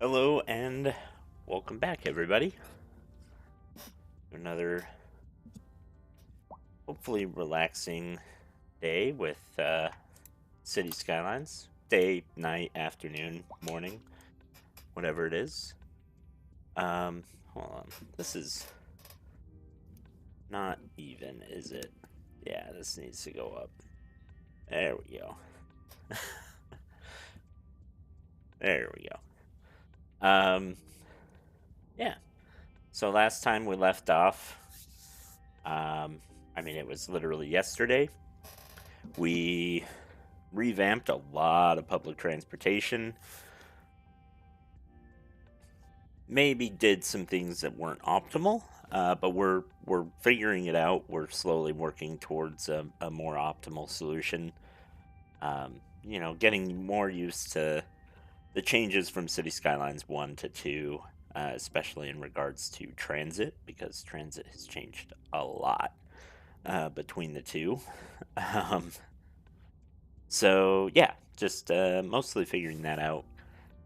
Hello and welcome back, everybody. Another hopefully relaxing day with City Skylines. Day, night, afternoon, morning, whatever it is. Hold on. This is not even, is it? Yeah, this needs to go up. There we go. There we go. Yeah. So last time we left off, it was literally yesterday. We revamped a lot of public transportation. Maybe did some things that weren't optimal, but we're figuring it out. We're slowly working towards a more optimal solution. Getting more used to the changes from City Skylines 1 to 2, especially in regards to transit, because transit has changed a lot between the two. Um, so yeah, just mostly figuring that out.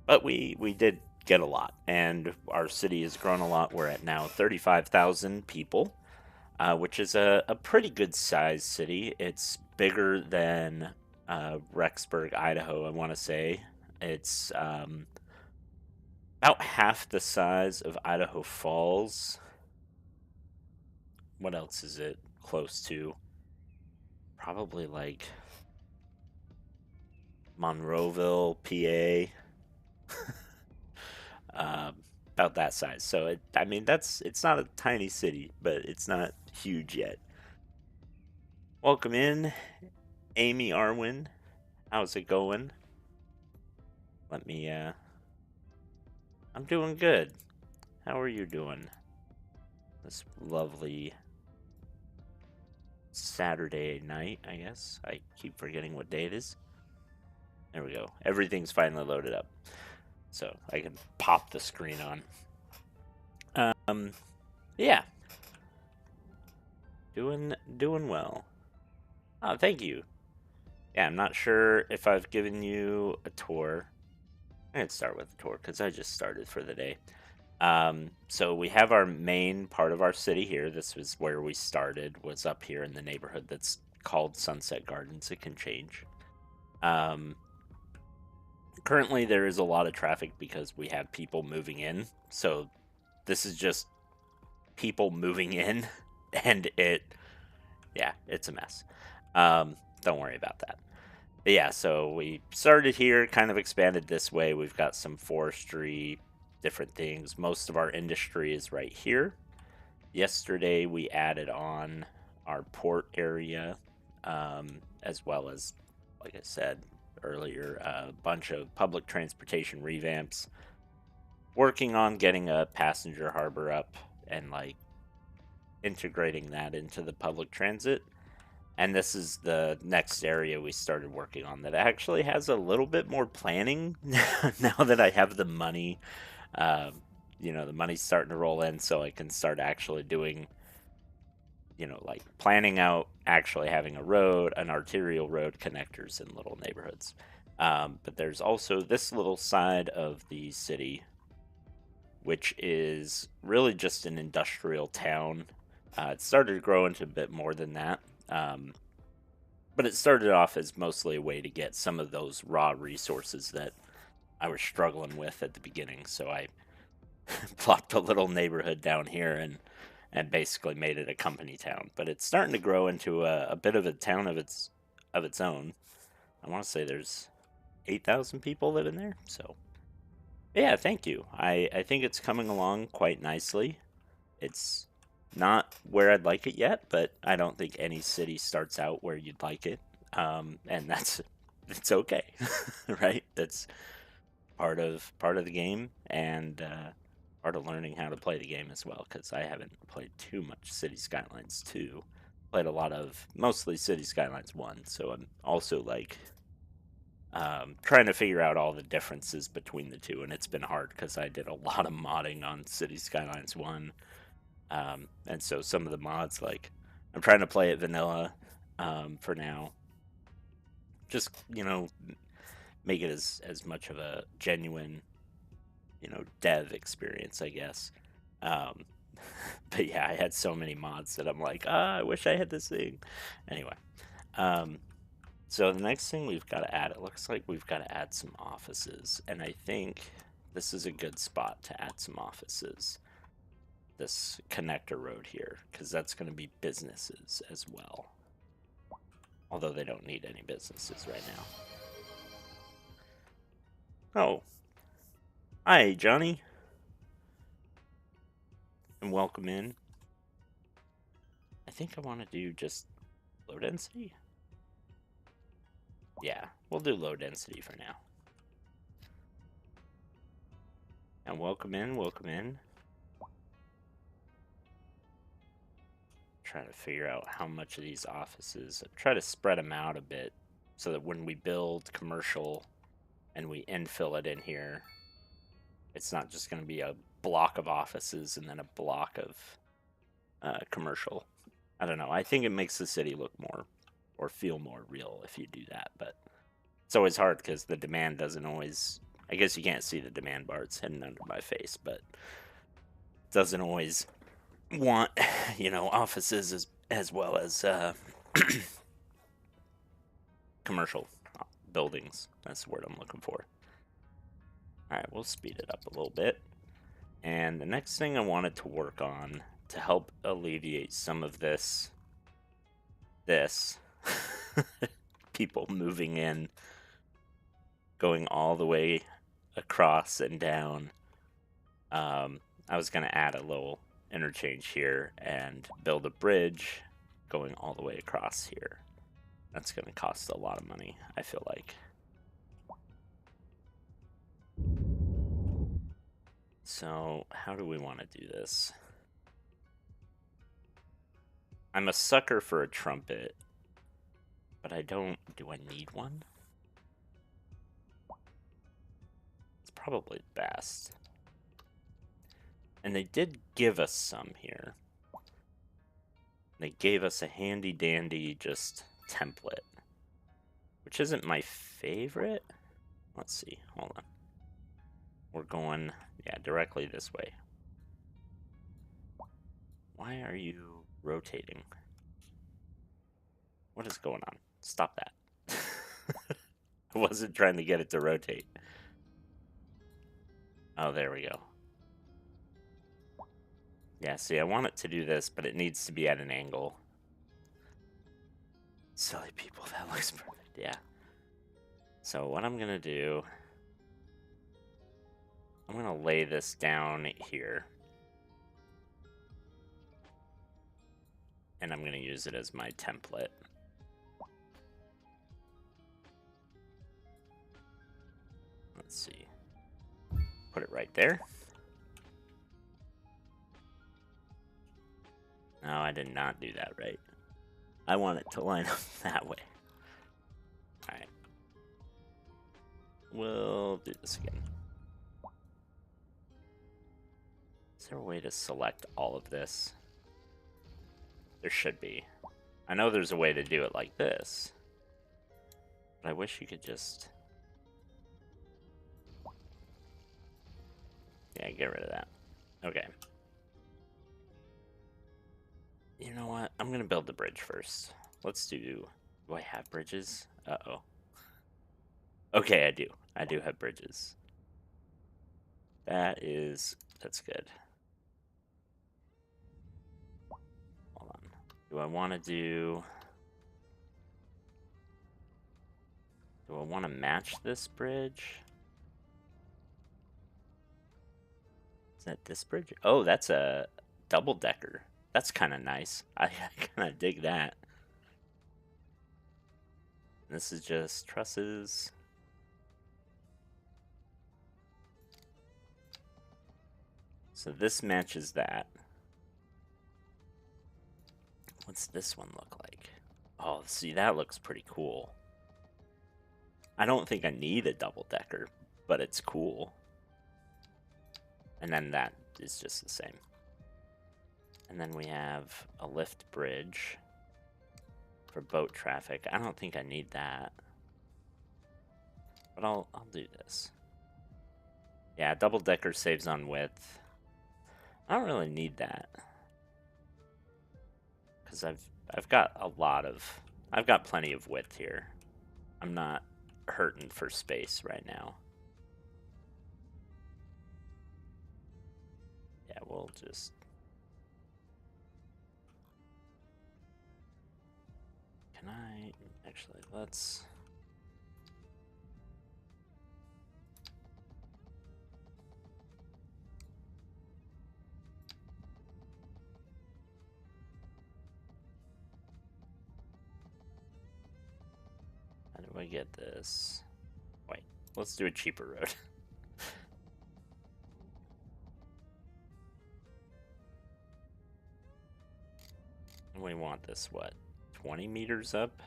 But we did get a lot, and our city has grown a lot. We're at now 35,000 people, which is a pretty good sized city. It's bigger than Rexburg, Idaho, I want to say. It's about half the size of Idaho Falls. What else is it close to? Probably like Monroeville, PA. About that size. So it's not a tiny city, but it's not huge yet. Welcome in, Amy Arwin. How's it going? Let me. I'm doing good. How are you doing? This lovely Saturday night, I guess. I keep forgetting what day it is. There we go. Everything's finally loaded up, so I can pop the screen on. Yeah, doing well. Oh, thank you. Yeah, I'm not sure if I've given you a tour. I can start with the tour because I just started for the day. So we have our main part of our city here. This was where we started, was up here in the neighborhood that's called Sunset Gardens. It can change. Currently, there is a lot of traffic because we have people moving in. So this is just people moving in, and it's a mess. Don't worry about that. But yeah, so we started here, kind of expanded this way. We've got some forestry, different things. Most of our industry is right here. Yesterday, we added on our port area, as well as, like I said earlier, a bunch of public transportation revamps. Working on getting a passenger harbor up and like integrating that into the public transit. And this is the next area we started working on that actually has a little bit more planning now that I have the money. The money's starting to roll in, so I can start actually doing, like planning out actually having a road, an arterial road, connectors in little neighborhoods. But there's also this little side of the city, which is really just an industrial town. It started to grow into a bit more than that. But it started off as mostly a way to get some of those raw resources that I was struggling with at the beginning. So I plopped a little neighborhood down here and basically made it a company town. But it's starting to grow into a bit of a town of its own. I want to say there's 8,000 people living there. So yeah, thank you. I think it's coming along quite nicely. It's not where I'd like it yet, but I don't think any city starts out where you'd like it. And it's okay, right? That's part of the game, and part of learning how to play the game as well. Because I haven't played too much City Skylines 2. Played a lot of mostly City Skylines 1, so I'm also like trying to figure out all the differences between the two, and it's been hard because I did a lot of modding on City Skylines 1. And so some of the mods, like, I'm trying to play it vanilla for now. Just, make it as much of a genuine, dev experience, I guess. Um, but yeah, I had so many mods that I'm like, I wish I had this thing. Anyway, so the next thing we've got to add, it looks like we've got to add some offices, and I think this is a good spot to add some offices. This connector road here, because that's going to be businesses as well. Although they don't need any businesses right now. Oh. Hi, Johnny. And welcome in. I think I want to do just low density. Yeah, we'll do low density for now. And welcome in, welcome in. Trying to figure out how much of these offices, try to spread them out a bit so that when we build commercial and we infill it in here, it's not just going to be a block of offices and then a block of commercial. I don't know. I think it makes the city look more or feel more real if you do that, but it's always hard because the demand doesn't always. I guess you can't see the demand bar; it's hidden under my face, but it doesn't always want offices as well as commercial buildings. That's the word I'm looking for. All right, we'll speed it up a little bit. And the next thing I wanted to work on to help alleviate some of this people moving in, going all the way across and down. I was going to add a little interchange here and build a bridge going all the way across here. That's going to cost a lot of money, I feel like. So, how do we want to do this? I'm a sucker for a trumpet, but do I need one? It's probably best. And they did give us some here. They gave us a handy dandy just template, which isn't my favorite. Let's see, hold on. We're going, yeah, directly this way. Why are you rotating? What is going on? Stop that. I wasn't trying to get it to rotate. Oh, there we go. Yeah, see, I want it to do this, but it needs to be at an angle. Silly people, that looks perfect, yeah. So what I'm gonna do, I'm gonna lay this down here. And I'm gonna use it as my template. Let's see. Put it right there. No, I did not do that right. I want it to line up that way. Alright. We'll do this again. Is there a way to select all of this? There should be. I know there's a way to do it like this. But I wish you could just... Yeah, get rid of that. Okay. You know what? I'm gonna build the bridge first. Let's do... Do I have bridges? Uh-oh. Okay, I do. I do have bridges. That's good. Hold on. Do I want to match this bridge? Is that this bridge? Oh, that's a double-decker. That's kind of nice. I kind of dig that. This is just trusses. So this matches that. What's this one look like? Oh, see, that looks pretty cool. I don't think I need a double-decker, but it's cool. And then that is just the same. And then we have a lift bridge for boat traffic. I don't think I need that. But I'll do this. Yeah, double decker saves on width. I don't really need that. Because I've got I've got plenty of width here. I'm not hurting for space right now. Yeah, we'll just... Can I... Actually, let's... How do I get this? Wait, let's do a cheaper road. We want this, what, 20 meters up?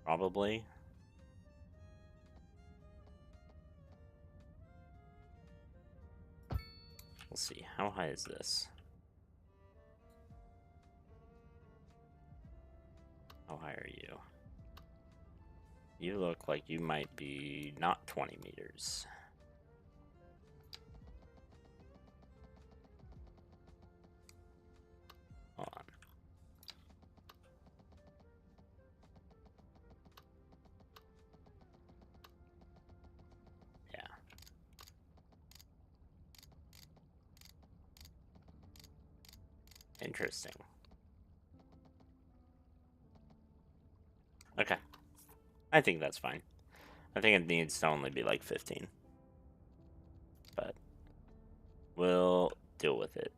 Probably. We'll see. How high is this? How high are you? You look like you might be not 20 meters. Hold on. Yeah. Interesting. Okay. I think that's fine. I think it needs to only be like 15. But we'll deal with it.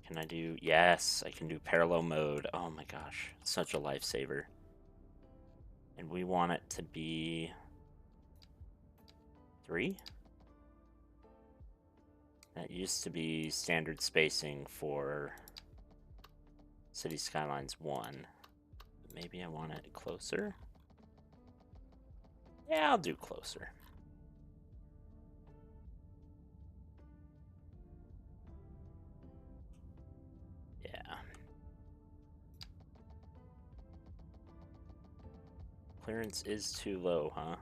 Can I do... Yes, I can do parallel mode. Oh my gosh. Such a lifesaver. And we want it to be... 3? That used to be standard spacing for City Skylines 1. Maybe I want it closer? Yeah, I'll do closer. Yeah. Clearance is too low, huh?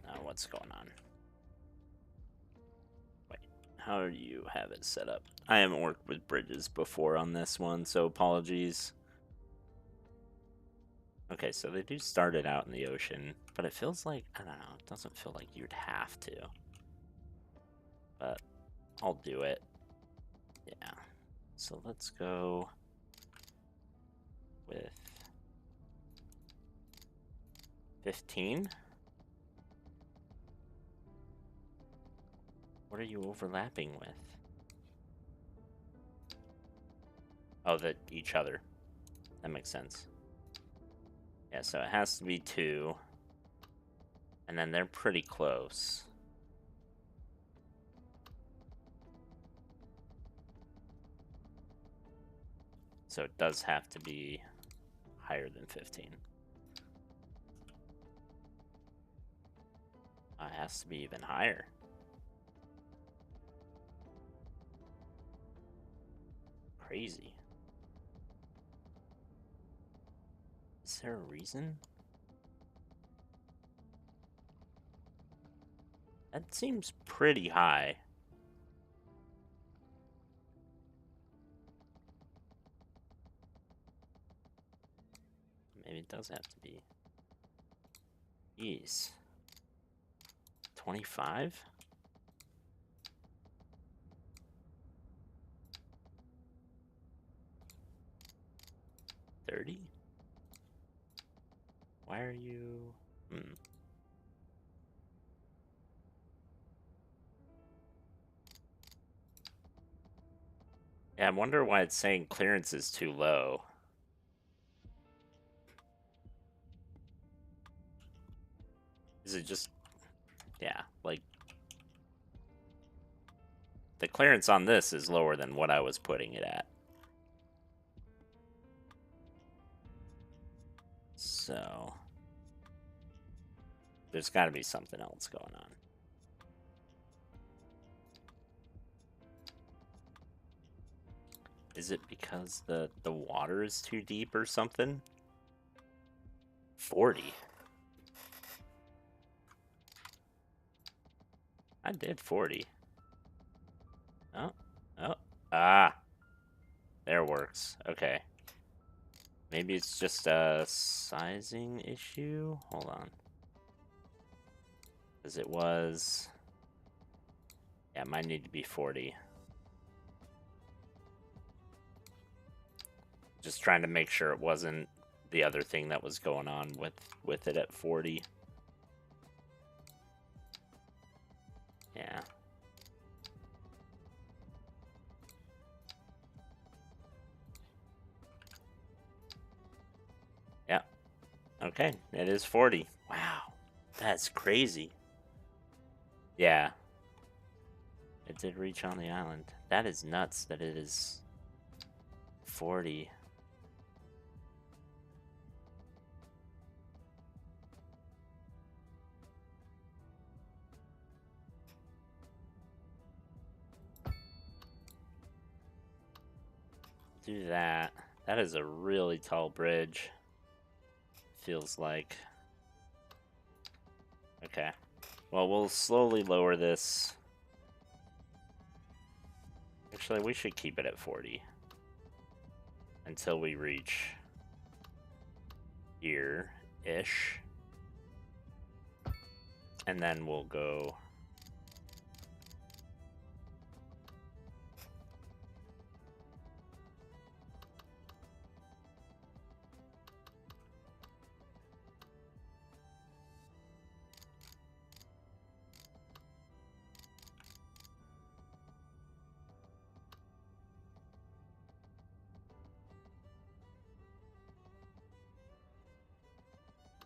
Now what's going on? Wait, how do you have it set up? I haven't worked with bridges before on this one, so apologies. Okay, so they do start it out in the ocean, but it feels like, I don't know, it doesn't feel like you'd have to. But I'll do it. Yeah. So let's go with 15. What are you overlapping with? Oh, each other. That makes sense. Yeah, so it has to be 2. And then they're pretty close. So it does have to be higher than 15. It has to be even higher. Crazy. Is there a reason? That seems pretty high. Maybe it does have to be. Jeez. 25? $30? Why are you... Yeah, I wonder why it's saying clearance is too low. Is it just... Yeah, like... The clearance on this is lower than what I was putting it at. So... There's got to be something else going on. Is it because the water is too deep or something? 40. I did 40. Oh, oh, ah. There works. Okay. Maybe it's just a sizing issue? Hold on. Because it was... Yeah, it might need to be 40. Just trying to make sure it wasn't the other thing that was going on with it at 40. Yeah. Yeah. Okay, it is 40. Wow. That's crazy. Yeah. It did reach on the island. That is nuts that it is 40. Do that. That is a really tall bridge. Feels like. Okay. Well, we'll slowly lower this. Actually, we should keep it at 40. Until we reach here-ish. And then we'll go...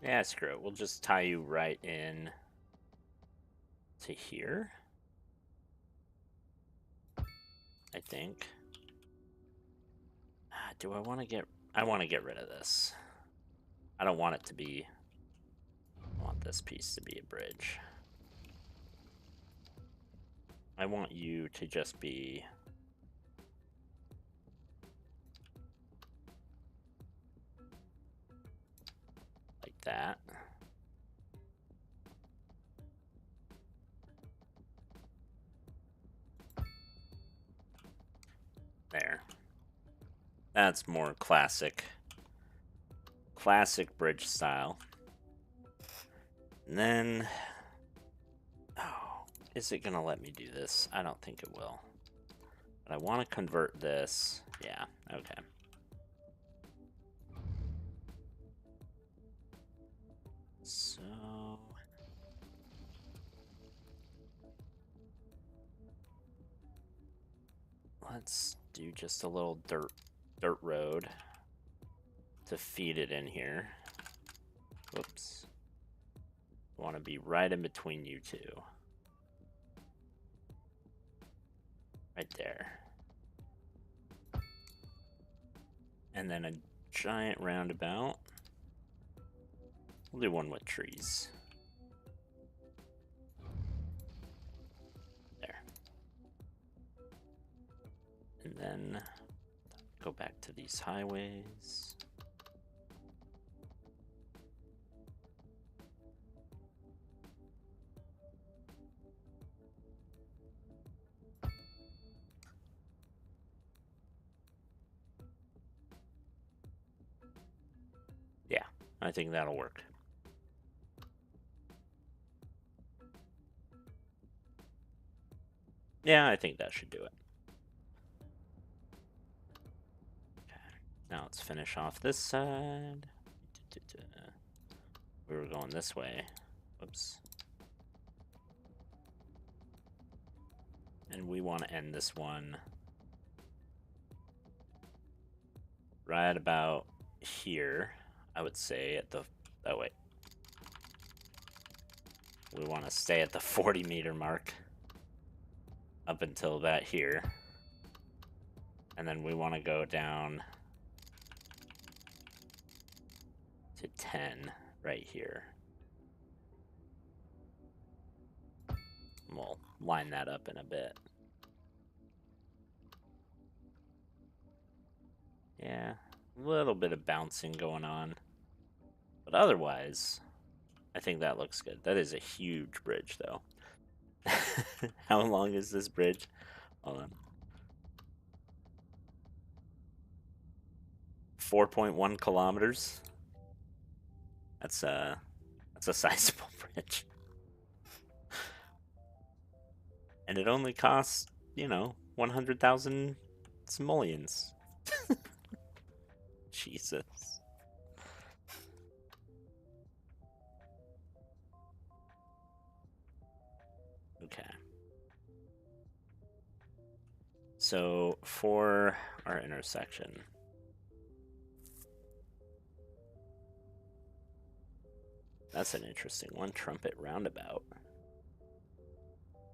Yeah, screw it. We'll just tie you right in to here. I think. Do I want to get... I want to get rid of this. I don't want it to be... I want this piece to be a bridge. I want you to just be... like that. There. That's more classic. Classic bridge style. And then... Oh, is it going to let me do this? I don't think it will. But I want to convert this. Yeah, okay. So... let's do just a little dirt road to feed it in here. Whoops. I want to be right in between you two. Right there. And then a giant roundabout. We'll do one with trees. There. And then go back to these highways. Yeah, I think that'll work. Yeah, I think that should do it. Okay. Now let's finish off this side. We were going this way. Whoops. And we want to end this one right about here, I would say, at the... oh, wait. We want to stay at the 40-meter mark up until about here. And then we want to go down to 10 right here. We'll line that up in a bit. Yeah, a little bit of bouncing going on. But otherwise, I think that looks good. That is a huge bridge, though. How long is this bridge? Hold on. 4.1 kilometers. That's a sizable bridge. And it only costs, 100,000 simoleons. Jesus. Okay. So for our intersection, that's an interesting one. Trumpet roundabout.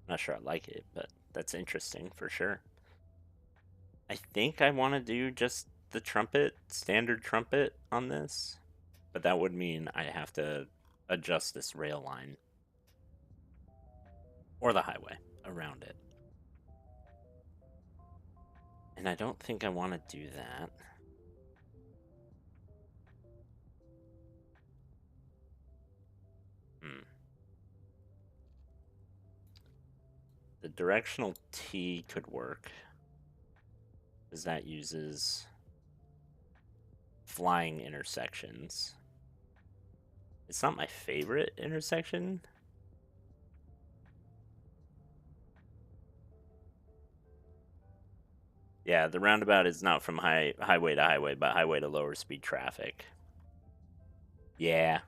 Not sure I like it, but that's interesting for sure. I think I want to do just the standard trumpet on this, but that would mean I have to adjust this rail line or the highway around it. And I don't think I want to do that. The directional T could work, because that uses flying intersections. It's not my favorite intersection. Yeah, the roundabout is not from highway to highway, but highway to lower speed traffic. Yeah.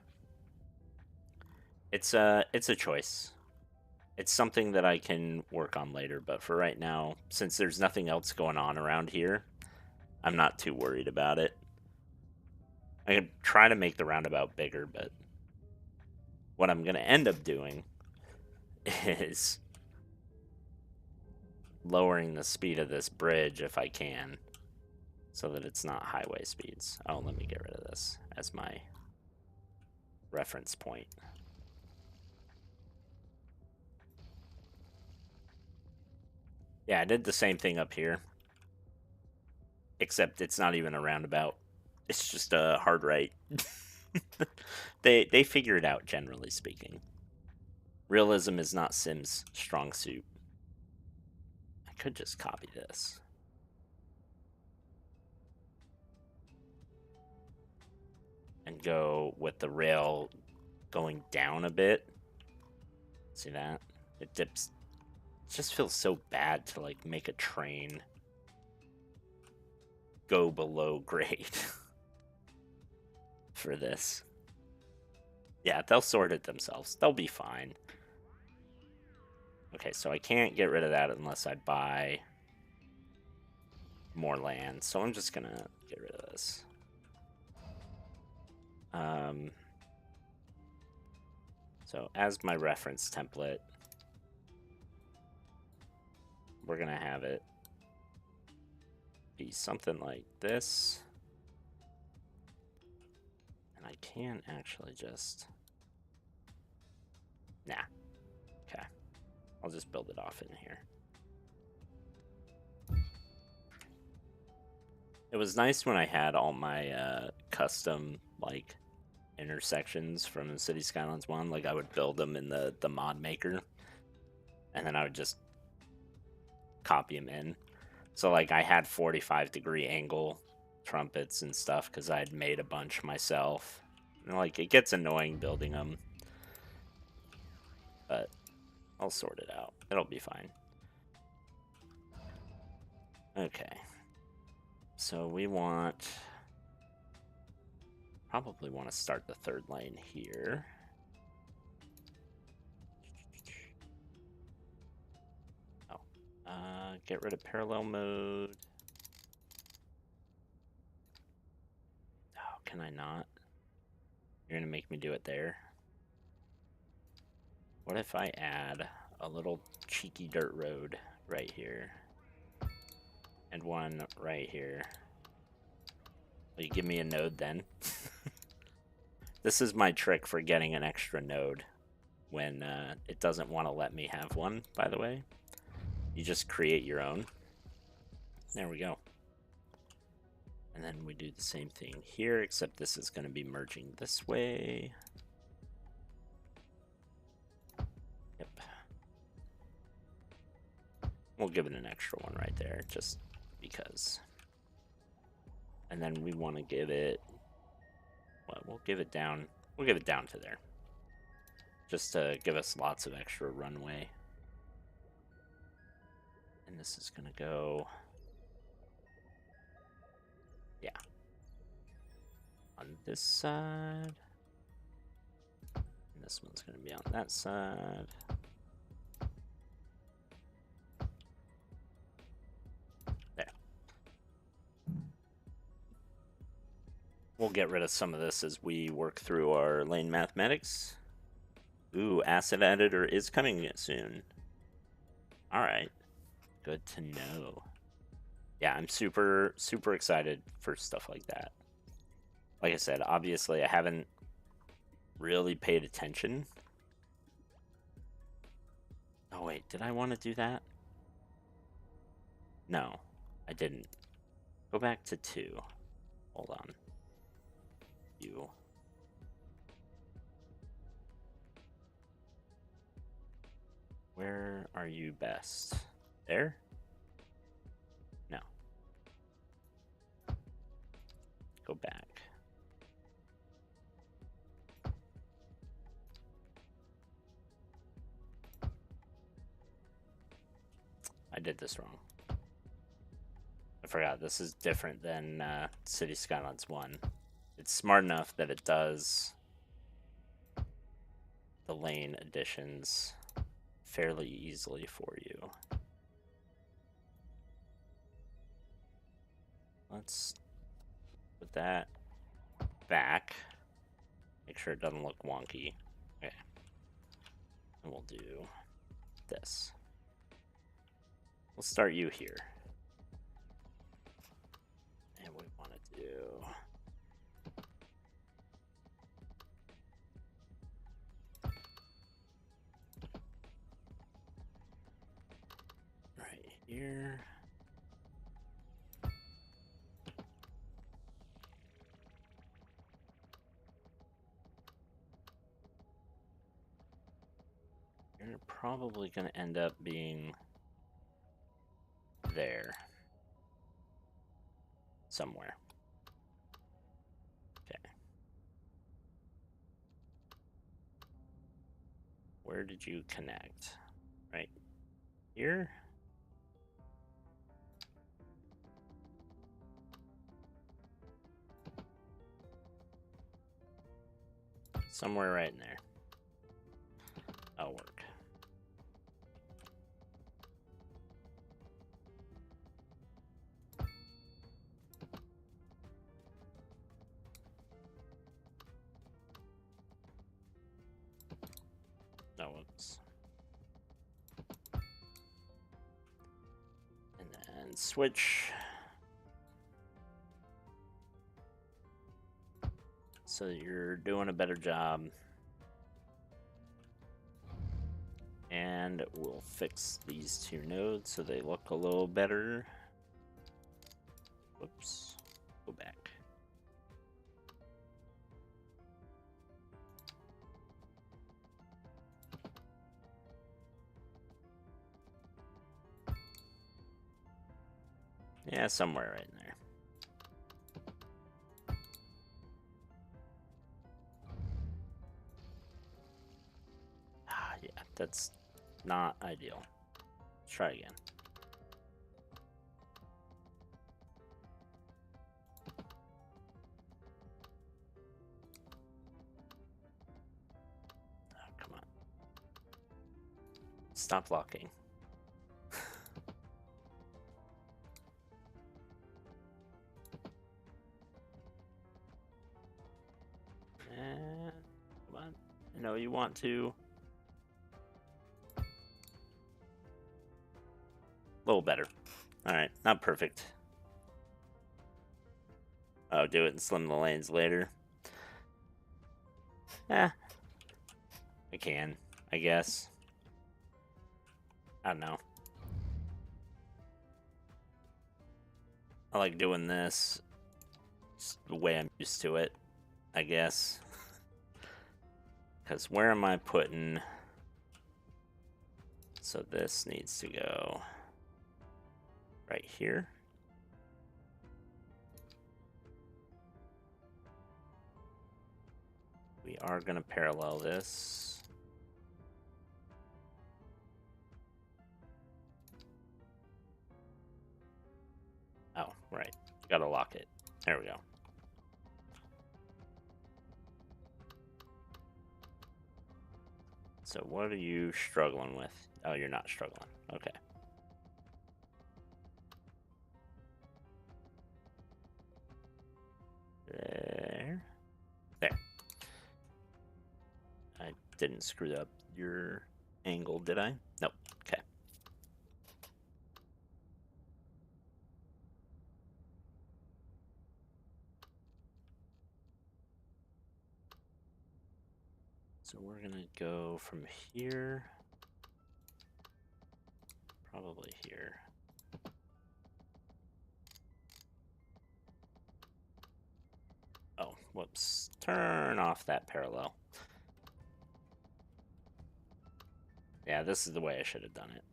It's a choice. It's something that I can work on later, but for right now, since there's nothing else going on around here, I'm not too worried about it. I could try to make the roundabout bigger, but what I'm going to end up doing is lowering the speed of this bridge if I can, so that it's not highway speeds. Oh, let me get rid of this as my reference point. Yeah, I did the same thing up here, except it's not even a roundabout. It's just a hard right. They figure it out, generally speaking. Realism is not Sim's strong suit. I could just copy this. And go with the rail going down a bit. See that? It dips. It just feels so bad to like make a train go below grade for this. Yeah, they'll sort it themselves. They'll be fine. Okay, so I can't get rid of that unless I buy more land. So I'm just gonna get rid of this. So as my reference template, we're gonna have it be something like this. And I can actually just... Nah. Okay. I'll just build it off in here. It was nice when I had all my custom, like, intersections from the City Skylines 1. Like, I would build them in the mod maker. And then I would just copy them in. So, like, I had 45-degree angle trumpets and stuff because I had made a bunch myself. And, like, it gets annoying building them. But I'll sort it out. It'll be fine. Okay. So we probably want to start the third lane here. Oh. Get rid of parallel mode. Oh, can I not? You're gonna make me do it there. What if I add a little cheeky dirt road right here? And one right here. Will you give me a node then? This is my trick for getting an extra node when it doesn't want to let me have one, by the way. You just create your own. There we go. And then we do the same thing here, except this is going to be merging this way. Yep. We'll give it an extra one right there, just because. And then we want to give it, well, we'll give it down to there. Just to give us lots of extra runway. And this is going to go, yeah, on this side. And this one's going to be on that side. There. We'll get rid of some of this as we work through our lane mathematics. Ooh, asset editor is coming soon. All right. Good to know. Yeah, I'm super excited for stuff like that. Like I said, obviously I haven't really paid attention. Oh wait, did I want to do that? No, I didn't. Go back to 2. Hold on. You. Where are you best? There? No. Go back. I did this wrong. I forgot, this is different than City Skylines 1. It's smart enough that it does the lane additions fairly easily for you. Let's put that back. Make sure it doesn't look wonky. Okay. And we'll do this. We'll start you here. And we want to do... right here. You're probably going to end up being there somewhere. Okay. Where did you connect? Right here? Somewhere right in there. That'll work. No, whoops. And then switch. So that you're doing a better job. And we'll fix these 2 nodes so they look a little better. Whoops. Go back. Yeah, somewhere right in there. Ah, yeah, that's not ideal. Let's try again. Oh, come on. Stop locking. And come on. I know you want to. A little better. Alright, not perfect. Oh, do it and slim the lanes later. I can, I guess. I don't know. I like doing this It's the way I'm used to it, I guess. Because where am I putting... So this needs to go right here. We are going to parallel this. Oh, right. Gotta lock it. There we go. So what are you struggling with? Oh, you're not struggling. Okay. There. There. I didn't screw up your angle, did I? Nope. Okay. So we're gonna go from here, probably here. Oh, whoops. Turn off that parallel. Yeah, this is the way I should have done it.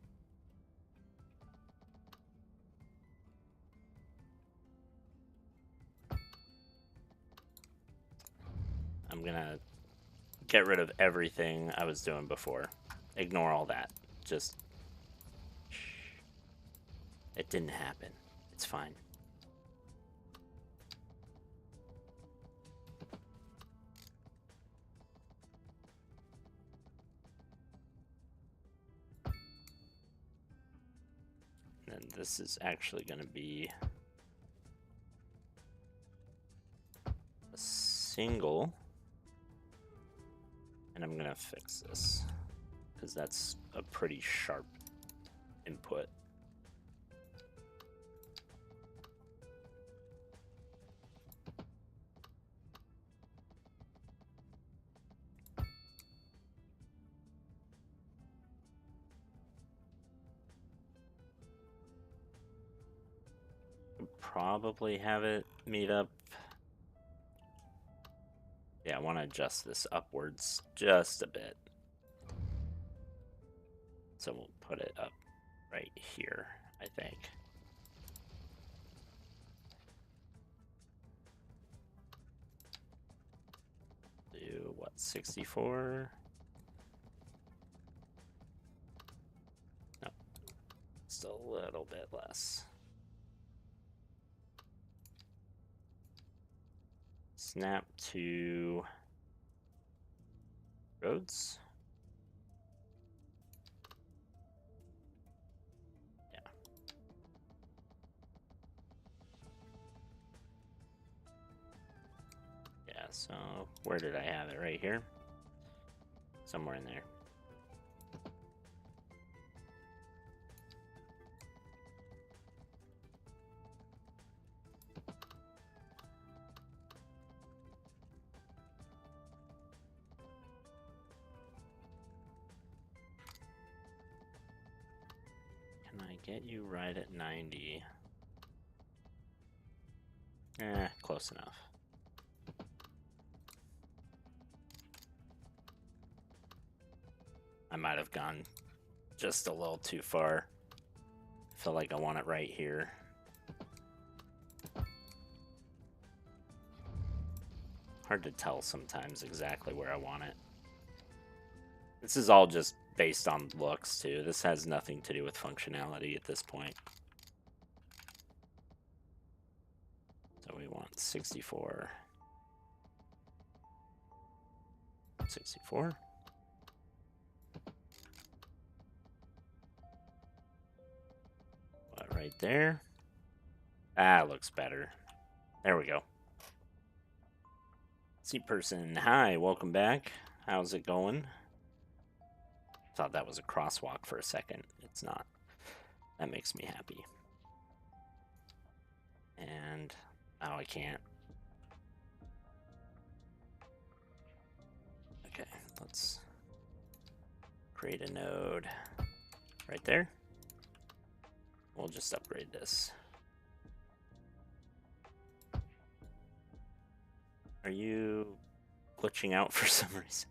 I'm gonna get rid of everything I was doing before. Ignore all that. Just... It didn't happen. It's fine. And this is actually going to be a single. And I'm going to fix this because that's a pretty sharp input. Probably have it meet up. Yeah, I want to adjust this upwards just a bit. So we'll put it up right here, I think. Do what, 64? No, just a little bit less. Snap to roads. Yeah. Yeah, so where did I have it? Right here? Somewhere in there. Can I get you right at 90? Close enough. I might have gone just a little too far. I feel like I want it right here. Hard to tell sometimes exactly where I want it. This is all just based on looks, too. This has nothing to do with functionality at this point. So we want 64. 64. What, right there? Ah, looks better. There we go. See person, hi, welcome back. How's it going? Thought that was a crosswalk for a second. It's not. That makes me happy. And oh, I can't. Okay, let's create a node right there. We'll just upgrade this. Are you glitching out for some reason?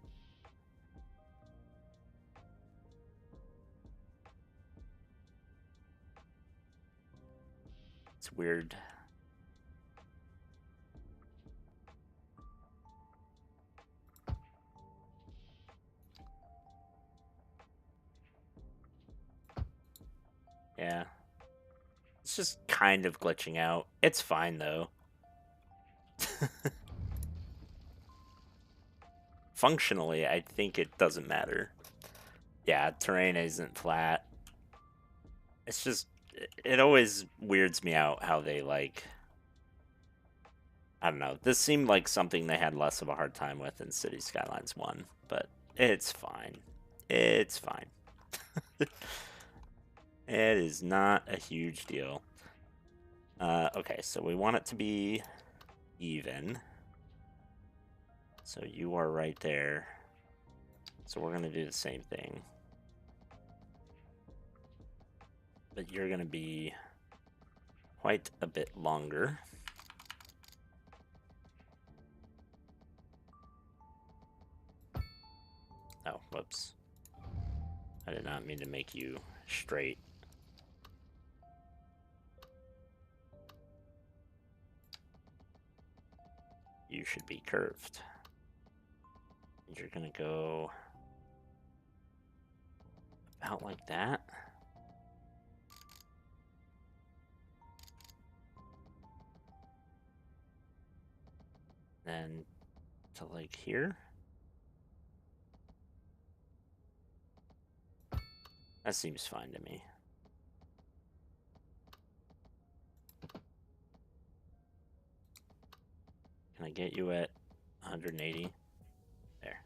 It's weird. Yeah. It's just kind of glitching out. It's fine, though. Functionally, I think it doesn't matter. Yeah, terrain isn't flat. It's just, it always weirds me out how they, like, I don't know. This seemed like something they had less of a hard time with in City Skylines 1, but it's fine. It's fine. It is not a huge deal. Okay, so we want it to be even. So you are right there. So we're going to do the same thing. But you're going to be quite a bit longer. Oh, whoops. I did not mean to make you straight. You should be curved. And you're going to go about like that. Then to like here. That seems fine to me. Can I get you at 180? There.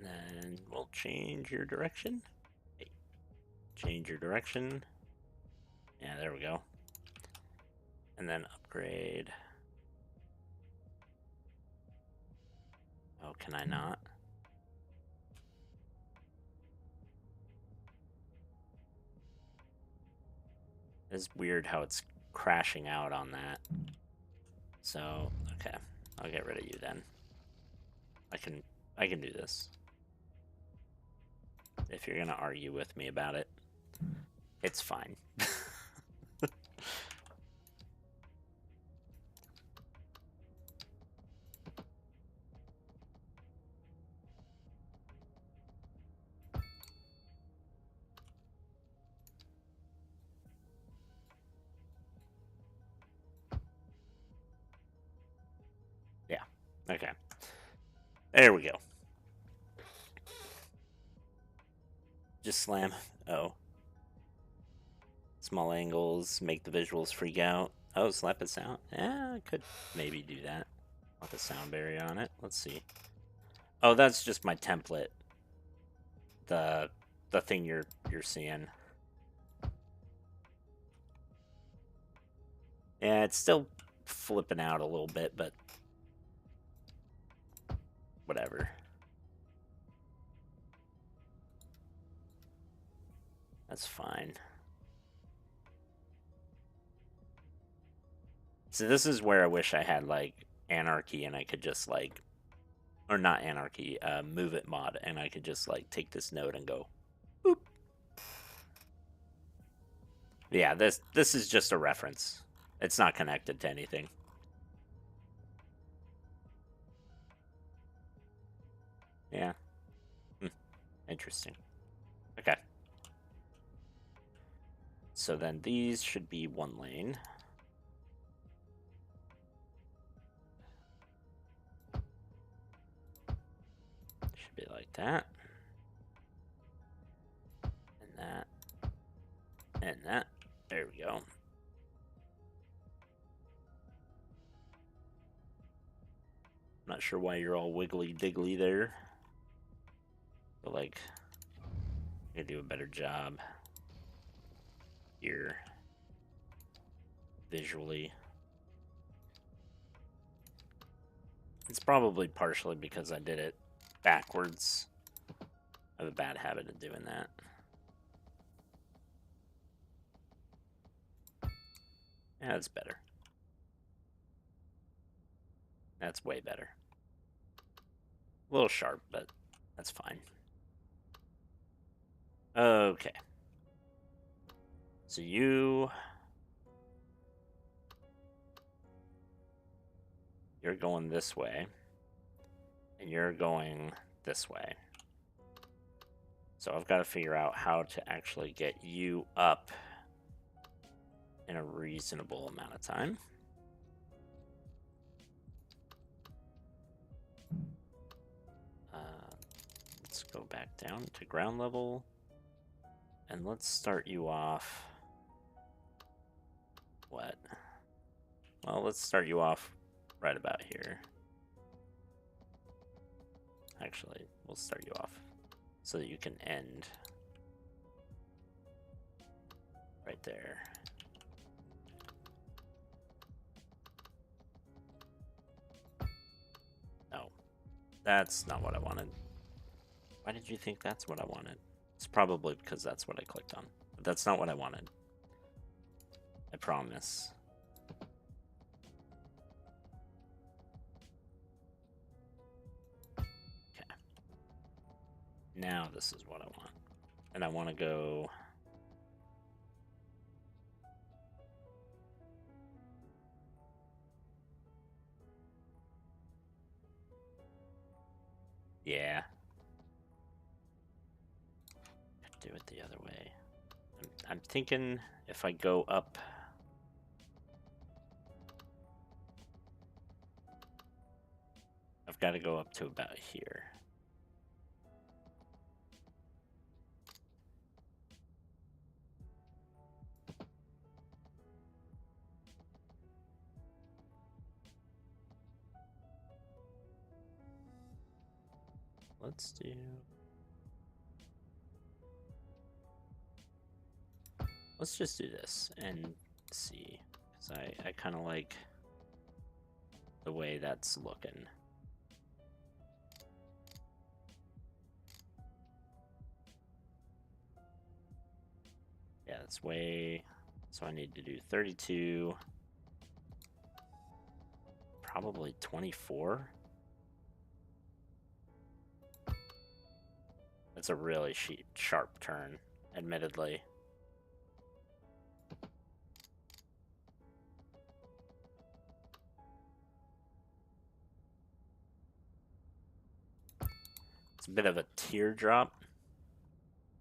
Then we'll change your direction. Hey. Change your direction. Yeah, there we go. And then upgrade. Oh, can I not? It's weird how it's crashing out on that. So, okay. I'll get rid of you then. I can do this. If you're gonna argue with me about it, it's fine. Yeah. Okay. There we go. Just slam. Oh. Small angles make the visuals freak out. Oh, slap a sound. Yeah, I could maybe do that. Slap a sound barrier on it. Let's see. Oh, that's just my template. The thing you're seeing. Yeah, it's still flipping out a little bit, but whatever. That's fine. So this is where I wish I had, like, anarchy and I could just, like, or not anarchy, move it mod, and I could just, like, take this node and go, boop. Yeah, this is just a reference. It's not connected to anything. Yeah. Interesting. Okay. So then these should be one lane. Should be like that. And that. And that. There we go. Not sure why you're all wiggly diggly there. But, like, I could do a better job here visually. It's probably partially because I did it backwards. I have a bad habit of doing that. Yeah, that's better. That's way better. A little sharp, but that's fine. Okay. So you're going this way, and you're going this way. So I've got to figure out how to actually get you up in a reasonable amount of time. Let's go back down to ground level, and let's start you off. What? Well, let's start you off right about here. Actually, we'll start you off so that you can end right there. No, that's not what I wanted. Why did you think that's what I wanted? It's probably because that's what I clicked on. But that's not what I wanted. I promise. Okay. Now this is what I want. And I want to go... Yeah. Do it the other way. I'm thinking if I go up... I've got to go up to about here. Let's do... Let's just do this and see. Because I kind of like the way that's looking. Yeah, that's way... So I need to do 32. Probably 24. That's a really sharp turn, admittedly. It's a bit of a teardrop.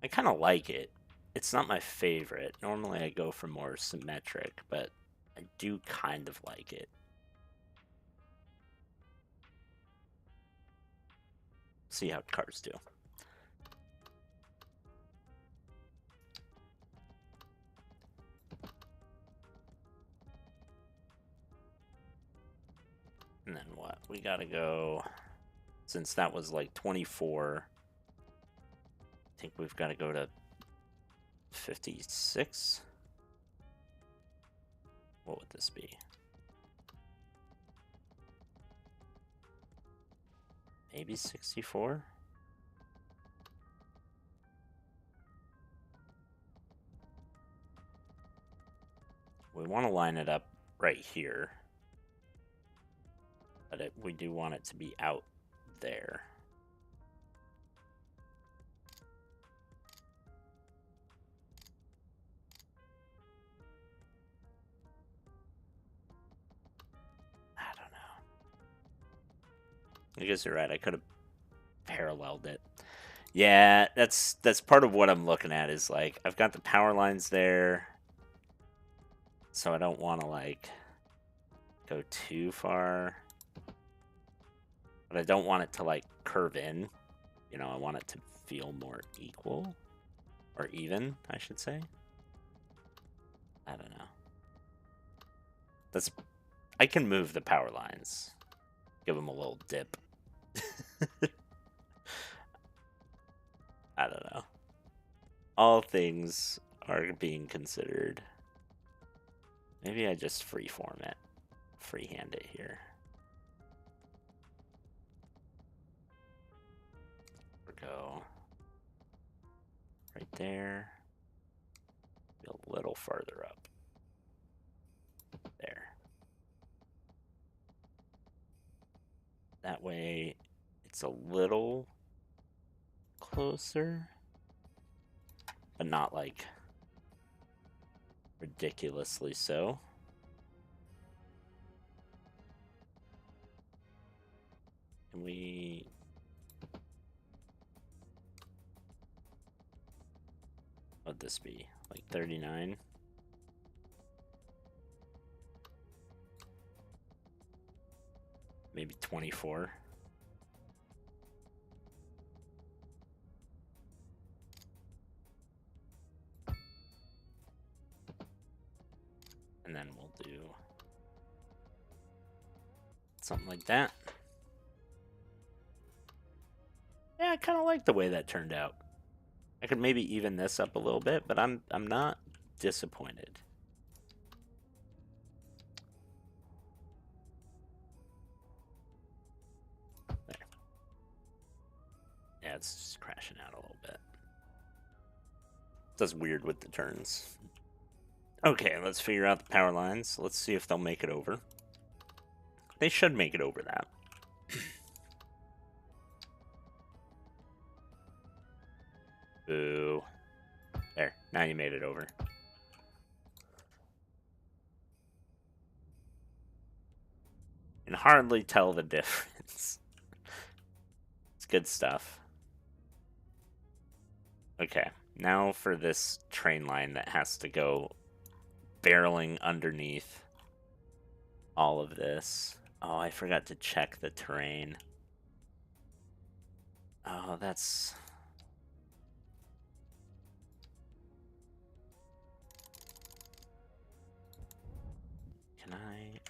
I kind of like it. It's not my favorite. Normally I go for more symmetric, but I do kind of like it. See how cars do. And then what? We gotta go, since that was like 24, I think we've got to go to 56. What would this be? Maybe 64? We want to line it up right here. But we do want it to be out there. I don't know. I guess you're right. I could have paralleled it. Yeah, that's part of what I'm looking at is like I've got the power lines there. So I don't want to like go too far. But I don't want it to like curve in. You know, I want it to feel more equal. Or even, I should say. I don't know. I can move the power lines. Give them a little dip. I don't know. All things are being considered. Maybe I just freeform it. Freehand it here. Go right there. Be a little farther up. That way it's a little closer, but not like ridiculously so. Can we... What'd this be? Like 39? Maybe 24? And then we'll do something like that. Yeah, I kind of like the way that turned out. I could maybe even this up a little bit, but I'm not disappointed. There. Yeah, it's just crashing out a little bit. That's weird with the turns. Okay, let's figure out the power lines. Let's see if they'll make it over. They should make it over that. Boo. There, now you made it over. You can hardly tell the difference. It's good stuff. Okay, now for this train line that has to go barreling underneath all of this. Oh, I forgot to check the terrain. Oh, that's... Can I...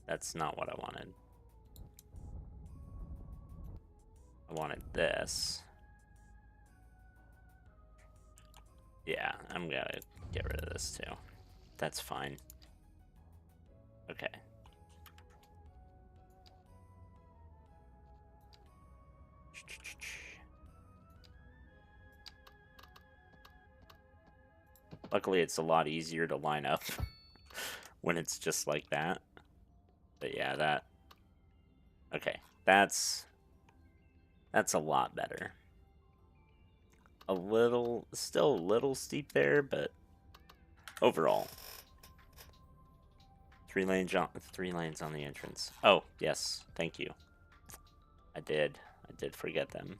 That's not what I wanted. I wanted this. Yeah, I'm gonna get rid of this too. That's fine. Okay. Luckily, it's a lot easier to line up when it's just like that. But yeah, that... Okay, that's a lot better. A little... Still a little steep there, but overall. 3 lanes on the entrance. Oh, yes, thank you. I did forget them.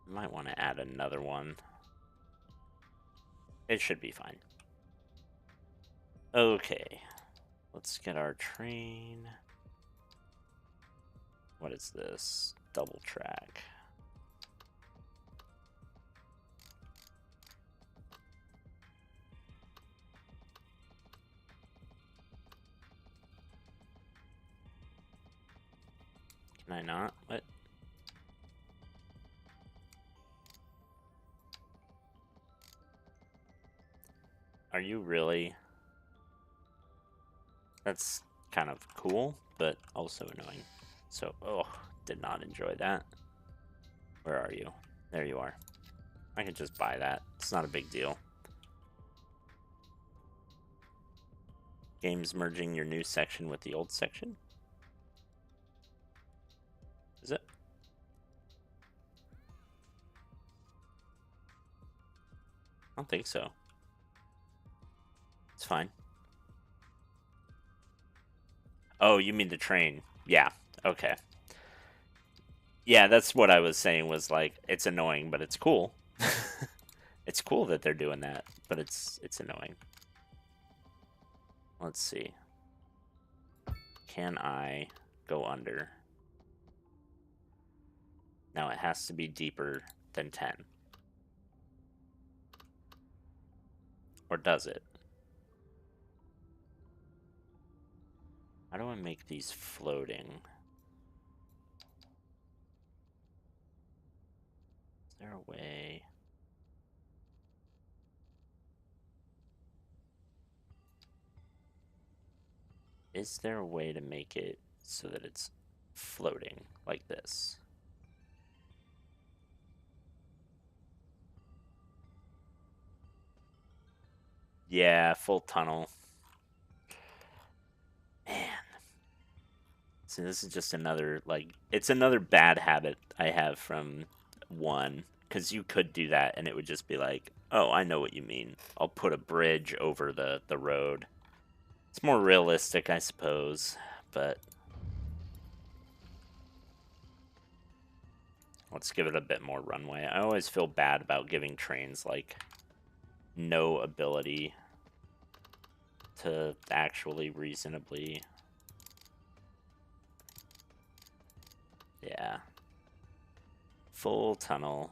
Might want to add another one. It should be fine. Okay. Let's get our train. What is this? Double track. Can I not? What? Are you really? That's kind of cool, but also annoying. So, oh, did not enjoy that. Where are you? There you are. I could just buy that. It's not a big deal. Game's merging your new section with the old section? Is it? I don't think so. It's fine. Oh, you mean the train. Yeah, okay. Yeah, that's what I was saying was like, it's annoying, but it's cool. It's cool that they're doing that, but it's annoying. Let's see. Can I go under? Now it has to be deeper than 10. Or does it? How do I make these floating? Is there a way? Is there a way to make it so that it's floating like this? Yeah, full tunnel. Man. So this is just another, like, it's another bad habit I have from 1. Because you could do that and it would just be like, oh, I know what you mean. I'll put a bridge over the road. It's more realistic, I suppose, but let's give it a bit more runway. I always feel bad about giving trains, like, no ability to actually reasonably... Yeah. Full tunnel.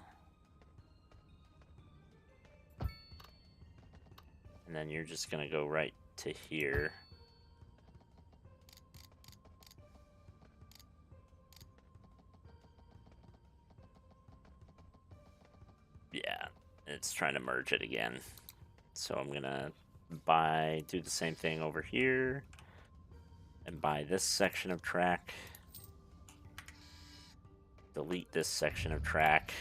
And then you're just gonna go right to here. Yeah, it's trying to merge it again. So I'm gonna do the same thing over here and buy this section of track. Delete this section of track.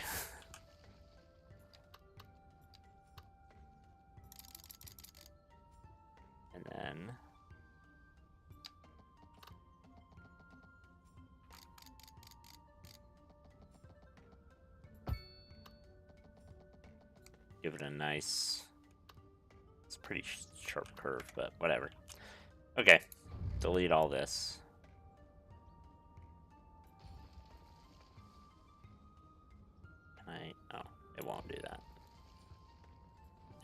And then give it a nice, it's a pretty sharp curve, but whatever. Okay, delete all this. Oh, it won't do that.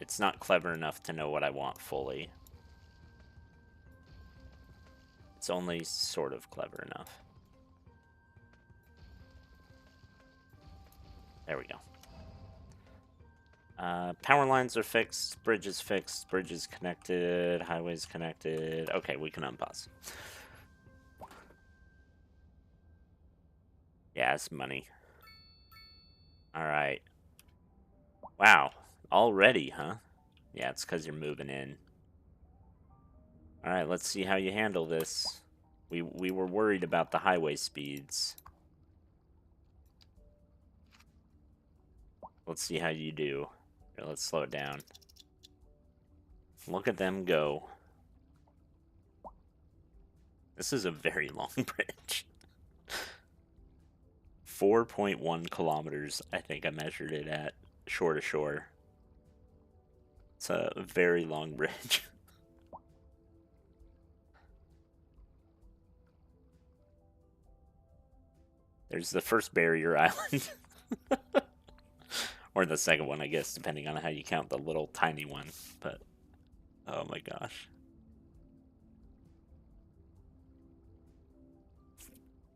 It's not clever enough to know what I want fully. It's only sort of clever enough. There we go. Power lines are fixed, bridges fixed, bridges connected, highways connected. Okay, we can unpause. Yeah, it's money. Alright. Wow. Already, huh? Yeah, it's because you're moving in. Alright, let's see how you handle this. We were worried about the highway speeds. Let's see how you do. Here, let's slow it down. Look at them go. This is a very long bridge. 4.1 kilometers, I think I measured it at, shore to shore. It's a very long bridge. There's the first barrier island. Or the second one, I guess, depending on how you count the little tiny one. But, oh my gosh.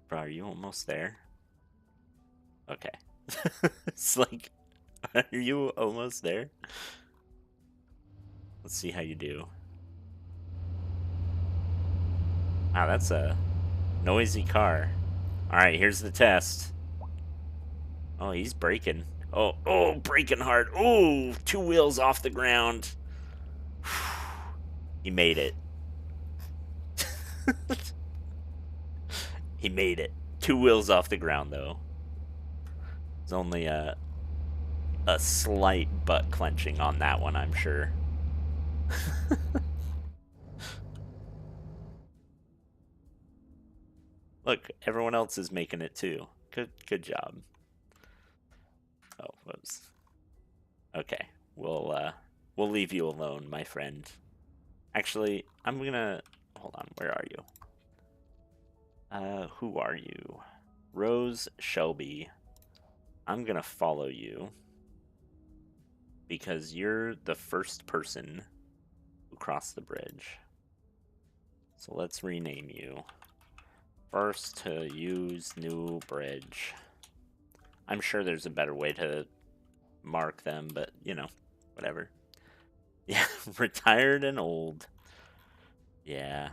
Bro, are you almost there? Okay. It's like, are you almost there? Let's see how you do. Wow, that's a noisy car. Alright, here's the test. Oh, he's braking. Oh, braking hard. Oh, 2 wheels off the ground. He made it. He made it. 2 wheels off the ground, though. There's only a slight butt clenching on that one, I'm sure. Look, everyone else is making it too. Good job. Oh, whoops. Okay, we'll leave you alone, my friend. Actually, I'm gonna hold on. Where are you? Who are you? Rose Shelby. I'm gonna follow you because you're the first person who crossed the bridge. So let's rename you. First to use new bridge. I'm sure there's a better way to mark them, but, you know, whatever. Yeah, retired and old. Yeah.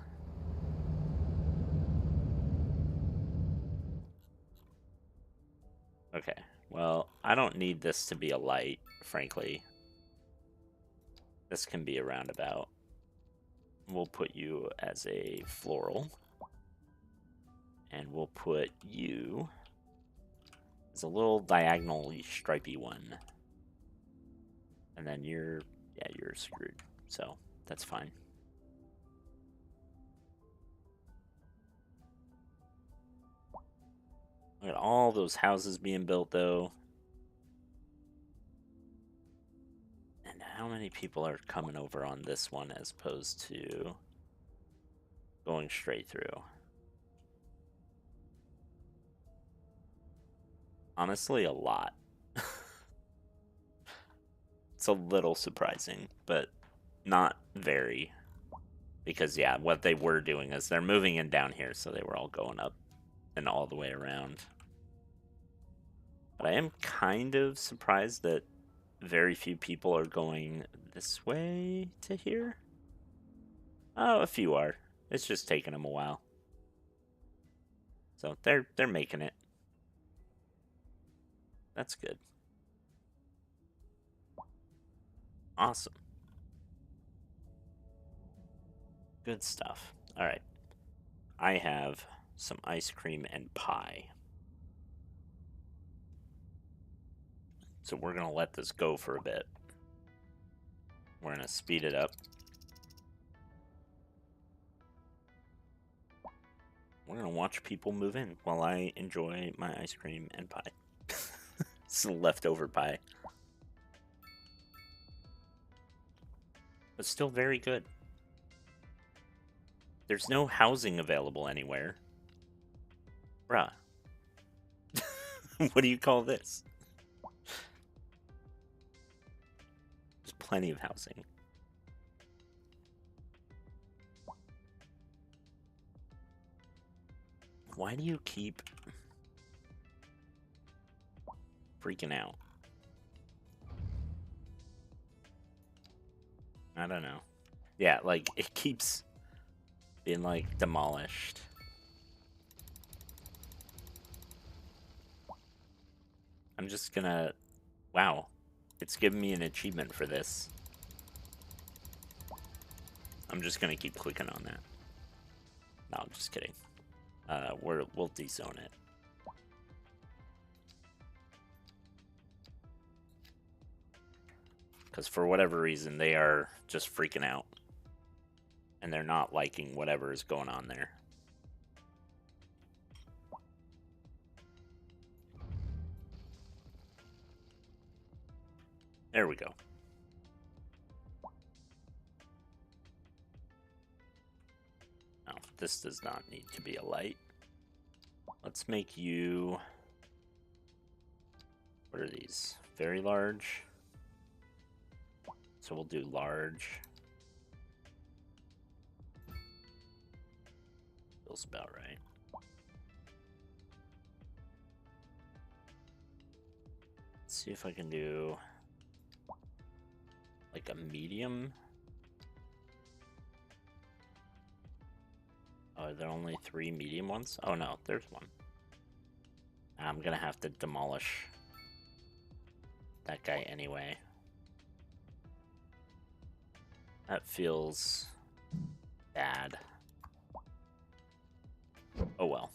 Okay, well, I don't need this to be a light, frankly. This can be a roundabout. We'll put you as a floral. And we'll put you as a little diagonally stripy one. And then you're screwed. So that's fine. Look at all those houses being built, though. And how many people are coming over on this one as opposed to going straight through? Honestly, a lot. It's a little surprising, but not very. Because, yeah, what they were doing is they're moving in down here, so they were all going up and all the way around. But I am kind of surprised that very few people are going this way to here. Oh, a few are. It's just taking them a while. So they're making it. That's good. Awesome. Good stuff. All right. I have some ice cream and pie. So we're going to let this go for a bit. We're going to speed it up. We're going to watch people move in while I enjoy my ice cream and pie. Some leftover pie. But still very good. There's no housing available anywhere. Bruh. What do you call this? There's plenty of housing. Why do you keep freaking out? I don't know. Yeah, like, it keeps being, like, demolished. I'm just gonna... Wow. It's giving me an achievement for this. I'm just gonna keep clicking on that. No, I'm just kidding. We'll de-zone it. Because for whatever reason, they are just freaking out. And they're not liking whatever is going on there. There we go. No, this does not need to be a light. Let's make you... What are these? Very large. So we'll do large. Feels about right. Let's see if I can do like a medium. Oh, are there only 3 medium ones? Oh no, there's one. I'm gonna have to demolish that guy anyway. That feels bad. Oh well.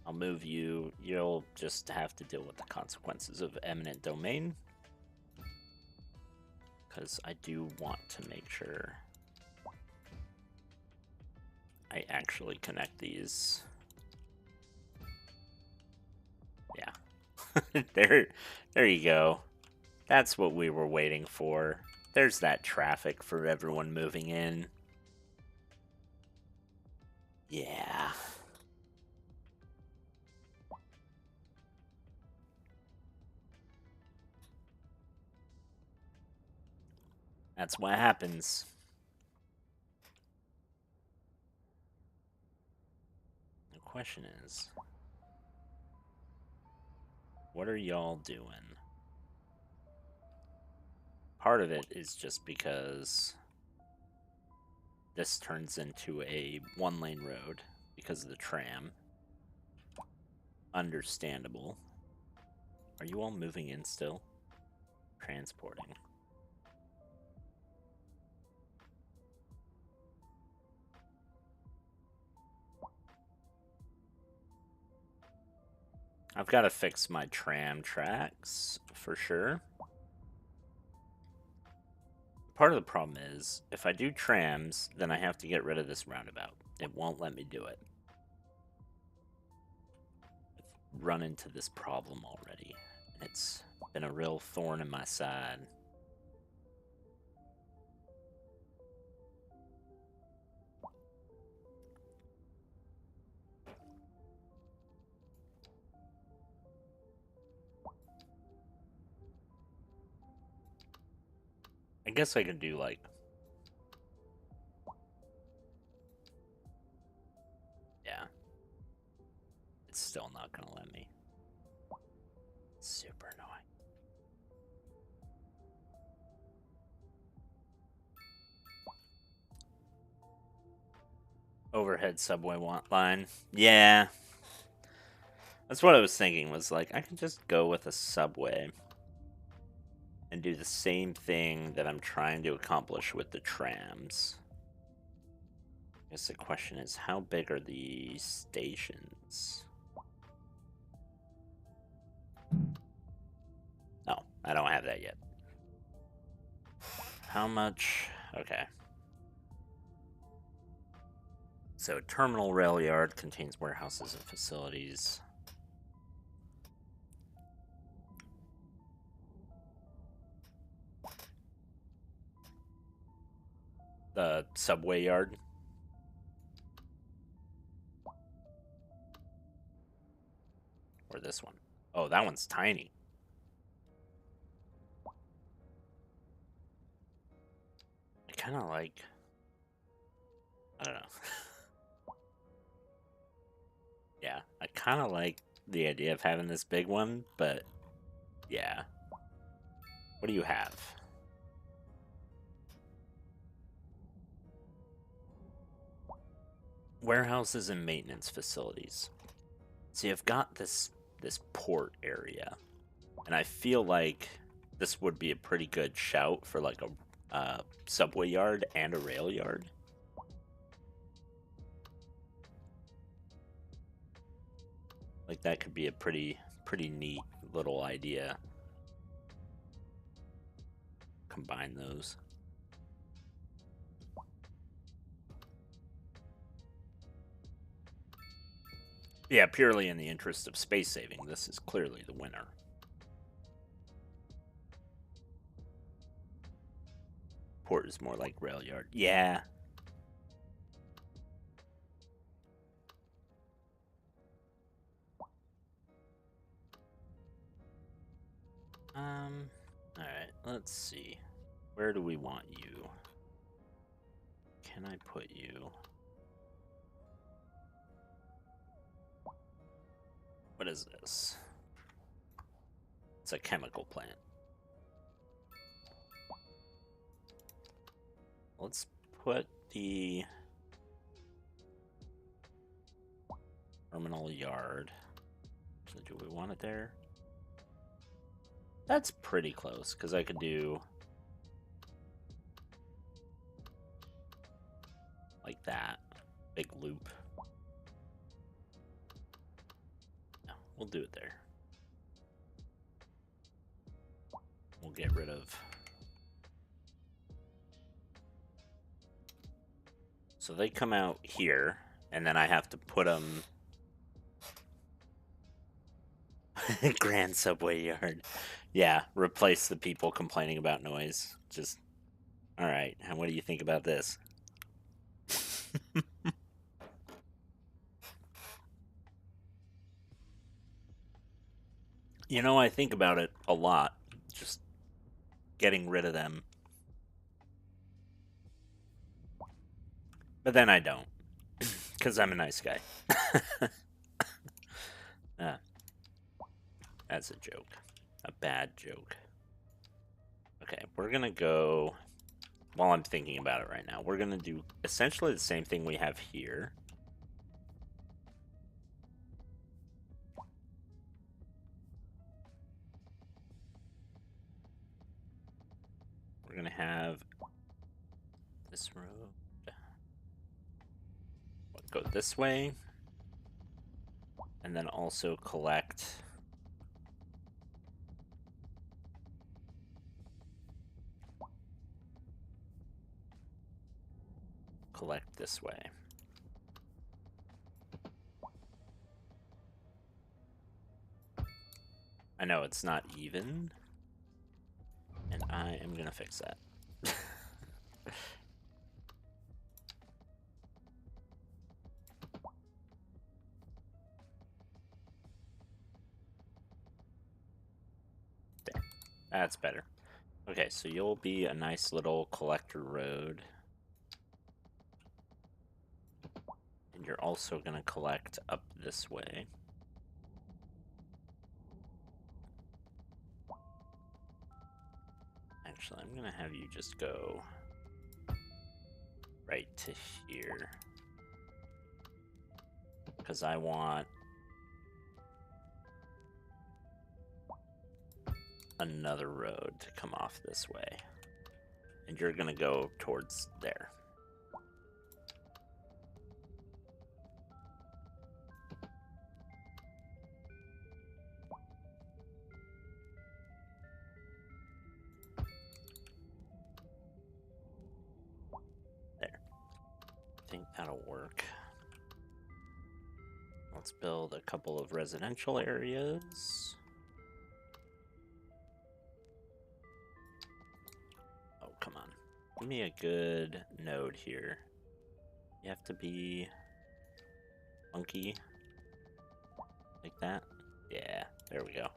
I'll move you. You'll just have to deal with the consequences of eminent domain. Because I do want to make sure I actually connect these. Yeah. There you go. That's what we were waiting for. There's that traffic for everyone moving in. Yeah. That's what happens. The question is, what are y'all doing? Part of it is just because this turns into a 1-lane road because of the tram. Understandable. Are you all moving in still? Transporting. I've got to fix my tram tracks for sure. Part of the problem is, if I do trams, then I have to get rid of this roundabout. It won't let me do it. I've run into this problem already. It's been a real thorn in my side. I guess I could do like... Yeah. It's still not gonna let me. Super annoying. Overhead subway line. Yeah. That's what I was thinking, was like, I can just go with a subway and do the same thing that I'm trying to accomplish with the trams. I guess the question is, how big are the stations? No, I don't have that yet. How much? Okay. So, terminal rail yard contains warehouses and facilities. The subway yard. Or this one. Oh, that one's tiny. I kind of like... I don't know. Yeah, I kind of like the idea of having this big one, but yeah. What do you have? Warehouses and maintenance facilities. See, I've got this port area, and I feel like this would be a pretty good shout for like a subway yard and a rail yard. Like that could be a pretty neat little idea. Combine those. Yeah, purely in the interest of space saving, this is clearly the winner. Port is more like rail yard. Yeah. Alright, let's see. Where do we want you? Can I put you? What is this? It's a chemical plant. Let's put the terminal yard. So do we want it there? That's pretty close, because I could do like that. Big loop. No, we'll do it there. We'll get rid of... So they come out here, and then I have to put them... Grand subway yard. Yeah, replace the people complaining about noise. Just... Alright, and what do you think about this? You know, I think about it a lot. Just getting rid of them. But then I don't. Because I'm a nice guy. That's a joke. A bad joke. Okay, we're gonna go... While I'm thinking about it right now, we're gonna do essentially the same thing we have here. We're gonna have this road go this way, and then also collect collect this way. I know it's not even, and I am gonna fix that. There. That's better. Okay, so you'll be a nice little collector road. And you're also gonna collect up this way. Actually, I'm gonna have you just go right to here. Because I want another road to come off this way. And you're gonna go towards there. There. I think that'll work. Let's build a couple of residential areas. Oh, come on. Give me a good node here. You have to be funky. Like that. Yeah, there we go.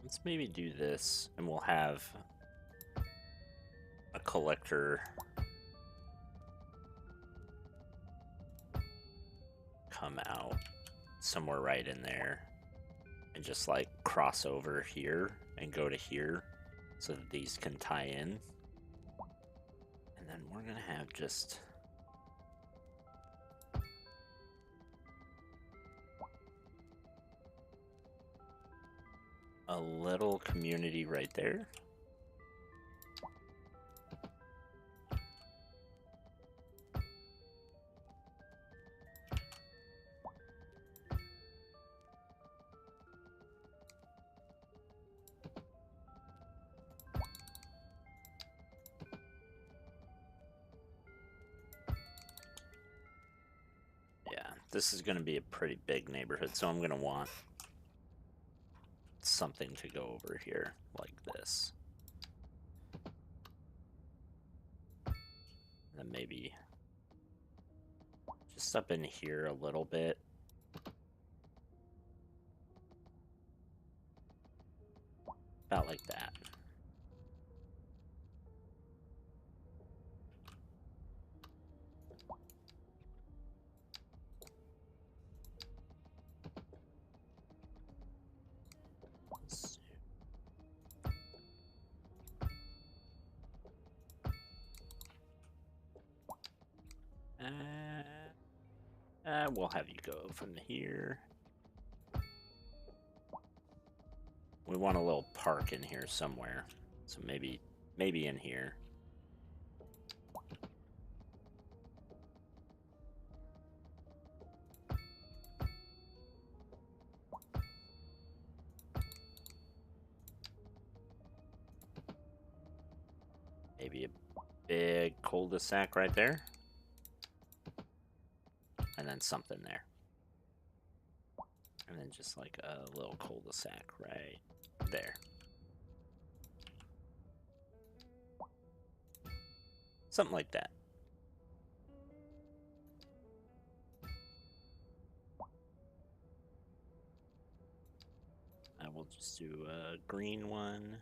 Let's maybe do this, and we'll have a collector come out somewhere right in there and just like cross over here and go to here so that these can tie in. And then we're gonna have just a little community right there. Yeah, this is going to be a pretty big neighborhood, so I'm going to want something to go over here like this. And then maybe just up in here a little bit. About like that. We'll have you go from here. We want a little park in here somewhere, so maybe in here. Maybe a big cul-de-sac right there. And then something there. And then just like a little cul-de-sac right there. Something like that. I will just do a green one.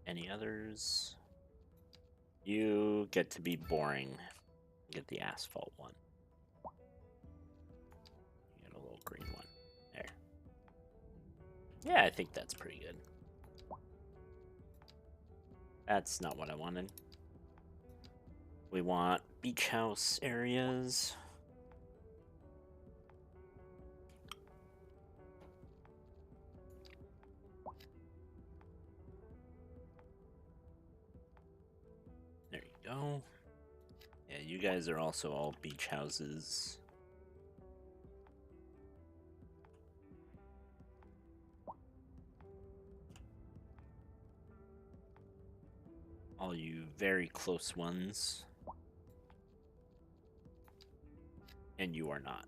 Any others? You get to be boring. Get the asphalt one. You get a little green one. There. Yeah, I think that's pretty good. That's not what I wanted. We want beach house areas. go. Yeah, you guys are also all beach houses. All you very close ones. And you are not.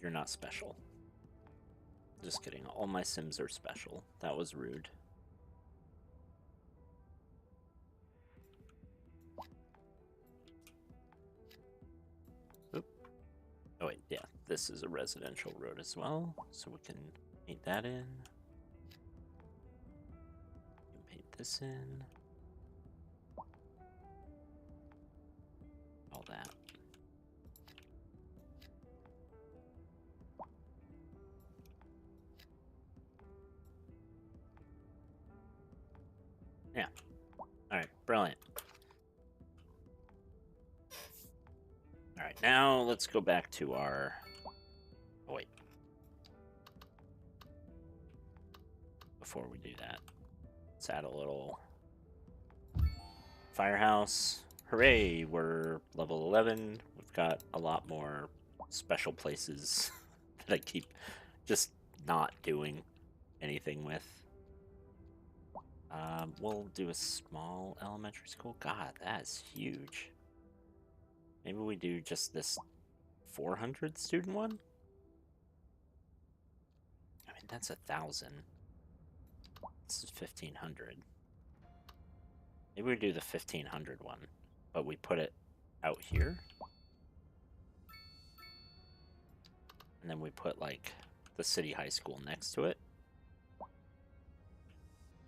You're not special. Just kidding. All my Sims are special. That was rude. Oop. Oh wait, yeah. This is a residential road as well. So we can paint that in. We can paint this in. All that. Yeah. Alright, brilliant. Alright, now let's go back to our... Oh, wait. Before we do that, let's add a little firehouse. Hooray, we're level 11. We've got a lot more special places that I keep just not doing anything with. We'll do a small elementary school. God, that's huge. Maybe we do just this 400 student one? I mean, that's 1,000. This is 1,500. Maybe we do the 1,500 one, but we put it out here. And then we put, like, the city high school next to it.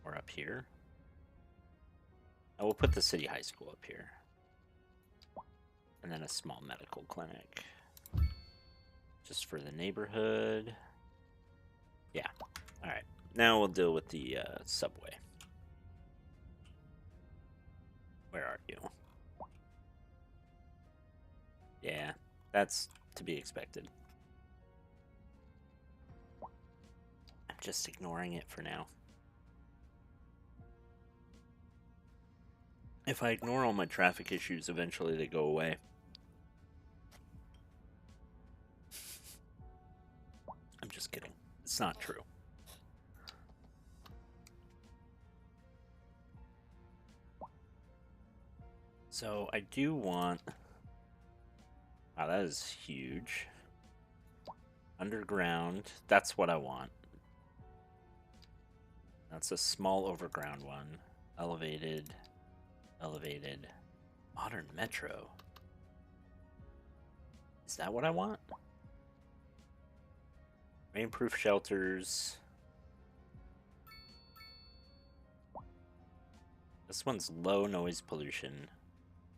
Or up here. And we'll put the city high school up here. And then a small medical clinic. Just for the neighborhood. Yeah. Alright. Now we'll deal with the subway. Where are you? Yeah, that's to be expected. I'm just ignoring it for now. If I ignore all my traffic issues, eventually they go away. I'm just kidding. It's not true. So I do want... Wow, that is huge. Underground. That's what I want. That's a small overground one. Elevated. Elevated. Modern metro. Is that what I want? Rainproof shelters. This one's low noise pollution.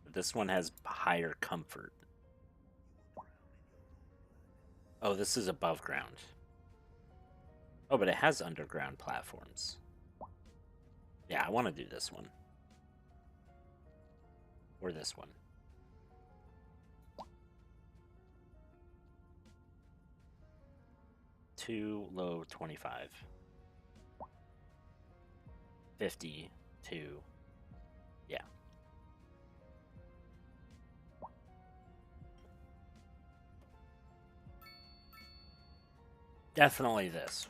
But this one has higher comfort. Oh, this is above ground. Oh, but it has underground platforms. Yeah, I want to do this one. Or this one. Too low 25. 52. Yeah. Definitely this.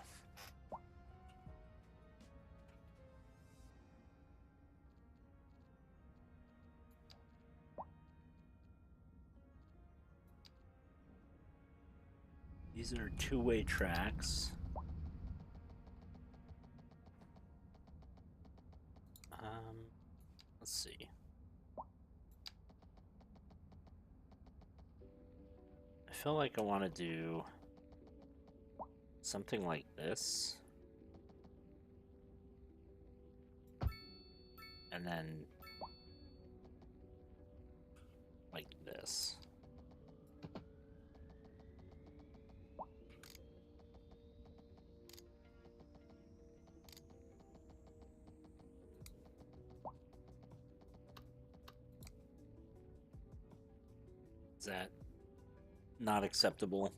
These are two-way tracks. Let's see. I feel like I want to do something like this. And then like this. Is that not acceptable?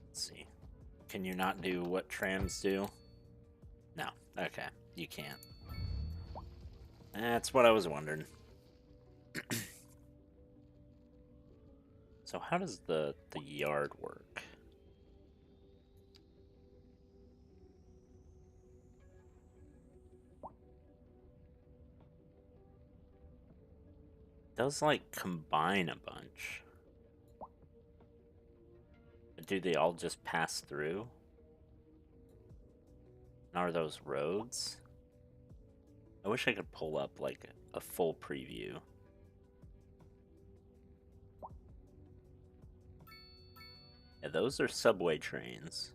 Let's see. Can you not do what trams do? No. Okay. You can't. That's what I was wondering. So how does the yard work? It does like combine a bunch. But do they all just pass through? And are those roads? I wish I could pull up like a full preview. Yeah, those are subway trains.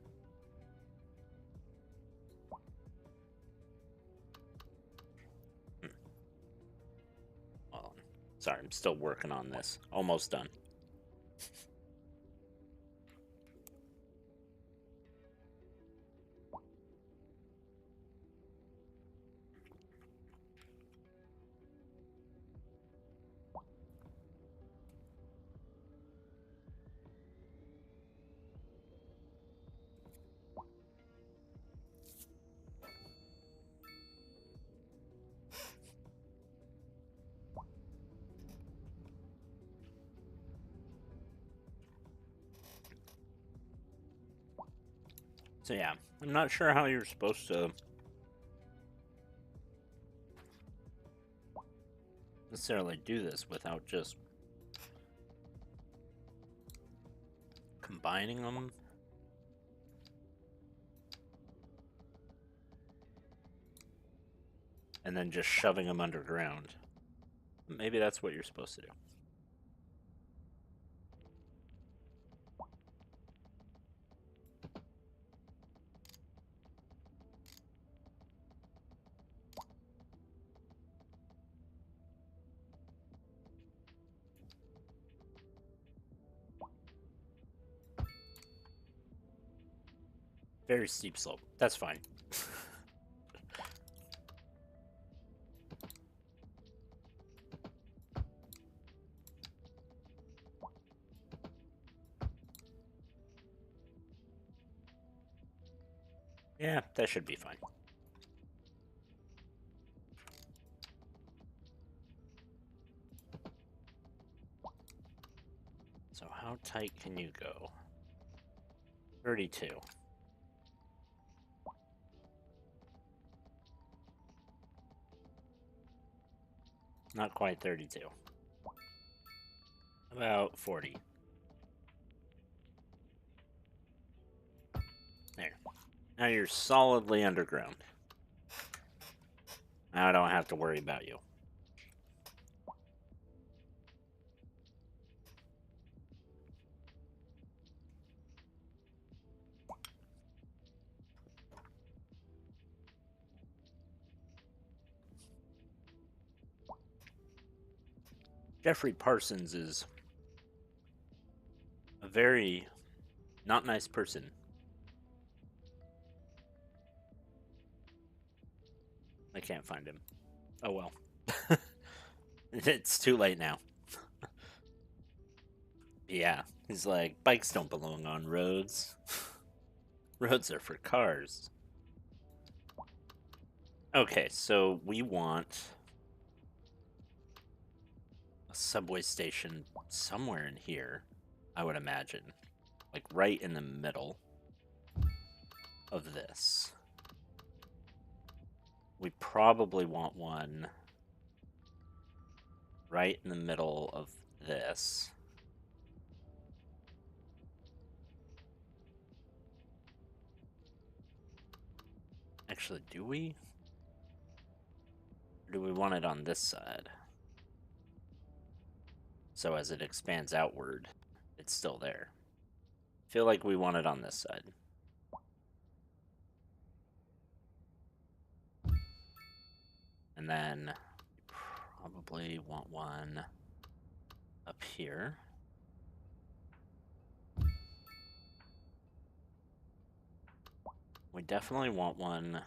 Well, sorry, I'm still working on this. Almost done. So yeah, I'm not sure how you're supposed to necessarily do this without just combining them. And then just shoving them underground. Maybe that's what you're supposed to do. Very steep slope. That's fine. Yeah, that should be fine. So how tight can you go? 32. Not quite 32. About 40. There. Now you're solidly underground. Now I don't have to worry about you. Jeffrey Parsons is a very not nice person. I can't find him. Oh well. It's too late now. Yeah, he's like, bikes don't belong on roads. Roads are for cars. Okay, so we want a subway station somewhere in here, I would imagine. Like right in the middle of this. We probably want one right in the middle of this. Actually, do we? Or do we want it on this side? So as it expands outward, it's still there. I feel like we want it on this side. And then probably want one up here. We definitely want one.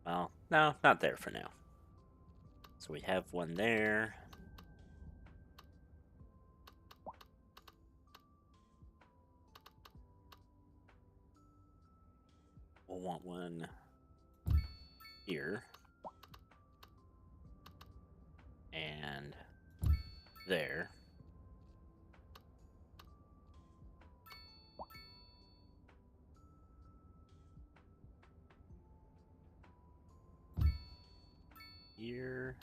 Well, no, not there for now. So we have one there. We'll want one here. And there. Here.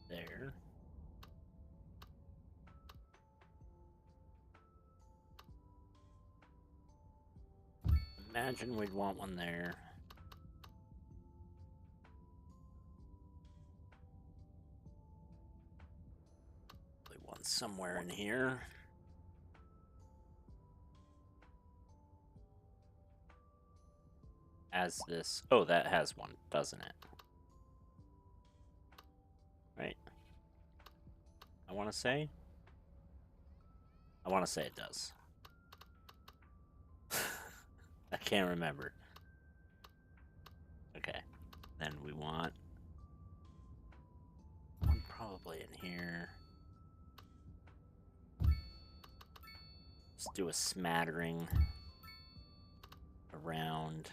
There. Imagine we'd want one there. One somewhere in here. As this. Oh, that has one, doesn't it? Right. I want to say it does. I can't remember. Okay. Then we want one probably in here. Let's do a smattering around.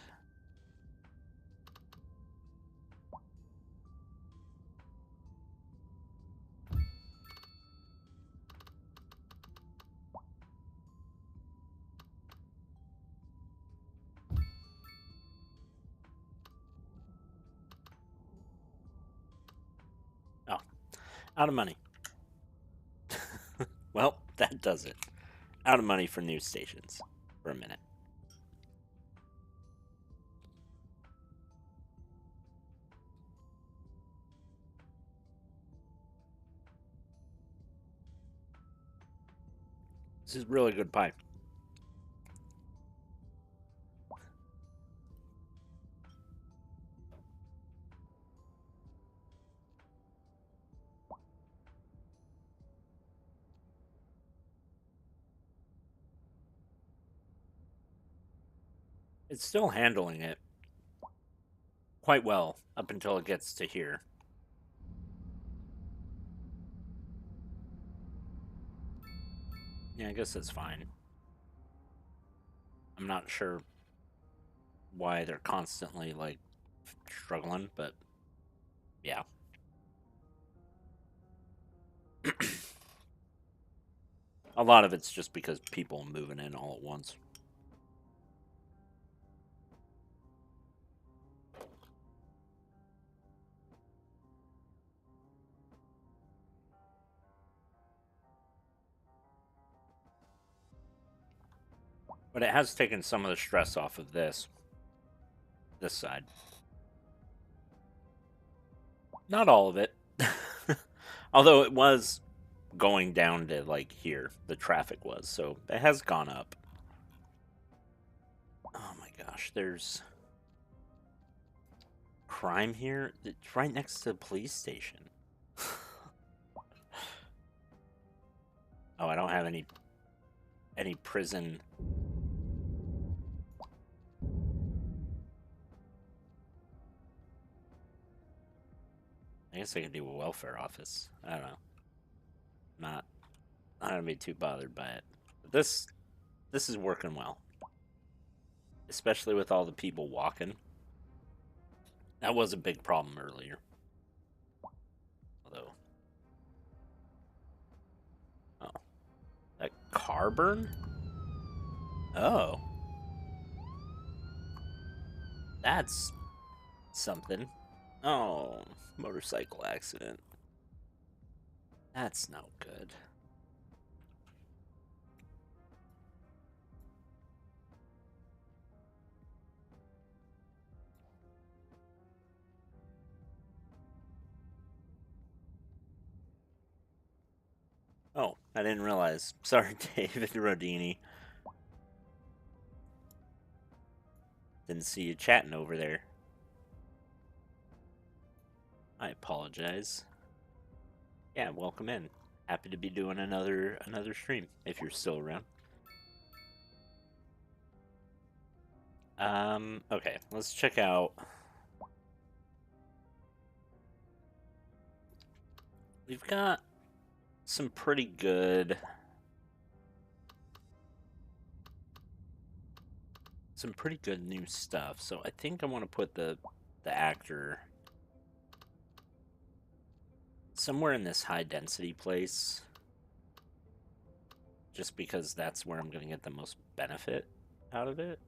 Oh, out of money. Well, that does it. Out of money for news stations for a minute. This is really good pie. It's still handling it quite well up until it gets to here. Yeah, I guess that's fine. I'm not sure why they're constantly, like, struggling, but yeah. A lot of it's just because people moving in all at once. But it has taken some of the stress off of this side. Not all of it. Although it was going down to, like, here, the traffic was, so it has gone up. Oh my gosh, there's crime here. It's right next to the police station. Oh, I don't have any prison. I guess I could do a welfare office. I don't know. Not gonna be too bothered by it. But this is working well. Especially with all the people walking. That was a big problem earlier. Although. Oh. That car burn? Oh. That's something. Oh, motorcycle accident. That's no good. Oh, I didn't realize. Sorry, David Rodini. Didn't see you chatting over there. I apologize. Yeah, welcome in. Happy to be doing another stream if you're still around. Okay, let's check out. We've got some pretty good new stuff. So I think I want to put the actor somewhere in this high density place, just because that's where I'm going to get the most benefit out of it.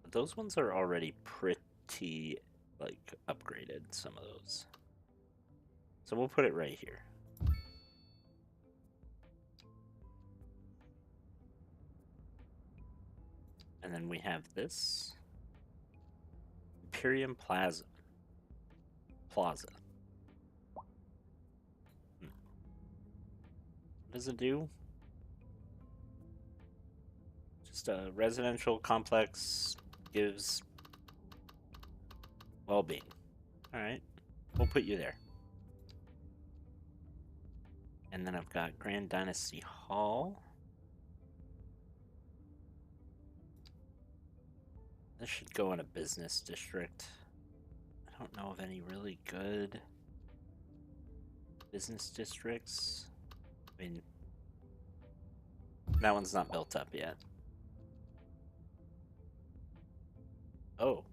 But those ones are already pretty like upgraded, some of those. So we'll put it right here. And then we have this Imperium Plaza. What does it do? Just a residential complex, gives well-being. Alright, we'll put you there. And then I've got Grand Dynasty Hall. This should go in a business district. I don't know of any really good business districts. I mean, that one's not built up yet. Oh,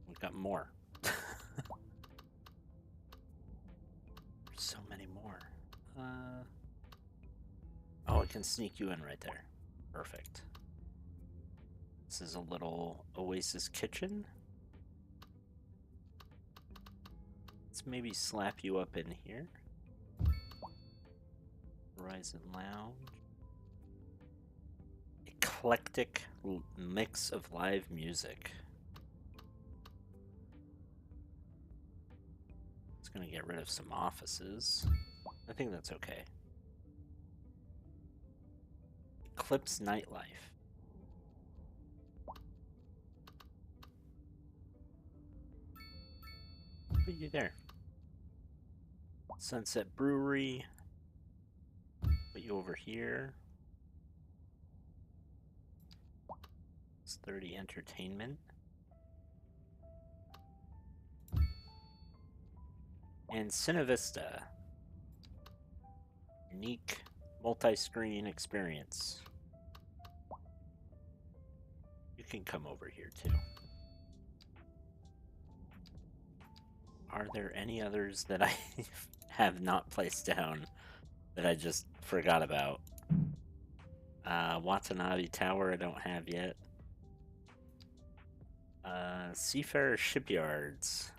we've got more. There's so many more. Oh, it can sneak you in right there. Perfect. This is a little oasis kitchen. Let's maybe slap you up in here. Horizon Lounge. Eclectic mix of live music. It's gonna get rid of some offices. I think that's okay. Eclipse Nightlife. Put you there. Sunset Brewery. Put you over here. It's 30 Entertainment. And Cinevista. Unique multi-screen experience. You can come over here too. Are there any others that I have not placed down that I just forgot about? Watanabe Tower I don't have yet. Seafarer Shipyards.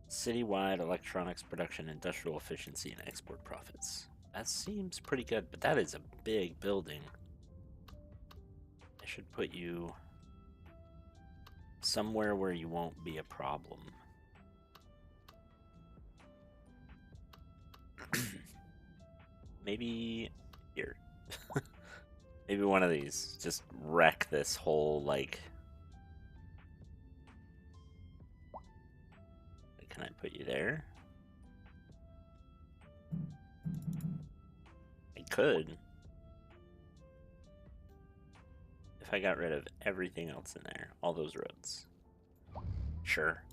Citywide electronics production, industrial efficiency, and export profits. That seems pretty good, but that is a big building. I should put you somewhere where you won't be a problem. Maybe here. Maybe one of these. Just wreck this whole, like... Can I put you there? I could. If I got rid of everything else in there. All those roads. Sure.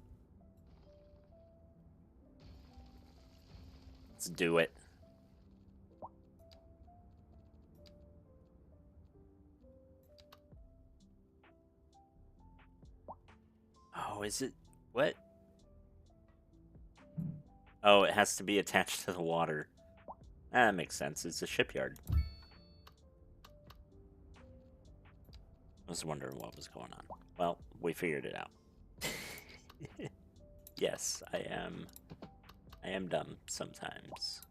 Let's do it. Oh, is it? What? Oh, it has to be attached to the water. That makes sense. It's a shipyard. I was wondering what was going on. Well, we figured it out. Yes, I am dumb sometimes.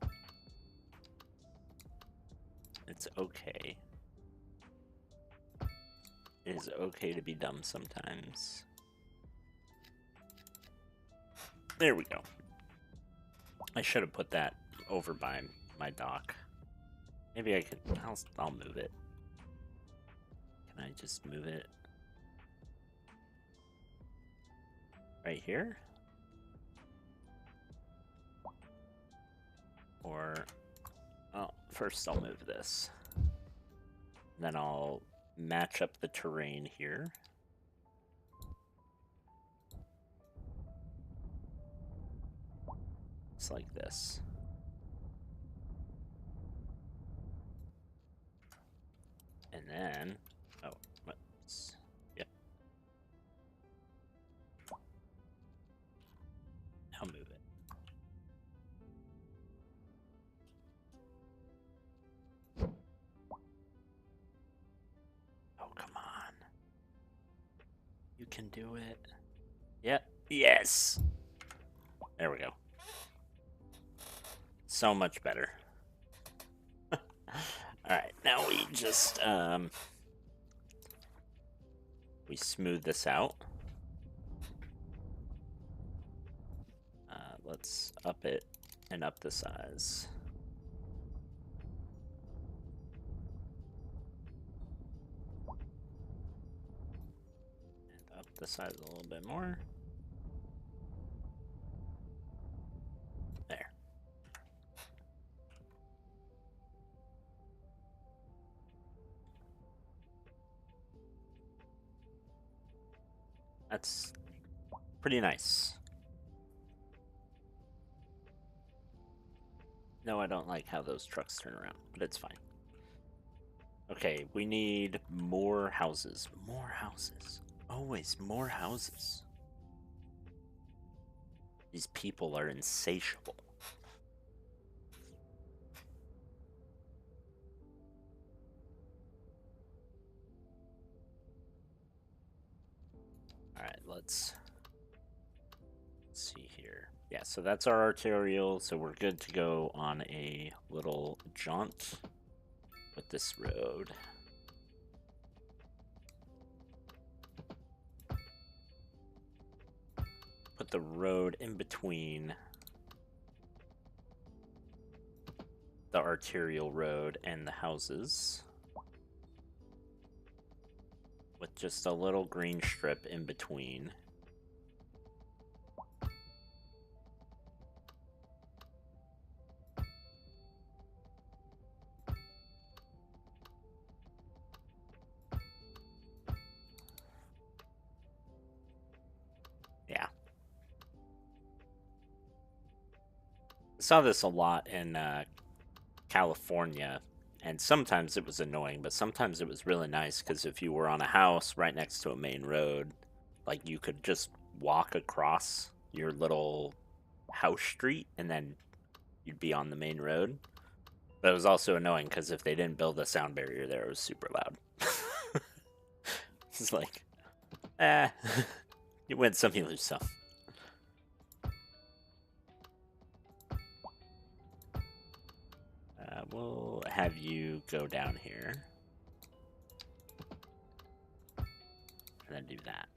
It's okay. It is okay to be dumb sometimes. There we go. I should have put that over by my dock. Maybe I could. I'll move it. Can I just move it right here? Or, oh, first I'll move this. Then I'll match up the terrain here. It's like this. And then, oh, let's, yep. I'll move it. Oh, come on. You can do it. Yep. Yes. There we go. So much better. Alright, now we just, we smooth this out. Let's up it and up the size. And up the size a little bit more. There. That's pretty nice. No, I don't like how those trucks turn around, but it's fine. Okay, we need more houses. More houses. Always more houses. These people are insatiable. Alright, let's see here. Yeah, so that's our arterial, so we're good to go on a little jaunt with this road. Put the road in between the arterial road and the houses, with just a little green strip in between. Yeah. I saw this a lot in California, and sometimes it was annoying, but sometimes it was really nice because if you were on a house right next to a main road, like you could just walk across your little house street and then you'd be on the main road. But it was also annoying because if they didn't build a sound barrier there, it was super loud. It's like, you win some, you lose some. We'll have you go down here. And then do that.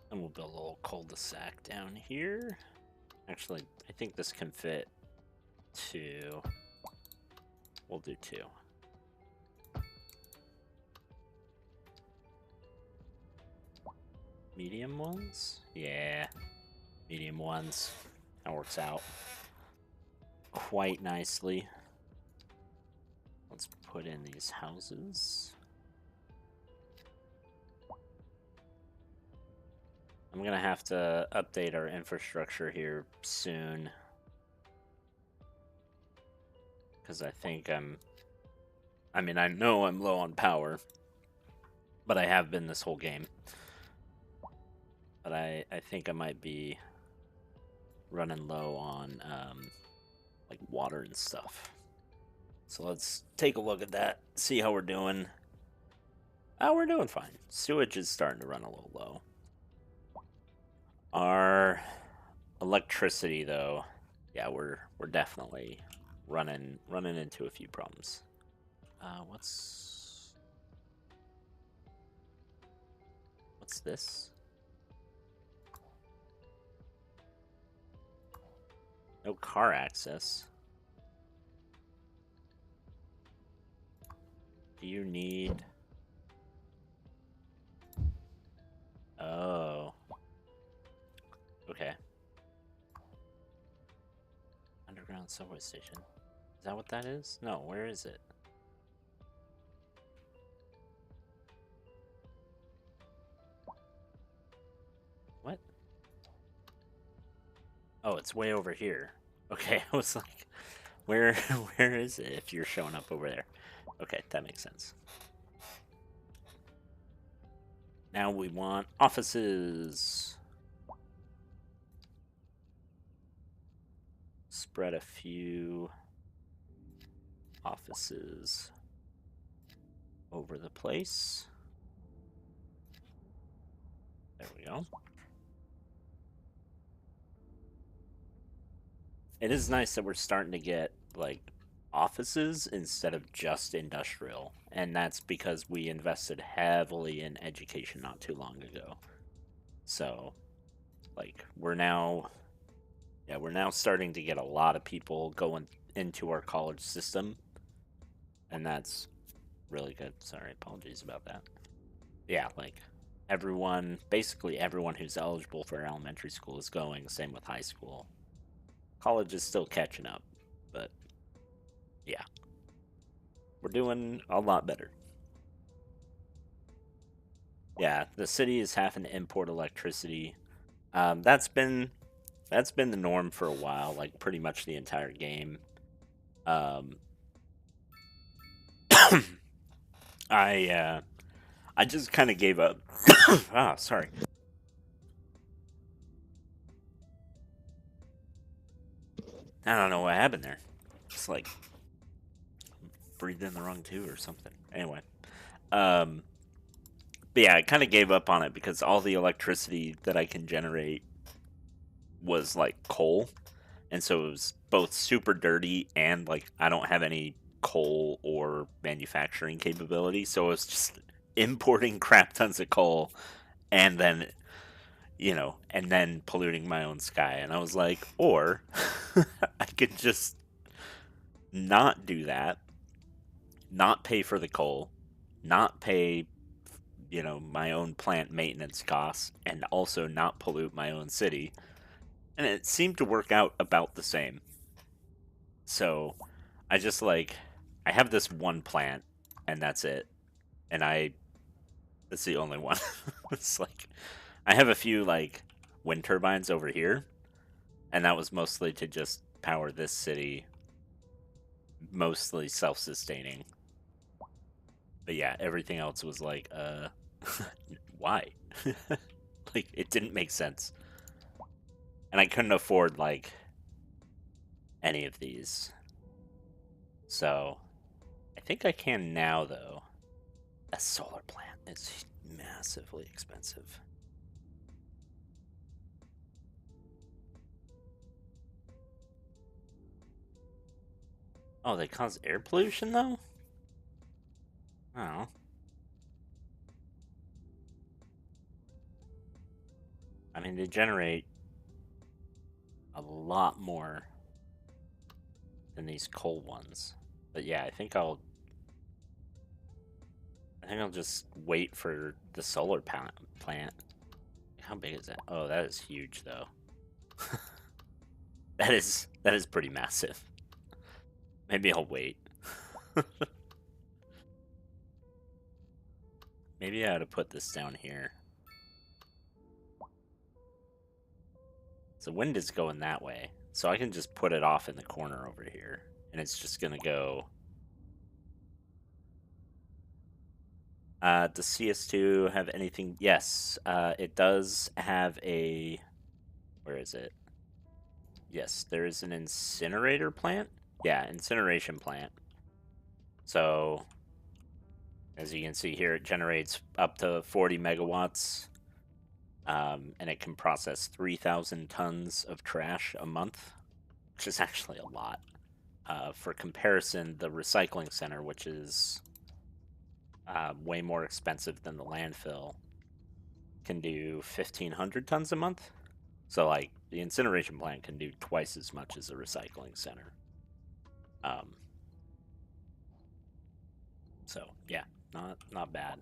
And we'll build a little cul-de-sac down here. Actually, I think this can fit two. We'll do two. Medium ones? Yeah. Medium ones. That works out quite nicely. Let's put in these houses. I'm gonna have to update our infrastructure here soon. Because I think I mean, I know I'm low on power. But I have been this whole game. But I think I might be running low on like water and stuff. So let's take a look at that, see how we're doing. Oh, we're doing fine. Sewage is starting to run a little low. Our electricity, though, yeah, we're definitely running into a few problems. What's this? No car access. Do you need... Oh. Okay. Underground subway station. Is that what that is? No, where is it? Oh, it's way over here. Okay, I was like, where where is it if you're showing up over there? Okay, that makes sense. Now we want offices. Spread a few offices over the place. There we go. It is nice that we're starting to get like offices instead of just industrial, and that's because we invested heavily in education not too long ago. So, like we're now we're now starting to get a lot of people going into our college system, and that's really good. Sorry, apologies about that. Yeah, like everyone, basically everyone who's eligible for elementary school is going, same with high school. College is still catching up, but yeah, we're doing a lot better. Yeah, the city is having to import electricity. That's been the norm for a while, like pretty much the entire game. Um, I just kind of gave up. Ah, sorry. I don't know what happened there. It's like breathed in the wrong tube or something. Anyway, um, but yeah, I kind of gave up on it because all the electricity that I can generate was like coal, and so it was both super dirty and like I don't have any coal or manufacturing capability, so it was just importing crap tons of coal and then and then polluting my own sky. And I was like, or I could just not do that, not pay for the coal, not pay my own plant maintenance costs, and also not pollute my own city. And it seemed to work out about the same. So I just I have this one plant and that's it. And it's the only one. It's like I have a few like wind turbines over here, and that was mostly to just power this city, mostly self-sustaining. But yeah, everything else was like why? Like it didn't make sense. And I couldn't afford like any of these. So, I think I can now though. A solar plant is massively expensive. Oh, they cause air pollution though? Oh. I mean, they generate a lot more than these coal ones. But yeah, I think I'll just wait for the solar plant. How big is that? Oh, that is huge though. That is pretty massive. Maybe I'll wait. Maybe I ought to put this down here. So wind is going that way. So I can just put it off in the corner over here. And it's just going to go... does CS2 have anything? Yes, it does have a... Where is it? Yes, there is an incinerator plant. Yeah, incineration plant. So, as you can see here, it generates up to 40 megawatts. And it can process 3,000 tons of trash a month, which is actually a lot. For comparison, the recycling center, which is way more expensive than the landfill, can do 1,500 tons a month. So, like, the incineration plant can do twice as much as a recycling center. Um, so yeah, not bad.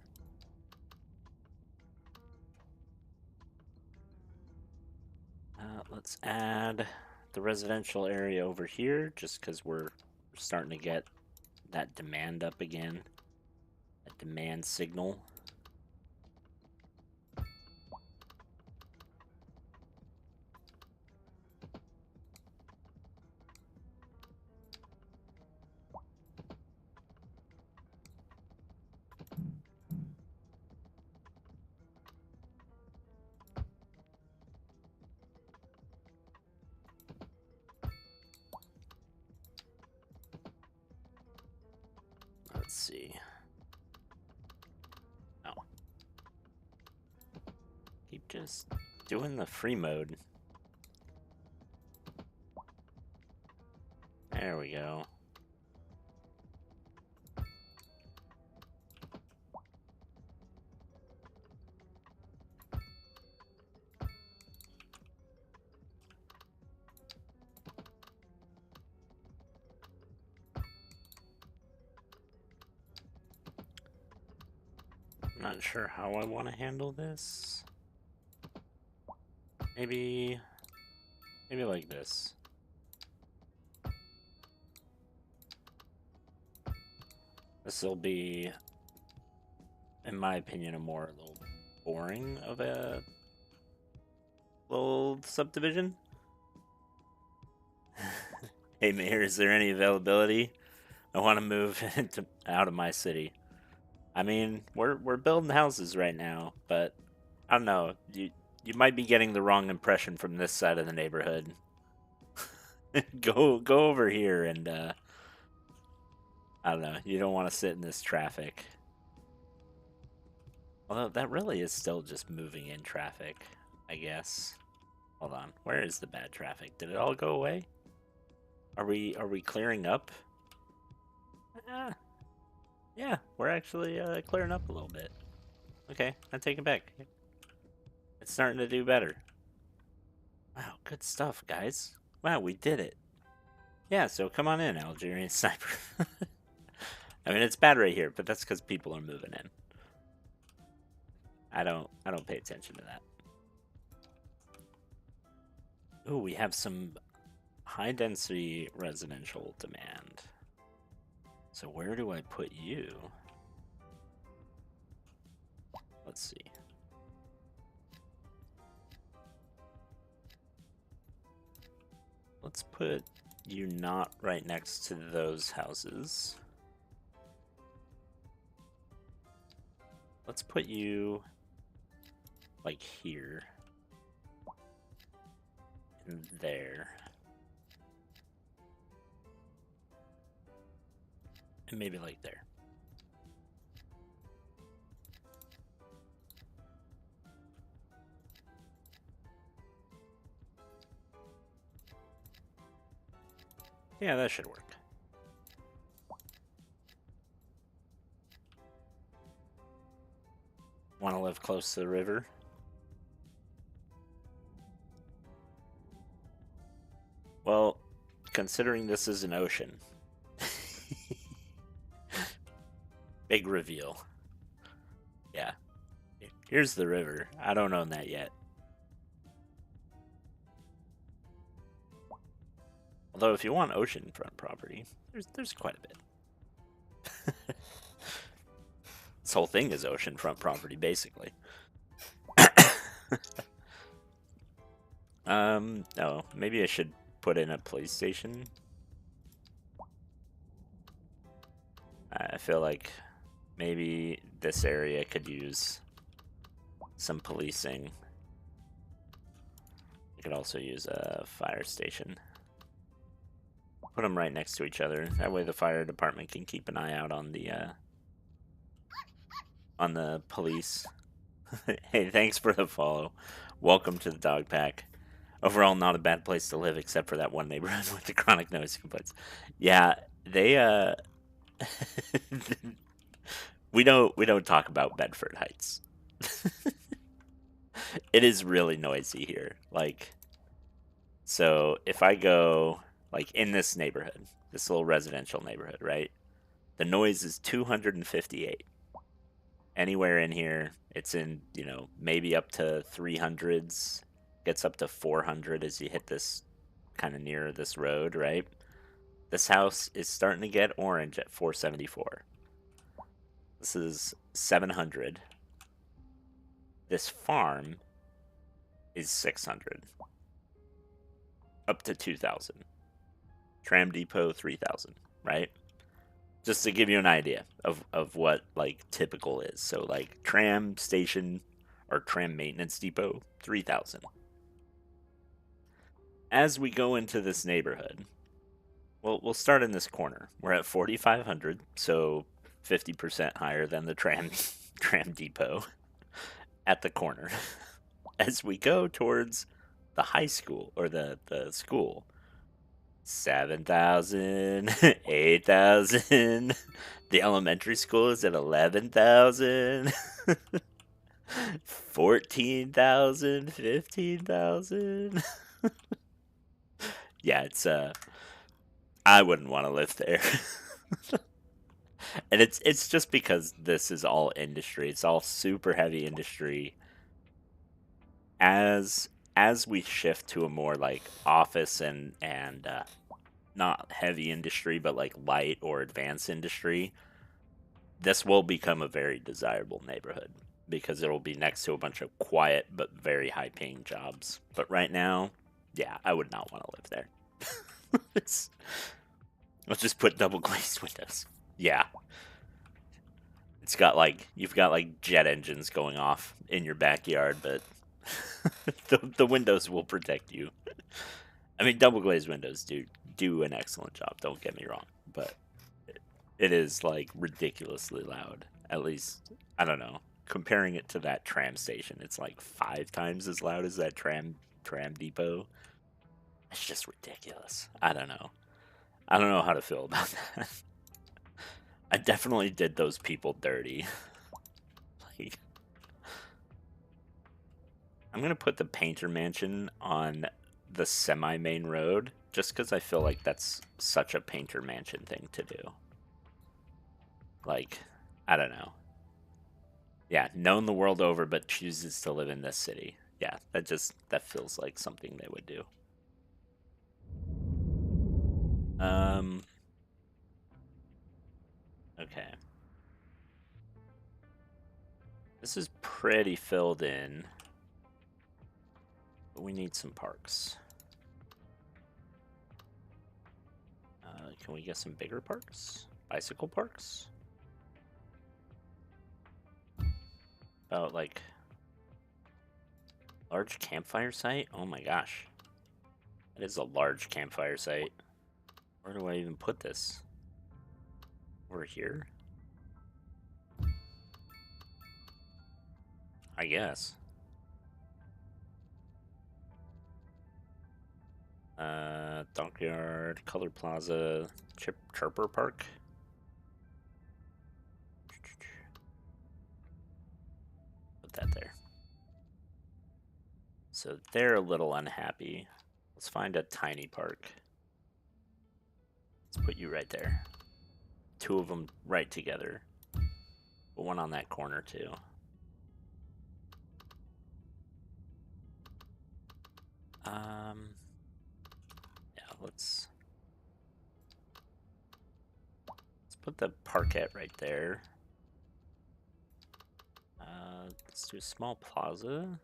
Let's add the residential area over here, just because we're starting to get that demand up again. That demand signal. see. Oh. Keep just doing the free mode. There we go. Not sure how I want to handle this. Maybe like this. This will be, in my opinion, a little boring of a little subdivision. Hey Mayor, is there any availability? I want to move out of my city. I mean, we're building houses right now, but I don't know. You might be getting the wrong impression from this side of the neighborhood. Go over here and I don't know. You don't want to sit in this traffic. Although that really is still just moving in traffic, I guess. Hold on. Where is the bad traffic? Did it all go away? Are we clearing up? Yeah, we're actually clearing up a little bit. Okay, I take it back. It's starting to do better. Wow, good stuff, guys. Wow, we did it. Yeah, so come on in, Algerian sniper. I mean, it's bad right here, but that's because people are moving in. I don't pay attention to that. Ooh, we have some high-density residential demand. So where do I put you? Let's see. Let's put you not right next to those houses. Let's put you like here and there. And maybe like there. Yeah, that should work. Want to live close to the river? Well, considering this is an ocean. Big reveal. Yeah. Here's the river. I don't own that yet. Although if you want oceanfront property, there's quite a bit. This whole thing is oceanfront property, basically. No, maybe I should put in a police station. I feel like maybe this area could use some policing. You could also use a fire station. Put them right next to each other. That way the fire department can keep an eye out on the police. Hey, thanks for the follow. Welcome to the dog pack. Overall, not a bad place to live, except for that one neighborhood with the chronic noise complaints. Yeah, they we don't talk about Bedford Heights. It is really noisy here. Like, so if I go like in this neighborhood, this little residential neighborhood, right? The noise is 258. Anywhere in here, it's in, maybe up to 300s, gets up to 400 as you hit this kind of near this road, right? This house is starting to get orange at 474. This is 700. This farm is 600. Up to 2,000. Tram depot 3,000, right? Just to give you an idea of what like typical is. So like tram station or tram maintenance depot, 3,000. As we go into this neighborhood, we'll start in this corner. We're at 4,500, so 50% higher than the tram depot at the corner. As we go towards the high school or the school, 7,000, 8,000. The elementary school is at 11,000. 14,000, 15,000. Yeah, it's I wouldn't want to live there. And it's just because this is all industry. It's all super heavy industry. As we shift to a more like office and not heavy industry, but like light or advanced industry, this will become a very desirable neighborhood because it'll be next to a bunch of quiet but very high paying jobs. But right now, yeah, I would not want to live there. Let's just put double glazed windows. Yeah. It's got like, you've got like jet engines going off in your backyard, but the windows will protect you. I mean, double glazed windows do an excellent job, don't get me wrong, but it is like ridiculously loud. At least, I don't know. Comparing it to that tram station, it's like 5 times as loud as that tram depot. It's just ridiculous. I don't know. I don't know how to feel about that. I definitely did those people dirty. Like, I'm gonna put the Painter Mansion on the semi-main road just because I feel like that's such a Painter Mansion thing to do. Like, I don't know. Yeah, known the world over, but chooses to live in this city. Yeah, that feels like something they would do. Okay. This is pretty filled in, but we need some parks. Can we get some bigger parks? Bicycle parks? About like large campfire site? Oh my gosh. That is a large campfire site. Where do I even put this? Over here? I guess. Dockyard, Color Plaza, Chirper Park. Put that there. So they're a little unhappy. Let's find a tiny park. Let's put you right there. 2 of them right together. But one on that corner too. Yeah, let's put the parkette right there. Let's do a small plaza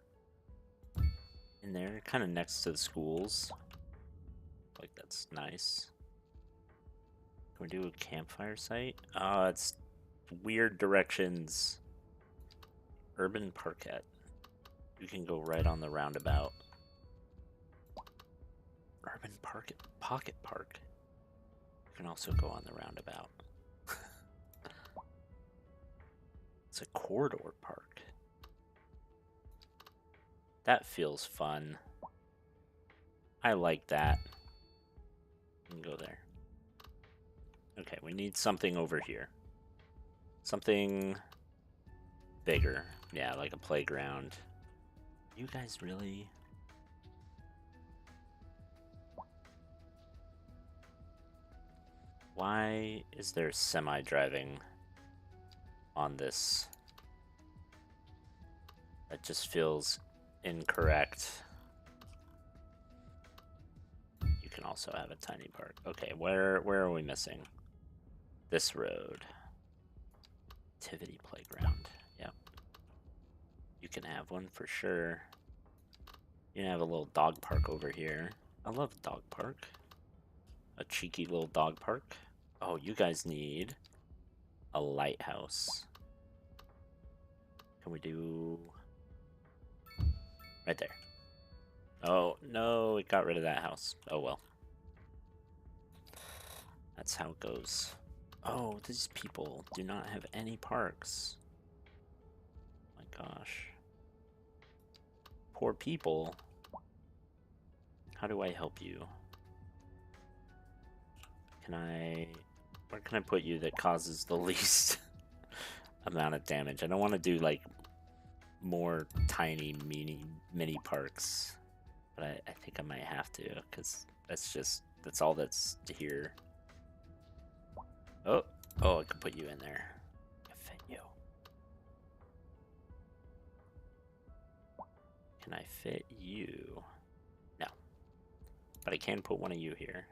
in there, kind of next to the schools. Like, that's nice. Can we do a campfire site? It's weird directions. Urban Parkette. You can go right on the roundabout. Urban Pocket Park. You can also go on the roundabout. It's a corridor park. That feels fun. I like that. You can go there. Okay, we need something over here. Something bigger. Yeah, like a playground. You guys really... Why is there semi-driving on this? That just feels incorrect. You can also have a tiny park. Okay, where are we missing? This road. Activity playground. Yep. You can have one for sure. You can have a little dog park over here. I love dog park. A cheeky little dog park. Oh, you guys need a lighthouse. Can we do... Right there. Oh, no, it got rid of that house. Oh, well. That's how it goes. Oh, these people do not have any parks. My gosh. Poor people. How do I help you? Where can I put you that causes the least amount of damage? I don't want to do like more tiny mini parks, but I think I might have to, because that's all that's here. Oh, I can put you in there. I can fit you. Can I fit you? No, but I can put one of you here.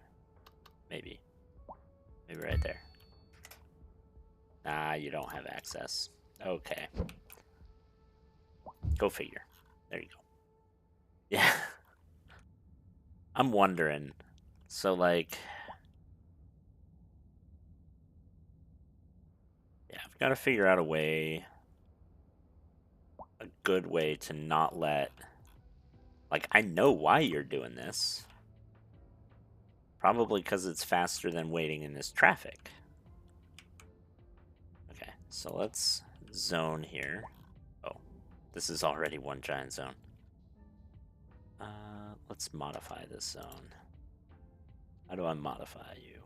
Maybe right there. Nah, you don't have access. Okay. Go figure. There you go. Yeah. I'm wondering. So, like... Yeah, I've got to figure out a good way to not let... Like, I know why you're doing this. Probably because it's faster than waiting in this traffic. Okay, so let's zone here. Oh, this is already one giant zone. Let's modify this zone. How do I modify you?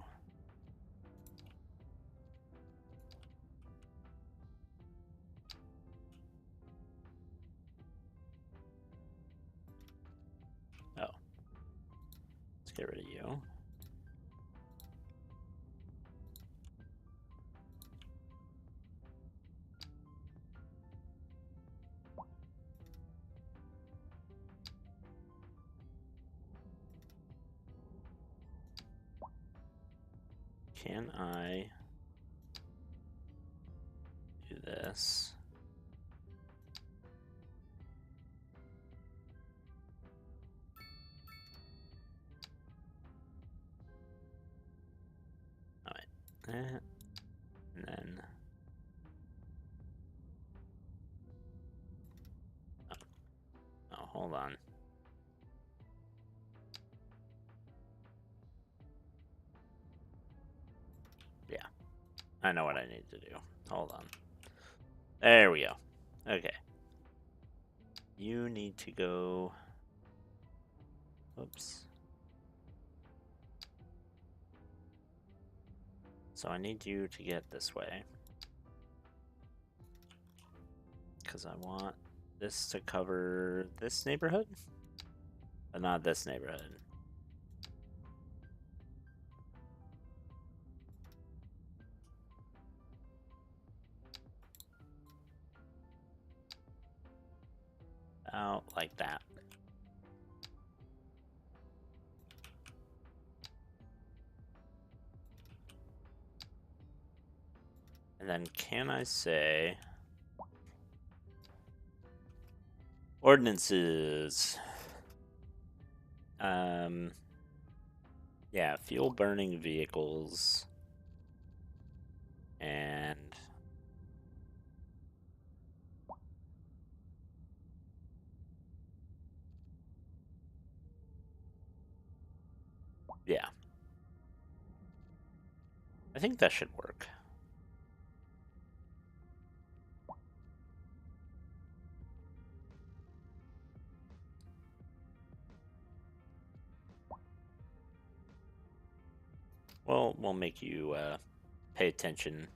Oh. Let's get rid of you. Can I do this? Alright. And then... Oh, hold on. Yeah. I know what I need to do. Hold on. There we go. Okay. You need to go... Oops. So I need you to get this way. Because I want this to cover this neighborhood, but not this neighborhood. Out like that. And then can I say ordinances? Yeah, fuel burning vehicles and yeah. I think that should work. Well, we'll make you pay attention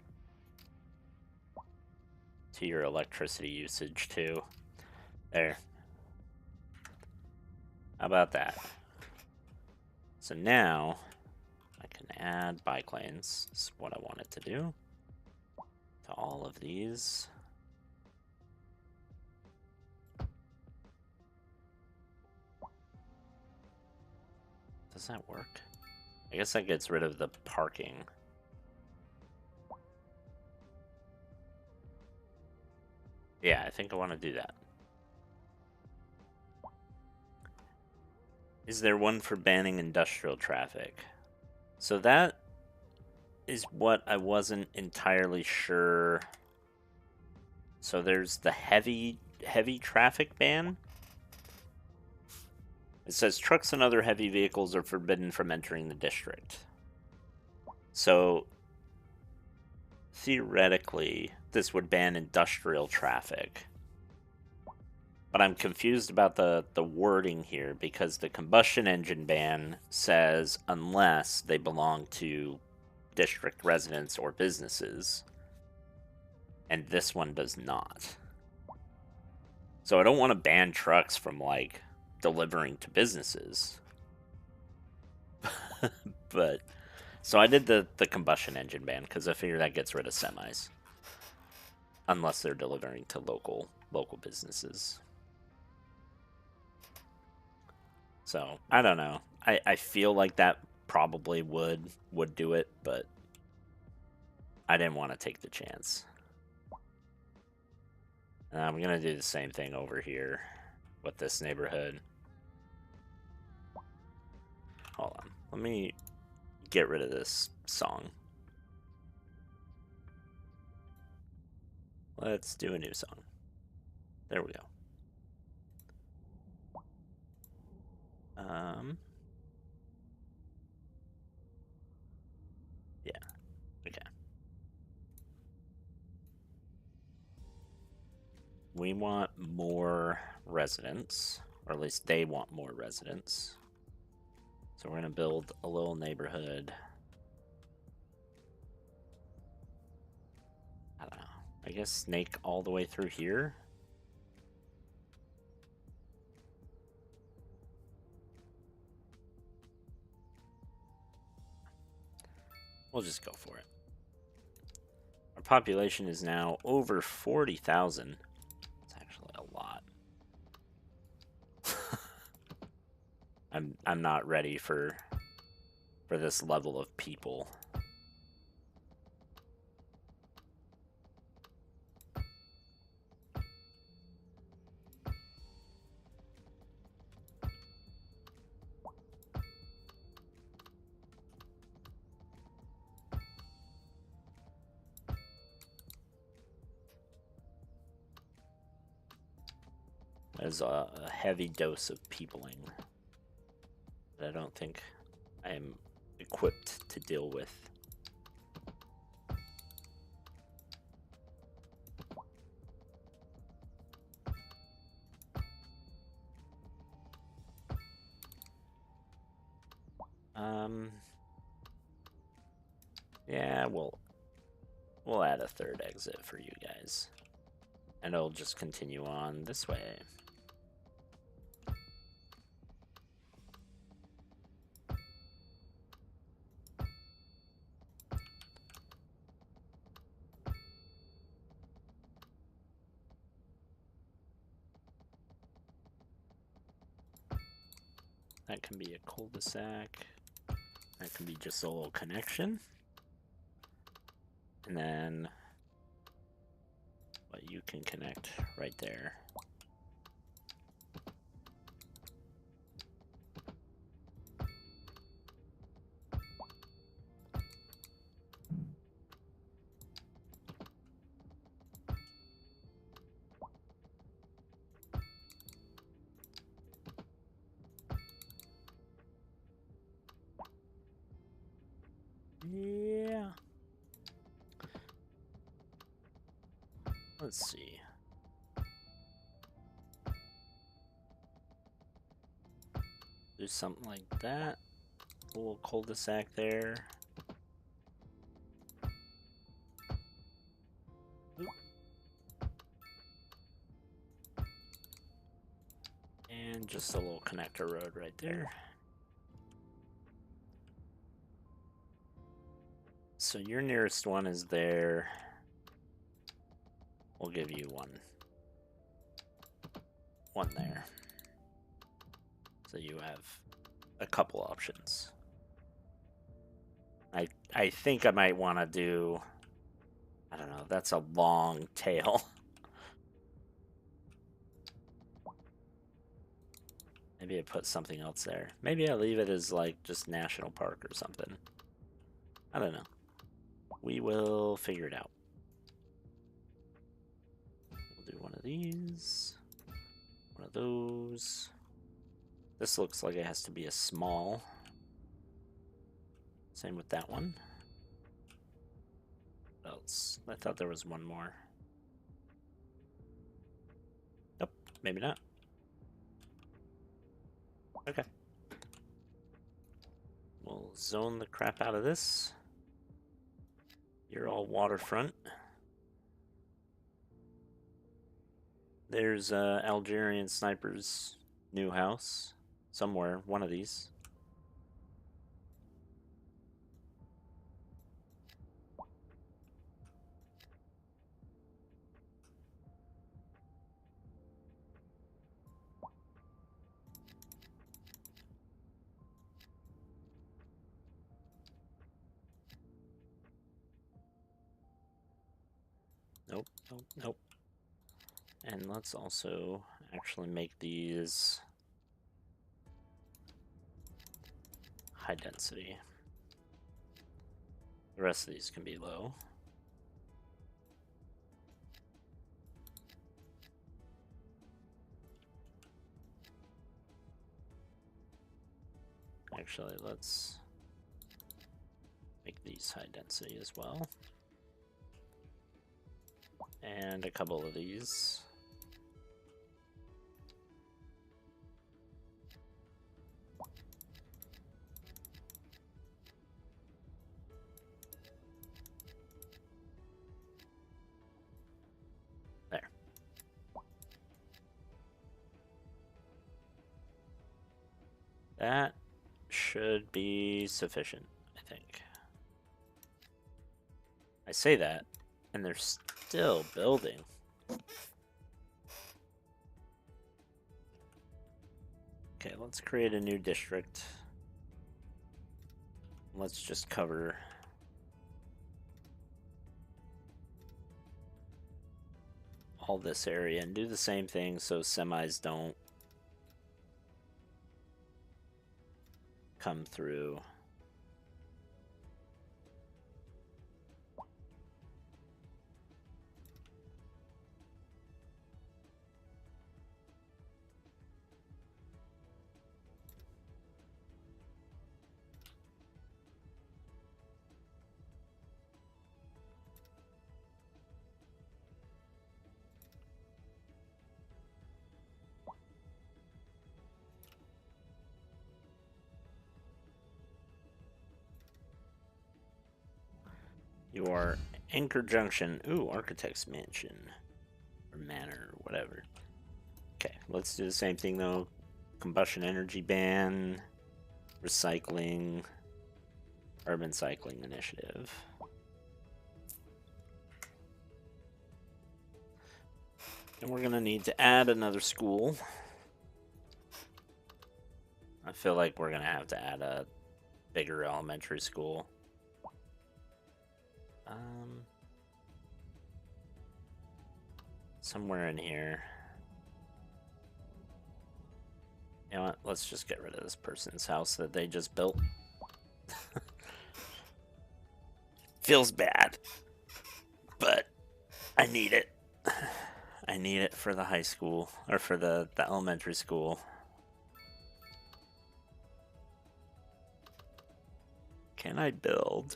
to your electricity usage too. There. How about that? So now I can add bike lanes. That's what I wanted to do to all of these. Does that work? I guess that gets rid of the parking. Yeah, I think I want to do that. Is there one for banning industrial traffic? So that is what I wasn't entirely sure. So there's the heavy traffic ban. It says trucks and other heavy vehicles are forbidden from entering the district. So theoretically, this would ban industrial traffic. But I'm confused about the wording here because the combustion engine ban says unless they belong to district residents or businesses. And this one does not. So I don't want to ban trucks from, like, delivering to businesses. But, so I did the combustion engine ban because I figure that gets rid of semis. Unless they're delivering to local businesses. So, I don't know. I feel like that probably would do it, but I didn't want to take the chance. And I'm going to do the same thing over here with this neighborhood. Hold on. Let me get rid of this song. Let's do a new song. There we go. Yeah. Okay. We want more residents, or at least they want more residents. So we're going to build a little neighborhood. I don't know. I guess snake all the way through here. We'll just go for it. Our population is now over 40,000. It's actually a lot. I'm not ready for this level of people. There's a heavy dose of peopling that I don't think I am equipped to deal with. Yeah, we'll add a third exit for you guys. And it'll just continue on this way. That can be a cul-de-sac. That can be just a little connection. And then what you can connect right there. Yeah. Let's see. Do something like that. A little cul-de-sac there. And just a little connector road right there. So your nearest one is there. We'll give you one there. So you have a couple options. I think I might want to do, I don't know, that's a long tail. Maybe I put something else there. Maybe I leave it as like just national park or something. I don't know. We will figure it out. We'll do one of these. One of those. This looks like it has to be a small. Same with that one. What else? I thought there was one more. Nope, maybe not. Okay. We'll zone the crap out of this. You're all waterfront. There's Algerian sniper's new house. Somewhere, one of these. Nope, nope, nope. And let's also actually make these high density. The rest of these can be low. Actually, let's make these high density as well. And a couple of these. There. That should be sufficient, I think. I say that, and they're still building. Okay, let's create a new district. Let's just cover all this area and do the same thing so semis don't come through. You are Anchor Junction. Ooh, Architect's Mansion. Or Manor, or whatever. Okay, let's do the same thing though. Combustion energy ban. Recycling. Urban Cycling Initiative. And we're gonna need to add another school. I feel like we're gonna have to add a bigger elementary school. Somewhere in here. You know what? Let's just get rid of this person's house that they just built. Feels bad, but I need it. I need it for the high school, or for the elementary school. Can I build?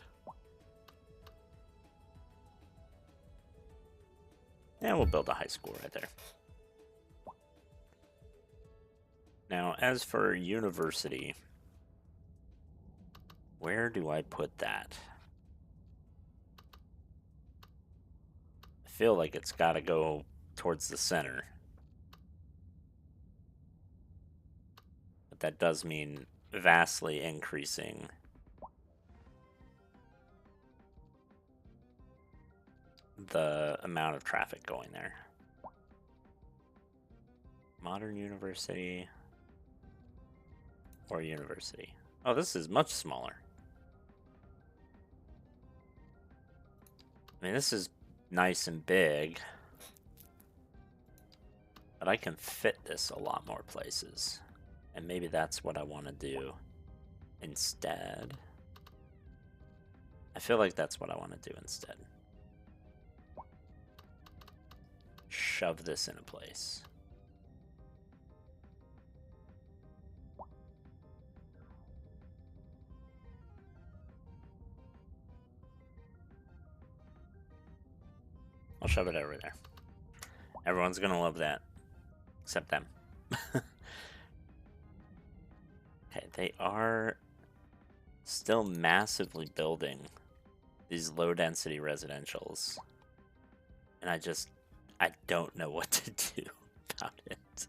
Yeah, we'll build a high school right there. Now, as for university, where do I put that? I feel like it's got to go towards the center. But that does mean vastly increasing the amount of traffic going there. Modern university or university. Oh, this is much smaller. I mean, this is nice and big, but I can fit this a lot more places. And maybe that's what I want to do instead. I feel like that's what I want to do instead. Shove this into place. I'll shove it over there. Everyone's gonna love that. Except them. Okay, they are still massively building these low-density residentials. And I don't know what to do about it.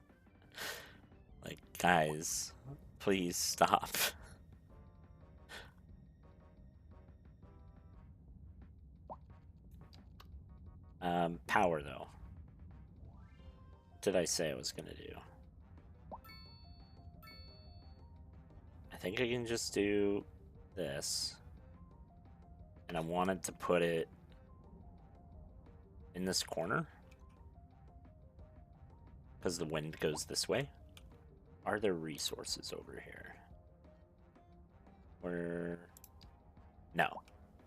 Like, guys, please stop. Power, though. What did I say I was gonna do? I think I can just do this. And I wanted to put it in this corner. Because the wind goes this way. Are there resources over here? No.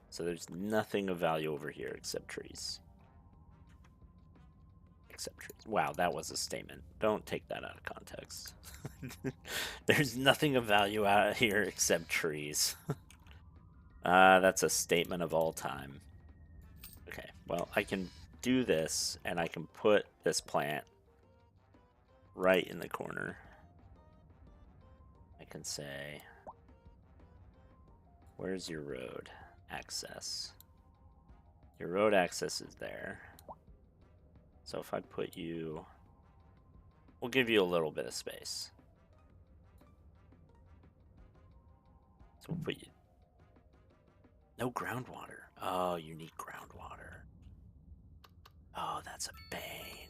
So there's nothing of value over here except trees. Except trees. Wow, that was a statement. Don't take that out of context. There's nothing of value out here except trees. That's a statement of all time. Okay, well, I can do this, and I can put this plant right in the corner. I can say, where's your road access? Your road access is there. So if I put you, we'll give you a little bit of space. So we'll put you, no groundwater. Oh, you need groundwater. Oh, that's a bane.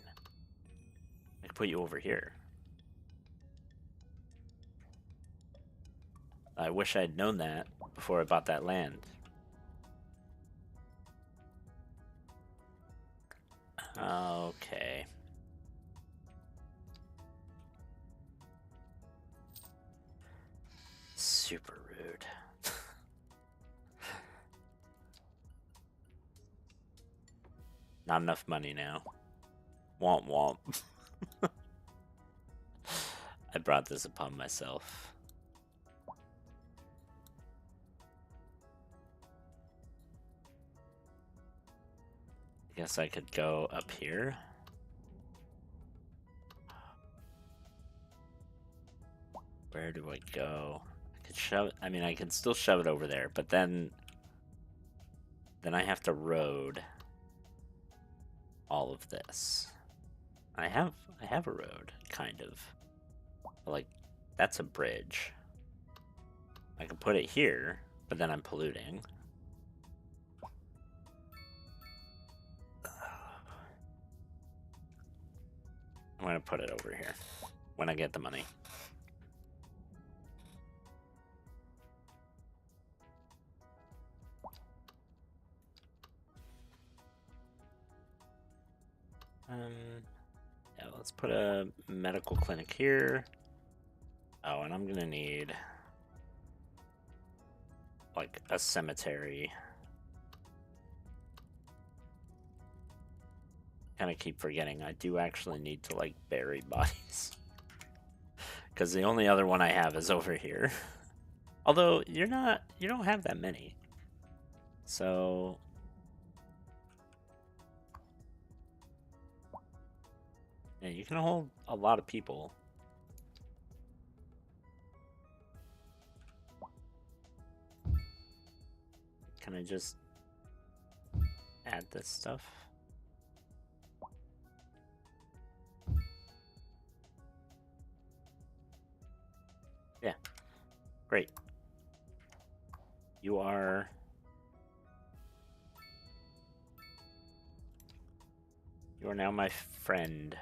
I can put you over here. I wish I had known that before I bought that land. Okay. Super rude. Not enough money now. Womp womp. I brought this upon myself. I guess I could go up here. Where do I go? I could shove it. I mean, I can still shove it over there, but then I have to road all of this. I have a road, kind of. Like, that's a bridge. I can put it here, but then I'm polluting. I'm gonna put it over here when I get the money. Yeah, let's put a medical clinic here. Oh, and I'm gonna need like a cemetery. Kind of keep forgetting I do actually need to like bury bodies. Because the only other one I have is over here. Although you don't have that many. So yeah, you can hold a lot of people. Can I just add this stuff? Yeah, great. You are now my friend.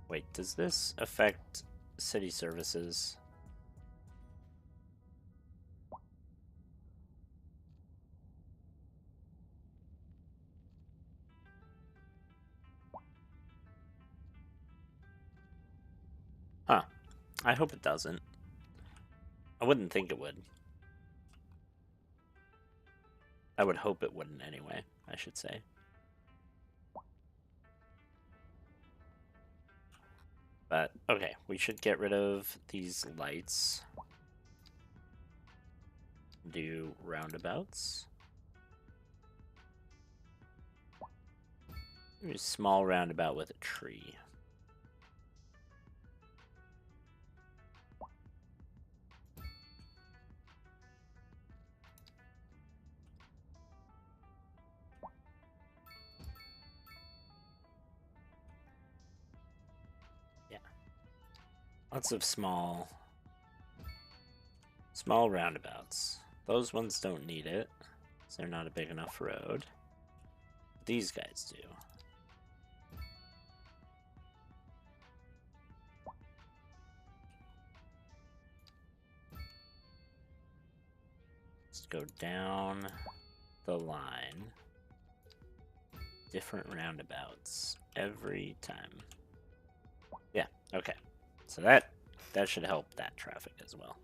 Wait, does this affect city services? Huh. I hope it doesn't. I wouldn't think it would. I would hope it wouldn't anyway, I should say. But, okay, we should get rid of these lights. Do roundabouts. Maybe a small roundabout with a tree. Yeah. Lots of small roundabouts. Those ones don't need it, because they're not a big enough road. These guys do. Let's go down the line. Different roundabouts every time. Yeah, okay. So that should help that traffic as well.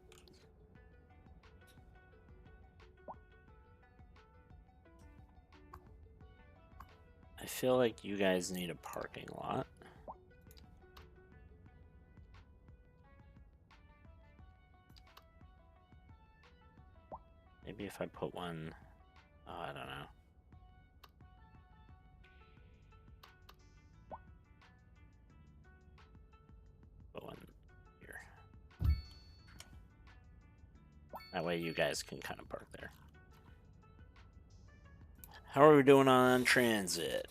I feel like you guys need a parking lot. Maybe if I put one, oh, I don't know. Put one here. That way you guys can kind of park there. How are we doing on transit?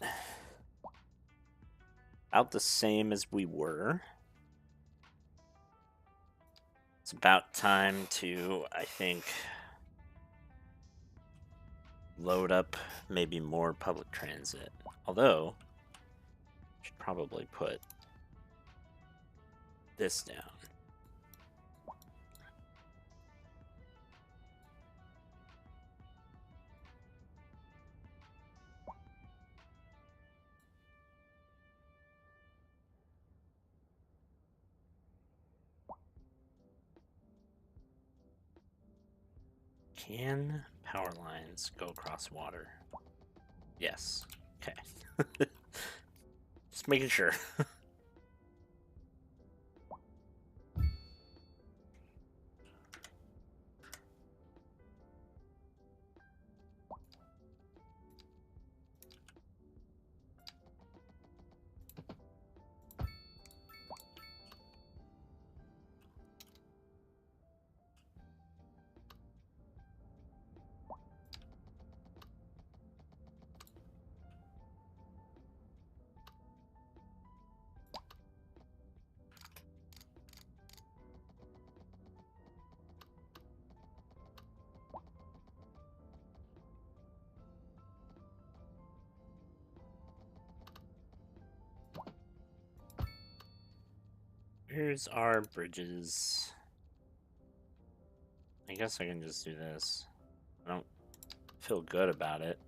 About the same as we were. It's about time to, I think, load up maybe more public transit. Although, I should probably put this down. Can power lines go across water? Yes. Okay. Just making sure. Here's our bridges. I guess I can just do this. I don't feel good about it.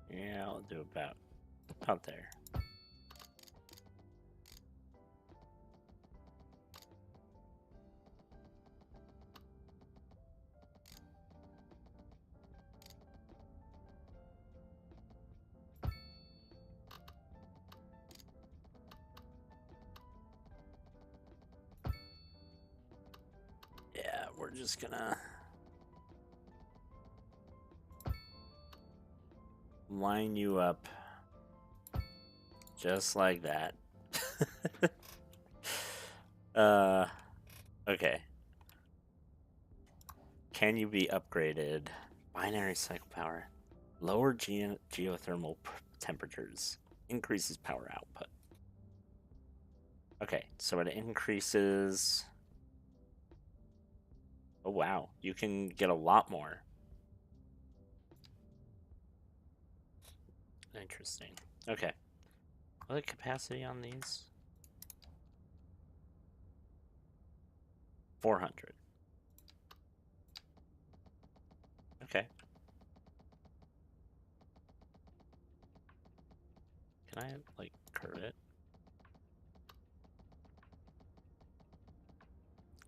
Yeah, I'll do about there. Yeah, we're just gonna line you up just like that. Okay. Can you be upgraded? Binary cycle power. Lower geothermal temperatures. Increases power output. Okay, so it increases... Oh, wow. You can get a lot more. Interesting. Okay. What the capacity on these? 400. Okay. Can I, like, curve it?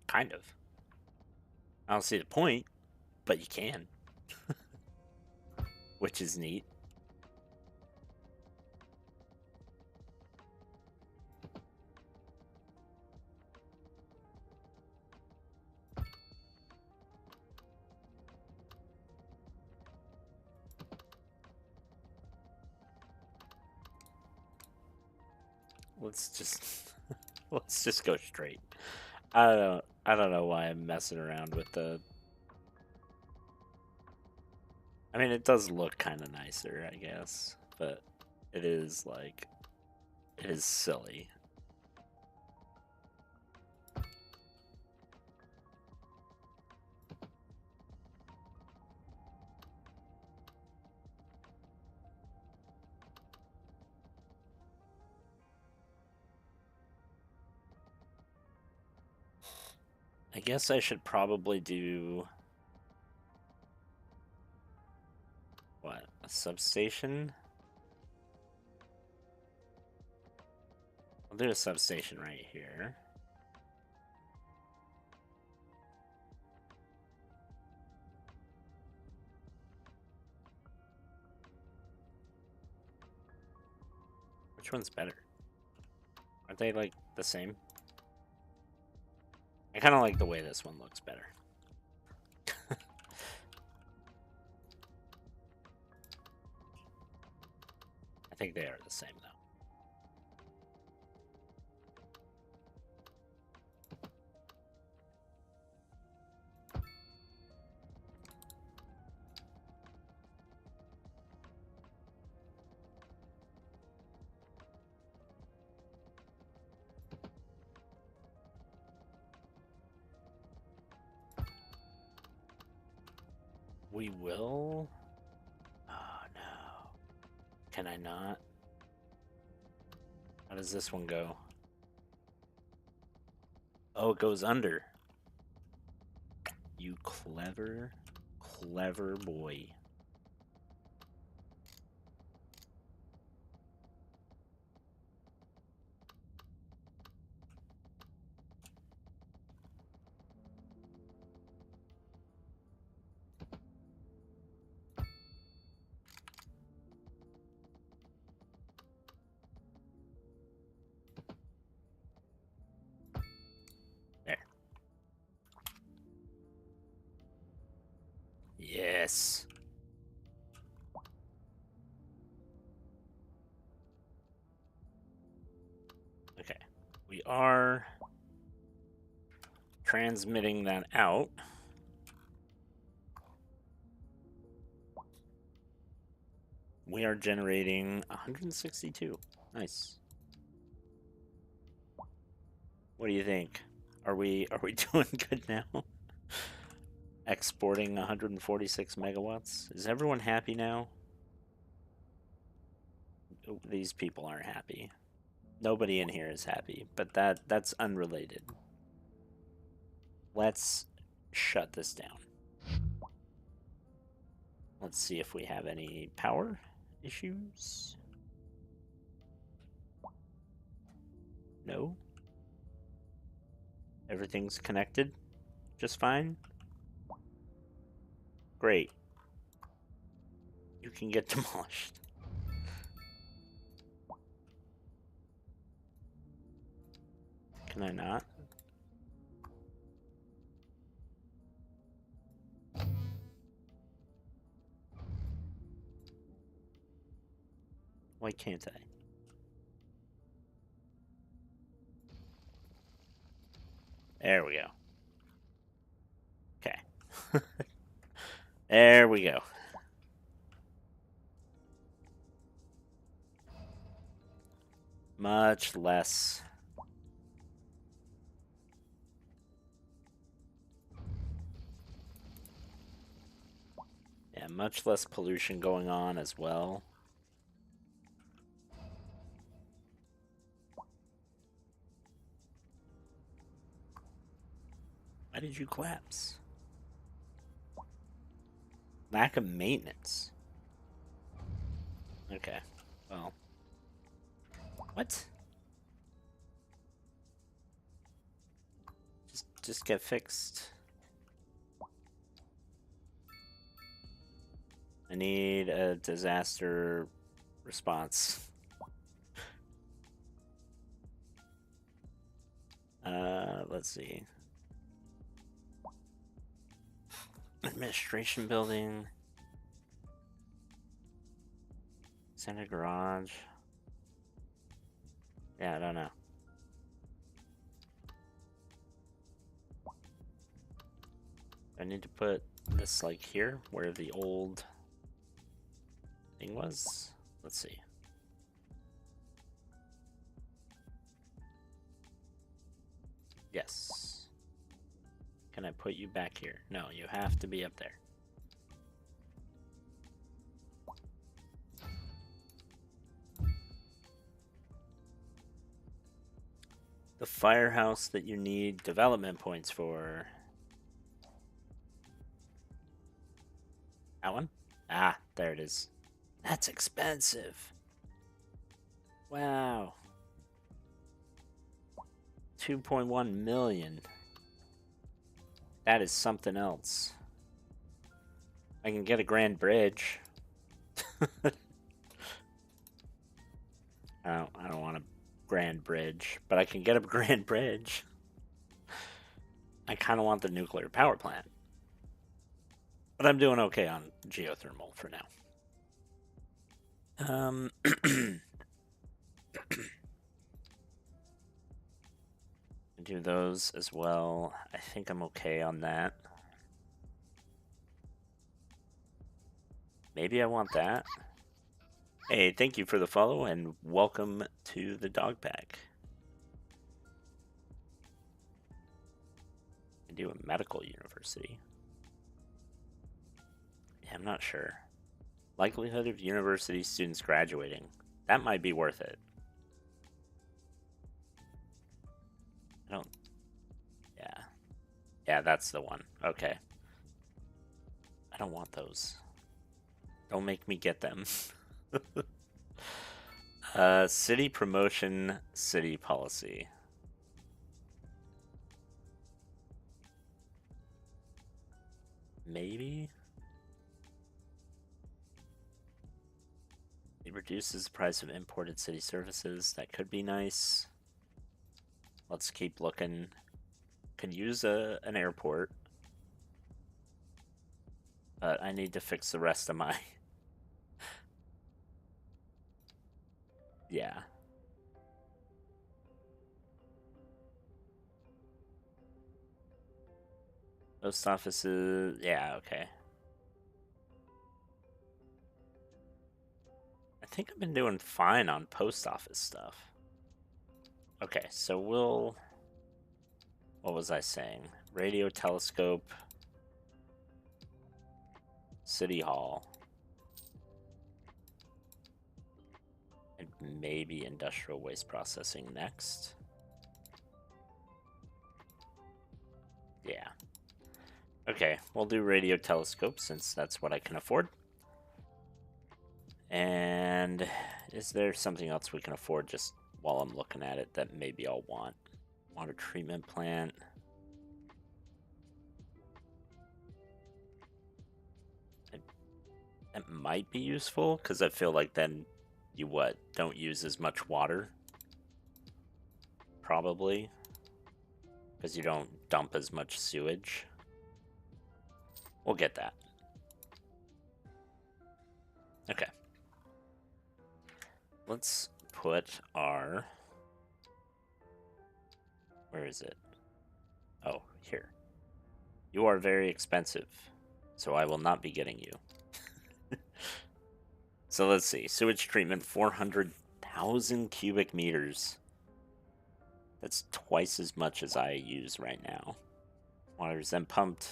Kind of. I don't see the point, but you can. which is neat. Let's just let's just go straight. I don't know why I'm messing around with the. I mean, it does look kind of nicer, I guess, but it is like it is silly. I guess I should probably do what? A substation? I'll do a substation right here. Which one's better? Aren't they like the same? I kind of like the way this one looks better. I think they are the same though. We will. Oh no. Can I not? How does this one go? Oh, it goes under. You clever, clever boy. There. Yes. Okay. We are transmitting that out. We are generating 162. Nice. What do you think? Are we doing good now? Exporting 146 megawatts. Is everyone happy now? These people aren't happy. Nobody in here is happy, but that's unrelated. Let's shut this down. Let's see if we have any power issues. No. Everything's connected just fine. Great. You can get demolished. Can I not? Why can't I? There we go. Okay. There we go. Much less. Yeah, much less pollution going on as well. Why did you collapse? Lack of maintenance. Okay. Well. What? Just get fixed. I need a disaster response. Let's see. Administration building. Center garage. Yeah, I don't know. I need to put this like here, where the old thing was. Let's see. Yes. Can I put you back here? No, you have to be up there. The firehouse that you need development points for. That one? Ah, there it is. That's expensive. Wow. 2.1 million. That is something else. I can get a grand bridge. I don't want a grand bridge, but I can get a grand bridge. I kind of want the nuclear power plant. But I'm doing okay on geothermal for now. Do those as well. I think I'm okay on that. Maybe I want that. Hey, thank you for the follow and welcome to the dog pack. I do a medical university. Yeah, I'm not sure. Likelihood of university students graduating. That might be worth it. I don't... Yeah. Yeah, that's the one. Okay. I don't want those. Don't make me get them. City promotion, city policy. Maybe? It reduces the price of imported city services. That could be nice. Let's keep looking. Could use an airport. But I need to fix the rest of my... Yeah. Post offices... Yeah, okay. I think I've been doing fine on post office stuff. Okay, so we'll... What was I saying? Radio telescope... City Hall. And maybe industrial waste processing next. Yeah. Okay, we'll do radio telescope since that's what I can afford. And is there something else we can afford just while I'm looking at it that maybe I'll want? Water treatment plant. That might be useful because I feel like then you don't use as much water. Probably. Because you don't dump as much sewage. We'll get that. Okay. Let's put our... Where is it? Oh, here. You are very expensive, so I will not be getting you. So let's see. Sewage treatment, 400,000 cubic meters. That's twice as much as I use right now. Water is then pumped.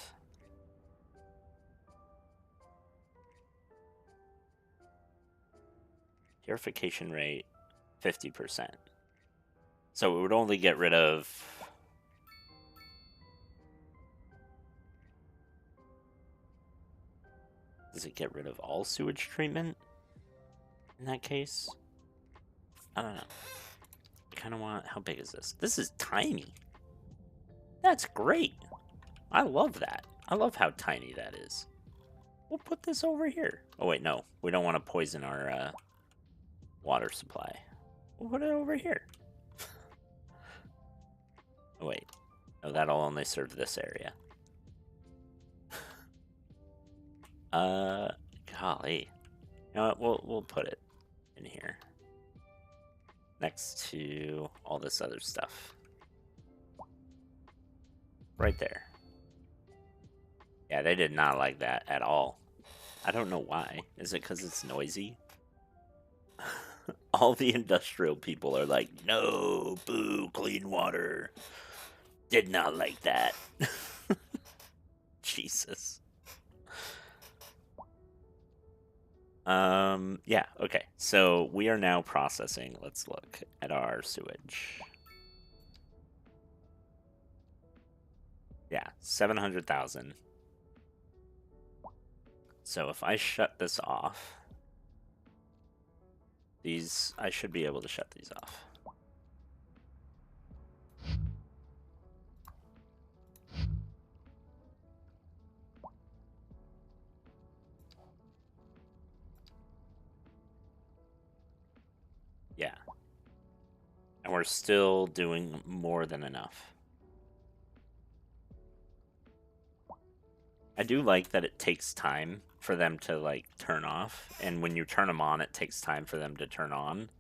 Purification rate, 50%. So it would only get rid of... Does it get rid of all sewage treatment? In that case? I don't know. I kind of want... How big is this? This is tiny. That's great. I love that. I love how tiny that is. We'll put this over here. Oh, wait, no. We don't want to poison our water supply. We'll put it over here. Oh, wait. No, that'll only serve this area. Golly. You know what? We'll put it in here. Next to all this other stuff. Right there. Yeah, they did not like that at all. I don't know why. Is it because it's noisy? All the industrial people are like, no, boo, clean water. Did not like that. Jesus. Yeah, okay. So we are now processing. Let's look at our sewage. Yeah, 700,000. So if I shut this off, I should be able to shut these off. Yeah. And we're still doing more than enough. I do like that it takes time for them to, like, turn off. And when you turn them on, it takes time for them to turn on.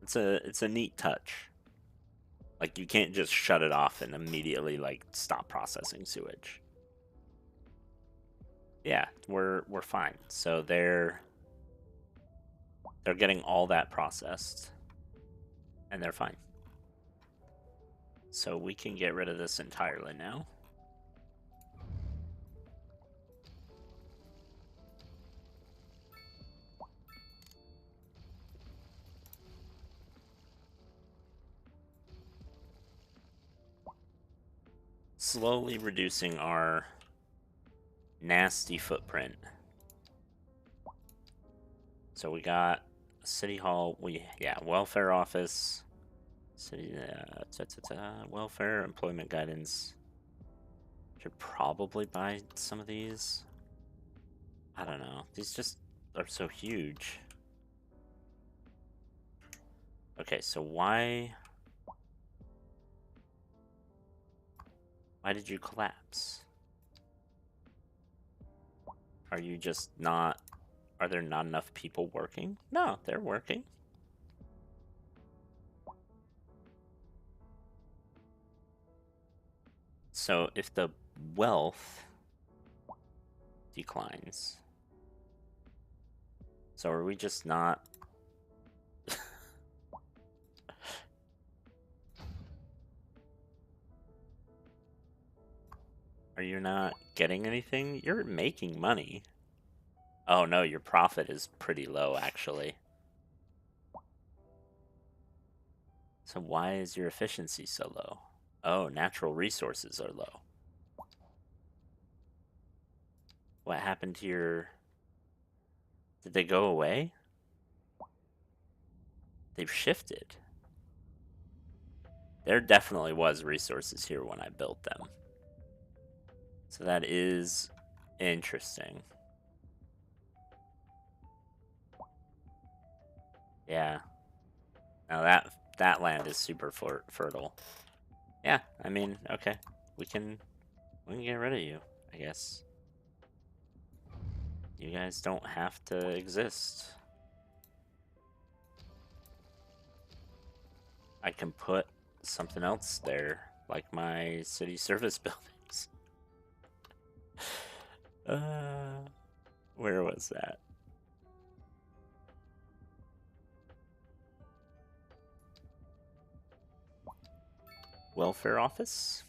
It's a neat touch. Like, you can't just shut it off and immediately, like, stop processing sewage. Yeah, we're fine. So they're getting all that processed, and they're fine. So we can get rid of this entirely now. Slowly reducing our nasty footprint. So we got City Hall, welfare office, city, welfare, employment guidance. Should probably buy some of these. I don't know. These just are so huge. Okay, so why did you collapse? Are you just not... Are there not enough people working? No, they're working. So if the wealth declines, so are we just not... Are you not getting anything? You're making money. Oh no, your profit is pretty low, actually. So why is your efficiency so low? Oh, natural resources are low. What happened to your... Did they go away? They've shifted. There definitely was resources here when I built them. So that is interesting. Yeah. Now that land is super fertile. Yeah, I mean, okay. We can get rid of you, I guess. You guys don't have to exist. I can put something else there, like my city service buildings. Where was that? Welfare office?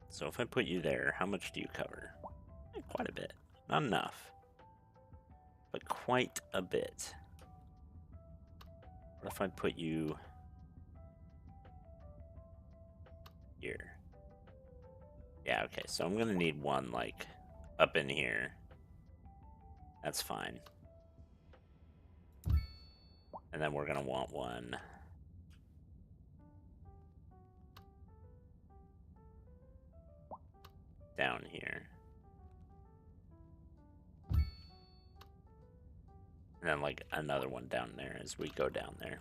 So if I put you there, how much do you cover? Quite a bit. Not enough, but quite a bit. What if I put you here? Yeah, okay, so I'm gonna need one, like, up in here. That's fine. And then we're gonna want one down here. And then like another one down there as we go down there.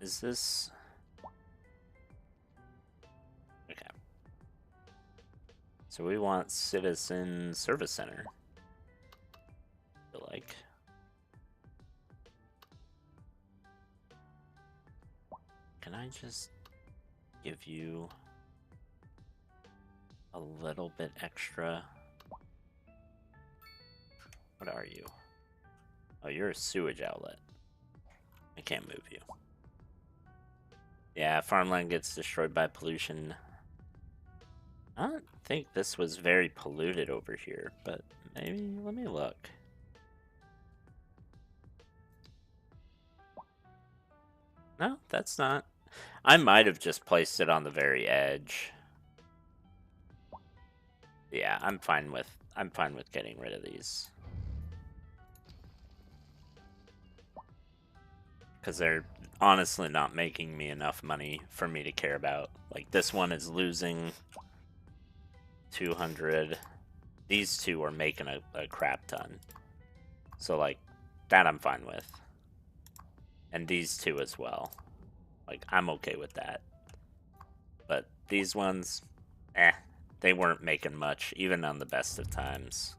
Is this... Okay. So we want Citizen Service Center. I feel like. Can I just give you a little bit extra? What are you? Oh, you're a sewage outlet. I can't move you. Yeah, farmland gets destroyed by pollution. I don't think this was very polluted over here, but maybe, let me look. No, that's not. I might have just placed it on the very edge. Yeah, I'm fine with getting rid of these. Because they're honestly not making me enough money for me to care about. Like, this one is losing 200. These two are making a crap ton. So, like, that I'm fine with. And these two as well. Like, I'm okay with that. But these ones, they weren't making much, even on the best of times.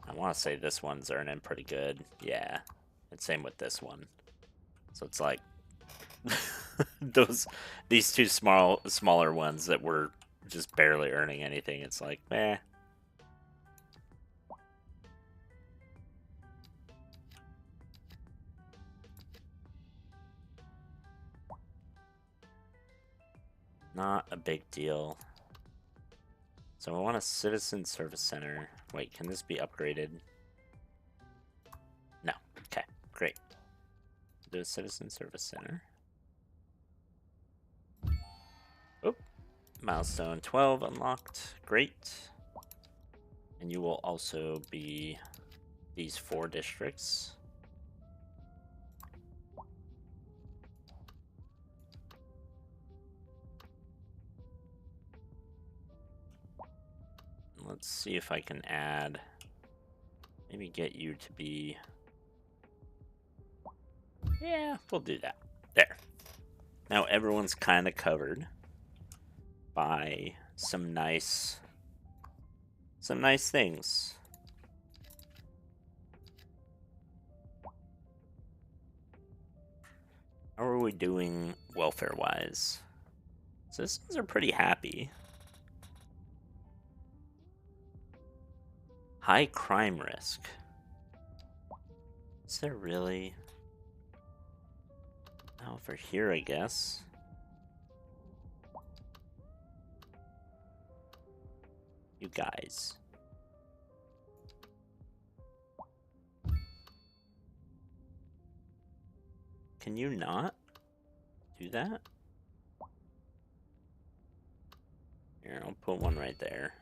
I want to say this one's earning pretty good. Yeah. And same with this one. So it's like these two smaller ones that were just barely earning anything. It's like, meh. Not a big deal. So I want a citizen service center. Wait, can this be upgraded? No. Okay, great. Do a citizen service center. Oh, milestone 12 unlocked. Great. And you will also be these 4 districts. Let's see if I can add, maybe get you to be, yeah, we'll do that. There. Now everyone's kind of covered by some nice things. How are we doing welfare-wise? Citizens are pretty happy. High crime risk. Is there really? Over here, I guess. You guys. Can you not do that? Here, I'll put one right there.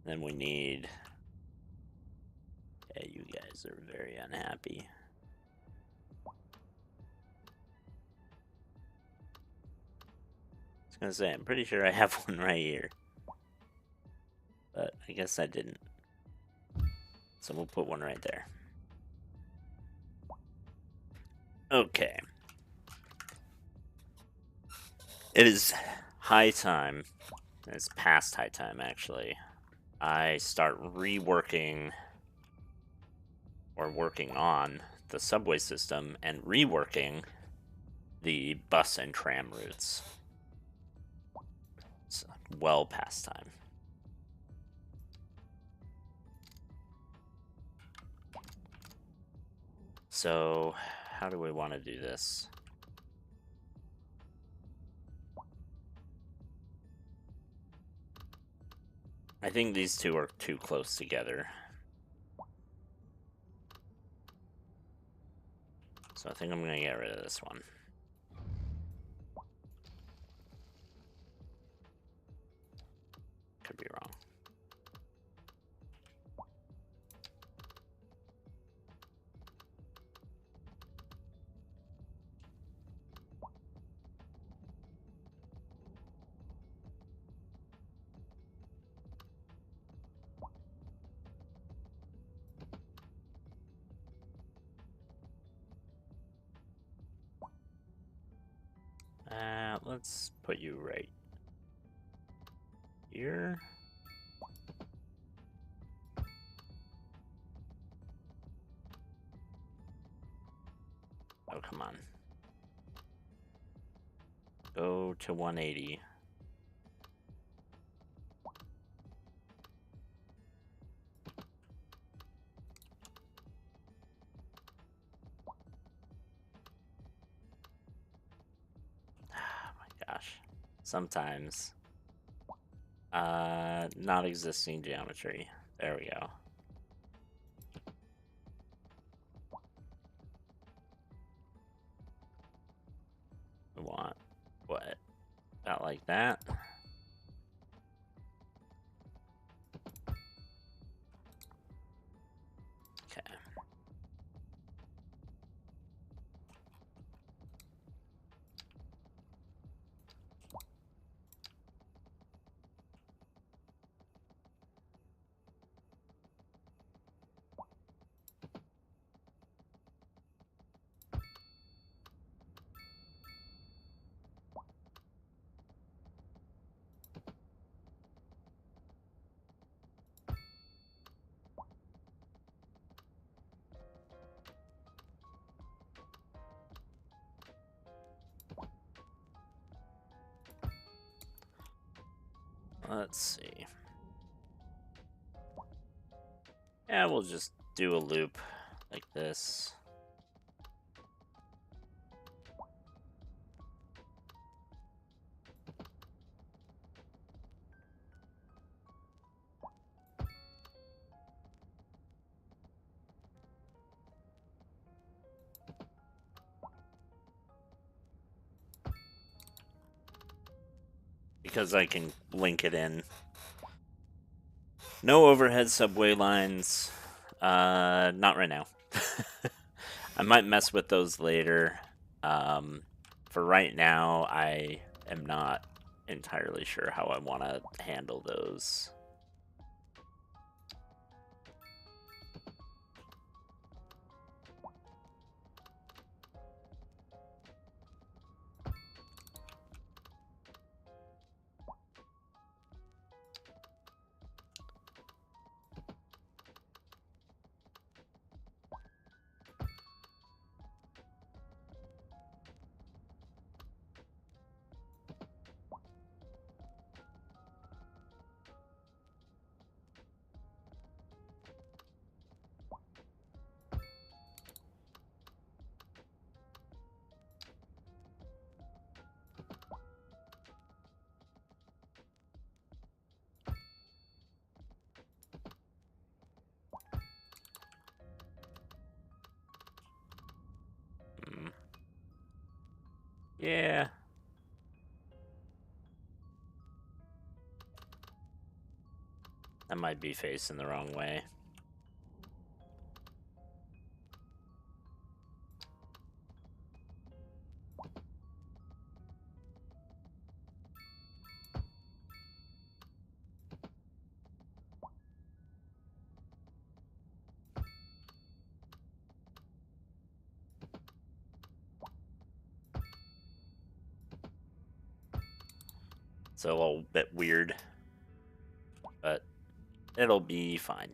Then we need... Yeah, you guys are very unhappy. I was gonna say, I'm pretty sure I have one right here. But I guess I didn't. So we'll put one right there. Okay. It is high time. It's past high time, actually. I start reworking or working on the subway system and reworking the bus and tram routes. It's well past time. So, how do we want to do this? I think these two are too close together. So I think I'm gonna get rid of this one. Could be wrong. let's put you right here. Oh, come on. Go to 180. Gosh, sometimes not existing geometry. There we go. We want what? About like that. Okay. Let's see. Yeah, we'll just do a loop like this. Because I can link it in. No overhead subway lines. Not right now. I might mess with those later. For right now, I am not entirely sure how I want to handle those. Yeah. I might be facing the wrong way. It's a little bit weird, but it'll be fine.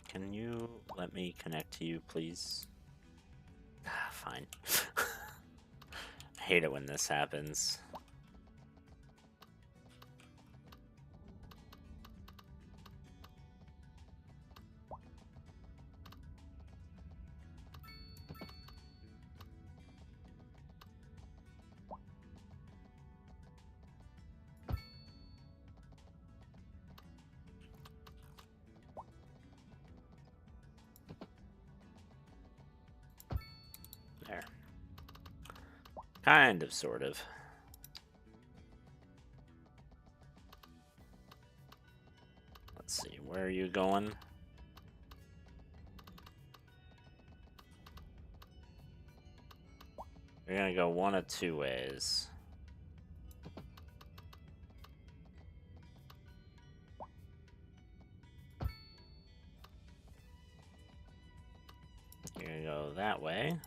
Can you let me connect to you, please? Fine. I hate it when this happens. There. Kind of, sort of. Let's see, where are you going? You're gonna go one of two ways. You're gonna go that way.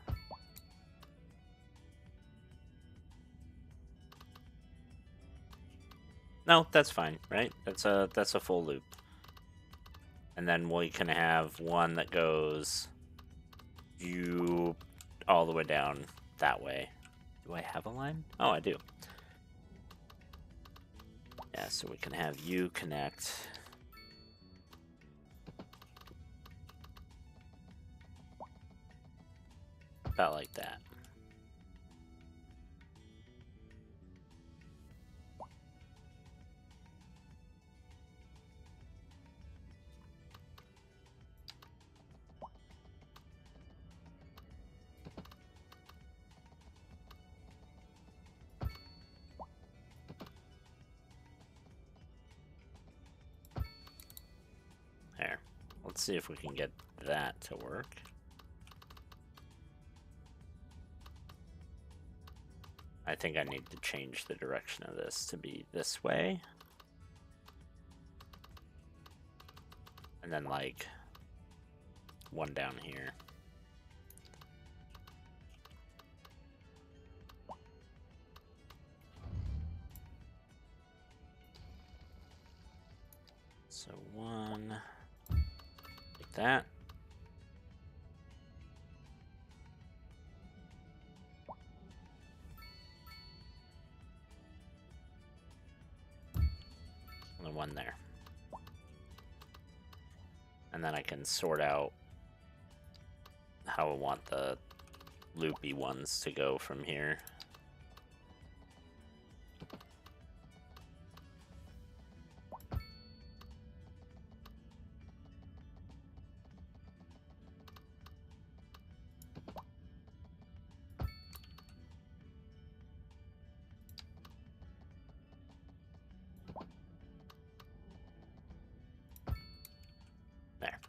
No, that's fine, right? That's a full loop. And then we can have one that goes you all the way down that way. Do I have a line? Oh, I do. Yeah, so we can have you connect. About like that. There. Let's see if we can get that to work. I think I need to change the direction of this to be this way. And then, like, one down here. So one, like that. And then one there. And then I can sort out how I want the loopy ones to go from here. There.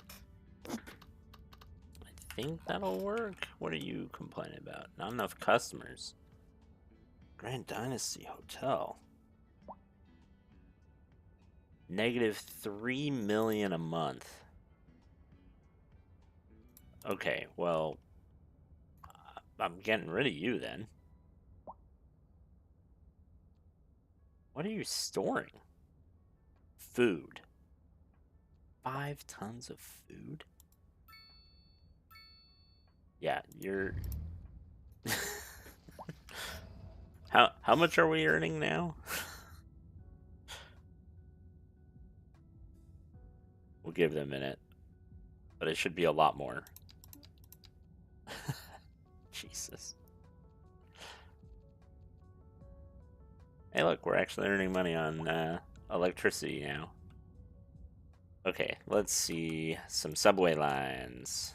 I think that'll work. What are you complaining about? Not enough customers. Grand Dynasty Hotel. -3 million a month. Okay, well, I'm getting rid of you then. What are you storing? Food. 5 tons of food? Yeah, you're... How much are we earning now? We'll give it a minute. But it should be a lot more. Jesus. Hey, look, we're actually earning money on electricity now. Okay, let's see some subway lines.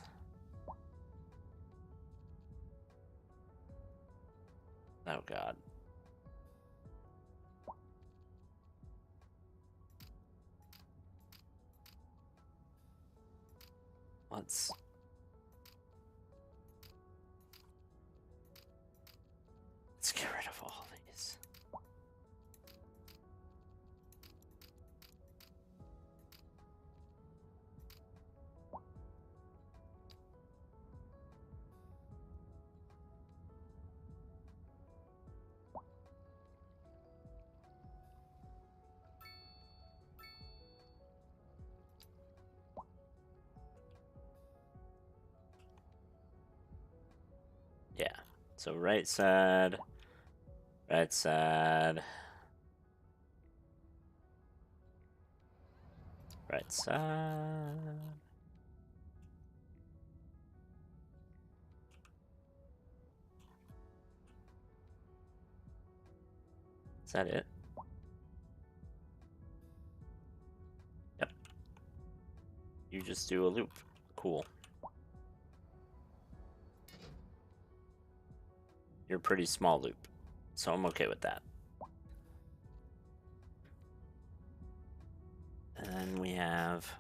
Oh, God. Let's get rid of all these. Yeah. So right side, right side, right side. Is that it? Yep. You just do a loop. Cool. You're a pretty small loop, so I'm okay with that. And then we have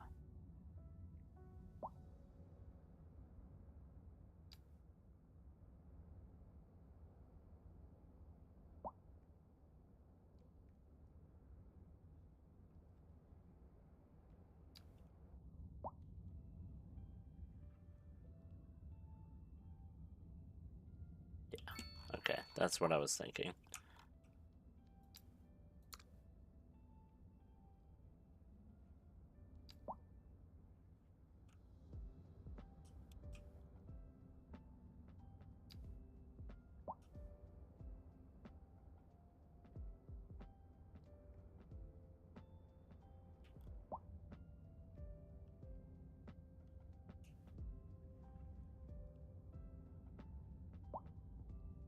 okay, that's what I was thinking.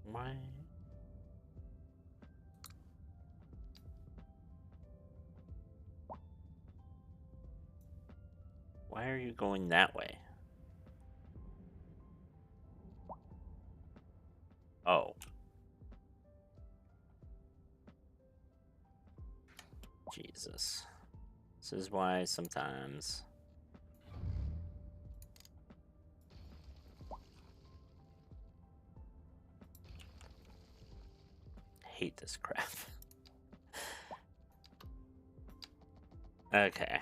Why? Why are you going that way? Oh. Jesus. This is why sometimes I hate this crap. Okay.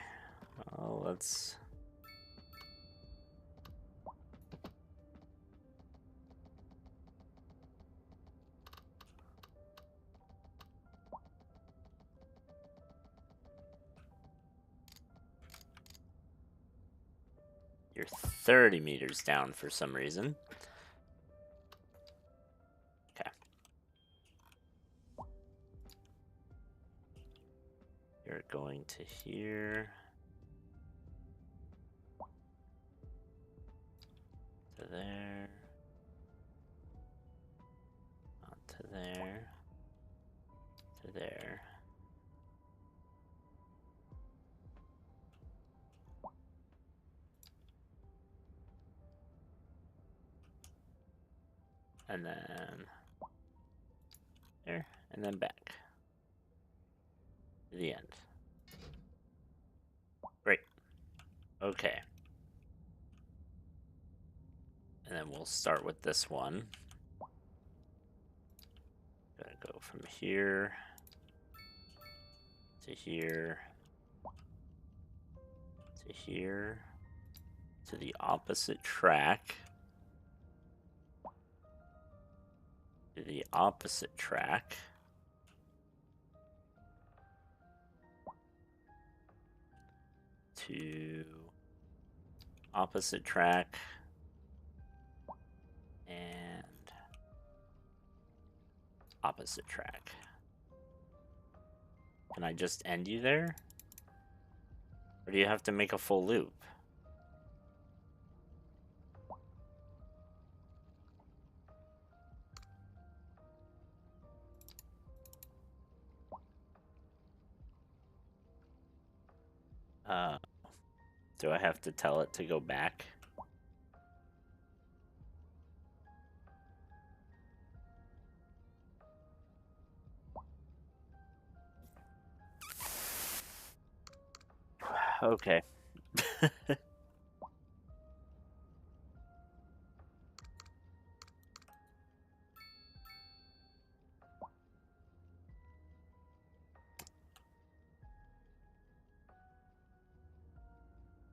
Well, let's... You're 30 meters down for some reason. Okay. You're going to here. To there. On to there. To there. And then there, and then back to the end. Great. Okay. And then we'll start with this one. Gonna go from here to here to here to the opposite track. To the opposite track. To opposite track. And opposite track. Can I just end you there? Or do you have to make a full loop? Do I have to tell it to go back? Okay.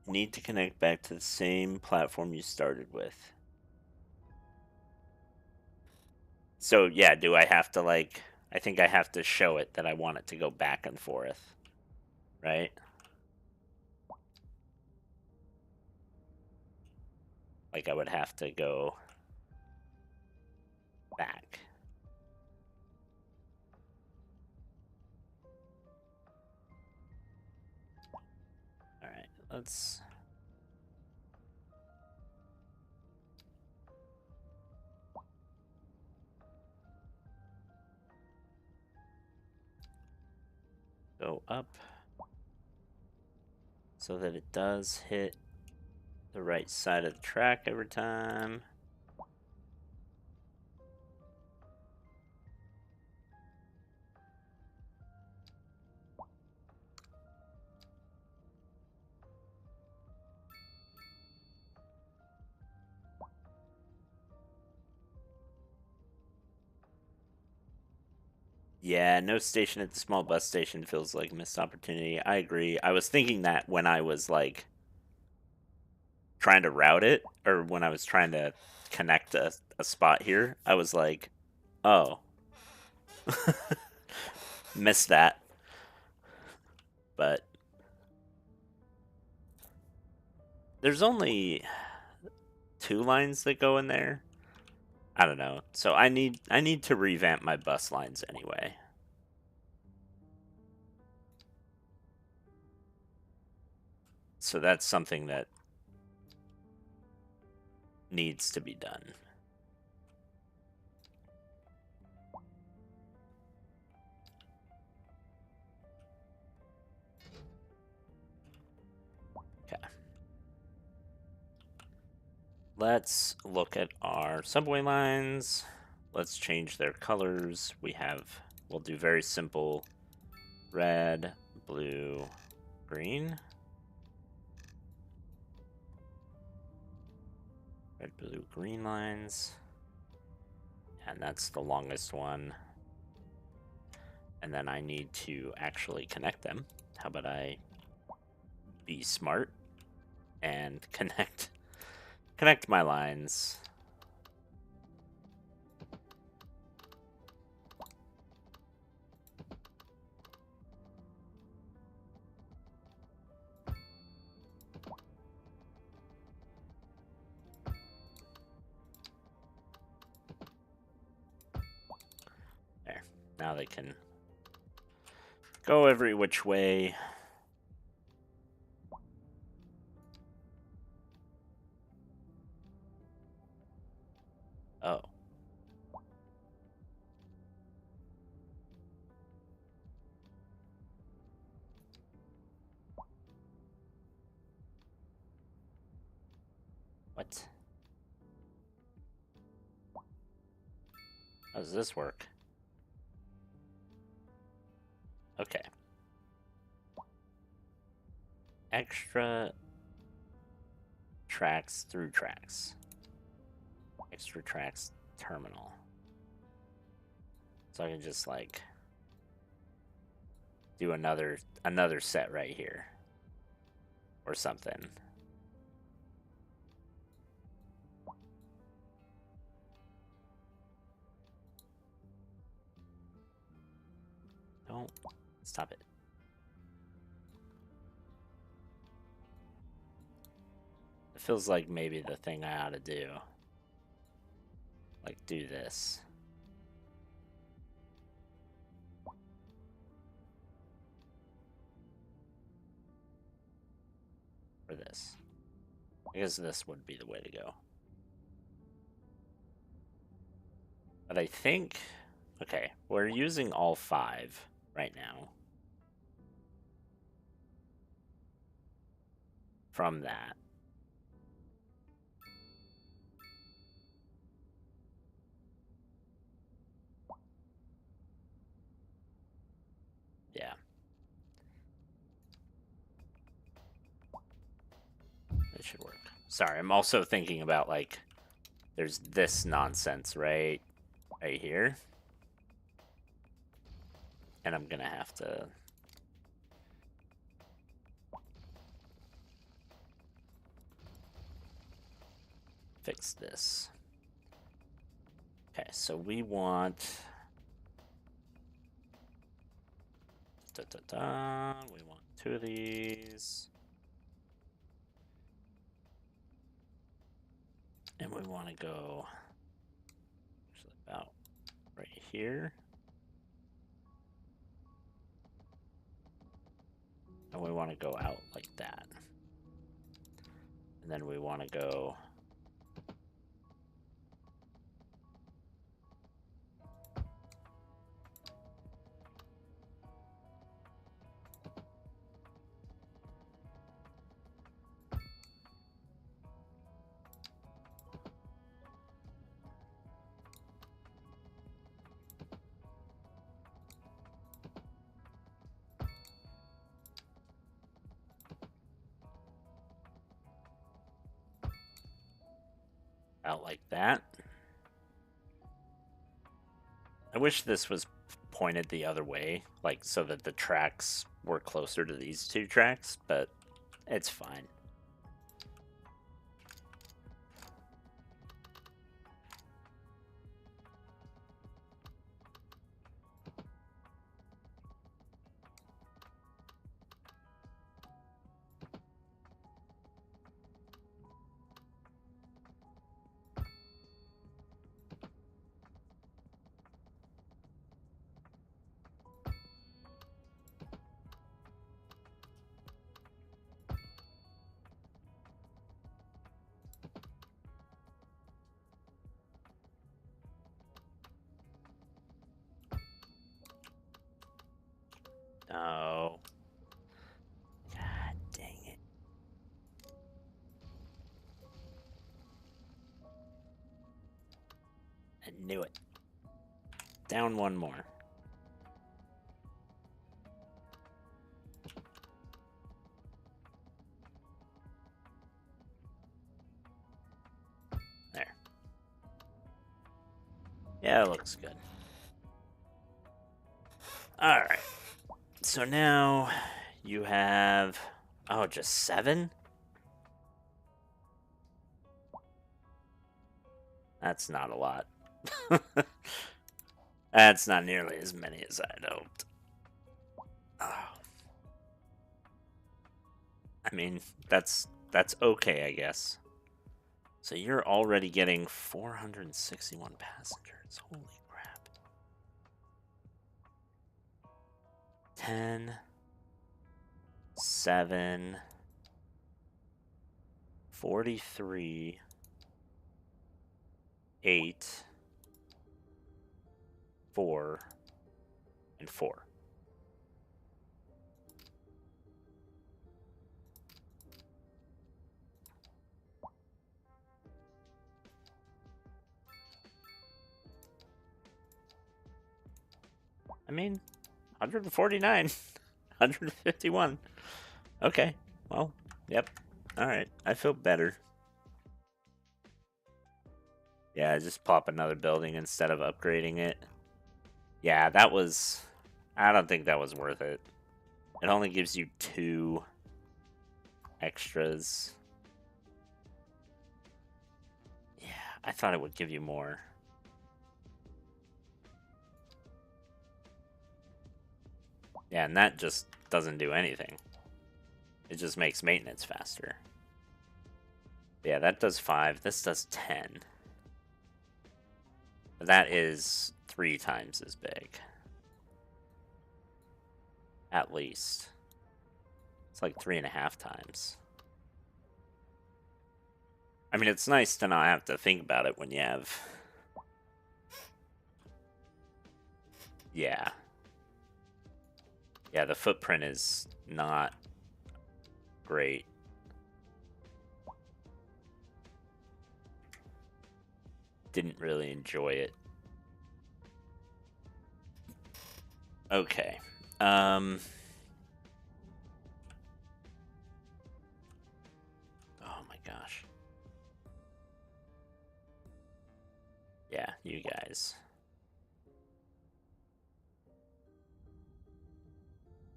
Need to connect back to the same platform you started with. So yeah, do I have to like... I think I have to show it that I want it to go back and forth. Right? Like I would have to go back. Alright, let's... go up so that it does hit the right side of the track every time. Yeah, no station at the small bus station feels like a missed opportunity. I agree. I was thinking that when I was like trying to route it, or when I was trying to connect a spot here, I was like, oh, missed that. But there's only 2 lines that go in there. I don't know. So I need to revamp my bus lines anyway. So that's something that needs to be done. Okay. Let's look at our subway lines. Let's change their colors. We'll do very simple red, blue, green. Red, blue, green lines. And that's the longest one. And then I need to actually connect them. How about I be smart and connect my lines? There. Now they can go every which way. Oh. What? How does this work? Okay. Extra tracks through tracks. Extra tracks terminal. So I can just like do another set right here or something. Don't stop it. It feels like maybe the thing I ought to do. Like do this. Or this. I guess this would be the way to go. But I think, okay, we're using all 5 right now. From that. Yeah. It should work. Sorry, I'm also thinking about like, there's this nonsense right here. And I'm gonna have to fix this. Okay, so we want we want 2 of these. And we want to go actually about right here. And we want to go out like that. And then we want to go out like that. I wish this was pointed the other way, like so that the tracks were closer to these two tracks, but it's fine. Oh. God dang it. I knew it. Down one more. There. Yeah, it looks good. Alright. So now you have... Oh, just 7? That's not a lot. That's not nearly as many as I'd hoped. Oh. I mean, that's okay, I guess. So you're already getting 461 passengers. Holy crap. 10, 7, 43, 8, 4, and 4. I mean, 149, 151. Okay, well, yep. Alright, I feel better. Yeah, just plop another building instead of upgrading it. Yeah, that was... I don't think that was worth it. It only gives you 2 extras. Yeah, I thought it would give you more. Yeah, and that just doesn't do anything. It just makes maintenance faster. Yeah, that does 5. This does 10. That is 3 times as big. At least. It's like 3.5 times. I mean, it's nice to not have to think about it when you have... Yeah. Yeah, the footprint is not great. Didn't really enjoy it. Okay. Oh my gosh. Yeah, you guys.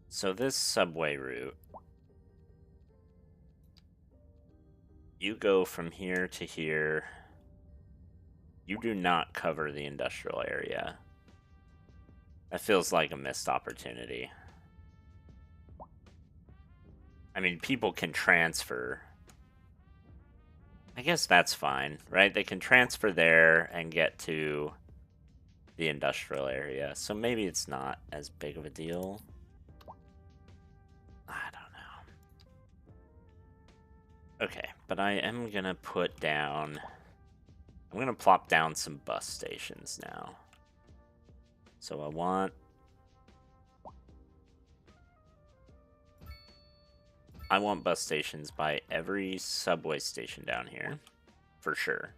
So this subway route, you go from here to here. You do not cover the industrial area. That feels like a missed opportunity. I mean, people can transfer. I guess that's fine, right? They can transfer there and get to the industrial area. So maybe it's not as big of a deal. I don't know. Okay, but I am going to put down... I'm going to plop down some bus stations now. So I want bus stations by every subway station down here, for sure.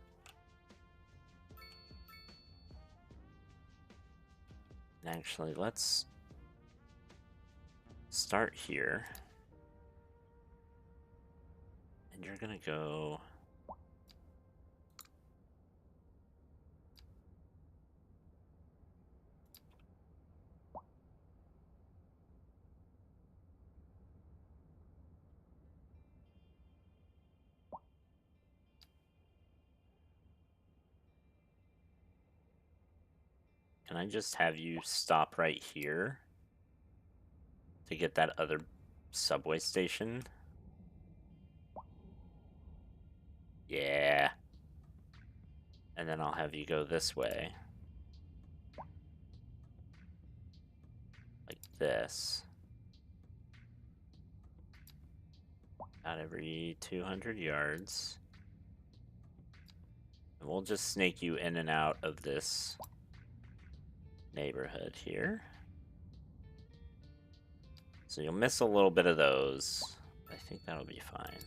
Actually, let's start here. And you're gonna go... can I just have you stop right here to get that other subway station? Yeah. And then I'll have you go this way. Like this. About every 200 yards. And we'll just snake you in and out of this neighborhood here. So you'll miss a little bit of those. I think that'll be fine.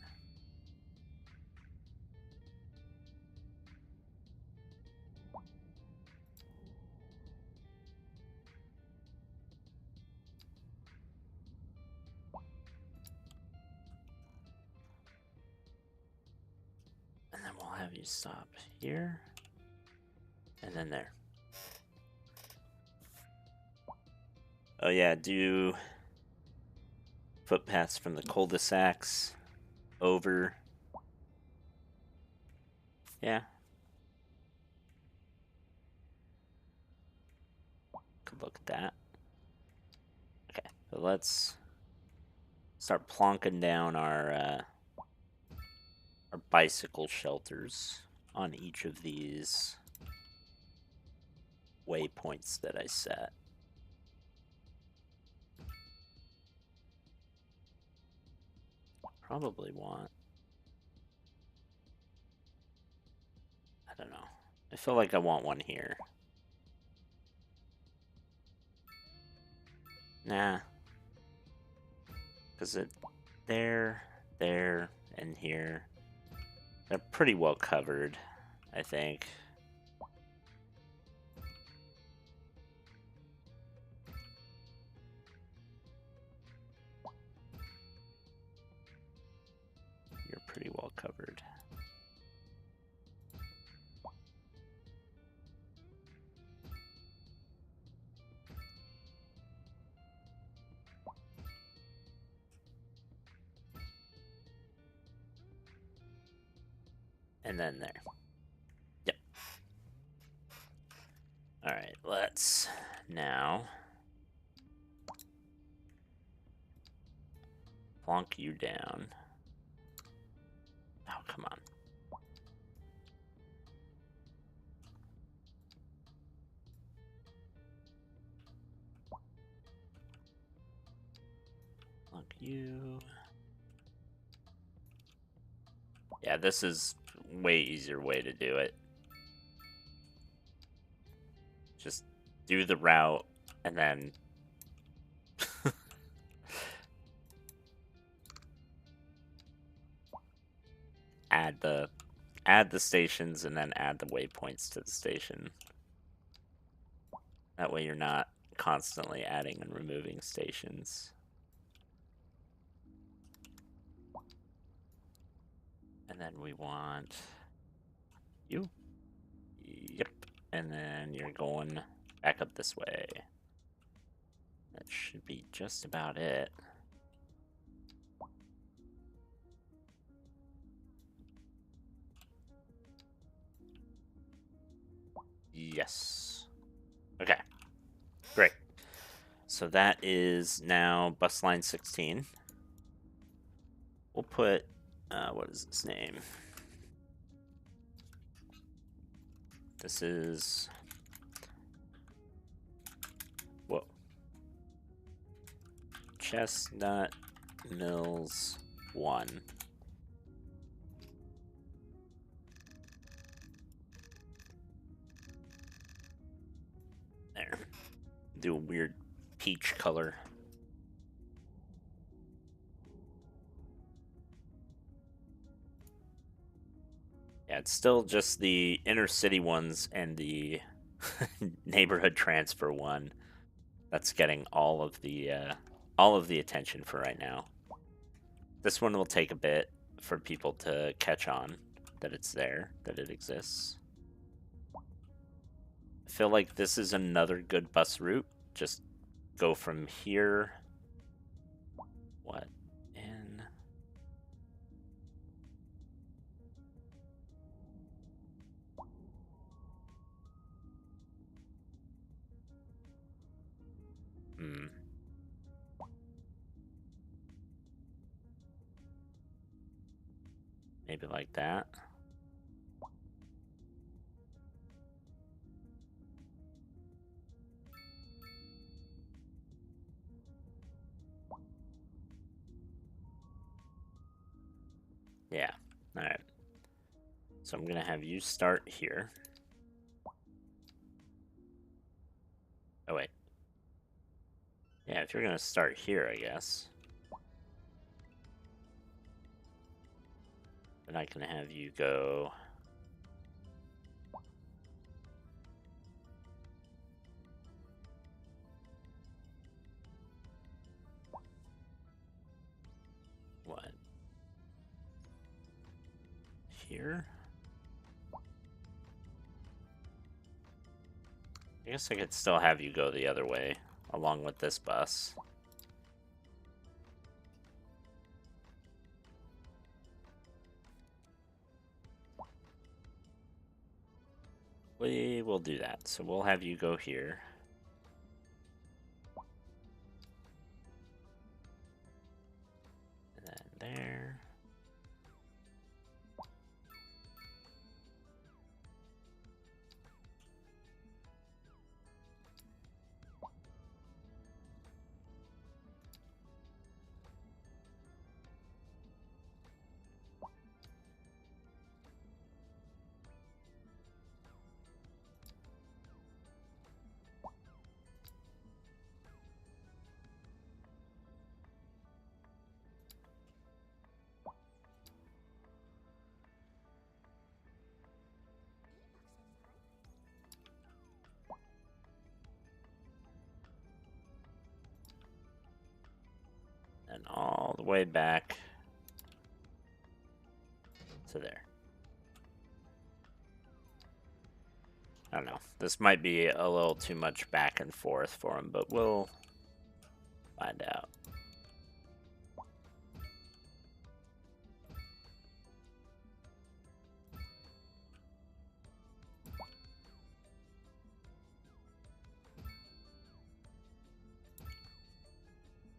And then we'll have you stop here. And then there. Oh yeah, do footpaths from the cul-de-sacs over. Yeah. Could look at that. Okay, so let's start plonking down our bicycle shelters on each of these waypoints that I set. Probably want, I don't know. I feel like I want one here. Nah. Because it, there, and here, they're pretty well covered, I think. You're pretty well covered. And then there. Yep. Alright, let's now plonk you down. Oh, come on. Plonk you. Yeah, this is way easier way to do it. Just do the route and then add the stations and then add the waypoints to the station. That way you're not constantly adding and removing stations. And then we want you. Yep. And then you're going back up this way. That should be just about it. Yes. Okay. Great. So that is now bus line 16. We'll put, what is its name? This is, whoa. Chestnut Mills 1. There. Do a weird peach color. Yeah, it's still just the inner city ones and the neighborhood transfer one that's getting all of the attention for right now. This one will take a bit for people to catch on that it's there, that it exists. I feel like this is another good bus route. Just go from here. What? In. Maybe like that. Yeah, alright. So I'm gonna have you start here. Oh, wait. Yeah, if you're gonna start here, I guess. Then I can have you go... What? Here? I guess I could still have you go the other way, along with this bus. We will do that. So we'll have you go here. And then there. And all the way back to there. I don't know. This might be a little too much back and forth for him, but we'll find out.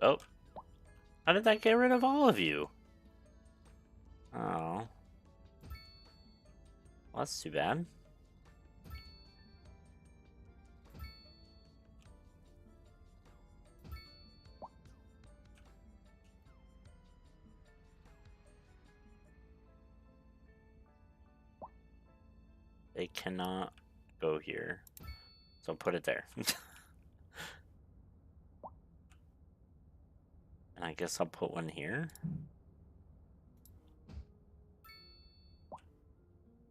Oh. How did that get rid of all of you? Oh. Well, that's too bad. They cannot go here. So put it there. And I guess I'll put one here.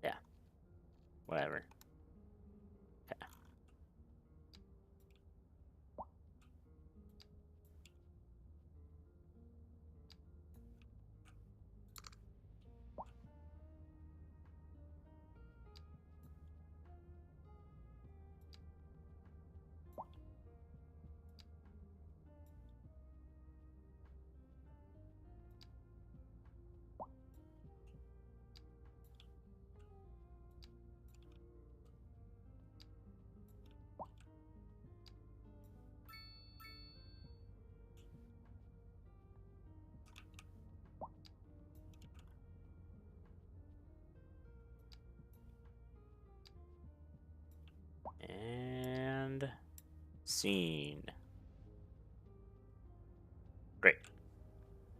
Yeah. Whatever. Okay. And scene. Great.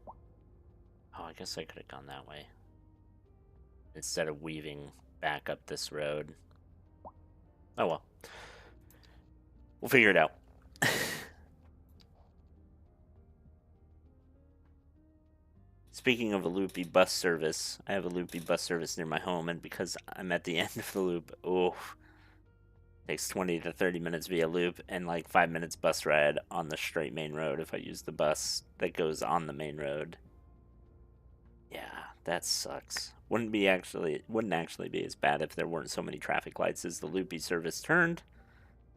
Oh, I guess I could have gone that way. Instead of weaving back up this road. Oh well. We'll figure it out. Speaking of a loopy bus service, I have a loopy bus service near my home, and because I'm at the end of the loop, oh, takes 20 to 30 minutes via loop and like 5 minutes bus ride on the straight main road if I use the bus that goes on the main road. Yeah, that sucks. Wouldn't actually be as bad if there weren't so many traffic lights as the loopy service turned.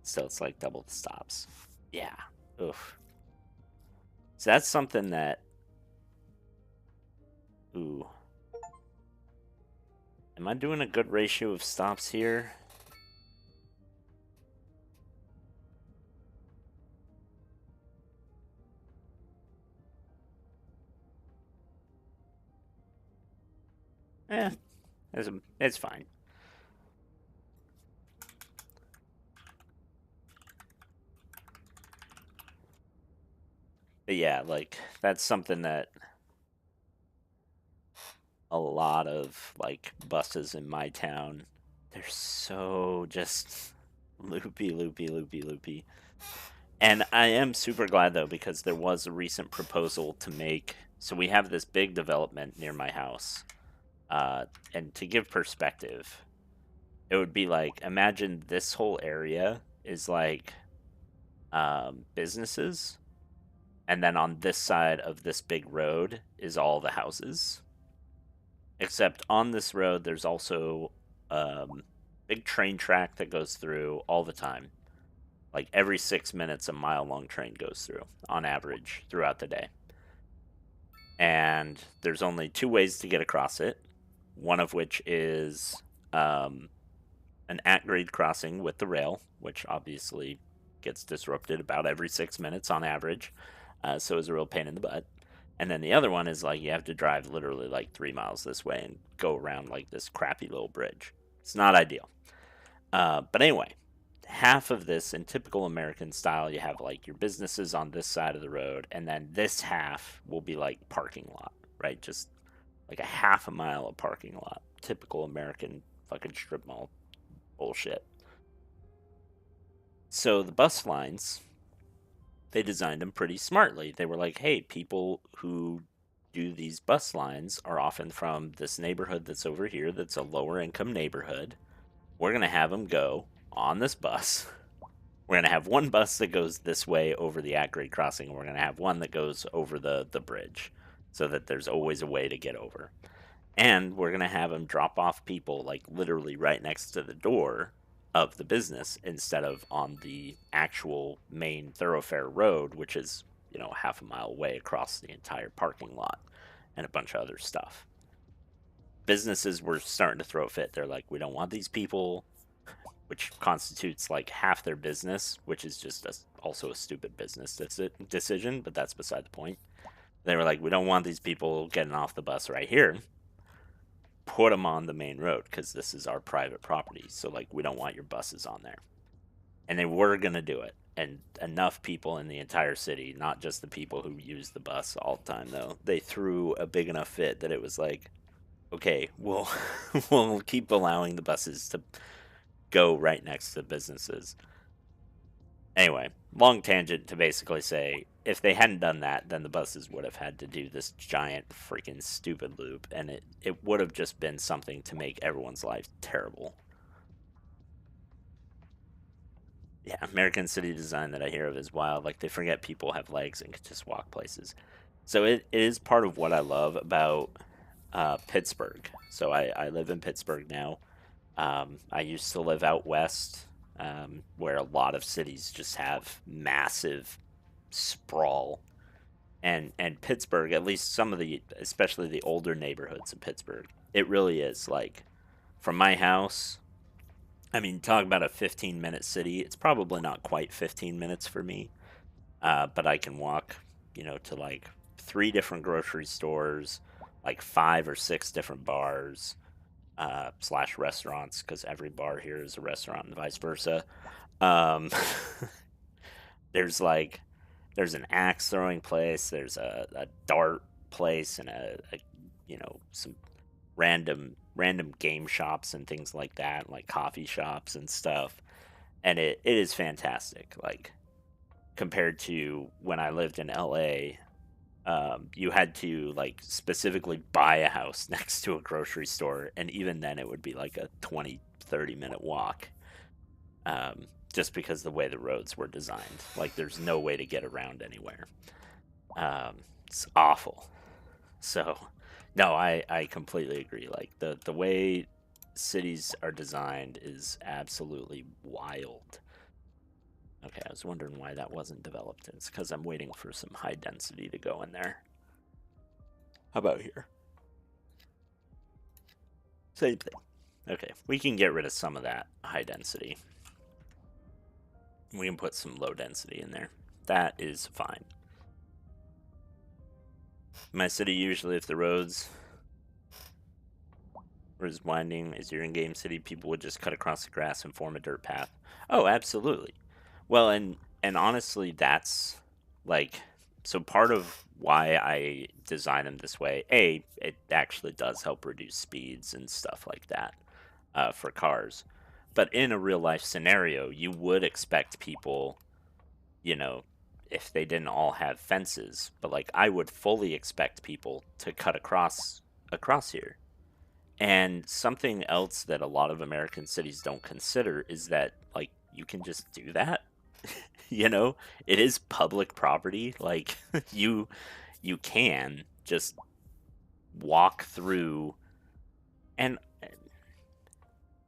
So it's like double the stops. Yeah. Oof. So that's something that... Ooh. Am I doing a good ratio of stops here? Eh, it's fine. But yeah, like that's something that a lot of like buses in my town, they're so just loopy, loopy, loopy, loopy. And I am super glad though because there was a recent proposal to make. So we have this big development near my house, and to give perspective, it would be like imagine this whole area is like businesses, and then on this side of this big road is all the houses. Except on this road, there's also big train track that goes through all the time. Like every 6 minutes, a mile-long train goes through on average throughout the day. And there's only two ways to get across it. One of which is an at-grade crossing with the rail, which obviously gets disrupted about every 6 minutes on average. So it's a real pain in the butt. And then the other one is like you have to drive literally like 3 miles this way and go around like this crappy little bridge. It's not ideal. But anyway, half of this in typical American style, you have like your businesses on this side of the road, and then this half will be like parking lot, right? Just like a half a mile of parking lot. Typical American fucking strip mall bullshit. So the bus lines, they designed them pretty smartly. They were like, hey, people who do these bus lines are often from this neighborhood that's over here that's a lower income neighborhood. We're going to have them go on this bus. We're going to have one bus that goes this way over the at-grade crossing, and we're going to have one that goes over the bridge so that there's always a way to get over. And we're going to have them drop off people like literally right next to the door of the business instead of on the actual main thoroughfare road, which is, half a mile away across the entire parking lot and a bunch of other stuff. Businesses were starting to throw a fit. They're like, we don't want these people, which constitutes like half their business, which is just also a stupid business decision, but that's beside the point. They were like, we don't want these people getting off the bus right here. Put them on the main road because this is our private property. So, like, we don't want your buses on there. And they were going to do it. And enough people in the entire city, not just the people who use the bus all the time, though, they threw a big enough fit that it was like, okay, we'll keep allowing the buses to go right next to businesses. Anyway, long tangent to basically say if they hadn't done that, then the buses would have had to do this giant freaking stupid loop, and it would have just been something to make everyone's life terrible. Yeah, American city design that I hear of is wild. Like, they forget people have legs and can just walk places. So it is part of what I love about Pittsburgh. So I live in Pittsburgh now. I used to live out west, where a lot of cities just have massive sprawl. And Pittsburgh, at least some of the, especially the older neighborhoods of Pittsburgh, it really is like from my house. I mean, talk about a 15-minute city. It's probably not quite 15 minutes for me, but I can walk, to like 3 different grocery stores, like 5 or 6 different bars, slash restaurants, because every bar here is a restaurant and vice versa. Um, there's like there's an axe throwing place, there's a dart place, and some random game shops and things like that, like coffee shops and stuff. And it is fantastic. Like, compared to when I lived in LA, you had to like specifically buy a house next to a grocery store, and even then it would be like a 20-30 minute walk, just because the way the roads were designed. Like, there's no way to get around anywhere. It's awful. So no, I completely agree. Like, the way cities are designed is absolutely wild. Okay, I was wondering why that wasn't developed. It's because I'm waiting for some high density to go in there. How about here? Same thing. Okay, we can get rid of some of that high density. We can put some low density in there. That is fine. My city, usually, if the roads Whereas winding is your in-game city, people would just cut across the grass and form a dirt path. Oh, absolutely. Well, and honestly, that's like so part of why I design them this way. A, it actually does help reduce speeds and stuff like that for cars. But in a real life scenario, you would expect people, you know, if they didn't all have fences, but like I would fully expect people to cut across here. And something else that a lot of American cities don't consider is that like you can just do that. You know, it is public property. Like you can just walk through and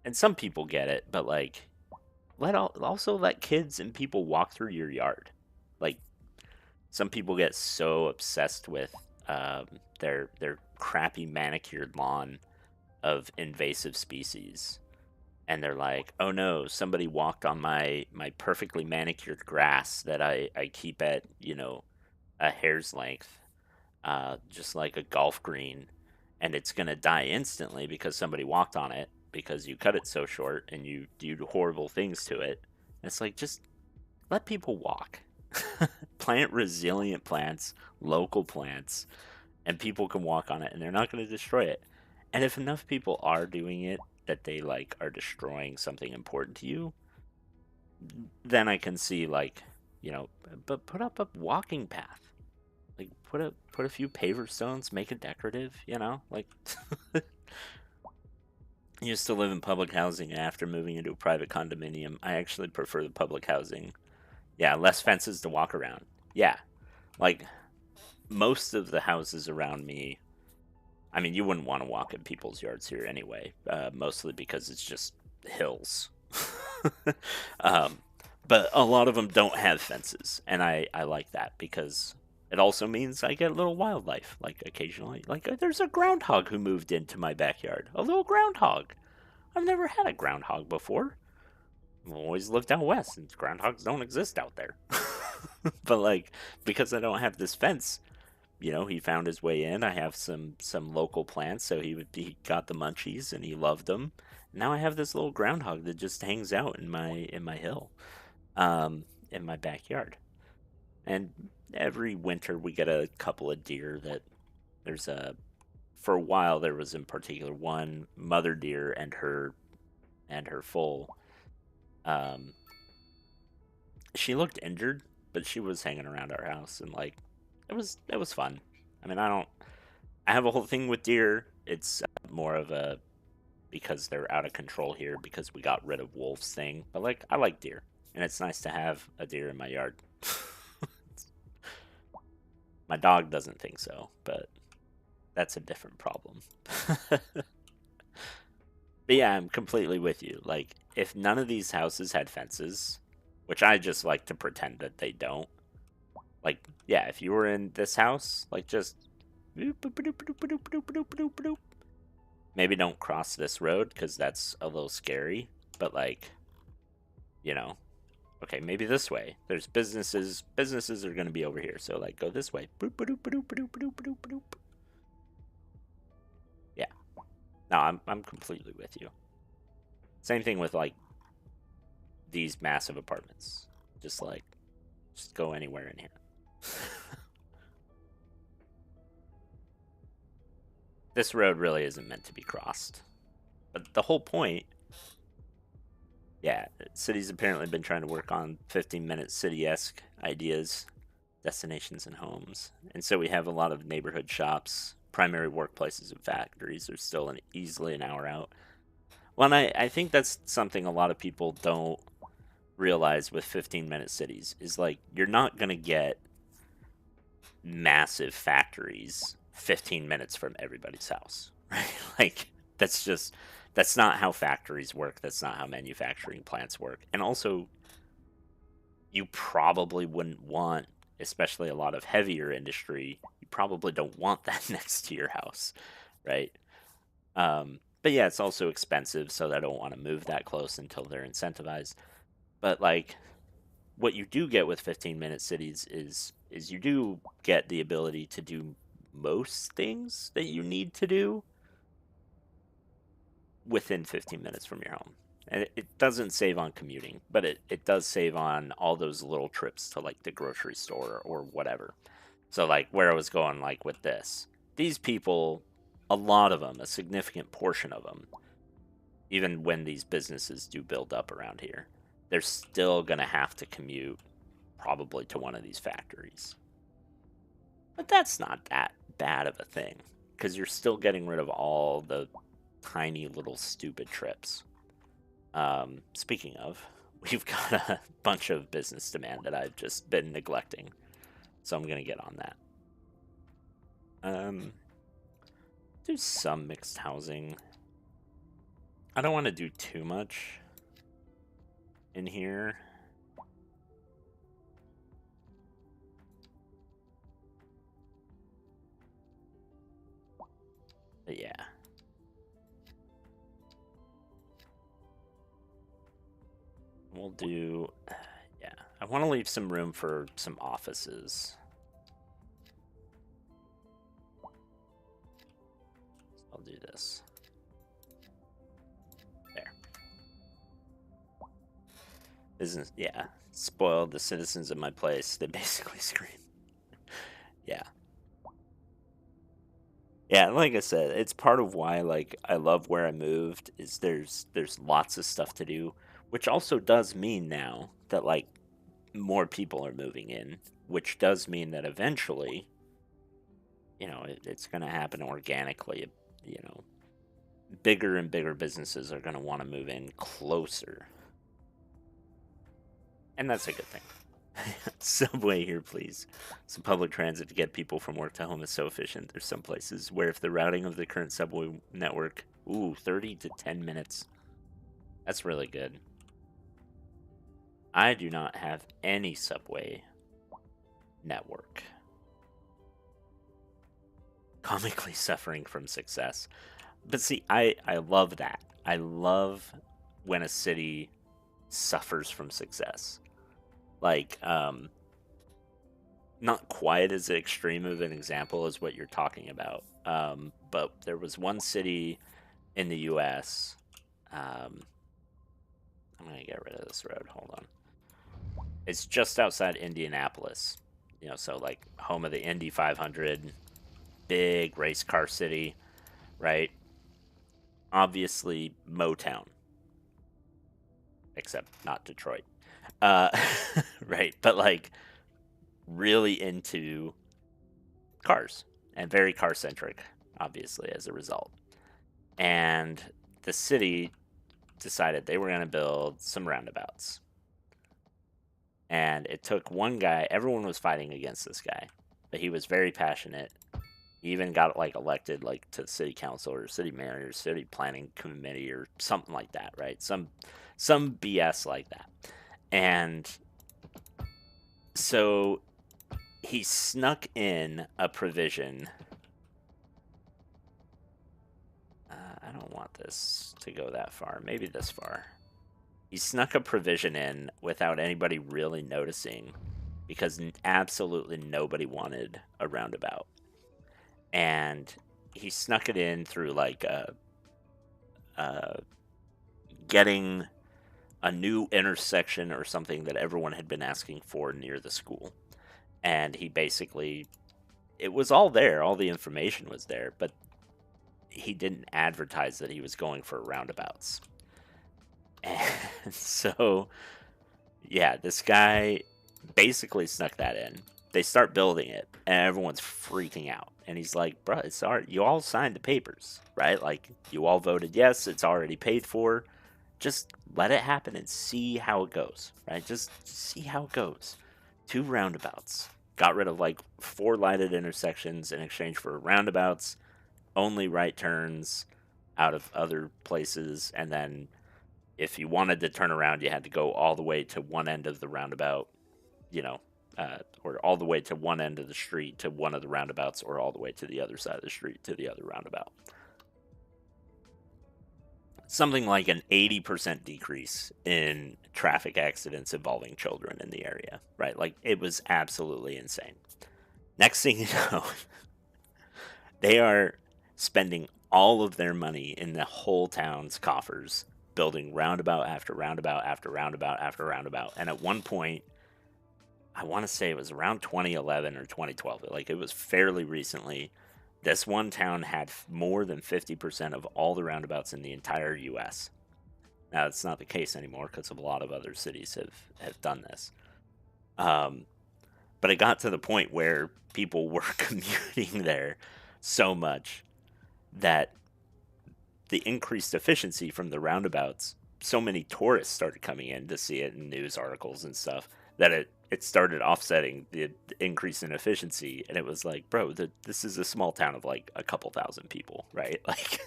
and some people get it, but like also let kids and people walk through your yard. Like some people get so obsessed with their crappy manicured lawn of invasive species, and they're like, oh no, somebody walked on my perfectly manicured grass that I keep at, you know, a hair's length, just like a golf green, and it's gonna die instantly because somebody walked on it because you cut it so short and you do horrible things to it. It's like, just let people walk. Plant resilient plants, local plants, and people can walk on it and they're not going to destroy it. And if enough people are doing it that they like are destroying something important to you, then I can see like, you know, but put up a walking path. Like put a few paver stones, make it decorative, you know? Like I used to live in public housing after moving into a private condominium. I actually prefer the public housing. Yeah, less fences to walk around. Yeah. Like most of the houses around me, I mean, you wouldn't want to walk in people's yards here anyway, mostly because it's just hills. um, but a lot of them don't have fences, and I like that because it also means I get a little wildlife, like occasionally. Like there's a groundhog who moved into my backyard, a little groundhog. I've never had a groundhog before. I've always lived out west, and groundhogs don't exist out there. But like, because I don't have this fence, you know, he found his way in. I have some local plants, so he got the munchies and he loved them. Now I have this little groundhog that just hangs out in my hill, in my backyard. And every winter we get a couple of deer that there's a for a while there was in particular one mother deer and her foal. Um, she looked injured, but she was hanging around our house and like it was fun. I mean, I have a whole thing with deer. It's more of a because they're out of control here because we got rid of wolves thing. But like I like deer, and it's nice to have a deer in my yard. My dog doesn't think so, but that's a different problem. But yeah, I'm completely with you. Like if none of these houses had fences, which I just like to pretend that they don't. Like, yeah, if you were in this house, like just maybe don't cross this road because that's a little scary. But like, you know, okay, maybe this way. There's businesses. Businesses are going to be over here, so like go this way. Yeah. No, I'm completely with you. Same thing with like these massive apartments. Just like, just go anywhere in here. This road really isn't meant to be crossed. But the whole point, yeah, cities apparently been trying to work on 15-minute city-esque ideas, destinations, and homes. And so we have a lot of neighborhood shops, primary workplaces, and factories are still easily an hour out. Well, and I think that's something a lot of people don't realize with 15-minute cities is like you're not going to get massive factories 15 minutes from everybody's house, right? Like that's not how factories work. That's not how manufacturing plants work. And also you probably wouldn't want, especially a lot of heavier industry, you probably don't want that next to your house, right? But yeah, it's also expensive, so they don't want to move that close until they're incentivized. But like what you do get with 15-minute cities is you do get the ability to do most things that you need to do. within 15 minutes from your home. And it doesn't save on commuting, but it does save on all those little trips to like the grocery store or whatever. So like where I was going like with this, these people, a lot of them, a significant portion of them, even when these businesses do build up around here, they're still going to have to commute probably to one of these factories. But that's not that bad of a thing because you're still getting rid of all the tiny little stupid trips. Speaking of, we've got a bunch of business demand that I've just been neglecting, so I'm gonna get on that. Do some mixed housing. I don't want to do too much in here. But yeah. We'll do, yeah. I want to leave some room for some offices. I'll do this. There. Business, yeah. Spoiled the citizens of my place. They basically scream. Yeah. Yeah, like I said, it's part of why like I love where I moved is there's lots of stuff to do, which also does mean now that like more people are moving in, which does mean that eventually, it's going to happen organically. You know, bigger and bigger businesses are going to want to move in closer, and that's a good thing. Subway here, please. Some public transit to get people from work to home is so efficient. There's some places where if the routing of the current subway network, 30 to 10 minutes. That's really good. I do not have any subway network. Comically suffering from success. But see, I love that. I love when a city suffers from success. Like, not quite as extreme of an example as what you're talking about. But there was one city in the U.S. I'm going to get rid of this road. Hold on. It's just outside Indianapolis. So like home of the Indy 500, big race car city, right? Obviously, Motown. Except not Detroit. Right. But like really into cars and very car centric, obviously, as a result. And the city decided they were going to build some roundabouts. And it took one guy, everyone was fighting against this guy, but he was very passionate. He even got like elected like to city council or city mayor or city planning committee or something like that, right? Some BS like that. And so he snuck in a provision. I don't want this to go that far. Maybe this far. He snuck a provision in without anybody really noticing because absolutely nobody wanted a roundabout. And he snuck it in through like getting a new intersection or something that everyone had been asking for near the school. And he basically, it was all there, all the information was there, but he didn't advertise that he was going for roundabouts. And so, yeah, this guy basically snuck that in. They start building it, and everyone's freaking out. And he's like, bro, it's already, you all signed the papers, right? Like, you all voted yes, it's already paid for. Just let it happen and see how it goes, right? Just see how it goes. 2 roundabouts. Got rid of, like, 4 lighted intersections in exchange for roundabouts, only right turns out of other places, and then if you wanted to turn around, you had to go all the way to one end of the roundabout, or all the way to one end of the street to one of the roundabouts, or all the way to the other side of the street to the other roundabout. Something like an 80% decrease in traffic accidents involving children in the area, right? Like, it was absolutely insane. Next thing you know, they are spending all of their money in the whole town's coffers, building roundabout after roundabout after roundabout after roundabout. And at one point, I want to say it was around 2011 or 2012, like it was fairly recently, this one town had more than 50% of all the roundabouts in the entire US. Now, it's not the case anymore because a lot of other cities have done this. Um, but it got to the point where people were commuting there so much that the increased efficiency from the roundabouts, so many tourists started coming in to see it in news articles and stuff, that it started offsetting the increase in efficiency. And it was like, bro, this is a small town of like a couple thousand people, right? Like,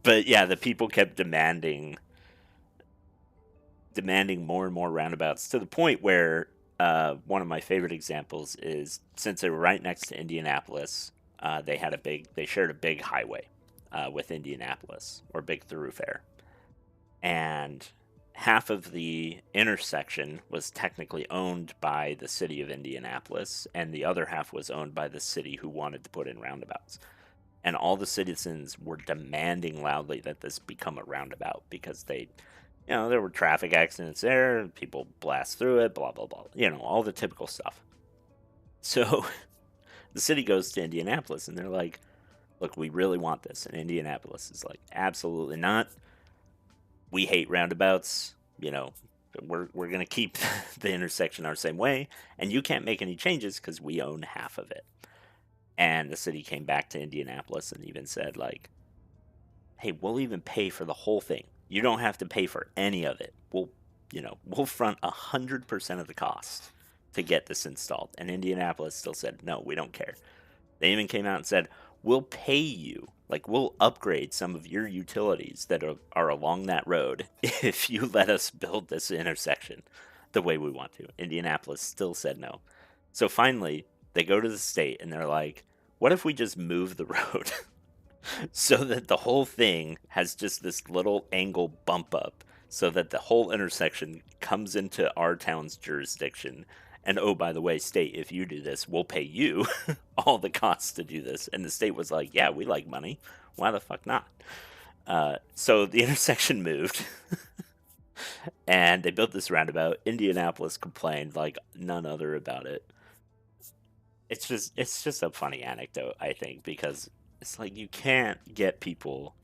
but yeah, the people kept demanding more and more roundabouts, to the point where one of my favorite examples is, since they were right next to Indianapolis, they shared a big highway with Indianapolis, or big thoroughfare, and half of the intersection was technically owned by the city of Indianapolis, and the other half was owned by the city who wanted to put in roundabouts. And all the citizens were demanding loudly that this become a roundabout, because there were traffic accidents there, people blast through it, blah, blah, blah. All the typical stuff. So the city goes to Indianapolis and they're like, look, we really want this. And Indianapolis is like, absolutely not. We hate roundabouts. We're going to keep the intersection our same way. And you can't make any changes because we own half of it. And the city came back to Indianapolis and even said, like, hey, we'll even pay for the whole thing. You don't have to pay for any of it. We'll front 100% of the cost to get this installed. And Indianapolis still said, no, we don't care. They even came out and said, we'll pay you. Like, we'll upgrade some of your utilities that are along that road if you let us build this intersection the way we want to. Indianapolis still said no. So finally, they go to the state and they're like, what if we just move the road so that the whole thing has just this little angle bump up, so that the whole intersection comes into our town's jurisdiction? And oh, by the way, state, if you do this, we'll pay you all the costs to do this. And the state was like, yeah, we like money. Why the fuck not? So the intersection moved and they built this roundabout. Indianapolis complained like none other about it. It's just a funny anecdote, I think, because it's like you can't get people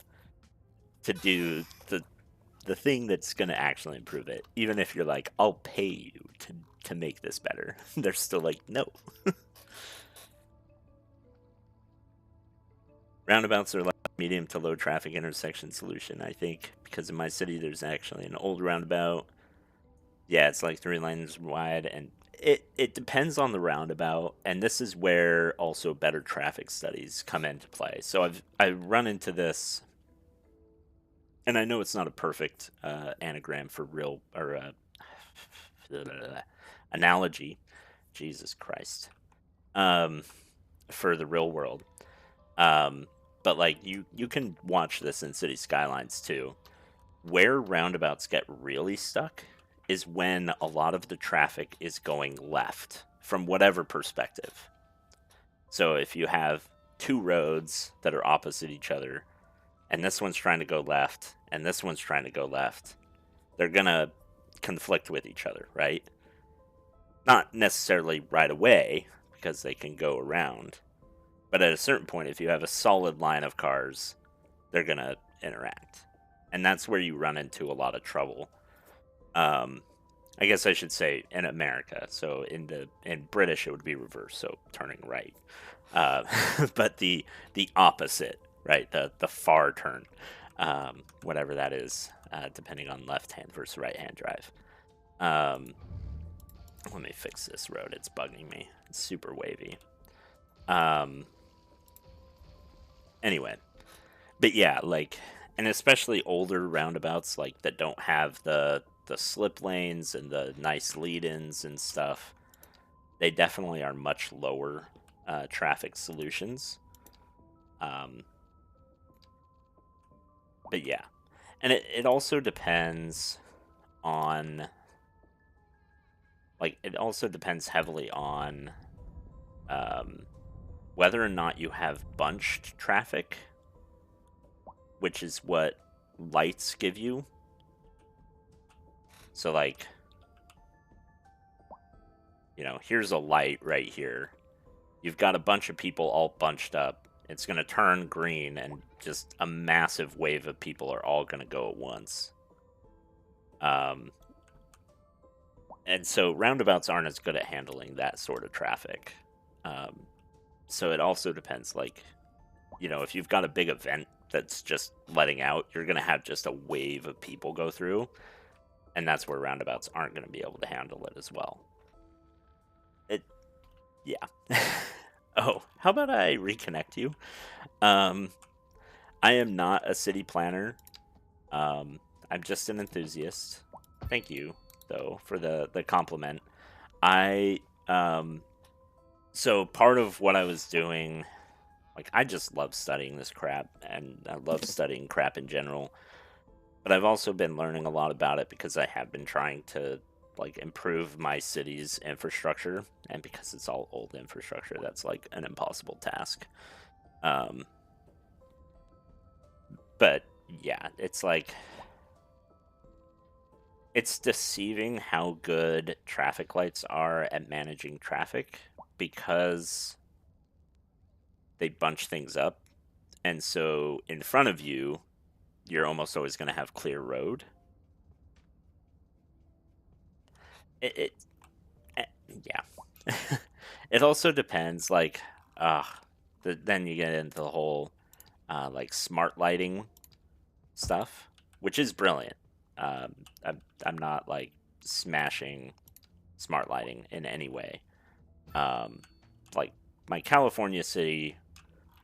to do the thing that's going to actually improve it. Even if you're like, I'll pay you to make this better. They're still like, no. Roundabouts are like a medium to low traffic intersection solution, I think, because in my city there's actually an old roundabout. Yeah, it's like 3 lanes wide, and it depends on the roundabout, and this is where also better traffic studies come into play. So I've run into this, and I know it's not a perfect anagram for real, or analogy, Jesus Christ, for the real world. But like you can watch this in City Skylines too. Where roundabouts get really stuck is when a lot of the traffic is going left from whatever perspective. So if you have 2 roads that are opposite each other, and this one's trying to go left, and this one's trying to go left, they're gonna conflict with each other, right? Not necessarily right away, because they can go around. But at a certain point, if you have a solid line of cars, they're gonna interact. And that's where you run into a lot of trouble. I guess I should say in America. So in British it would be reverse, so turning right. But the opposite, right? The far turn, whatever that is, depending on left hand versus right hand drive. Let me fix this road. It's bugging me. It's super wavy. Anyway, but yeah, like, and especially older roundabouts, like, that don't have the slip lanes and the nice lead-ins and stuff, they definitely are much lower traffic solutions. But yeah, and it also depends on, like, it also depends heavily on whether or not you have bunched traffic, which is what lights give you. So, like, you know, here's a light right here. You've got a bunch of people all bunched up. It's going to turn green, and just a massive wave of people are all going to go at once. And so roundabouts aren't as good at handling that sort of traffic. So it also depends, like, you know, if you've got a big event that's just letting out, you're going to have just a wave of people go through. And that's where roundabouts aren't going to be able to handle it as well. Yeah. Oh, how about I reconnect you? I am not a city planner. I'm just an enthusiast. Thank you, though, for the compliment. I so part of what I was doing, like, I just love studying this crap, and I love studying crap in general. But I've also been learning a lot about it because I have been trying to, like, improve my city's infrastructure, and because it's all old infrastructure, that's like an impossible task. But yeah, it's like, it's deceiving how good traffic lights are at managing traffic, because they bunch things up, and so in front of you, you're almost always going to have clear road. It yeah. It also depends, like, then you get into the whole like smart lighting stuff, which is brilliant. I'm not like smashing smart lighting in any way. Like, my California city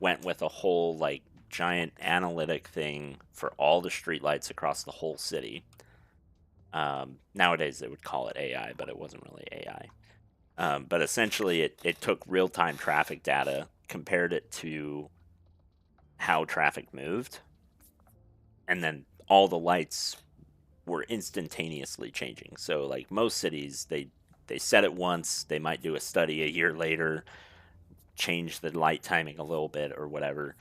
went with a whole, like, giant analytic thing for all the streetlights across the whole city. Nowadays they would call it AI, but it wasn't really AI. But essentially, it took real-time traffic data, compared it to how traffic moved, and then all the lights were instantaneously changing. So, like, most cities, they set it once, they might do a study a year later, change the light timing a little bit or whatever.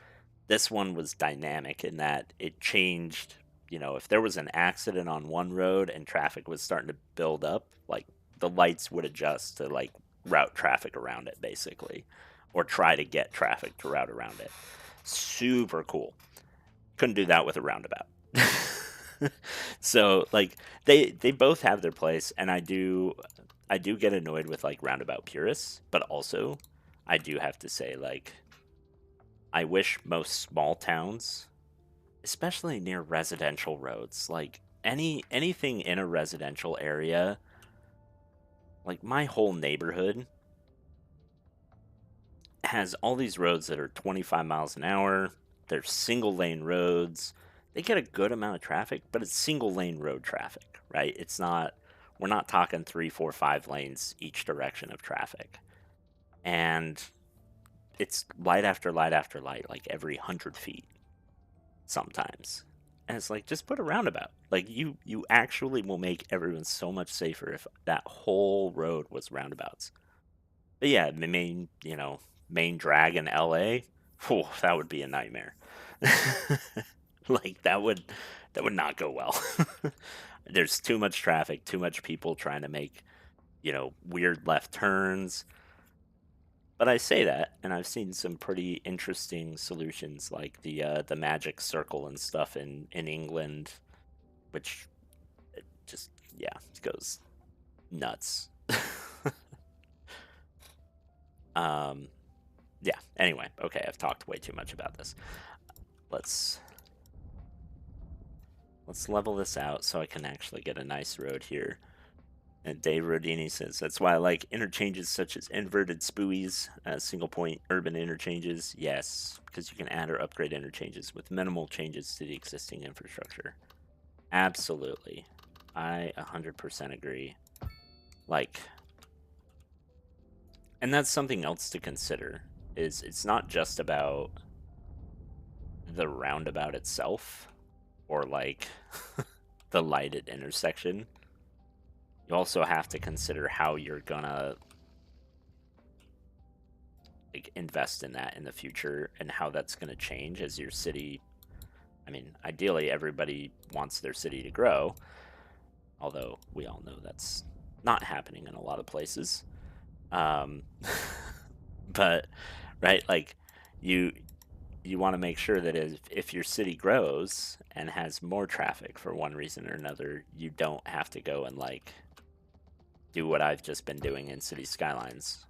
This one was dynamic in that it changed. You know, if there was an accident on one road and traffic was starting to build up, like, the lights would adjust to, like, route traffic around it, basically, or try to get traffic to route around it. Super cool. Couldn't do that with a roundabout. So, like, they both have their place, and I do get annoyed with, like, roundabout purists, but also I do have to say, like, I wish most small towns, especially near residential roads, like, anything in a residential area, like, my whole neighborhood has all these roads that are 25 miles an hour. They're single lane roads. They get a good amount of traffic, but it's single lane road traffic, right? It's not, we're not talking 3, 4, 5 lanes each direction of traffic. And it's light after light after light, like every 100 feet sometimes. And it's like, just put a roundabout. Like, you actually will make everyone so much safer if that whole road was roundabouts. But yeah, the main drag in LA, whew, that would be a nightmare. Like, that would not go well. There's too much traffic, too much people trying to make, weird left turns. But I say that, and I've seen some pretty interesting solutions, like the magic circle and stuff in England, which, just, yeah, goes nuts. Yeah. Anyway, okay, I've talked way too much about this. Let's level this out so I can actually get a nice road here. And Dave Rodini says, that's why I like interchanges such as inverted spuies, single point urban interchanges. Yes, because you can add or upgrade interchanges with minimal changes to the existing infrastructure. Absolutely. I 100% agree. Like, and that's something else to consider, is it's not just about the roundabout itself, or, like, the lighted intersection. You also have to consider how you're gonna, like invest in that in the future and how that's going to change as your city. I mean, ideally, everybody wants their city to grow, although we all know that's not happening in a lot of places. Um, but right, like you you want to make sure that if your city grows and has more traffic for one reason or another, you don't have to go and like do what I've just been doing in City Skylines.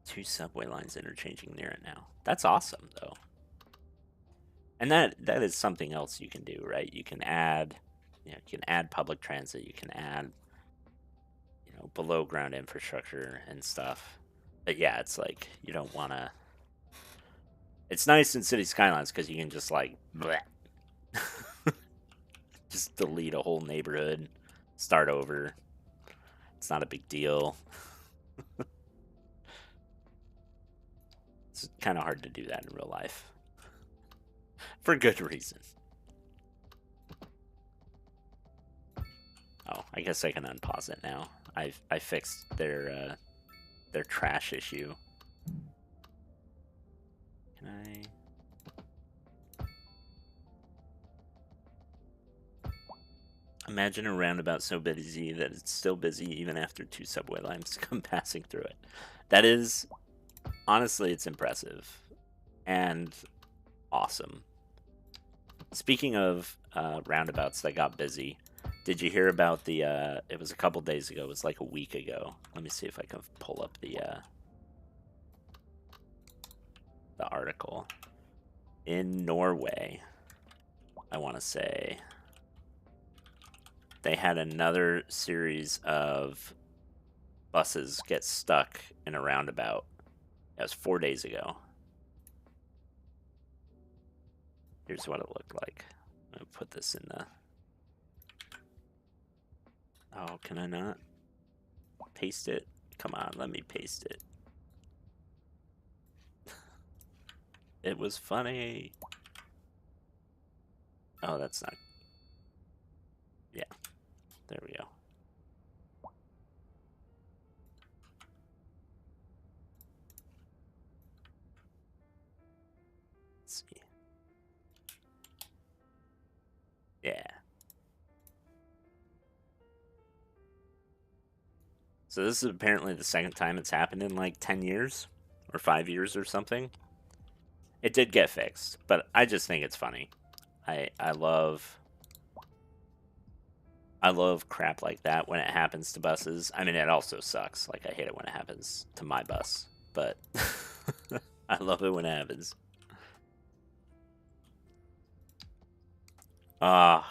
2 subway lines interchanging near it now. That's awesome, though. And that is something else you can do, right? You can add, you can add public transit. You can add, below ground infrastructure and stuff. But yeah, it's like you don't want to. It's nice in City Skylines because you can just like, bleh. Just delete a whole neighborhood, start over. It's not a big deal. It's kind of hard to do that in real life. For good reason. Oh, I guess I can unpause it now. I fixed their trash issue. Can I? Imagine a roundabout so busy that it's still busy even after 2 subway lines come passing through it. That is, honestly, it's impressive and awesome. Speaking of roundabouts that got busy, did you hear about the, it was a couple days ago, it was like a week ago. Let me see if I can pull up the article. In Norway, I want to say, they had another series of buses get stuck in a roundabout. That was 4 days ago. Here's what it looked like. I'm gonna put this in the... Oh, can I not paste it? Come on, let me paste it. It was funny. Oh, that's not... Yeah, there we go. Let's see. Yeah. So this is apparently the second time it's happened in like 10 years or 5 years or something. It did get fixed, but I just think it's funny. I love crap like that when it happens to buses. I mean, it also sucks. Like, I hate it when it happens to my bus, but I love it when it happens. Ah,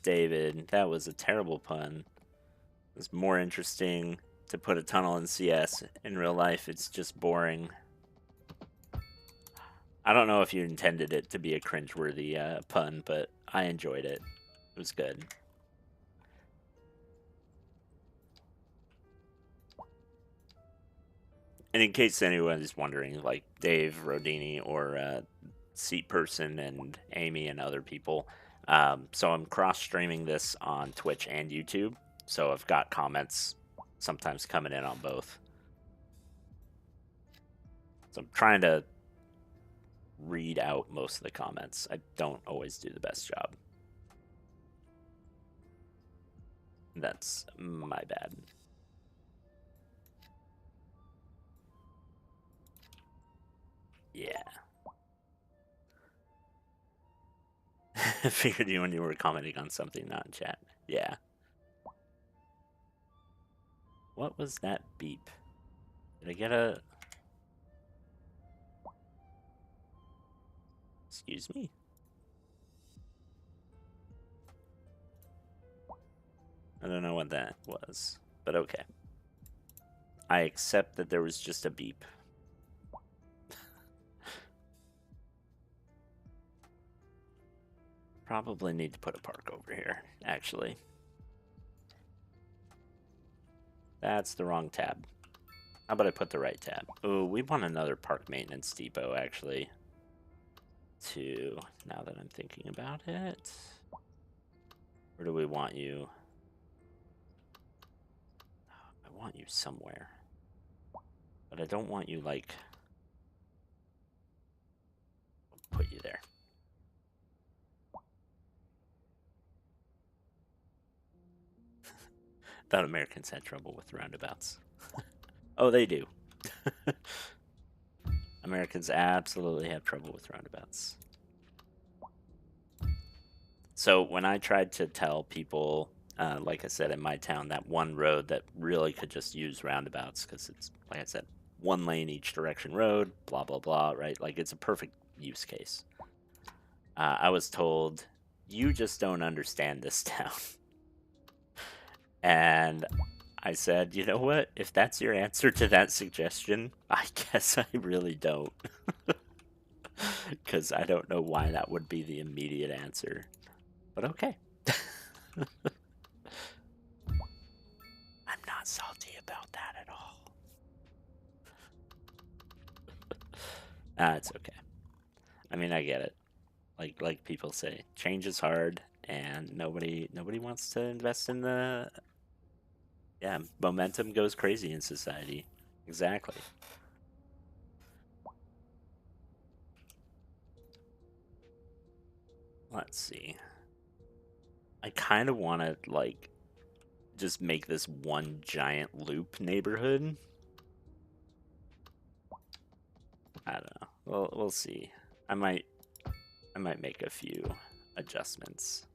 David, that was a terrible pun. It's more interesting to put a tunnel in CS. In real life, it's just boring. I don't know if you intended it to be a cringeworthy pun, but I enjoyed it. It was good. And in case anyone is wondering, like Dave, Rodini, or Seat Person and Amy and other people, so I'm cross-streaming this on Twitch and YouTube. So I've got comments sometimes coming in on both. So I'm trying to read out most of the comments. I don't always do the best job. That's my bad. Yeah. I figured you when you were commenting on something, not in chat. Yeah. What was that beep? Did I get a... Excuse me? I don't know what that was, but okay. I accept that there was just a beep. Probably need to put a park over here, actually. That's the wrong tab. How about I put the right tab? Oh, we want another park maintenance depot, actually. Too, now that I'm thinking about it. Where do we want you? I want you somewhere. But I don't want you, like, put you there. Thought Americans had trouble with roundabouts. Oh, they do. Americans absolutely have trouble with roundabouts. So when I tried to tell people, like I said, in my town, that one road that really could just use roundabouts because it's, like I said, one lane each direction road, blah, blah, blah, right? Like it's a perfect use case. I was told, you just don't understand this town. And I said, you know what? If that's your answer to that suggestion, I guess I really don't. Because I don't know why that would be the immediate answer. But okay. I'm not salty about that at all. It's okay. I mean, I get it. Like people say, change is hard, and nobody wants to invest in the, yeah, momentum goes crazy in society. Exactly. Let's see. I kind of want to like just make this one giant loop neighborhood. I don't know. We'll see. I might make a few adjustments.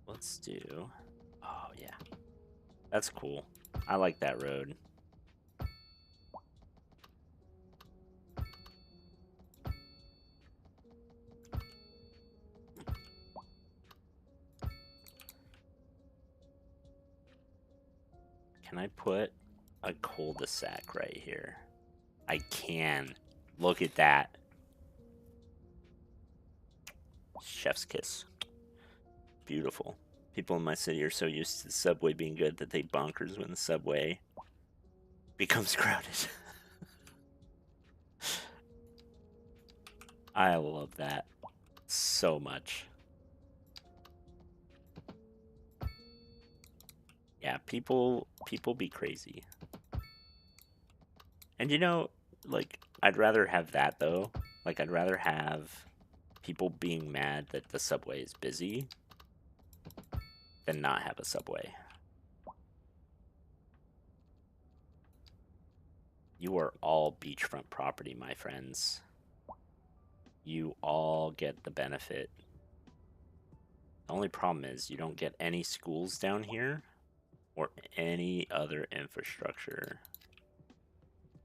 Let's do. Oh yeah, that's cool. I like that road. Can I put a cul-de-sac right here? I can. Look at that. Chef's kiss. Beautiful. People in my city are so used to the subway being good that they bonkers when the subway becomes crowded. I love that so much. Yeah, people be crazy. And you know, like I'd rather have that though. Like I'd rather have people being mad that the subway is busy than not have a subway. You are all beachfront property, my friends. You all get the benefit. The only problem is you don't get any schools down here or any other infrastructure.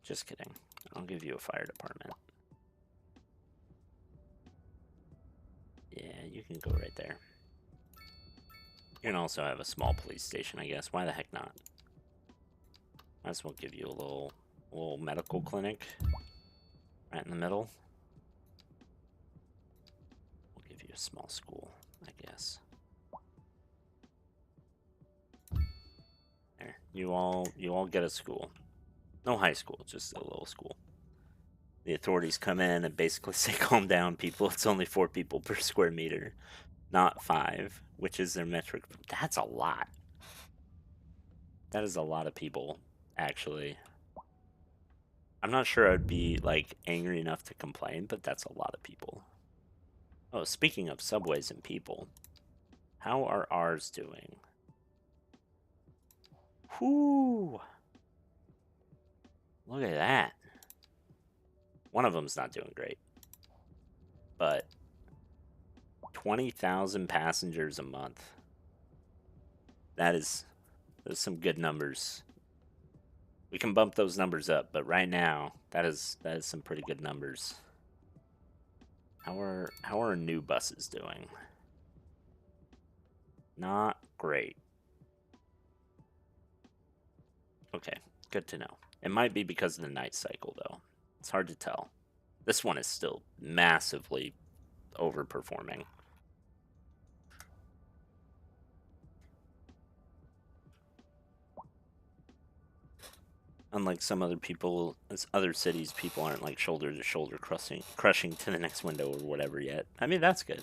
Just kidding. I'll give you a fire department. Yeah, you can go right there. You can also have a small police station, I guess. Why the heck not? Might as well give you a little medical clinic right in the middle. We'll give you a small school, I guess. There. You all get a school. No high school, just a little school. The authorities come in and basically say, calm down, people. It's only 4 people per square meter, not 5, which is their metric. That's a lot. That is a lot of people, actually. I'm not sure I'd be, like, angry enough to complain, but that's a lot of people. Oh, speaking of subways and people, how are ours doing? Whoo! Look at that. One of them's not doing great. But 20,000 passengers a month. Those some good numbers. We can bump those numbers up, but right now, that is some pretty good numbers. How are new buses doing? Not great. Okay, good to know. It might be because of the night cycle, though. It's hard to tell. This one is still massively overperforming. Unlike some other people, other cities, people aren't like shoulder to shoulder crushing to the next window or whatever yet. I mean, that's good.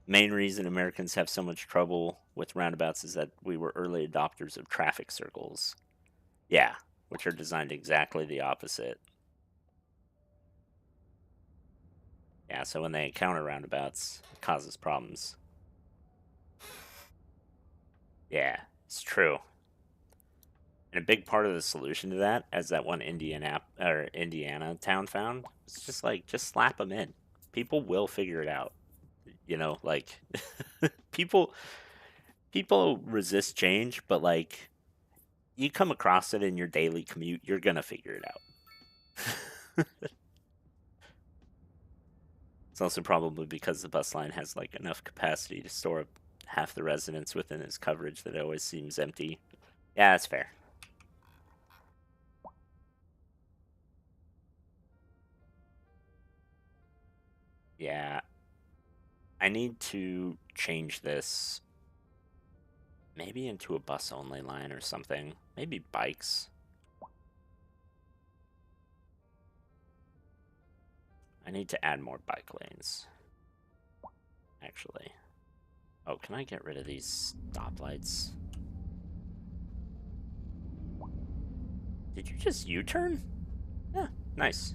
Main reason Americans have so much trouble with roundabouts is that we were early adopters of traffic circles. Yeah, which are designed exactly the opposite. Yeah, so when they encounter roundabouts, it causes problems. Yeah, it's true. And a big part of the solution to that, as that one Indiana town found, it's just like just slap them in. People will figure it out. You know, like people people resist change, but like you come across it in your daily commute, you're gonna figure it out. It's also probably because the bus line has like enough capacity to store up half the residents within its coverage that it always seems empty. Yeah, that's fair. Yeah, I need to change this maybe into a bus only line or something. Maybe bikes. I need to add more bike lanes, actually. Oh, can I get rid of these stoplights? Did you just U-turn? Yeah, nice.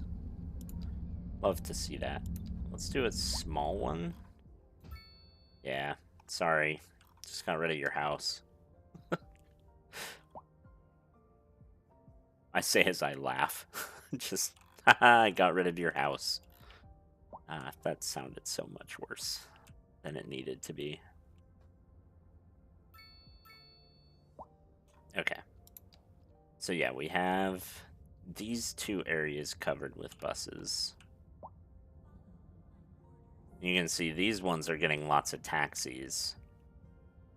Love to see that. Let's do a small one. Yeah, sorry. Just got rid of your house. I say as I laugh. Just, haha, I got rid of your house. Ah, that sounded so much worse than it needed to be. Okay. So yeah, we have these two areas covered with buses. You can see these ones are getting lots of taxis,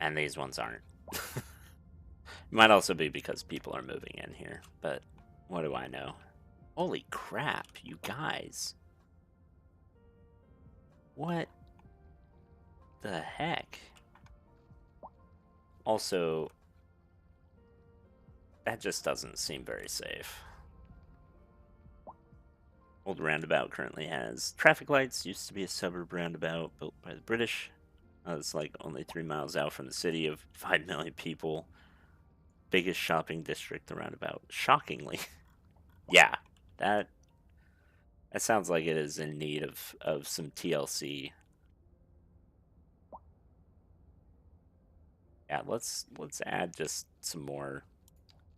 and these ones aren't. Might also be because people are moving in here, but what do I know? Holy crap, you guys. What the heck? Also, that just doesn't seem very safe. Old roundabout currently has traffic lights, used to be a suburb roundabout built by the British. It's like only 3 miles out from the city of 5 million people. Biggest shopping district, the roundabout. Shockingly. Yeah, that that sounds like it is in need of some TLC. Yeah, let's add just some more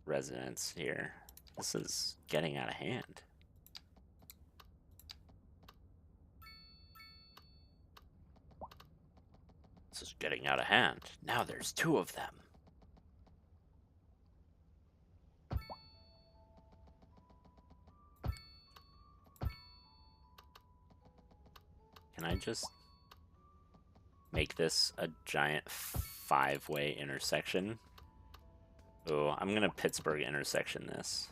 residents here. This is getting out of hand. This is getting out of hand. Now there's two of them. Can I just make this a giant five-way intersection? Oh, I'm gonna Pittsburgh intersection this.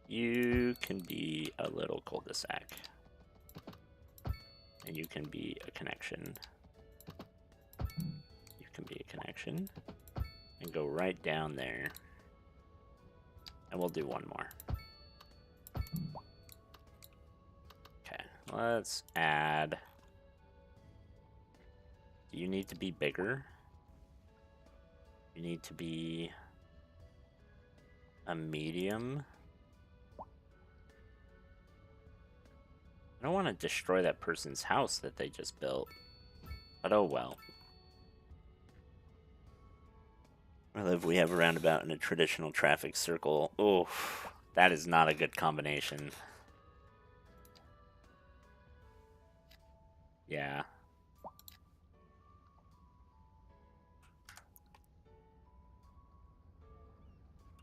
You can be a little cul-de-sac. And you can be a connection. You can be a connection. And go right down there. And we'll do one more. Okay, let's add... Do you need to be bigger? You need to be a medium. I don't want to destroy that person's house that they just built. But oh well. I live, we have a roundabout in a traditional traffic circle. Oh, that is not a good combination. Yeah.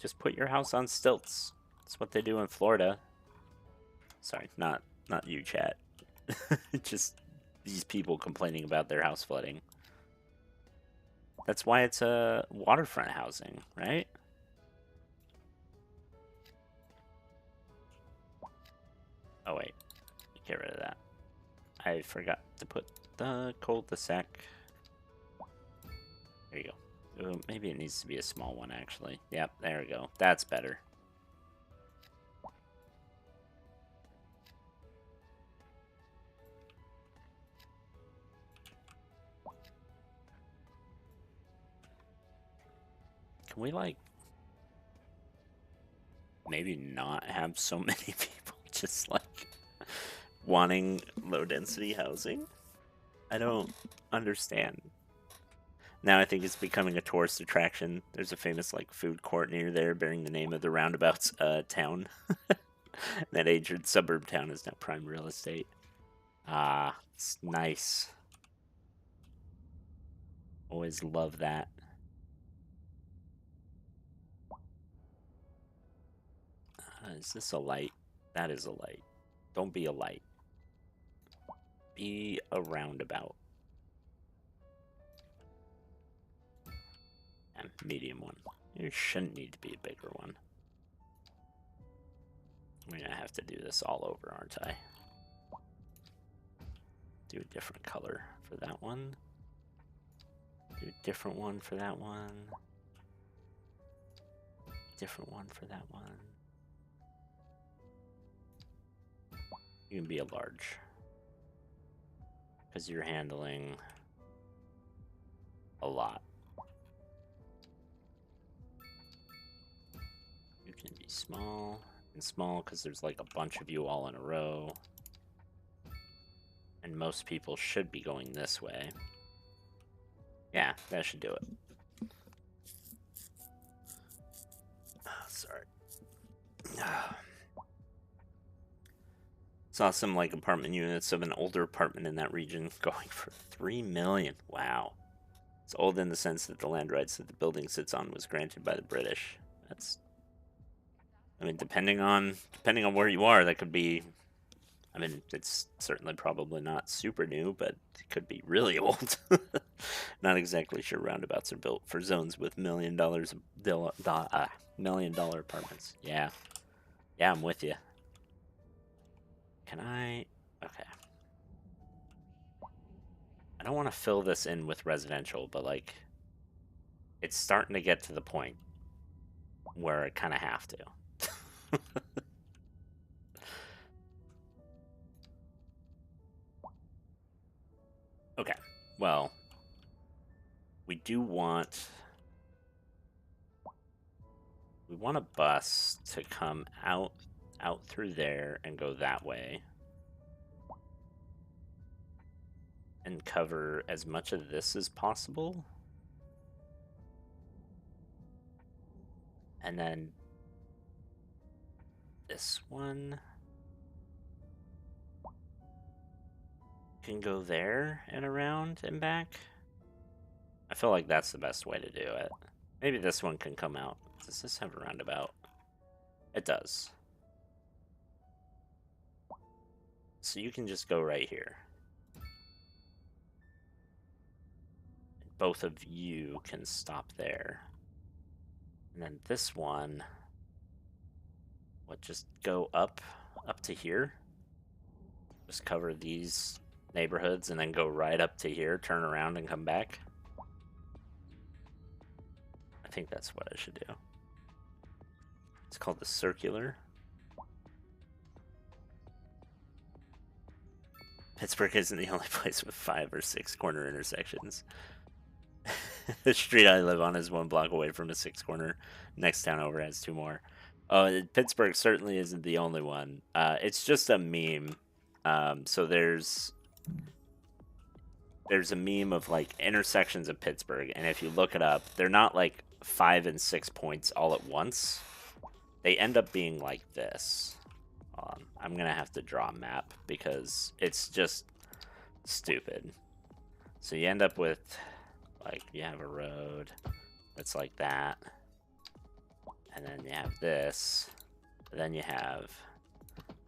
Just put your house on stilts. That's what they do in Florida. Sorry, not you, chat. Just these people complaining about their house flooding. That's why it's a waterfront housing, right? Oh wait, get rid of that. I forgot to put the cul-de-sac. There you go. Ooh, maybe it needs to be a small one, actually. Yep, there we go. That's better. Can we, like, maybe not have so many people just, like, wanting low-density housing? I don't understand. Now I think it's becoming a tourist attraction. There's a famous, like, food court near there bearing the name of the roundabout's town. That ancient suburb town is now prime real estate. Ah, it's nice. Always love that. Is this a light? That is a light. Don't be a light. Be a roundabout. And medium one. You shouldn't need to be a bigger one. I'm gonna have to do this all over, aren't I? Do a different color for that one. Do a different one for that one. Different one for that one. You can be a large. Because you're handling a lot. You can be small. And small because there's like a bunch of you all in a row. And most people should be going this way. Yeah, that should do it. Oh, sorry. Saw some like apartment units of an older apartment in that region going for $3 million. Wow. It's old in the sense that the land rights that the building sits on was granted by the British. That's, I mean, depending on where you are, that could be, I mean, it's certainly probably not super new, but it could be really old. Not exactly sure roundabouts are built for zones with $1 million apartments. Yeah. Yeah, I'm with you. Can I? Okay. I don't want to fill this in with residential, but like, it's starting to get to the point where I kind of have to. Okay, well, we want a bus to come out through there and go that way and cover as much of this as possible, and then this one can go there and around and back. I feel like that's the best way to do it. Maybe this one can come out. Does this have a roundabout? It does. So you can just go right here. Both of you can stop there. And then this one, just go up to here? Just cover these neighborhoods and then go right up to here, turn around and come back? I think that's what I should do. It's called the circular. Pittsburgh isn't the only place with 5 or 6 corner intersections. The street I live on is 1 block away from a 6 corner. Next town over has 2 more. Oh, Pittsburgh certainly isn't the only one. It's just a meme. So there's a meme of like intersections of Pittsburgh, and if you look it up, they're not like 5 and 6 points all at once. They end up being like this. I'm gonna have to draw a map because it's just stupid. So you end up with, like, you have a road that's like that, and then you have this, and then you have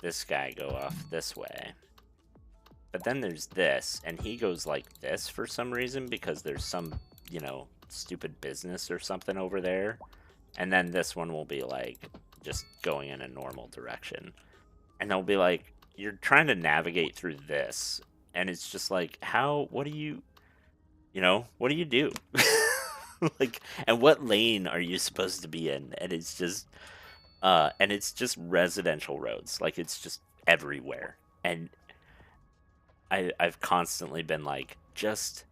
this guy go off this way. But then there's this, and he goes like this for some reason because there's some, you know, stupid business or something over there. And then this one will be like just going in a normal direction. And they'll be like, you're trying to navigate through this, and it's just like, what do you do? Like, and what lane are you supposed to be in? And it's just residential roads. Like, it's just everywhere. And I've constantly been like, just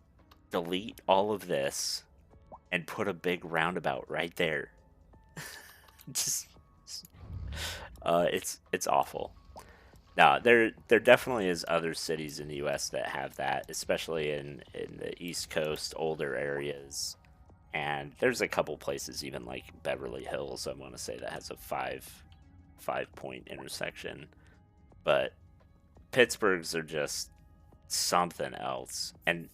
delete all of this and put a big roundabout right there. Just it's awful. Now, there definitely is other cities in the US that have that, especially in the East Coast, older areas. And there's a couple places, even like Beverly Hills, I want to say, that has a five point intersection. But Pittsburgh's are just something else. And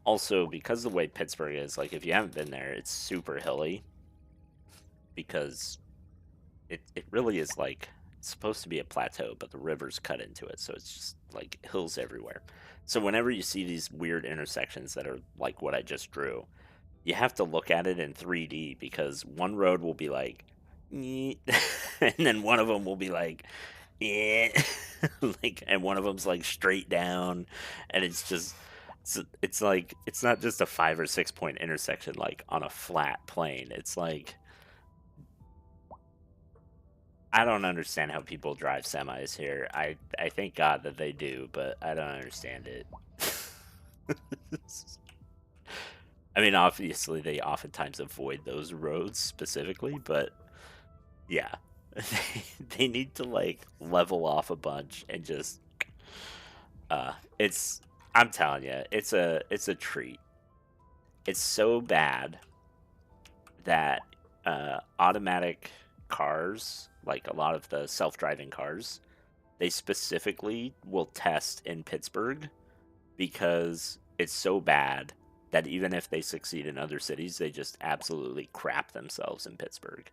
also, because of the way Pittsburgh is, like, if you haven't been there, it's super hilly because it really is like it's supposed to be a plateau, but the rivers cut into it, so it's just like hills everywhere. So whenever you see these weird intersections that are like what I just drew, you have to look at it in 3D because one road will be like, "Nyeh," and then one of them will be like, yeah, like, and one of them's like straight down, and it's like it's not just a 5 or 6 point intersection like on a flat plane. It's like I don't understand how people drive semis here. I thank God that they do, but I don't understand it. I mean, obviously they oftentimes avoid those roads specifically, but yeah, they need to like level off a bunch and just it's I'm telling you, it's a treat. It's so bad that automatic cars, like a lot of the self-driving cars, they specifically will test in Pittsburgh because it's so bad that even if they succeed in other cities, they just absolutely crap themselves in Pittsburgh.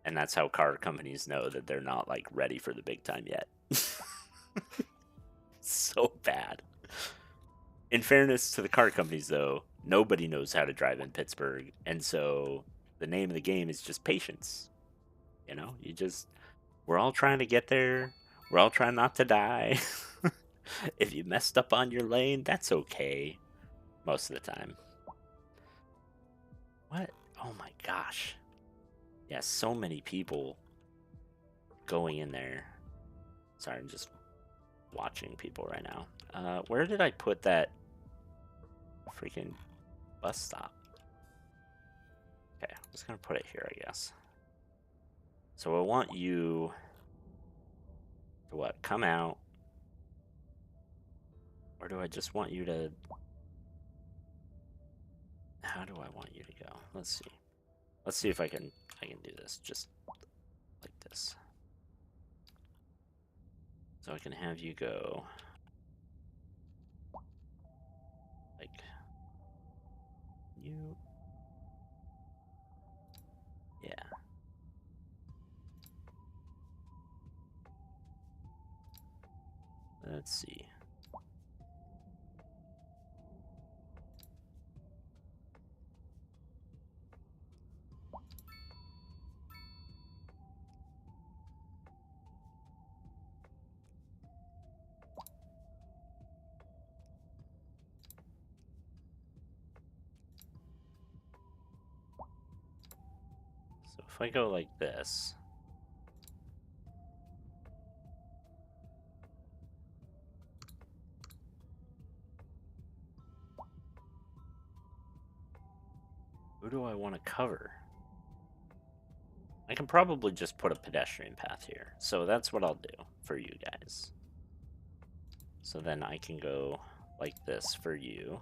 And that's how car companies know that they're not like ready for the big time yet. So bad. In fairness to the car companies, though, nobody knows how to drive in Pittsburgh, and so the name of the game is just patience. You know, we're all trying to get there. We're all trying not to die. If you messed up on your lane, that's okay. Most of the time. What? Oh my gosh. Yeah, so many people going in there. Sorry, I'm just watching people right now. Where did I put that freaking bus stop? Okay, I'm just gonna put it here, I guess. So I want you to what? Come out. Or do I just want you to... How do I want you to go? Let's see. Let's see if I can do this just like this. So I can have you go like you. Yeah. Let's see. So if I go like this, who do I want to cover? I can probably just put a pedestrian path here. So that's what I'll do for you guys. So then I can go like this for you.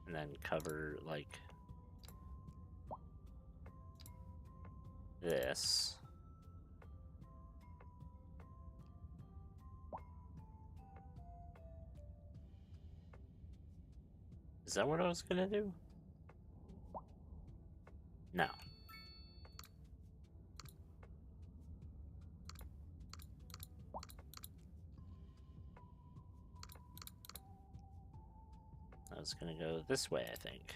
And then cover like this. Is that what I was gonna do? No. I was gonna go this way, I think.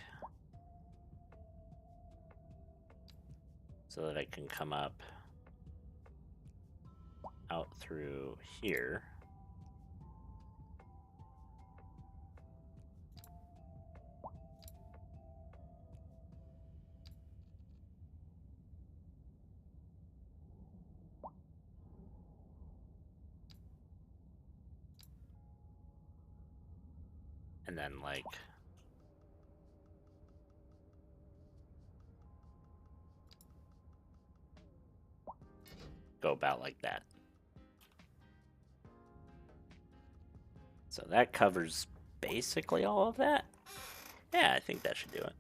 So that I can come up out through here. And then, like, go about like that. So that covers basically all of that. Yeah, I think that should do it.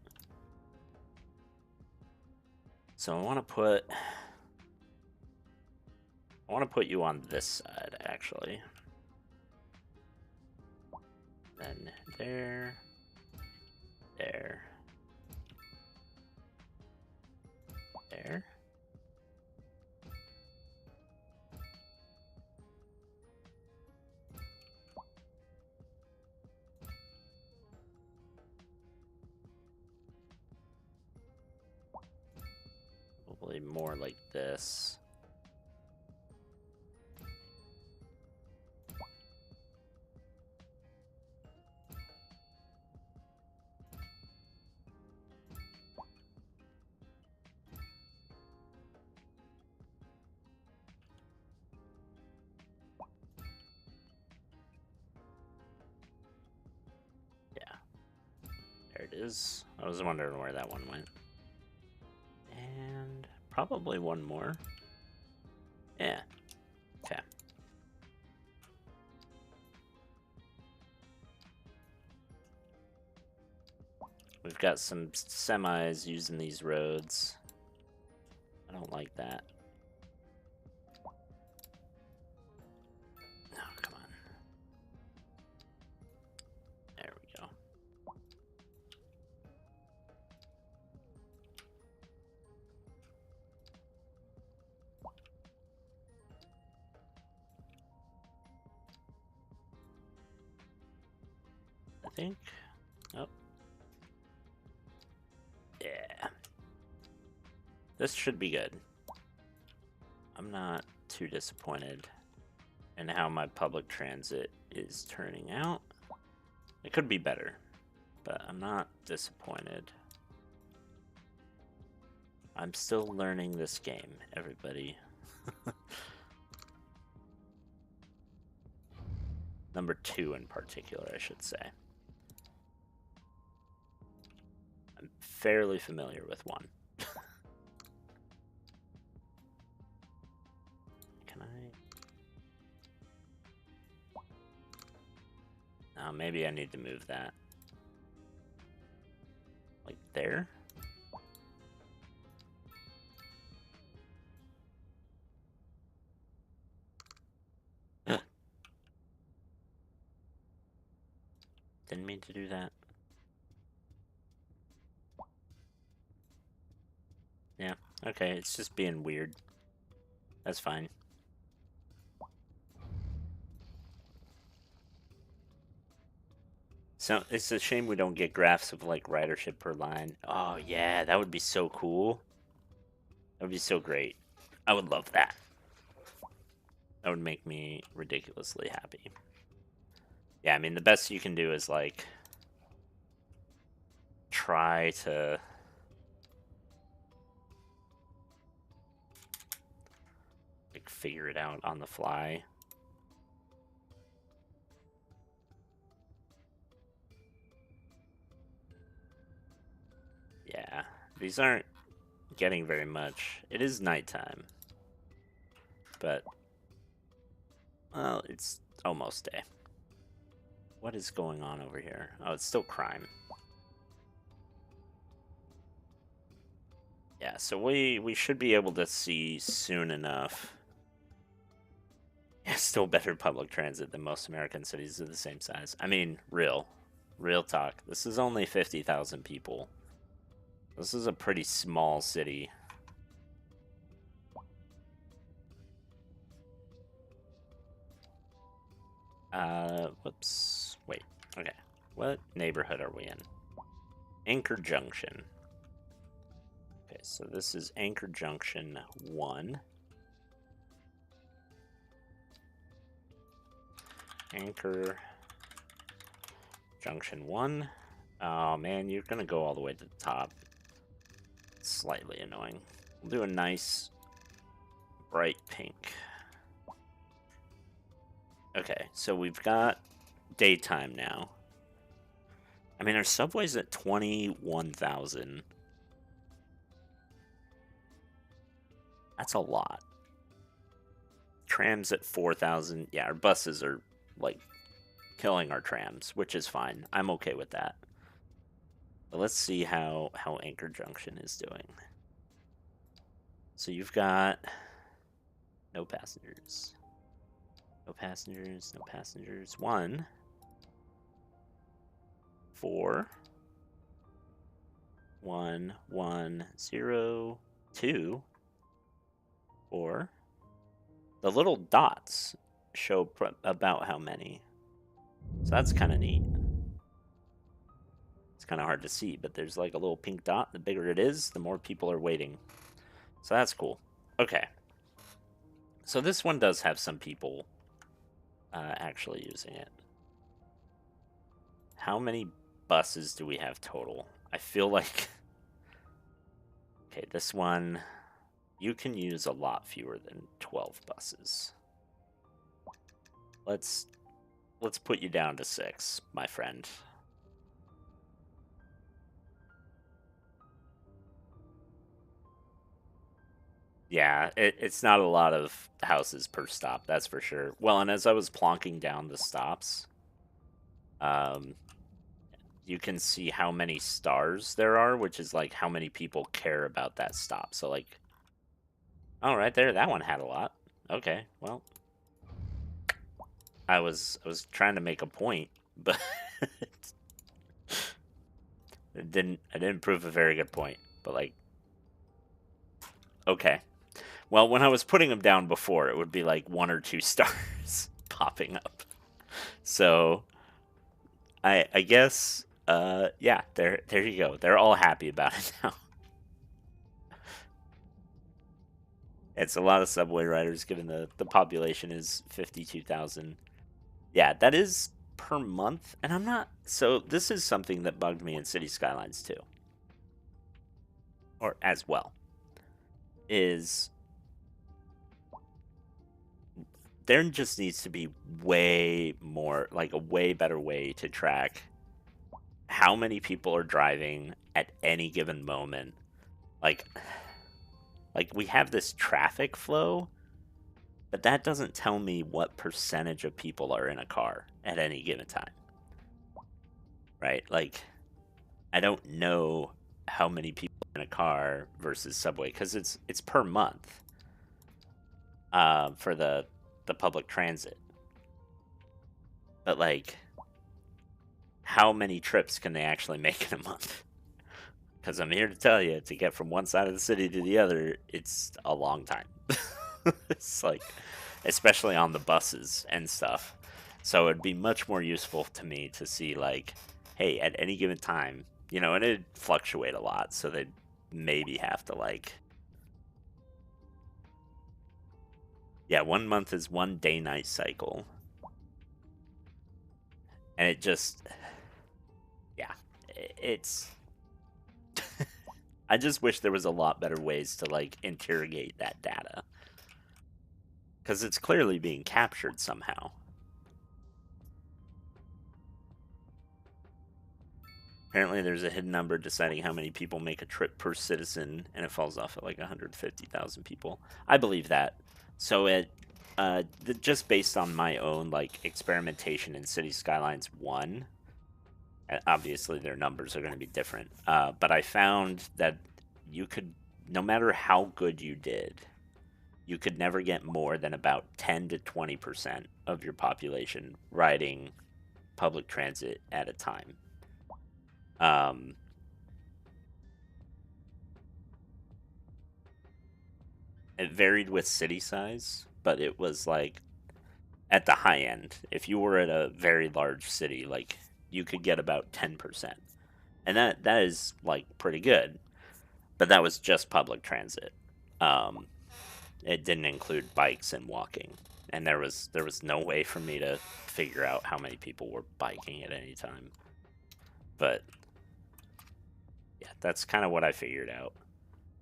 So I want to put you on this side, actually. Then there, there, there. Probably more like this. There it is. I was wondering where that one went. And probably one more. Yeah. Okay. We've got some semis using these roads. I don't like that. Oh, come on. There we go. I think. Oh. Yeah. This should be good. I'm not too disappointed in how my public transit is turning out. It could be better, but I'm not disappointed. I'm still learning this game, everybody. Number 2 in particular, I should say. I'm fairly familiar with 1. Can I? Maybe I need to move that. Like there? Didn't mean to do that. Yeah, okay, it's just being weird. That's fine. So, it's a shame we don't get graphs of, like, ridership per line. Oh, yeah, that would be so cool. That would be so great. I would love that. That would make me ridiculously happy. Yeah, I mean, the best you can do is, like, try to... like, figure it out on the fly. Yeah, these aren't getting very much. It is nighttime. But, well, it's almost day. What is going on over here? Oh, it's still crime. Yeah, so we should be able to see soon enough. Yeah, still better public transit than most American cities of the same size. I mean, real talk. This is only 50,000 people. This is a pretty small city. Whoops. Wait. Okay. What neighborhood are we in? Anchor Junction. Okay, so this is Anchor Junction 1. Anchor Junction 1. Oh man, you're gonna go all the way to the top. It's slightly annoying. We'll do a nice bright pink. Okay, so we've got daytime now. I mean, our subway's at 21,000. That's a lot. Trams at 4,000. Yeah, our buses are, like, killing our trams, which is fine. I'm okay with that. But let's see how Anchor Junction is doing. So you've got no passengers. No passengers, no passengers. 1, 4, 1, 1, 0, 2, 4. The little dots show about how many. So that's kind of neat. It's kind of hard to see, but there's like a little pink dot. The bigger it is, the more people are waiting. So that's cool. Okay. So this one does have some people actually using it. How many buses do we have total? I feel like... Okay, this one... You can use a lot fewer than 12 buses. Let's put you down to 6, my friend. Yeah, it's not a lot of houses per stop, that's for sure. Well, and as I was plonking down the stops, you can see how many stars there are, which is like how many people care about that stop. So like, oh, right there, that one had a lot. Okay, well, I was trying to make a point, but I didn't prove a very good point. But like, okay. Well, when I was putting them down before, it would be like 1 or 2 stars popping up. So I guess yeah, there you go. They're all happy about it now. It's a lot of subway riders given the population is 52,000. Yeah, that is per month, and I'm not... So this is something that bugged me in City Skylines too. Or as well. Is... There just needs to be way more, like a way better way to track how many people are driving at any given moment. Like we have this traffic flow, but that doesn't tell me what percentage of people are in a car at any given time. Right? Like, I don't know how many people in a car versus subway, because it's per month for the public transit. But like, how many trips can they actually make in a month? Because I'm here to tell you, to get from one side of the city to the other, it's a long time. It's like, especially on the buses and stuff. So it'd be much more useful to me to see like, hey, at any given time, you know, and it'd fluctuate a lot. So they'd maybe have to like, yeah, 1 month is 1 day-night cycle. And it just, yeah, it's... I just wish there was a lot better ways to, like, interrogate that data. Because it's clearly being captured somehow. Apparently there's a hidden number deciding how many people make a trip per citizen, and it falls off at, like, 150,000 people. I believe that. So it, just based on my own, like, experimentation in City Skylines 1... Obviously, their numbers are going to be different. But I found that you could, no matter how good you did, you could never get more than about 10 to 20% of your population riding public transit at a time. It varied with city size, but it was like at the high end. If you were at a very large city, like, you could get about 10%. And that is, like, pretty good. But that was just public transit. It didn't include bikes and walking and there was no way for me to figure out how many people were biking at any time. But yeah, that's kind of what I figured out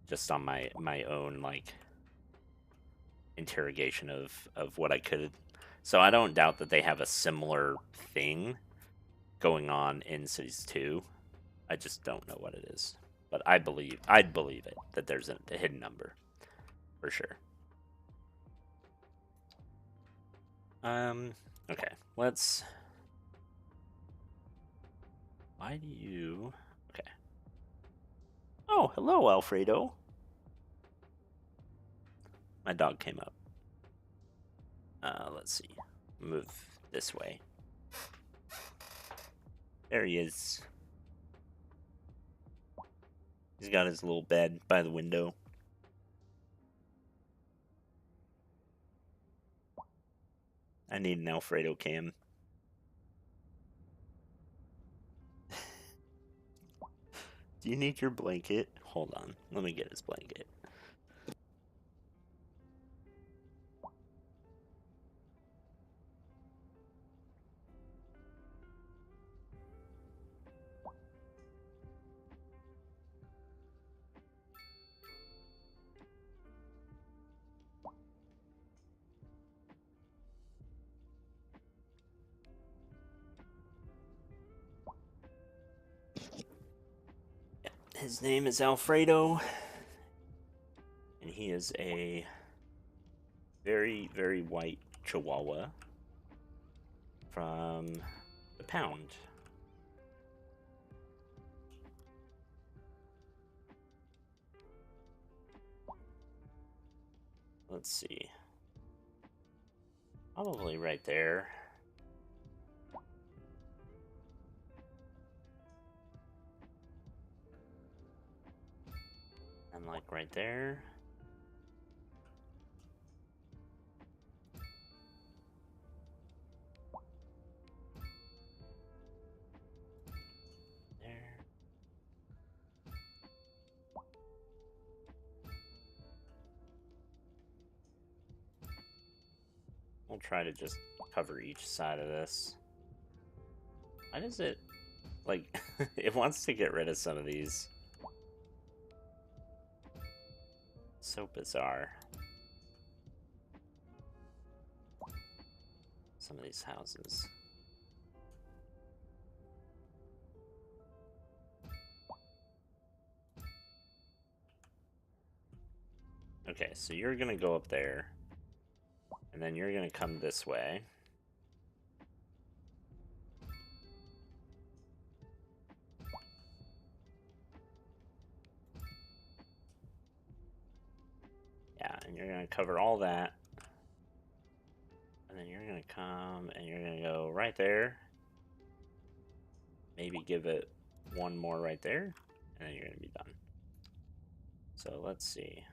just on my own like interrogation of what I could. So I don't doubt that they have a similar thing going on in Cities 2. I just don't know what it is. But I'd believe it that there's a hidden number for sure. Okay, let's. Why do you? Okay. Oh, hello, Alfredo. My dog came up. Let's see. Move this way. There he is. He's got his little bed by the window. I need an Alfredo cam. Do you need your blanket? Hold on. Let me get his blanket. His name is Alfredo, and he is a very, very white Chihuahua from the pound. Let's see. Probably right there. And like right there. There. We'll try to just cover each side of this. Why does it, like, it wants to get rid of some of these. So bizarre. Some of these houses. Okay, so you're gonna go up there. And then you're gonna come this way. Yeah, and you're gonna cover all that. And then you're gonna come and you're gonna go right there. Maybe give it one more right there. And then you're gonna be done. So let's see.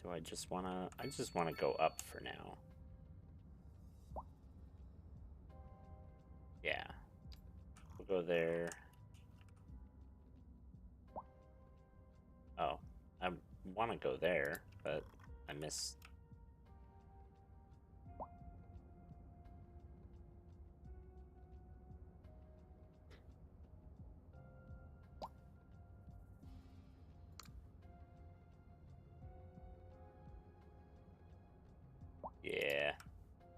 Do I just wanna go up for now. Yeah. We'll go there. Oh, I wanna go there, but I missed. Yeah,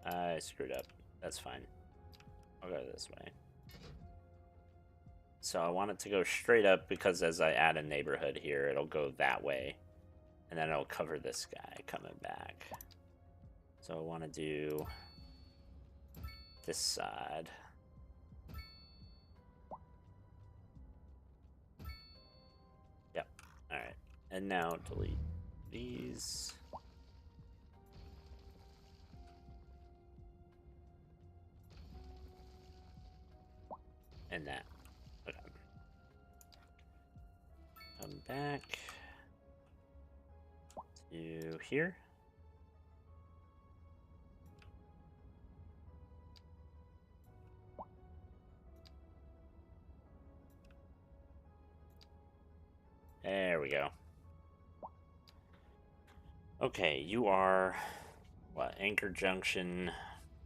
I screwed up. That's fine. I'll go this way. So I want it to go straight up because as I add a neighborhood here, it'll go that way. And then it'll cover this guy coming back. So I want to do this side. Yep. All right. And now delete these. And that. Okay. Come back to here. we go. Okay, you are what? Anchor Junction,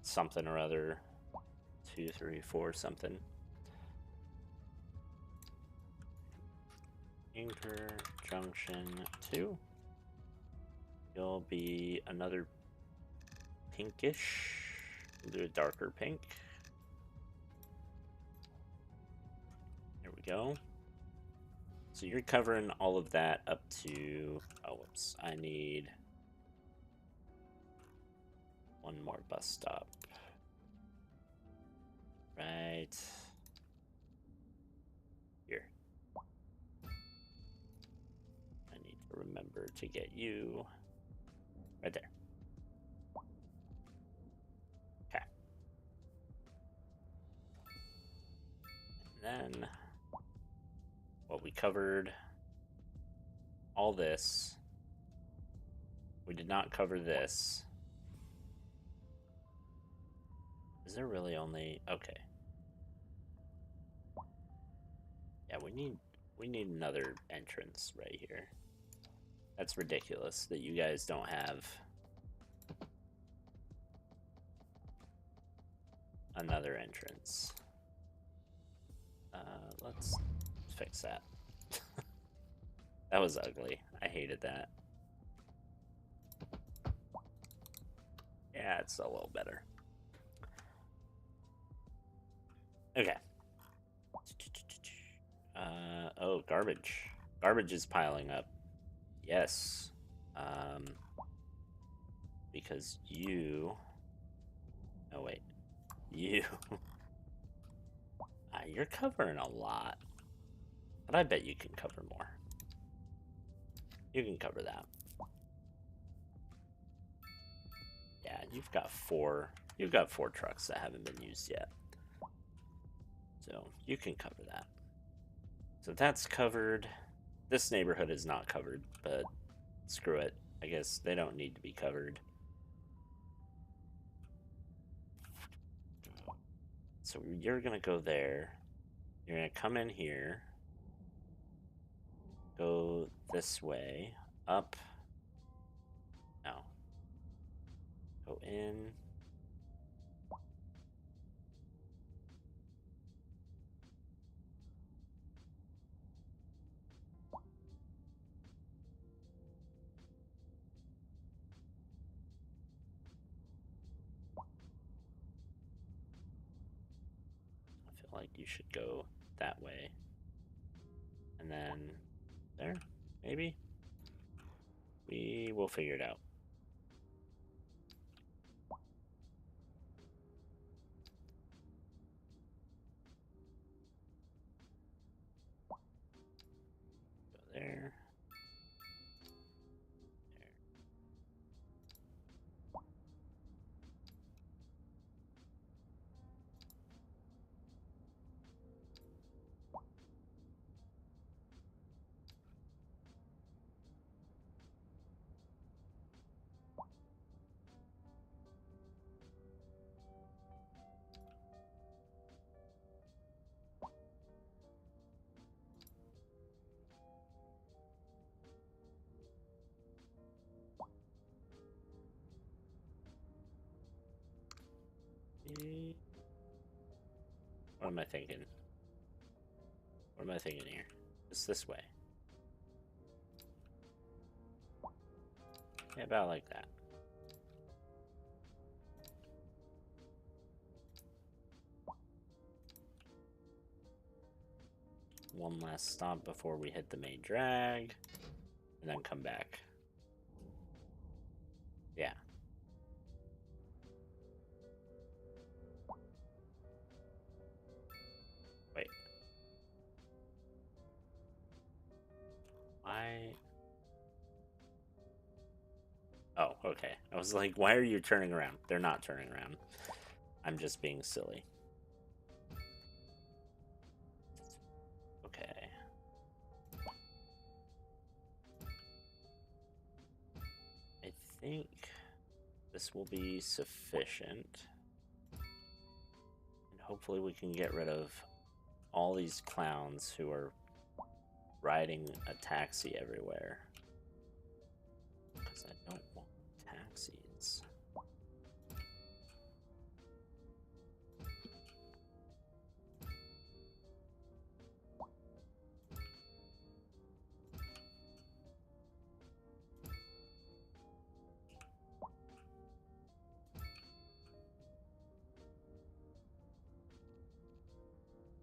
something or other. 2, 3, 4, something. Anchor Junction 2. You'll be another pinkish. We'll do a darker pink. There we go. So you're covering all of that up to... Oh, whoops. I need one more bus stop. Right here. I need to remember to get you right there. Okay. And then, well, we covered all this. We did not cover this. Is there really only... Okay. Yeah, we need another entrance right here. That's ridiculous that you guys don't have another entrance. Let's fix that. That was ugly. I hated that. Yeah, it's a little better. Okay. Oh, garbage. Garbage is piling up. Yes. Because you... Oh, wait. You... You're covering a lot. But I bet you can cover more. You can cover that. Yeah, you've got four trucks that haven't been used yet. So you can cover that. So that's covered. This neighborhood is not covered, but screw it. I guess they don't need to be covered. So you're gonna go there. You're gonna come in here. Go this way. Up. No. Go in. I feel like you should go that way. And then there, maybe? We will figure it out. Go there. What am I thinking? What am I thinking here? It's this way. Yeah, about like that. One last stop before we hit the main drag, and then come back. Yeah. Wait. Why? Oh, okay. I was like, why are you turning around? They're not turning around. I'm just being silly. Okay. I think this will be sufficient. And hopefully we can get rid of all these clowns who are riding a taxi everywhere. Because I don't want taxis.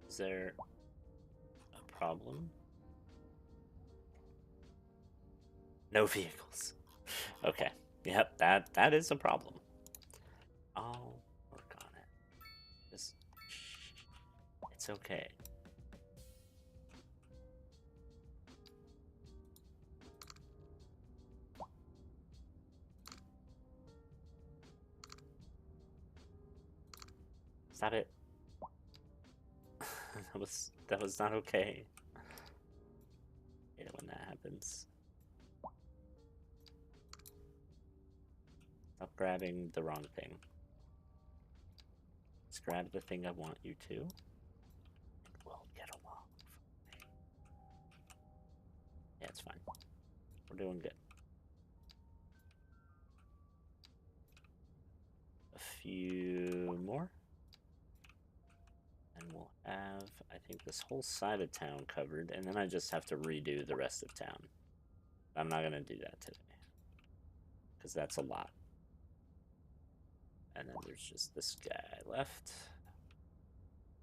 Is there a problem? No vehicles. Okay. Yep, that is a problem. I'll work on it. Just it's okay. Is that it? that was not okay. I hate it when that happens. Stop grabbing the wrong thing. Just grab the thing I want you to. And we'll get along. Yeah, it's fine. We're doing good. A few more. And we'll have, I think, this whole side of town covered. And then I just have to redo the rest of town. I'm not going to do that today. Because that's a lot. And then there's just this guy left.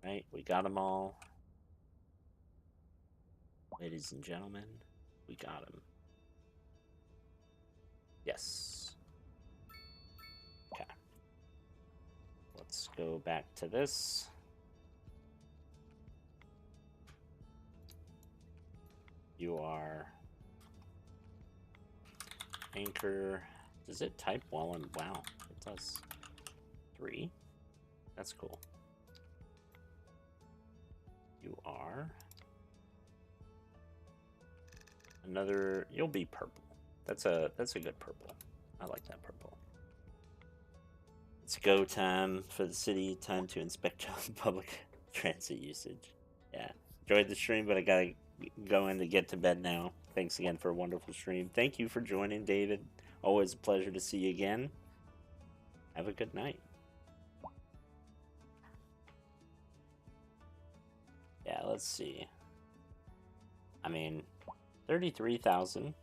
Right, we got them all. Ladies and gentlemen, we got him. Yes. Okay. Let's go back to this. You are anchor. Does it type while I'm... Wow, it does. 3. That's cool. You are another. You'll be purple. That's a good purple. I like that purple. It's go time for the city. Time to inspect public transit usage. Yeah, enjoyed the stream, but I gotta go in to get to bed now. Thanks again for a wonderful stream. Thank you for joining, David. Always a pleasure to see you again. Have a good night. Yeah, let's see. I mean, 33,000.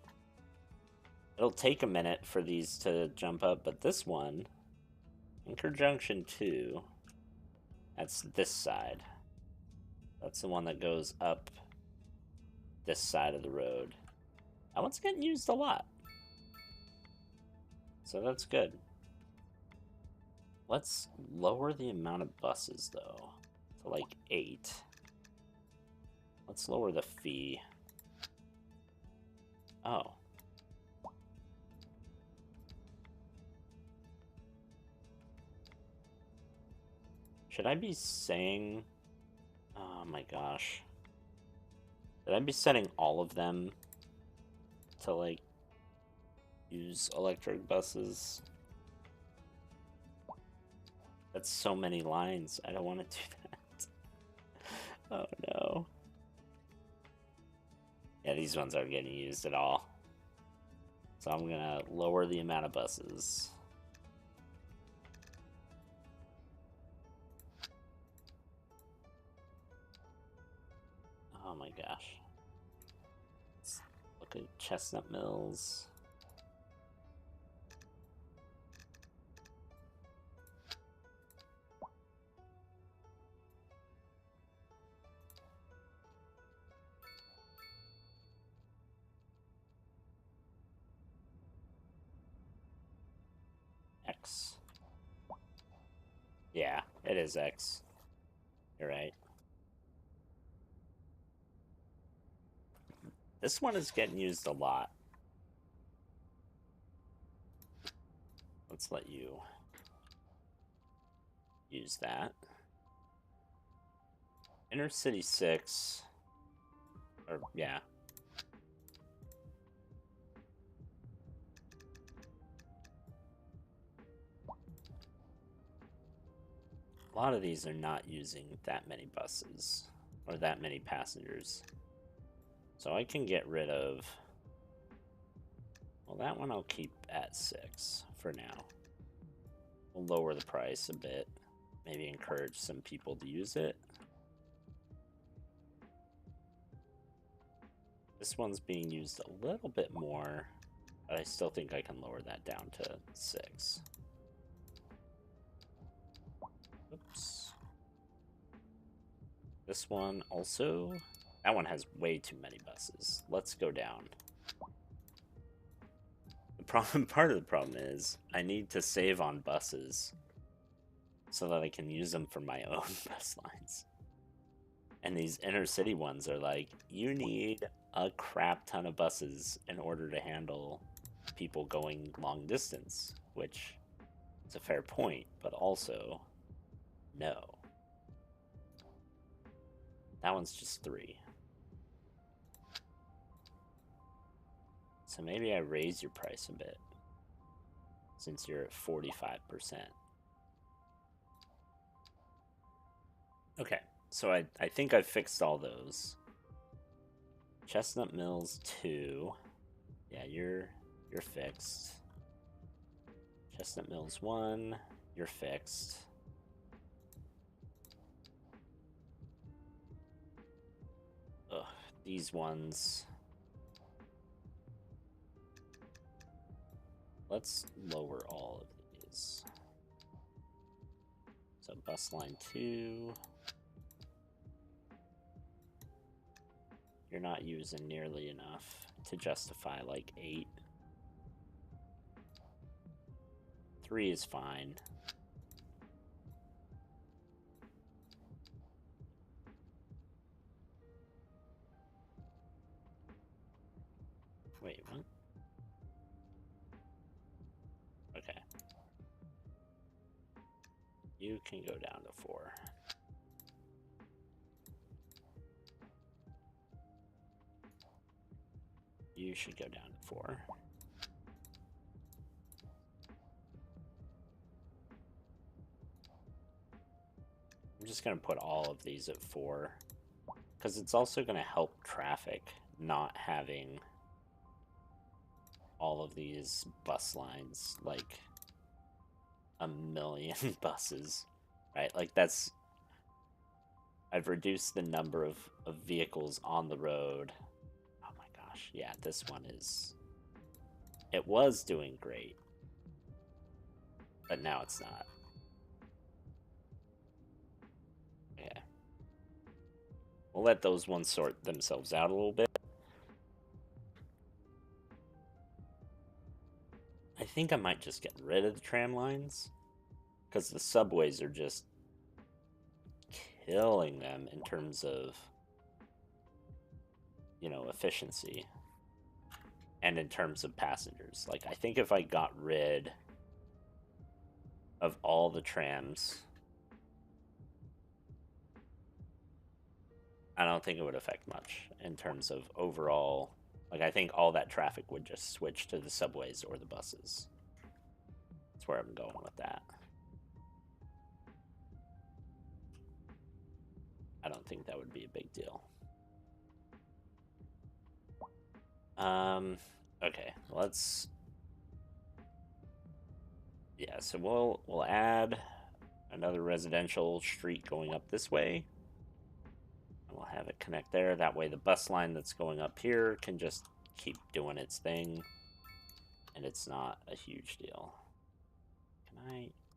It'll take a minute for these to jump up, but this one, Anchor Junction 2, that's this side. That's the one that goes up this side of the road. That one's getting used a lot. So that's good. Let's lower the amount of buses, though, to like 8. Let's lower the fee. Oh. Should I be saying... Oh my gosh. Should I be setting all of them to, like, use electric buses? That's so many lines. I don't want to do that. Oh no. Yeah, these ones aren't getting used at all. So I'm gonna lower the amount of buses. Oh my gosh. Let's look at Chestnut Mills. X. Yeah, it is X. You're right. This one is getting used a lot. Let's let you use that. Inner City 6. Or, yeah. A lot of these are not using that many buses or that many passengers. So I can get rid of... Well, that one I'll keep at 6 for now. We'll lower the price a bit. Maybe encourage some people to use it. This one's being used a little bit more, but I still think I can lower that down to 6. Oops. This one also, that one has way too many buses. Let's go down. The problem, part of the problem is I need to save on buses so that I can use them for my own bus lines. And these inner city ones are like, you need a crap ton of buses in order to handle people going long distance, which is a fair point, but also no. That one's just 3. So maybe I raise your price a bit since you're at 45%. Okay, so I think I've fixed all those. Chestnut Mills 2. Yeah, you're fixed. Chestnut Mills 1, you're fixed. Ugh, these ones. Let's lower all of these. So bus line 2. You're not using nearly enough to justify like 8. 3 is fine. Wait, what? Okay. You can go down to 4. You should go down to 4. I'm just going to put all of these at 4 because it's also going to help traffic not having all of these bus lines, like a million buses, right? Like that's, I've reduced the number of vehicles on the road. Oh my gosh, yeah, this one is, it was doing great, but now it's not. Okay. We'll let those ones sort themselves out a little bit. I think I might just get rid of the tram lines because the subways are just killing them in terms of, you know, efficiency and in terms of passengers. Like, I think if I got rid of all the trams, I don't think it would affect much in terms of overall. Like, I think all that traffic would just switch to the subways or the buses. That's where I'm going with that. I don't think that would be a big deal. Okay, let's... Yeah, so we'll add another residential street going up this way. We'll have it connect there. That way the bus line that's going up here can just keep doing its thing. And it's not a huge deal.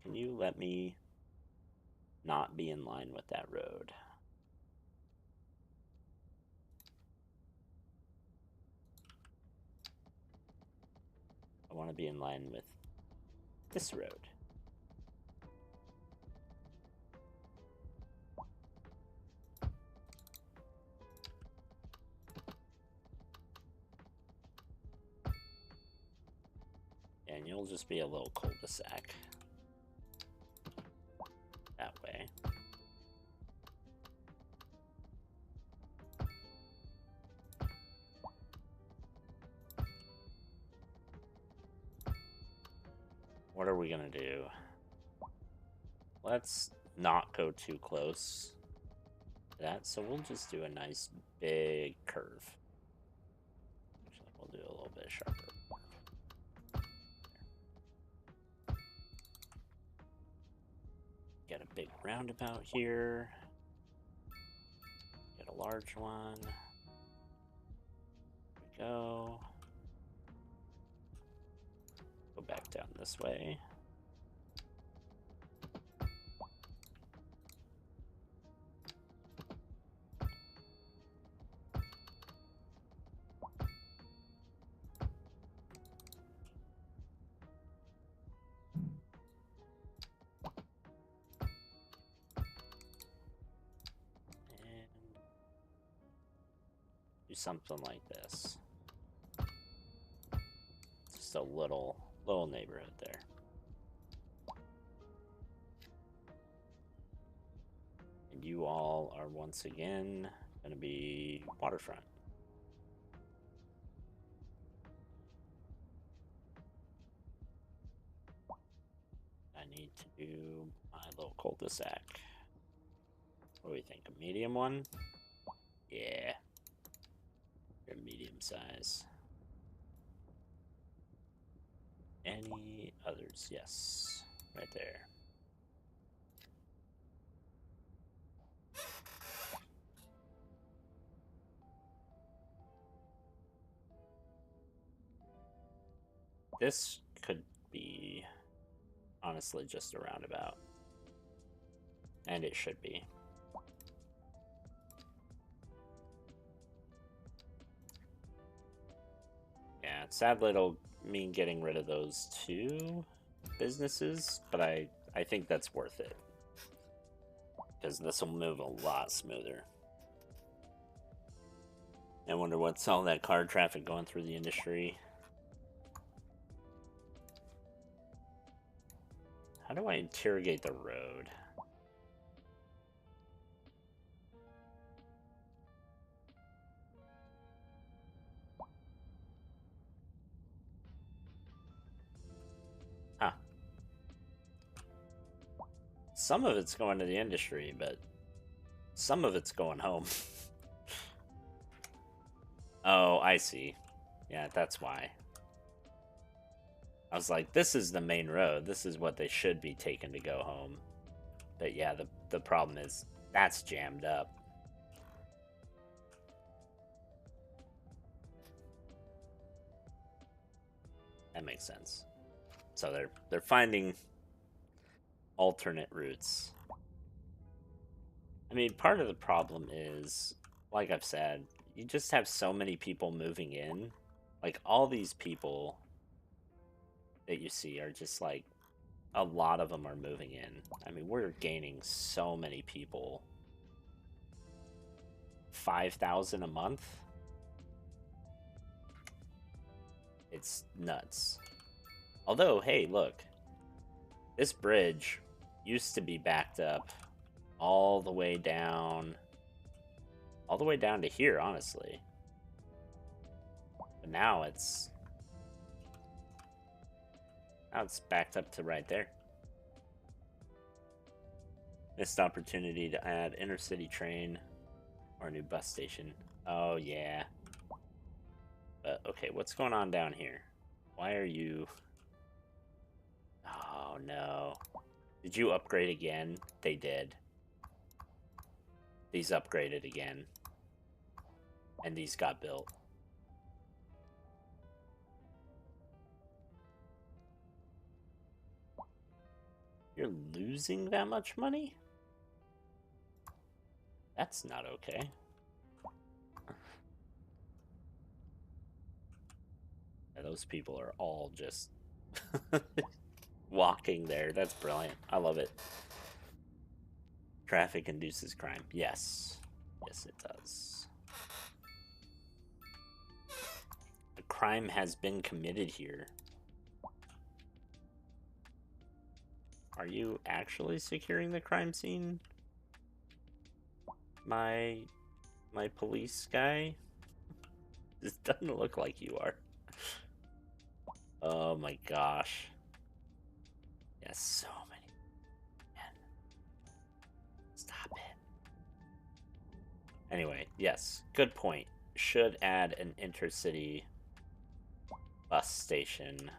Can you let me not be in line with that road? I want to be in line with this road. And you'll just be a little cul-de-sac that way. What are we gonna do? Let's not go too close to that, so we'll just do a nice big curve. big roundabout here. Get a large one. There we go. Go back down this way. Do something like this. Just a little neighborhood there. And you all are once again going to be waterfront. I need to do my little cul-de-sac. What do we think? A medium one? Yeah. They're medium size. Any others? Yes. Right there. This could be honestly just a roundabout. And it should be. Yeah, sadly it'll mean getting rid of those two businesses, but I think that's worth it. Because this will move a lot smoother. I wonder what's all that car traffic going through the industry. How do I interrogate the road? Huh. Some of it's going to the industry, but some of it's going home. Oh, I see. Yeah, that's why. I was like, this is the main road. This is what they should be taking to go home. But yeah, the problem is that's jammed up. That makes sense. So they're finding alternate routes. I mean, part of the problem is, like I've said, you just have so many people moving in. Like, all these people that you see are just like, a lot of them are moving in. I mean, we're gaining so many people. 5,000 a month? It's nuts. Although, hey, look. This bridge used to be backed up all the way down to here, honestly. But now it's backed up to right there. Missed opportunity to add intercity train or a new bus station. Oh yeah. But okay, what's going on down here? Why are you... Oh no. Did you upgrade again? They did. These upgraded again. And these got built. You're losing that much money? That's not okay. Yeah, those people are all just walking there. That's brilliant. I love it. Traffic induces crime. Yes. Yes, it does. A crime has been committed here. Are you actually securing the crime scene? My police guy? This doesn't look like you are. Oh my gosh. Yes, so many. Man. Stop it. Anyway, yes, good point. Should add an intercity bus station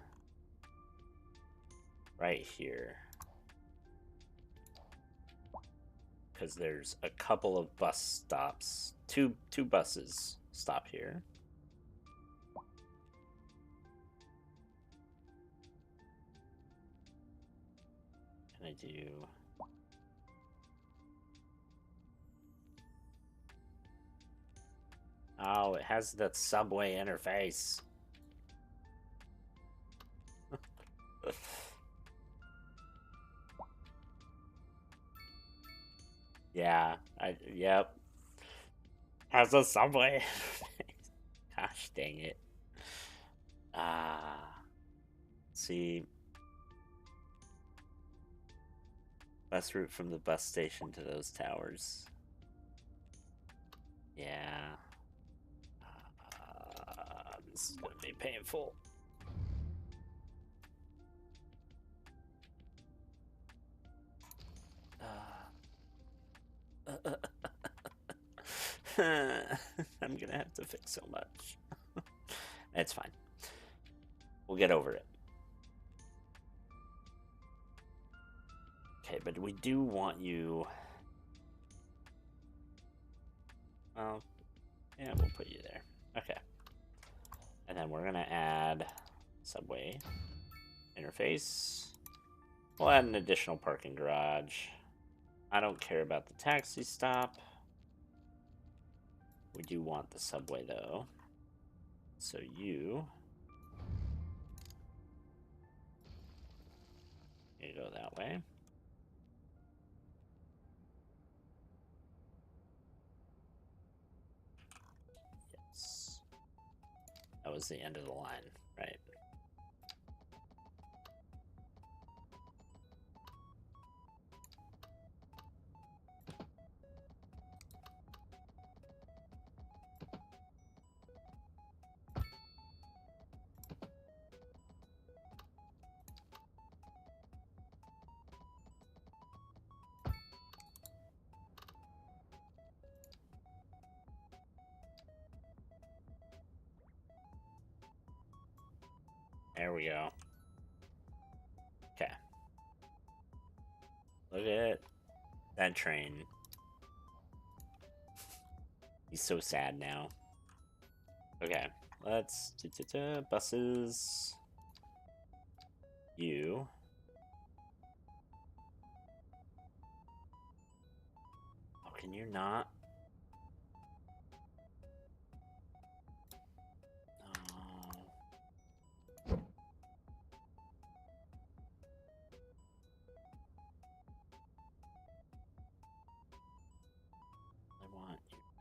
right here. because there's a couple of bus stops. Two buses stop here. Can I do... Oh, it has that subway interface. Yeah, yep. Has a subway. Gosh dang it. See. Bus route from the bus station to those towers. Yeah. This is gonna be painful. I'm gonna have to fix so much. It's fine. We'll get over it. Okay, but we do want you... Well, yeah, we'll put you there. Okay. And then we're gonna add subway interface. We'll add an additional parking garage. I don't care about the taxi stop. We do want the subway though. So you go that way. Yes. That was the end of the line, right? There we go. Okay. Look at that train. He's so sad now. Okay, let's buses. You. Oh, can you not?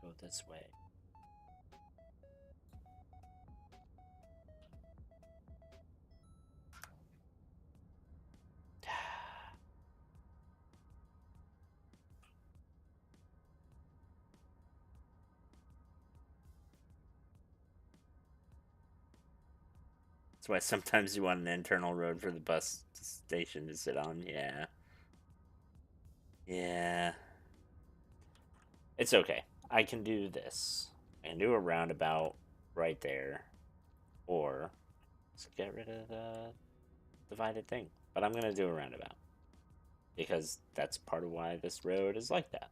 Go this way. That's why sometimes you want an internal road for the bus station to sit on. Yeah. Yeah. It's okay. I can do this. I can do a roundabout right there. Or let's get rid of the divided thing. But I'm going to do a roundabout. Because that's part of why this road is like that.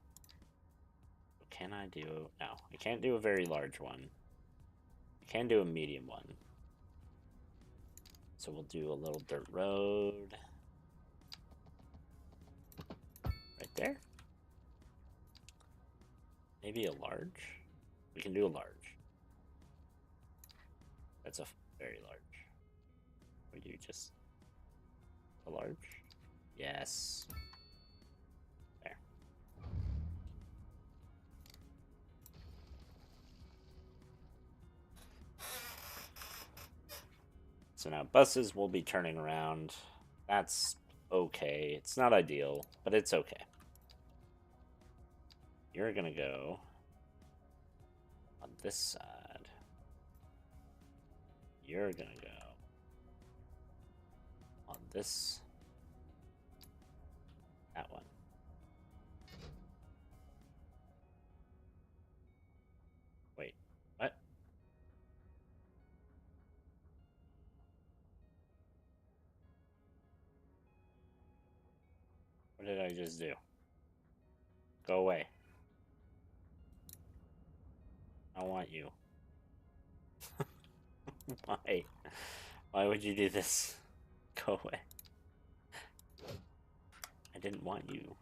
Can I do... No, I can't do a very large one. I can do a medium one. So we'll do a little dirt road. Right there. Maybe a large? We can do a large. That's a very large. Would you just... a large? Yes. There. So now buses will be turning around. That's okay. It's not ideal, but it's okay. You're gonna go on this side. You're gonna go on this. That one. Wait, what? What did I just do? Go away. I don't want you. Why? Why would you do this? Go away. I didn't want you.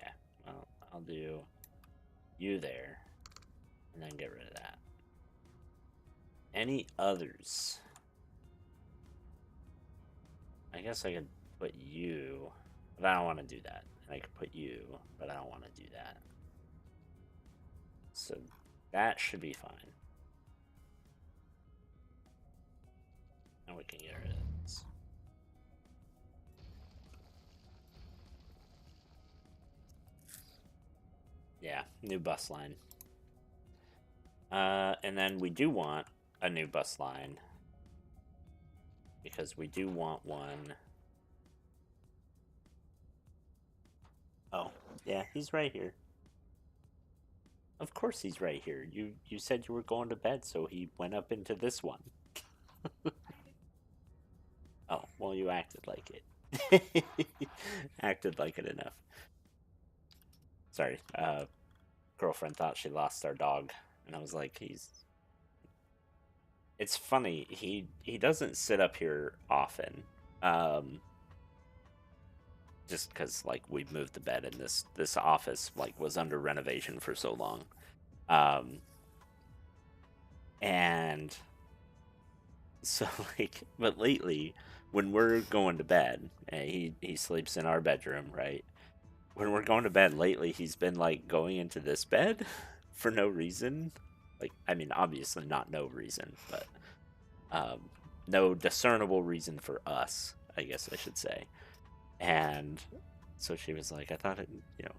Yeah, well, I'll do you there, and then get rid of that. Any others? I guess I could put you, but I don't want to do that. I could put you, but I don't want to do that. So that should be fine. Now we can get rid of this. Yeah, new bus line. And then we do want a new bus line because we do want one. Oh, yeah, he's right here. Of course he's right here. You said you were going to bed, so he went up into this one. Oh, well, you acted like it. Acted like it enough. Sorry, girlfriend thought she lost our dog, and I was like, It's funny, he doesn't sit up here often, just because, like, we've moved the bed, and this office, like, was under renovation for so long. And so, like, but lately, when we're going to bed, and he sleeps in our bedroom, right? When we're going to bed lately, he's been, like, going into this bed for no reason. Like, I mean, obviously not no reason, but no discernible reason for us, I guess I should say. And so she was like, I thought it, you know.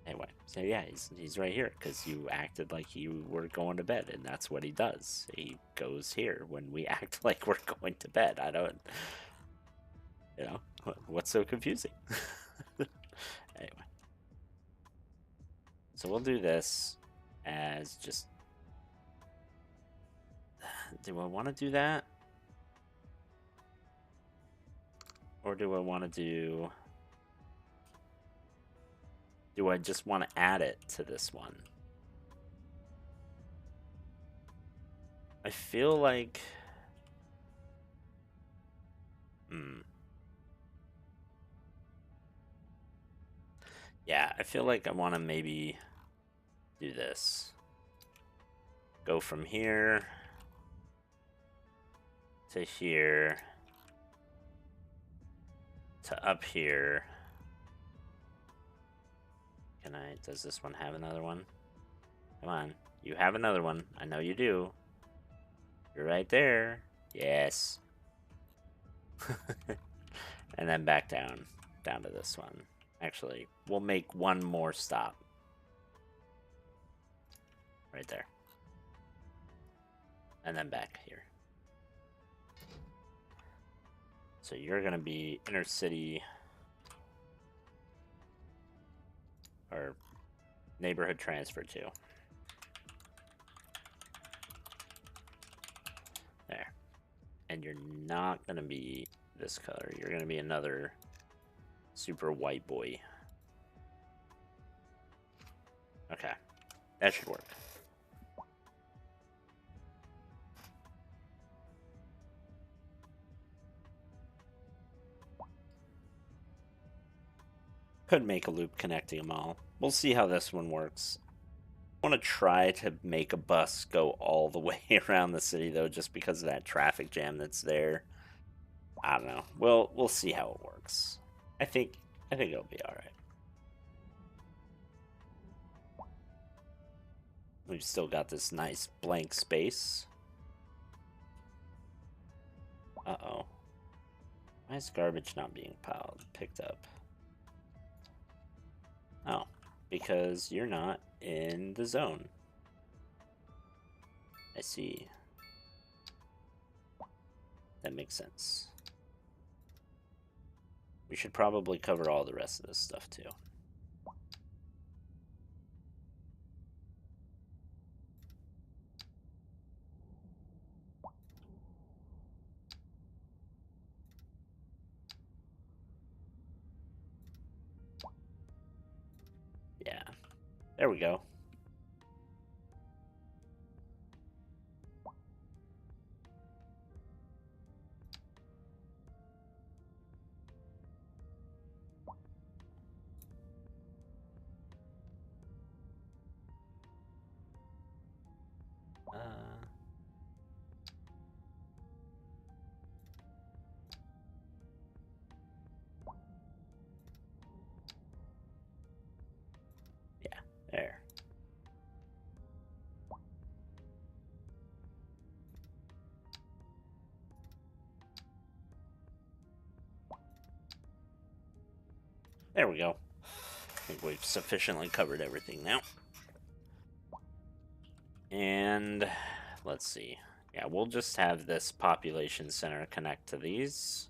Anyway, so yeah, he's right here because you acted like you were going to bed, and that's what he does. He goes here when we act like we're going to bed. I don't, you know, what's so confusing? Anyway, so we'll do this as just. Do I want to do that? Or do I want to do... Do I just want to add it to this one? I feel like... Yeah, I feel like I want to maybe do this. Go from here to here to up here. Can I... Does this one have another one? Come on. You have another one. I know you do. You're right there. Yes. And then back down. Down to this one. Actually, we'll make one more stop. Right there. And then back here. So you're going to be inner city... or neighborhood transfer to. There. And you're not going to be this color. You're going to be another super white boy. Okay. That should work. Could make a loop connecting them all. We'll see how this one works. I want to try to make a bus go all the way around the city, though, just because of that traffic jam that's there. I don't know. We'll see how it works. I think it'll be all right. We've still got this nice blank space. Uh-oh. Why is garbage not being picked up? Oh, because you're not in the zone. I see. That makes sense. We should probably cover all the rest of this stuff too. There we go. Yeah, there. There we go. I think we've sufficiently covered everything now. And let's see. Yeah, we'll just have this population center connect to these.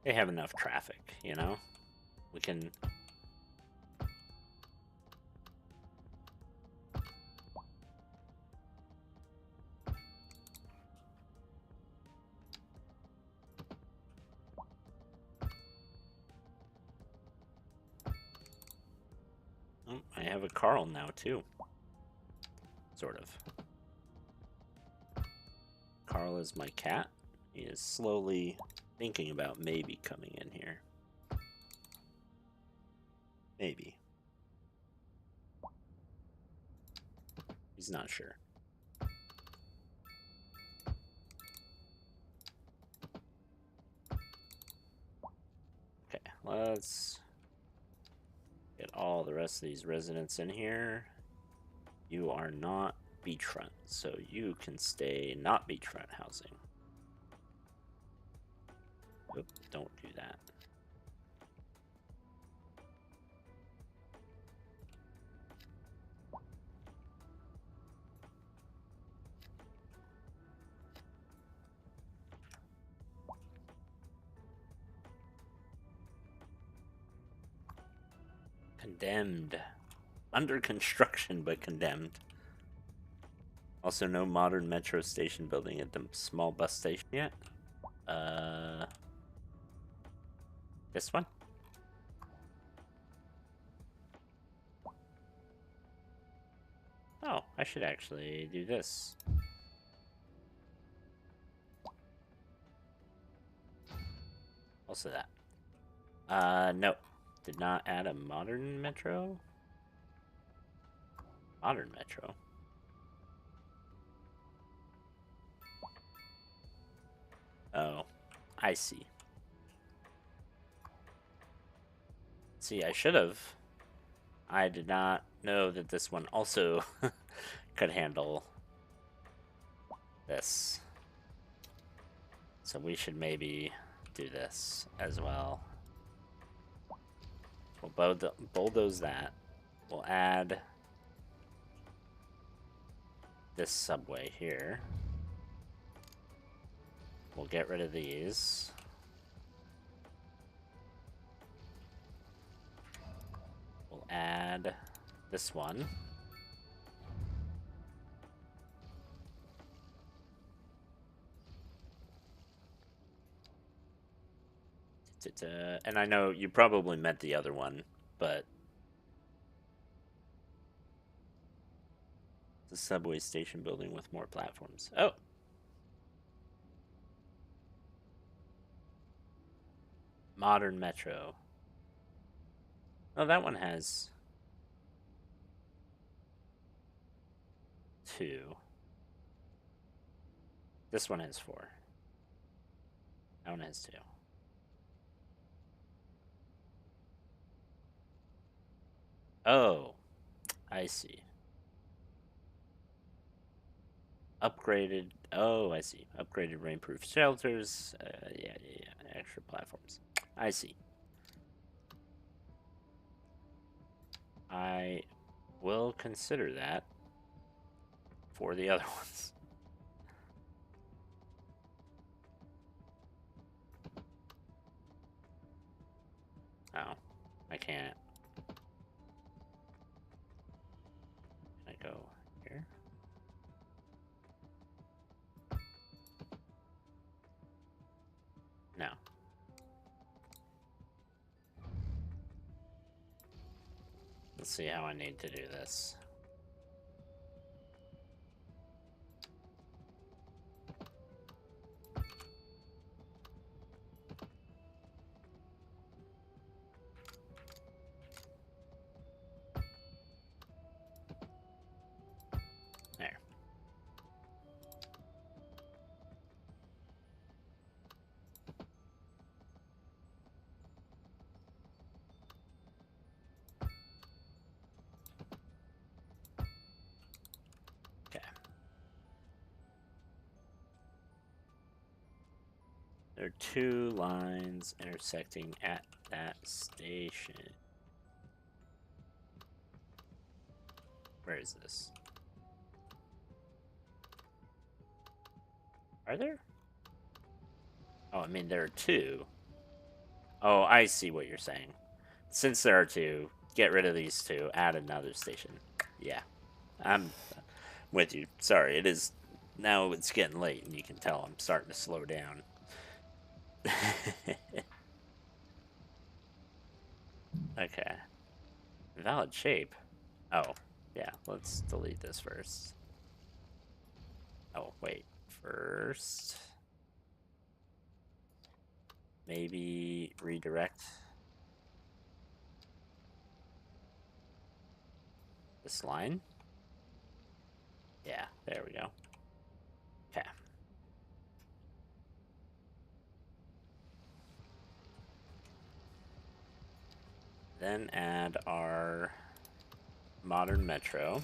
They have enough traffic, you know? We can... Oh, I have a Carl now, too. Sort of. Carl is my cat. He is slowly thinking about maybe coming in here. Maybe. He's not sure. Okay, let's get all the rest of these residents in here. You are not beachfront, so you can stay not beachfront housing. Oop, don't do that. Condemned. Under construction, but condemned. Also, no modern metro station building at the small bus station yet. This one? Oh, I should actually do this. Also that. No. Did not add a modern metro? Modern metro? Oh, I see. See, I should have. I did not know that this one also could handle this. So we should maybe do this as well. We'll bulldoze that. We'll add this subway here. We'll get rid of these. We'll add this one. And I know you probably meant the other one, but the subway station building with more platforms. Oh. Modern metro. Oh, that one has 2. This one has 4. That one has 2. Oh, I see. Upgraded. Oh, I see. Upgraded rainproof shelters. Yeah. Extra platforms. I see. I will consider that for the other ones. Oh, I can't. Can I go here? No. Let's see how I need to do this. There. Okay. There are 2 lines intersecting at that station. Where is this? Are there? Oh, I mean, there are 2. Oh, I see what you're saying. Since there are 2, get rid of these 2, add another station. Yeah, I'm with you. Sorry, it is... Now it's getting late, and you can tell I'm starting to slow down. Okay. Valid shape. Oh, yeah, let's delete this first. Oh, wait. First... Maybe redirect this line? Yeah, there we go. Okay. Then add our modern metro.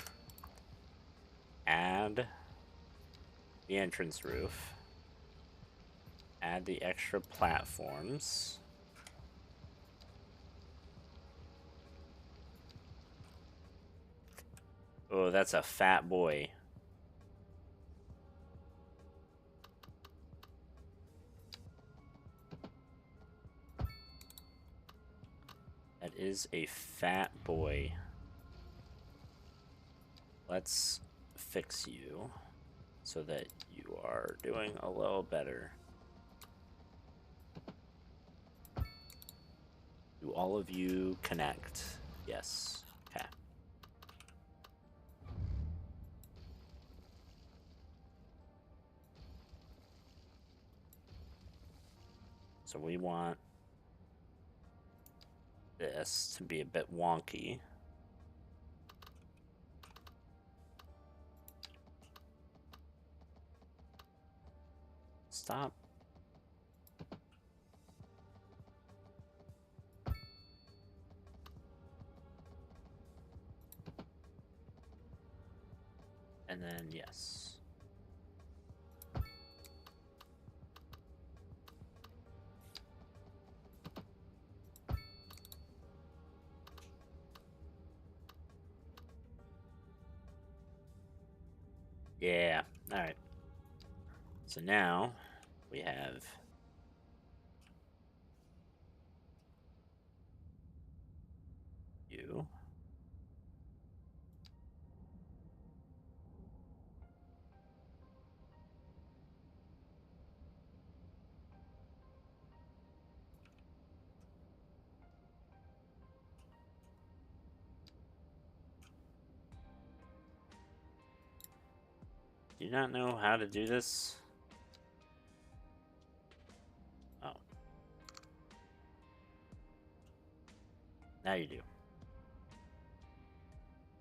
Add the entrance roof. Add the extra platforms. Oh, that's a fat boy. That is a fat boy. Let's fix you so that you are doing a little better. Do all of you connect? Yes. Okay. So we want this to be a bit wonky. Stop. And then yes. Yeah. All right. So now we have you. Do you not know how to do this? Oh. Now you do.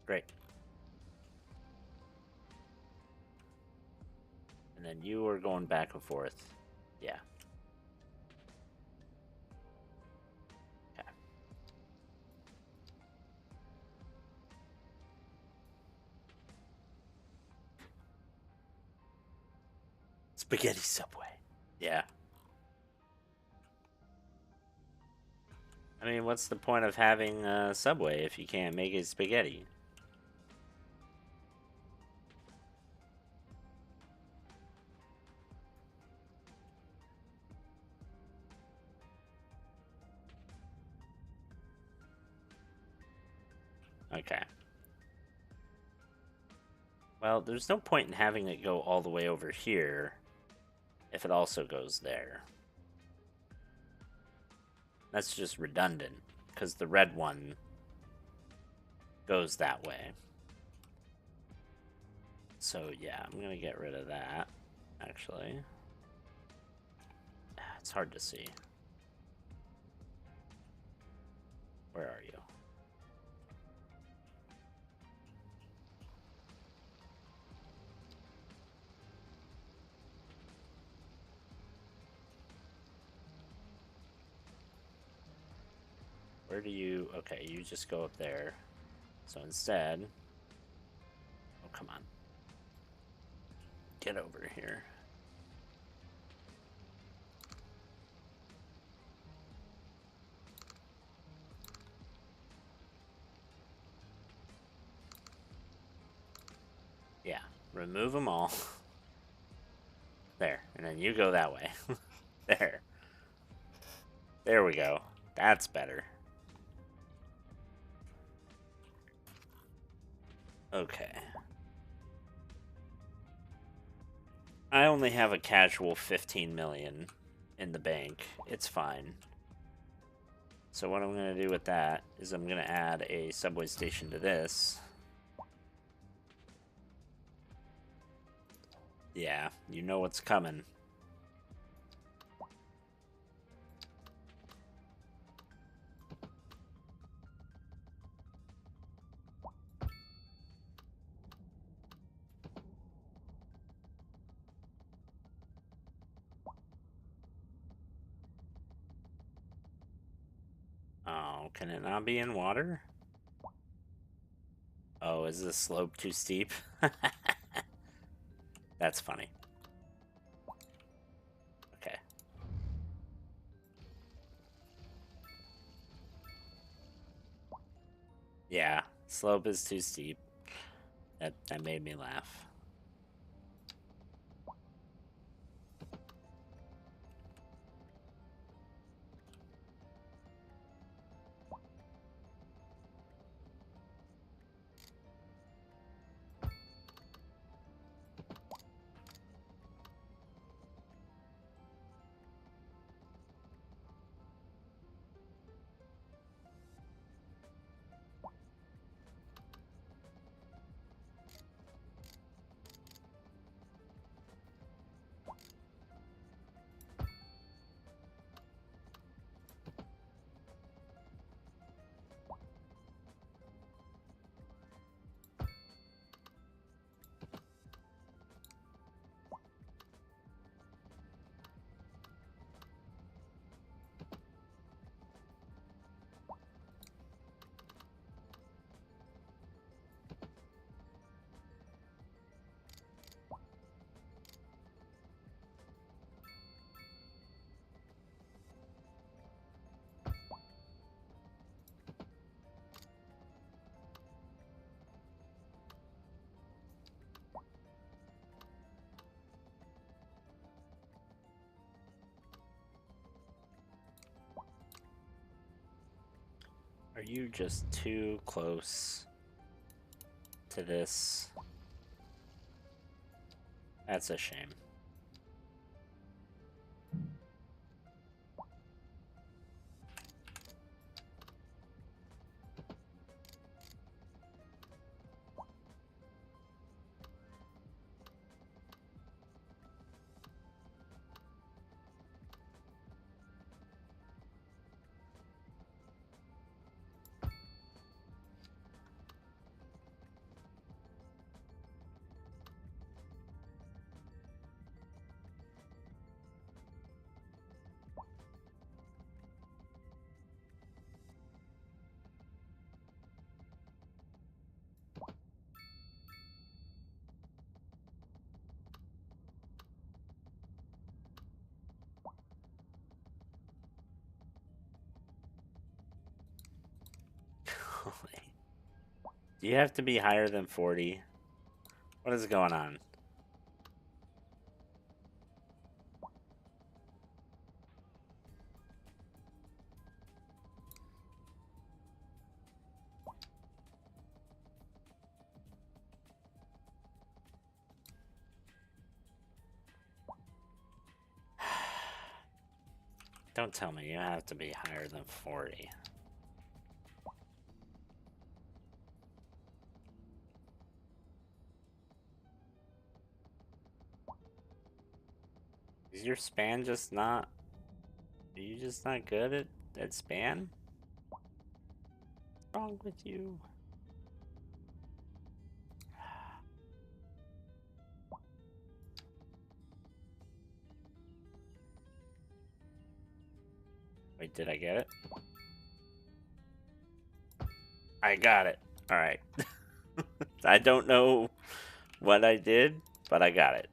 Great. And then you are going back and forth. Yeah. Okay. Spaghetti Subway. Yeah. I mean, what's the point of having a Subway if you can't make it spaghetti? Okay. Well, there's no point in having it go all the way over here if it also goes there. That's just redundant, because the red one goes that way. So yeah, I'm gonna get rid of that, actually. It's hard to see. Where are you? Where do you... Okay, you just go up there. So instead... Oh, come on. Get over here. Yeah, remove them all. There, and then you go that way. There. There we go. That's better. Okay. I only have a casual 15 million in the bank. It's fine. So what I'm going to do with that is I'm going to add a subway station to this. Yeah, you know what's coming. Oh, can it not be in water? Oh, is the slope too steep? That's funny. Okay. Yeah, slope is too steep. That made me laugh. Are you just too close to this? That's a shame. Do you have to be higher than 40? What is going on? Don't tell me you have to be higher than 40. Is your span just not... Are you just not good at span? What's wrong with you? Wait, did I get it? I got it. Alright. I don't know what I did, but I got it.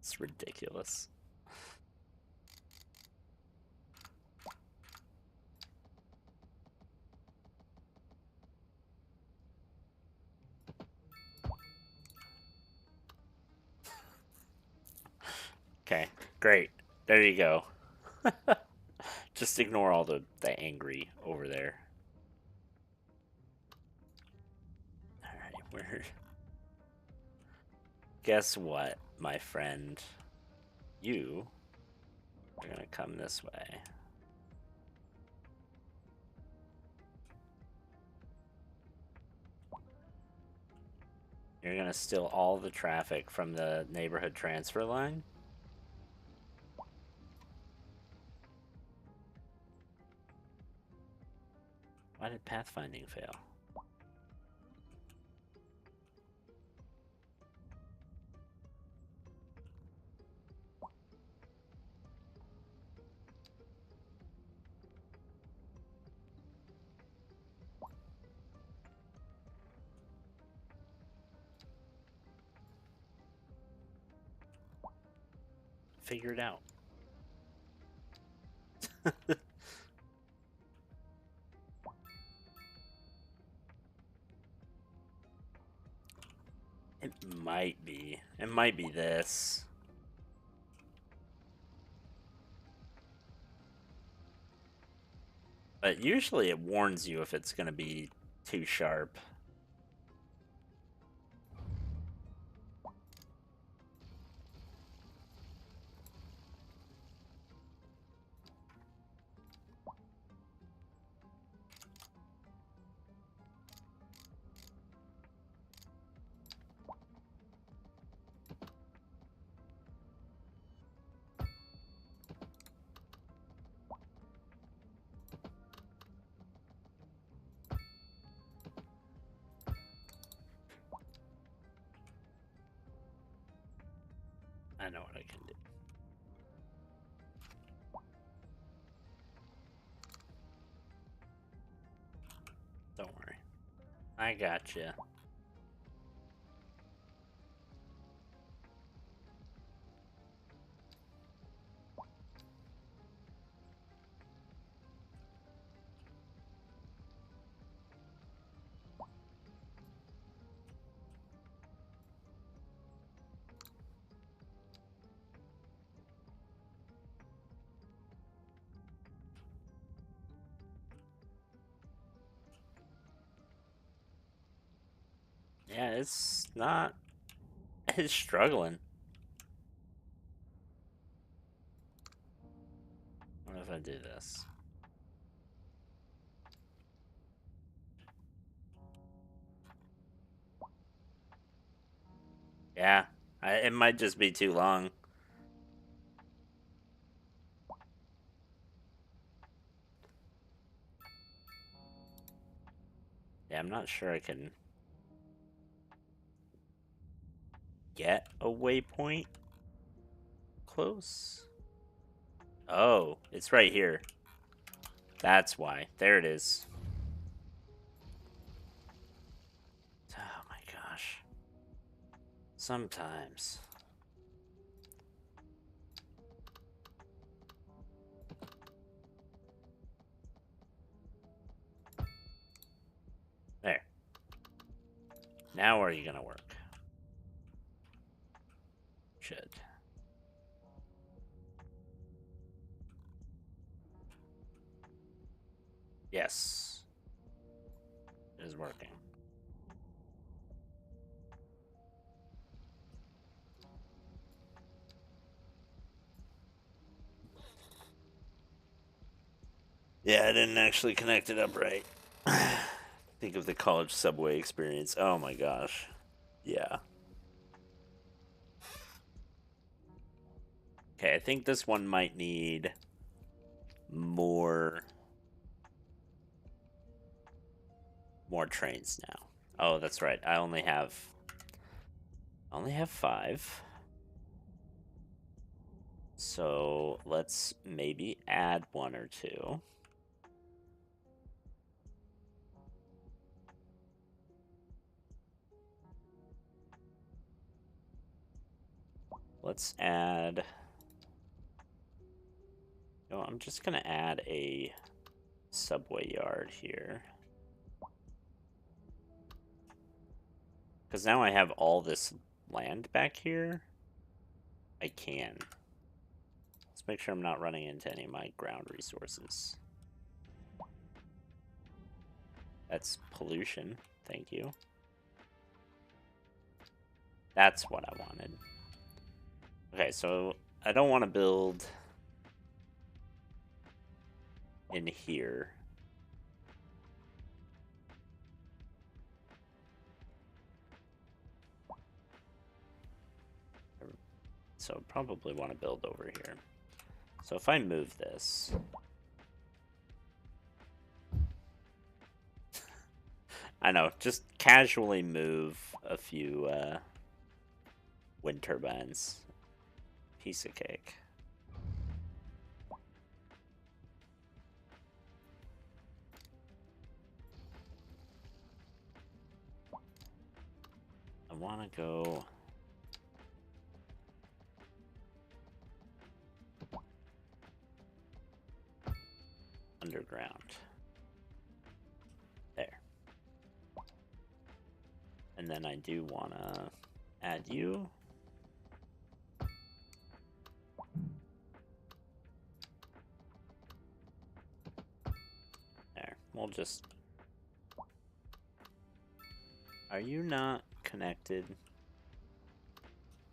It's ridiculous. Okay, great. There you go. Just ignore all the angry over there. Alright, we're... Guess what, my friend? You are gonna come this way. You're gonna steal all the traffic from the neighborhood transfer line? Why did pathfinding fail? Figure it out. It might be. It might be this. But usually it warns you if it's going to be too sharp. I know what I can do. Don't worry. I got you. Yeah, it's not... It's struggling. What if I do this? Yeah, it might just be too long. Yeah, I'm not sure I can get a waypoint close? Oh, it's right here. That's why. There it is. Oh my gosh. Sometimes. There. Now are you gonna work? Should. Yes. It is working. Yeah, I didn't actually connect it up right. Think of the college subway experience. Oh my gosh. Yeah. Okay, I think this one might need more trains now. Oh, that's right. I only have 5. So let's maybe add 1 or 2. Let's add... No, I'm just going to add a subway yard here. Because now I have all this land back here. I can. Let's make sure I'm not running into any of my ground resources. That's pollution. Thank you. That's what I wanted. Okay, so I don't want to build in here. So probably want to build over here. So if I move this... I know, just casually move a few wind turbines. Piece of cake. I want to go... underground. There. And then I do want to add you. There. We'll just... Are you not connected?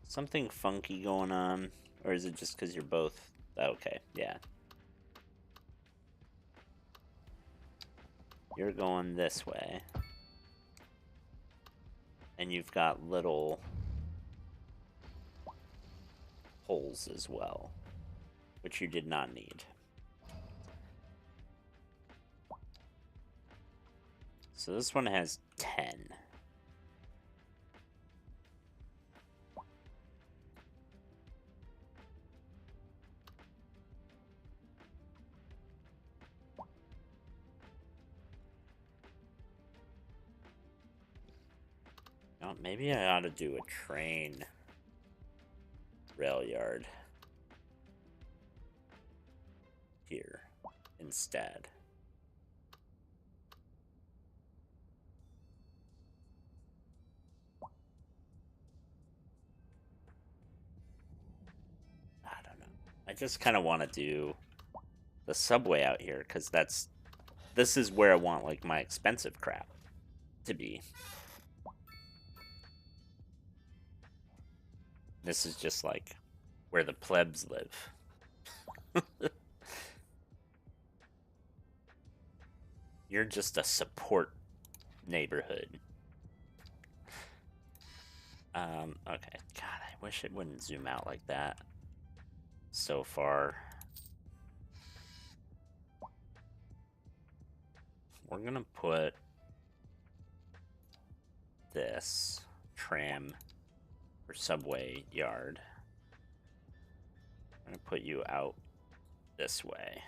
Something funky going on? Or is it just because you're both... Okay, yeah. You're going this way. And you've got little holes as well, which you did not need. So this one has 10. Oh, maybe I ought to do a train rail yard here instead. I don't know. I just kind of want to do the subway out here because this is where I want like my expensive crap to be. This is just like where the plebs live. You're just a support neighborhood. Okay. God, I wish it wouldn't zoom out like that so far. We're gonna put this tram or subway yard I'm gonna put you out this way.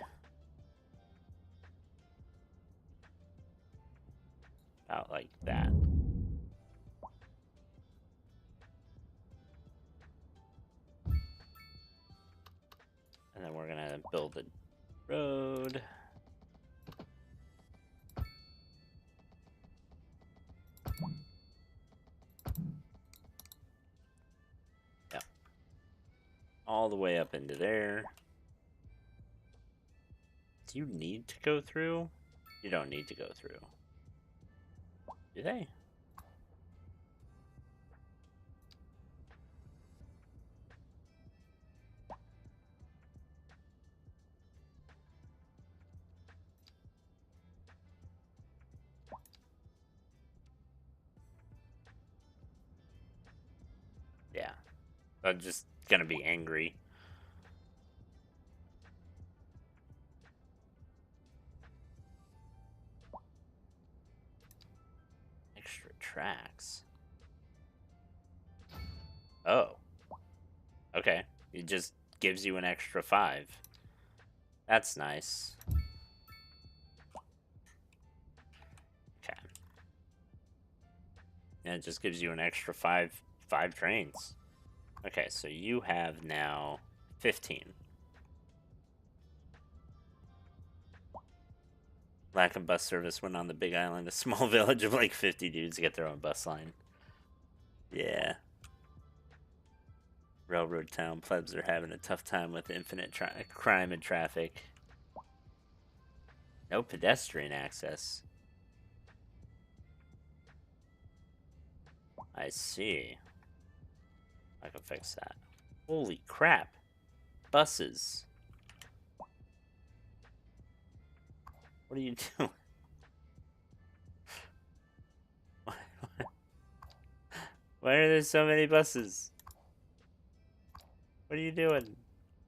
Out like that. And then we're gonna build a road. Yep. All the way up into there. Do you need to go through? You don't need to go through. Do they? Yeah. I'm just gonna be angry. Extra tracks. Oh. Okay. It just gives you an extra 5. That's nice. Okay. And it just gives you an extra 5 trains. Okay, so you have now 15. Lack of bus service when on the Big Island, a small village of like 50 dudes get their own bus line. Yeah. Railroad town plebs are having a tough time with infinite crime and traffic. No pedestrian access. I see. I can fix that. Holy crap. Buses. What are you doing? Why are there so many buses? What are you doing?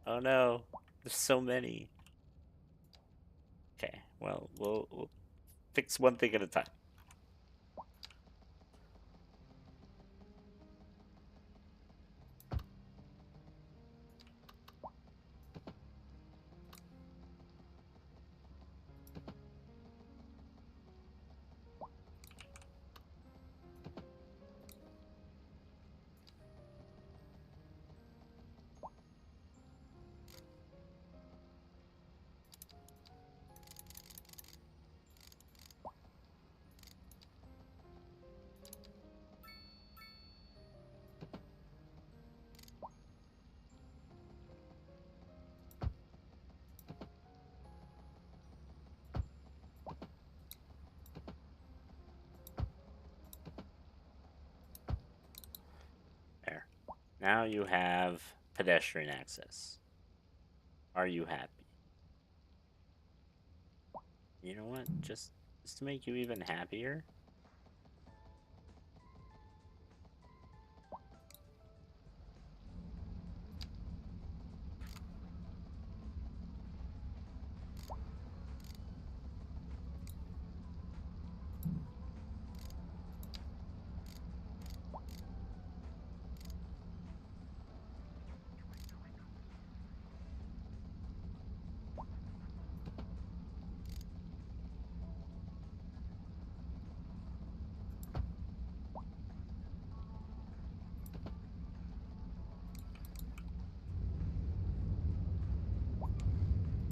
Oh no. There's so many. Okay, well, we'll fix one thing at a time. There. Now you have pedestrian access. Are you happy? You know what? Just to make you even happier.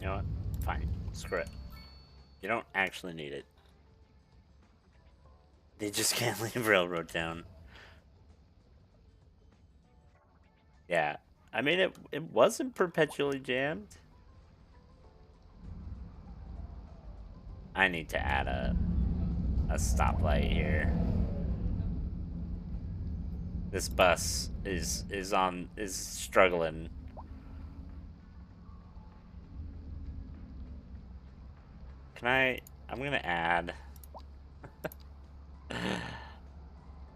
You know what? Fine. Screw it. You don't actually need it. They just can't leave Railroad Town. Yeah. I mean, it wasn't perpetually jammed. I need to add a stoplight here. This bus is struggling. I'm gonna add.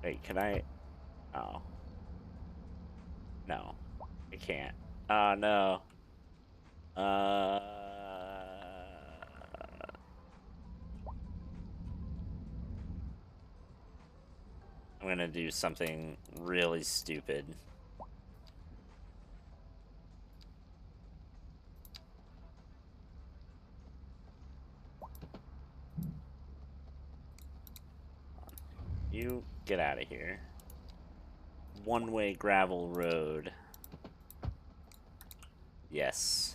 Wait, can I? Oh. No. I can't. Oh no. Uh. I'm gonna do something really stupid. You get out of here. One-way gravel road. Yes.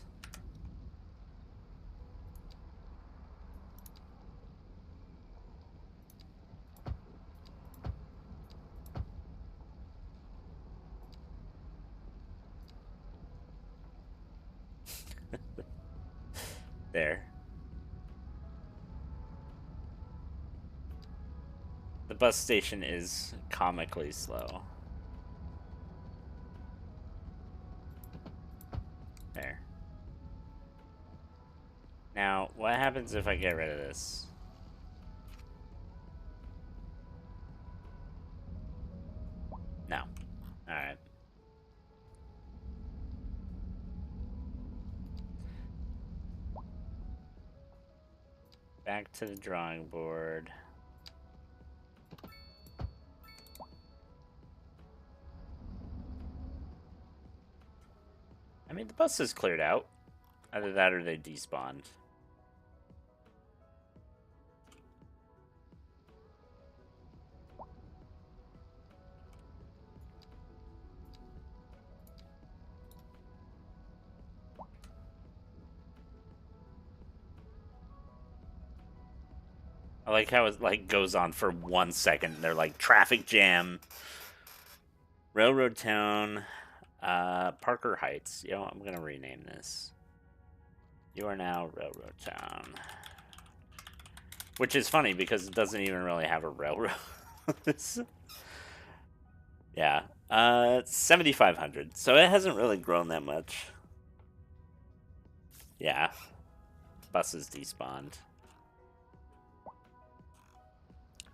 There. The bus station is comically slow. There. Now, what happens if I get rid of this? No. Alright. Back to the drawing board. I mean, the bus is cleared out. Either that or they despawned. I like how it like goes on for 1 second. They're like traffic jam, Railroad Town, Parker Heights. Yo, I'm gonna rename this. You are now Railroad Town, which is funny because it doesn't even really have a railroad. Yeah, 7,500. So it hasn't really grown that much. Yeah, buses despawned.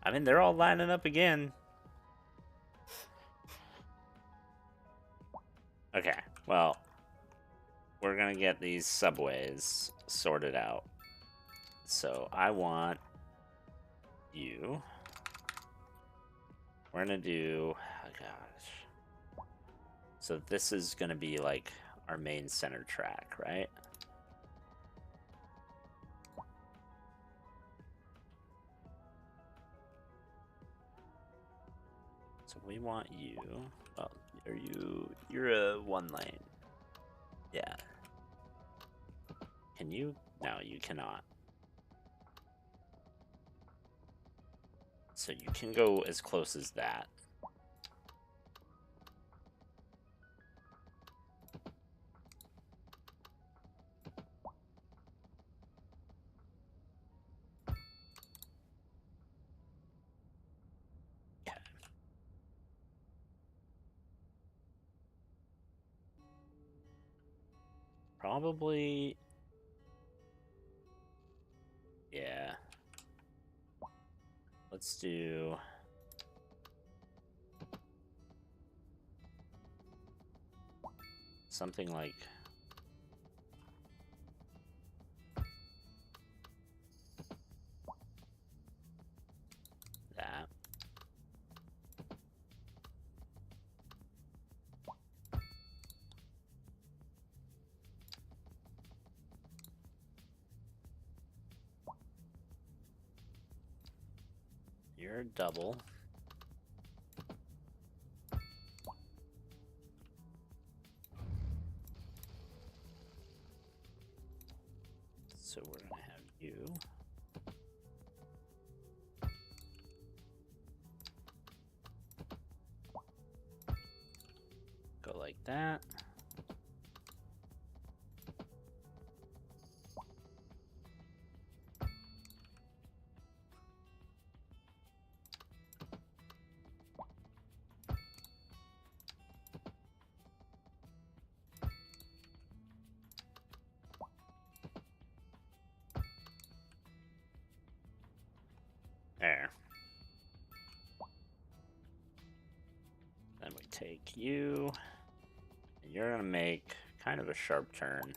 I mean, they're all lining up again. Okay, well, we're gonna get these subways sorted out. So I want you. We're gonna do, oh gosh. So this is gonna be like our main center track, right? So we want you. Well, you're a 1 lane. Yeah. Can you? No, you cannot. So you can go as close as that. Okay. Probably. Yeah. Let's do. Something like that. You're a double. So we're gonna have you. Go like that. There. Then we take you, and you're gonna make kind of a sharp turn.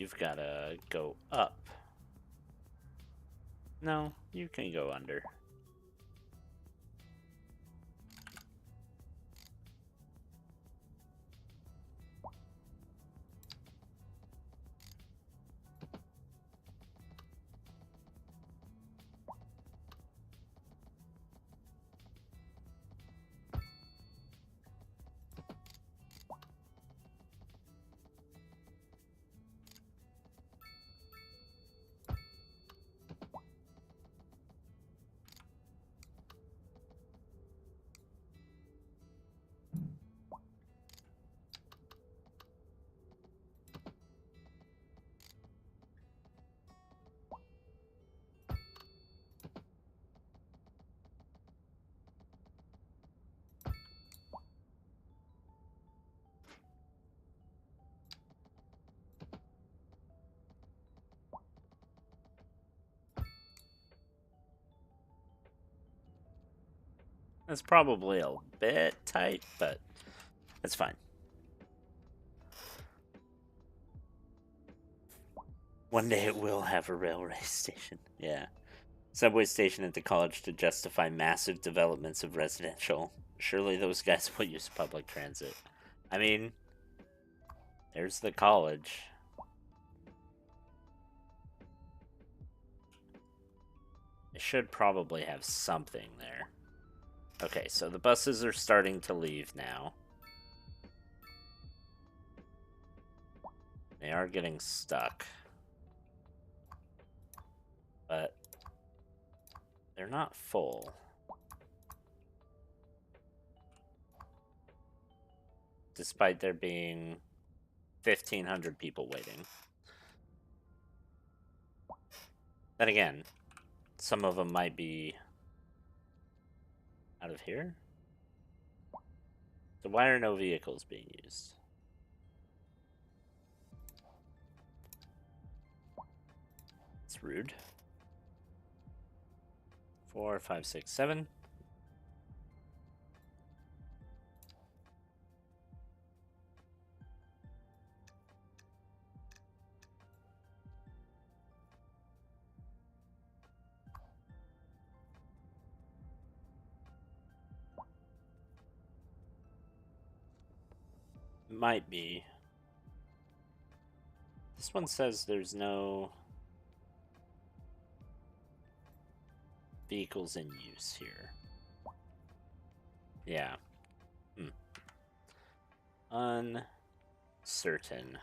You've got to go up. No, you can go under. That's probably a bit tight, but that's fine. One day it will have a railway station. Yeah. Subway station at the college to justify massive developments of residential. Surely those guys will use public transit. I mean, there's the college. It should probably have something there. Okay, so the buses are starting to leave now. They are getting stuck. But they're not full. Despite there being 1,500 people waiting. Then again, some of them might be out of here. So why are no vehicles being used? It's rude. 4, 5, 6, 7. Might be. This one says there's no vehicles in use here. Yeah. Uncertain.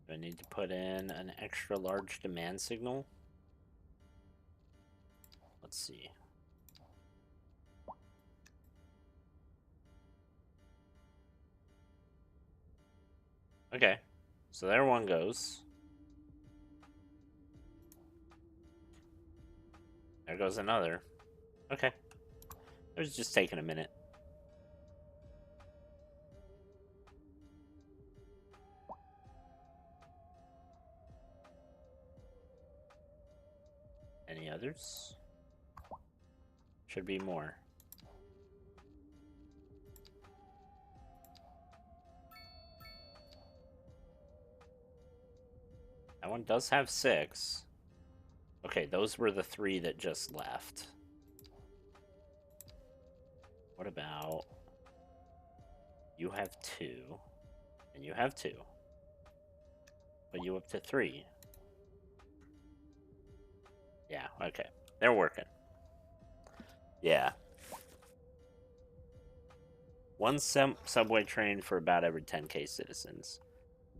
Do I need to put in an extra large demand signal? Let's see. Okay, so there one goes. There goes another. Okay. It was just taking a minute. Any others? Should be more. That one does have 6. Okay, those were the 3 that just left. What about... You have 2. And you have 2. But you up to 3. Yeah, okay. They're working. Yeah. One subway train for about every 10k citizens.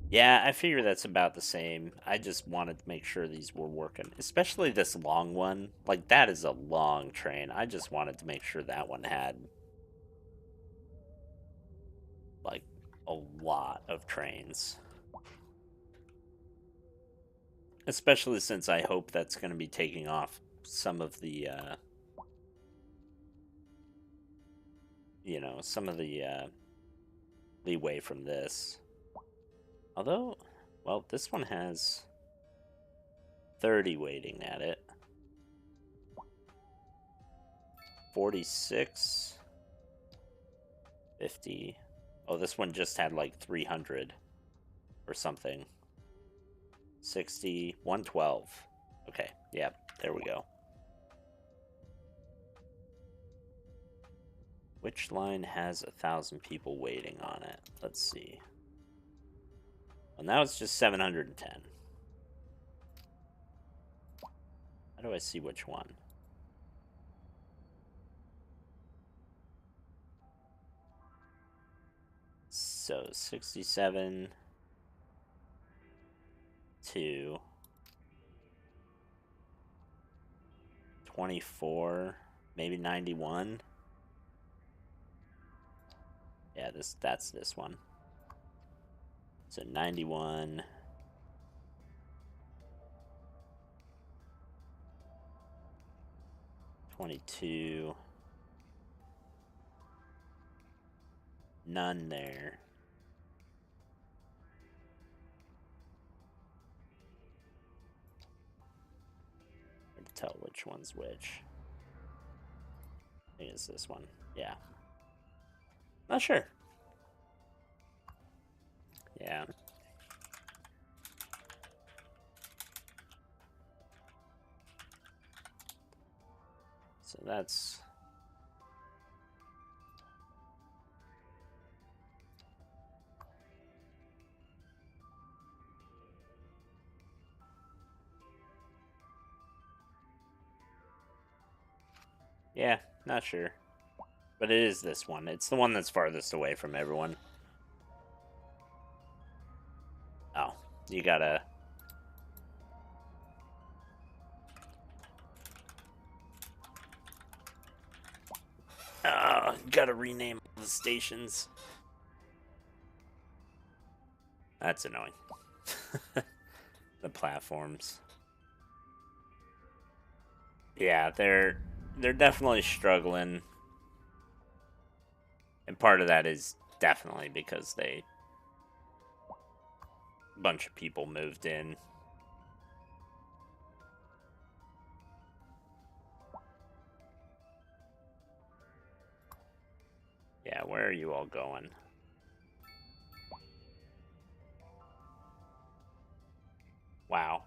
Yeah, I figure that's about the same. I just wanted to make sure these were working. Especially this long one. Like, that is a long train. I just wanted to make sure that one had, like, a lot of trains. Especially since I hope that's going to be taking off some of the, you know, some of the leeway from this. Although, well, this one has 30 waiting at it. 46. 50. Oh, this one just had like 300 or something. 60. 112. Okay, yeah, there we go. Which line has 1,000 people waiting on it? Let's see. Well, now it's just 710. How do I see which one? So 67 to 24, maybe 91. Yeah, that's this one. So 91. $22. None there. Hard to tell which one's which. I think it's this one. Yeah. Not sure. Yeah. So that's... Yeah, not sure. But it is this one. It's the one that's farthest away from everyone. Oh, you gotta... Gotta rename the stations. That's annoying. The platforms. Yeah, they're definitely struggling. And part of that is definitely because a bunch of people moved in. Yeah, where are you all going? Wow.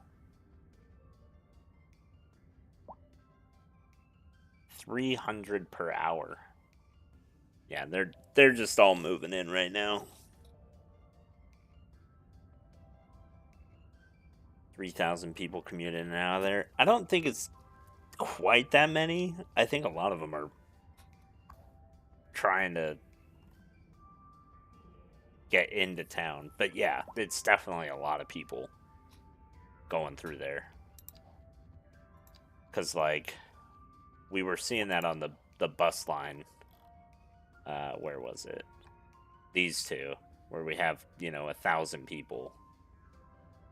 300 per hour. Yeah, they're just all moving in right now. 3,000 people commute in and out of there. I don't think it's quite that many. I think a lot of them are trying to get into town. But yeah, it's definitely a lot of people going through there. Because, like, we were seeing that on the bus line. Where was it? These two, where we have, 1,000 people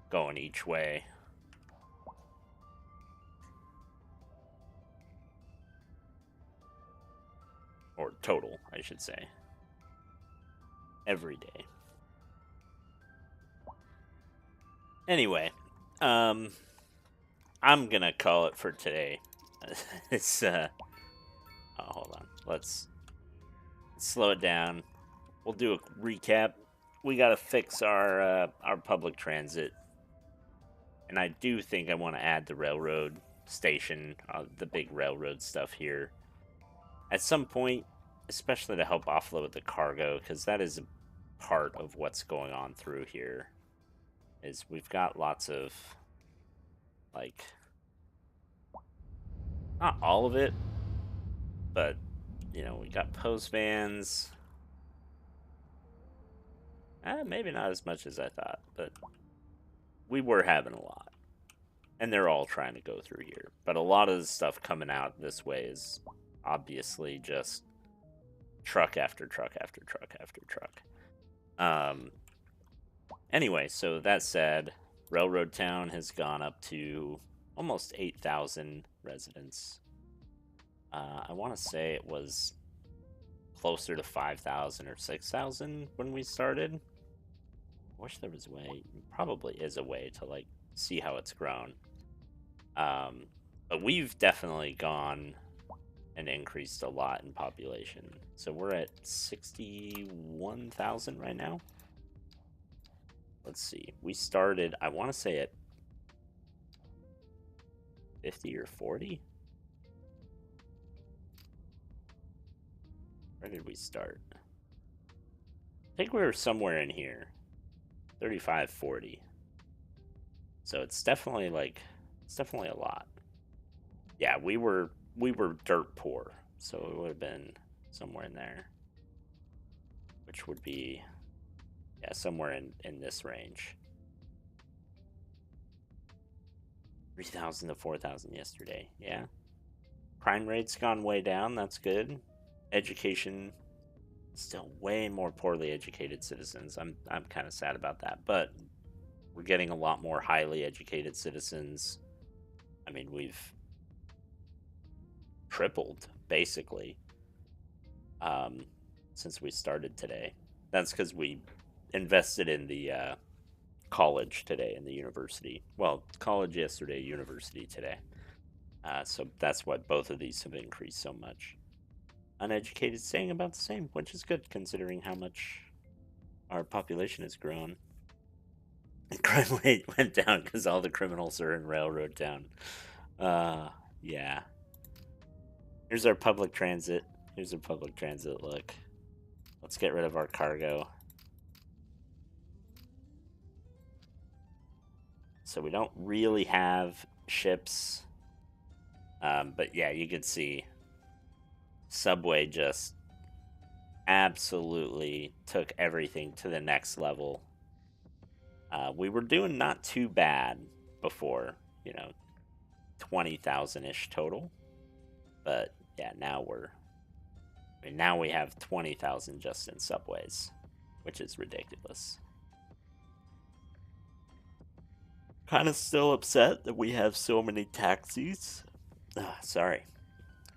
going each way. Or total, I should say. Every day. Anyway, I'm gonna call it for today. It's oh, hold on. Let's slow it down. We'll do a recap. We gotta fix our public transit, and I do think I want to add the railroad station, the big railroad stuff here at some point, especially to help offload the cargo, because that is a part of what's going on through here. Is we've got lots of, like, not all of it, but we got post vans. Maybe not as much as I thought, but we were having a lot. And they're all trying to go through here. But a lot of the stuff coming out this way is obviously just truck after truck after truck after truck. Anyway, so that said, Railroad Town has gone up to almost 8,000 residents. I want to say it was closer to 5,000 or 6,000 when we started. I wish there was a way. Probably is a way to like see how it's grown. But we've definitely gone and increased a lot in population. So we're at 61,000 right now. Let's see. We started, I want to say at 50 or 40. Where did we start? I think we were somewhere in here. 35, 40. So it's definitely a lot. Yeah, we were dirt poor, so it would have been somewhere in there, which would be, yeah, somewhere in this range. 3,000 to 4,000 yesterday. Yeah, crime rate's gone way down. That's good. Education, still way more poorly educated citizens. I'm kind of sad about that, but we're getting a lot more highly educated citizens. I mean, we've tripled basically since we started today. That's because we invested in the college today and the university. Well, college yesterday, university today. So that's why both of these have increased so much. Uneducated staying about the same, which is good considering how much our population has grown. And crime rate went down because all the criminals are in Railroad Town. Yeah. Here's our public transit. Here's our public transit look. Let's get rid of our cargo. So we don't really have ships. But yeah, you can see Subway just absolutely took everything to the next level. We were doing not too bad before, 20,000-ish total. But yeah, now we have 20,000 just in subways, which is ridiculous. Kind of still upset that we have so many taxis. Sorry.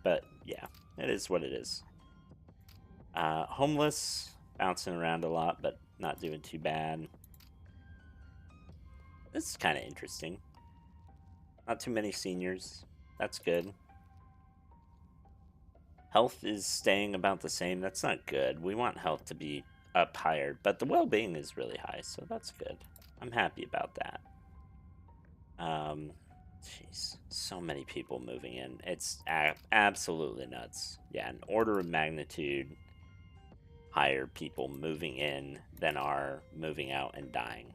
But yeah, it is what it is. Homeless, bouncing around a lot, but not doing too bad. This is kind of interesting. Not too many seniors. That's good. Health is staying about the same. That's not good. We want health to be up higher, but the well-being is really high, so that's good. I'm happy about that. Jeez, so many people moving in. It's absolutely nuts. Yeah, an order of magnitude higher people moving in than are moving out and dying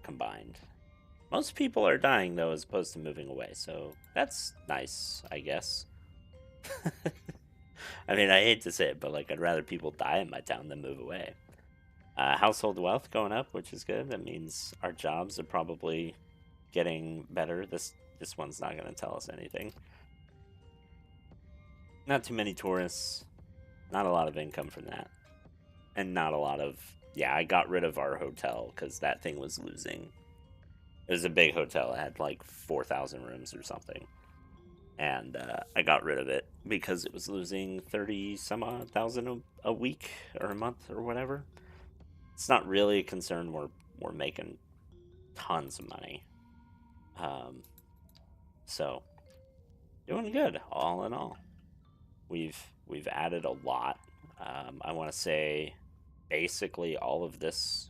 combined. Most people are dying, though, as opposed to moving away, so that's nice, I guess. I mean, I hate to say it, but like, I'd rather people die in my town than move away. Household wealth going up, which is good. That means our jobs are probably getting better. This one's not going to tell us anything. Not too many tourists. Not a lot of income from that. And not a lot of... Yeah, I got rid of our hotel because that thing was losing. It was a big hotel. It had like 4,000 rooms or something. And I got rid of it because it was losing 30 some odd thousand a week or a month or whatever. It's not really a concern. We're making tons of money. So doing good all in all. We've added a lot. I want to say basically all of this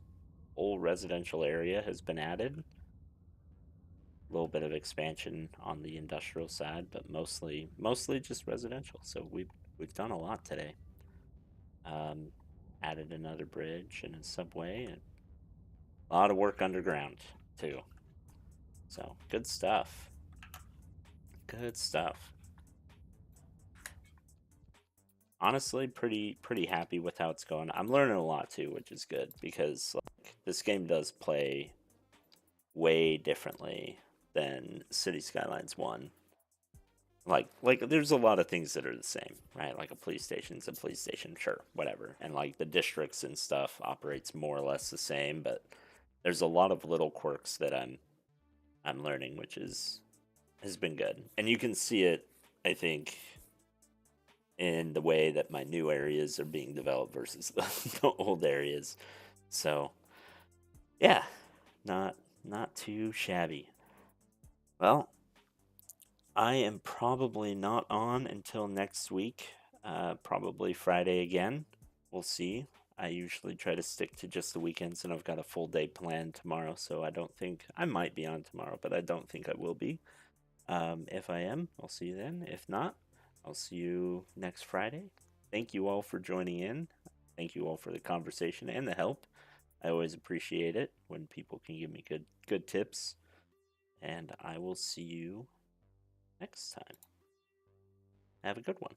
whole residential area has been added. A little bit of expansion on the industrial side, but mostly just residential. So we've done a lot today. Added another bridge and a subway, and a lot of work underground too. So good stuff. Good stuff. Honestly, pretty happy with how it's going. I'm learning a lot too, which is good because like this game does play way differently than City Skylines 1. Like there's a lot of things that are the same, right? Like a police station's a police station, sure, whatever. And like the districts and stuff operates more or less the same, but there's a lot of little quirks that I'm learning, which has been good. And you can see it, I think, in the way that my new areas are being developed versus the old areas. So yeah, not not too shabby. Well, I am probably not on until next week. Probably Friday again. We'll see. I usually try to stick to just the weekends, and I've got a full day planned tomorrow, so I don't think I might be on tomorrow, but I don't think I will be. If I am, I'll see you then. If not, I'll see you next Friday. Thank you all for joining in. Thank you all for the conversation and the help. I always appreciate it when people can give me good tips. And I will see you next time. Have a good one.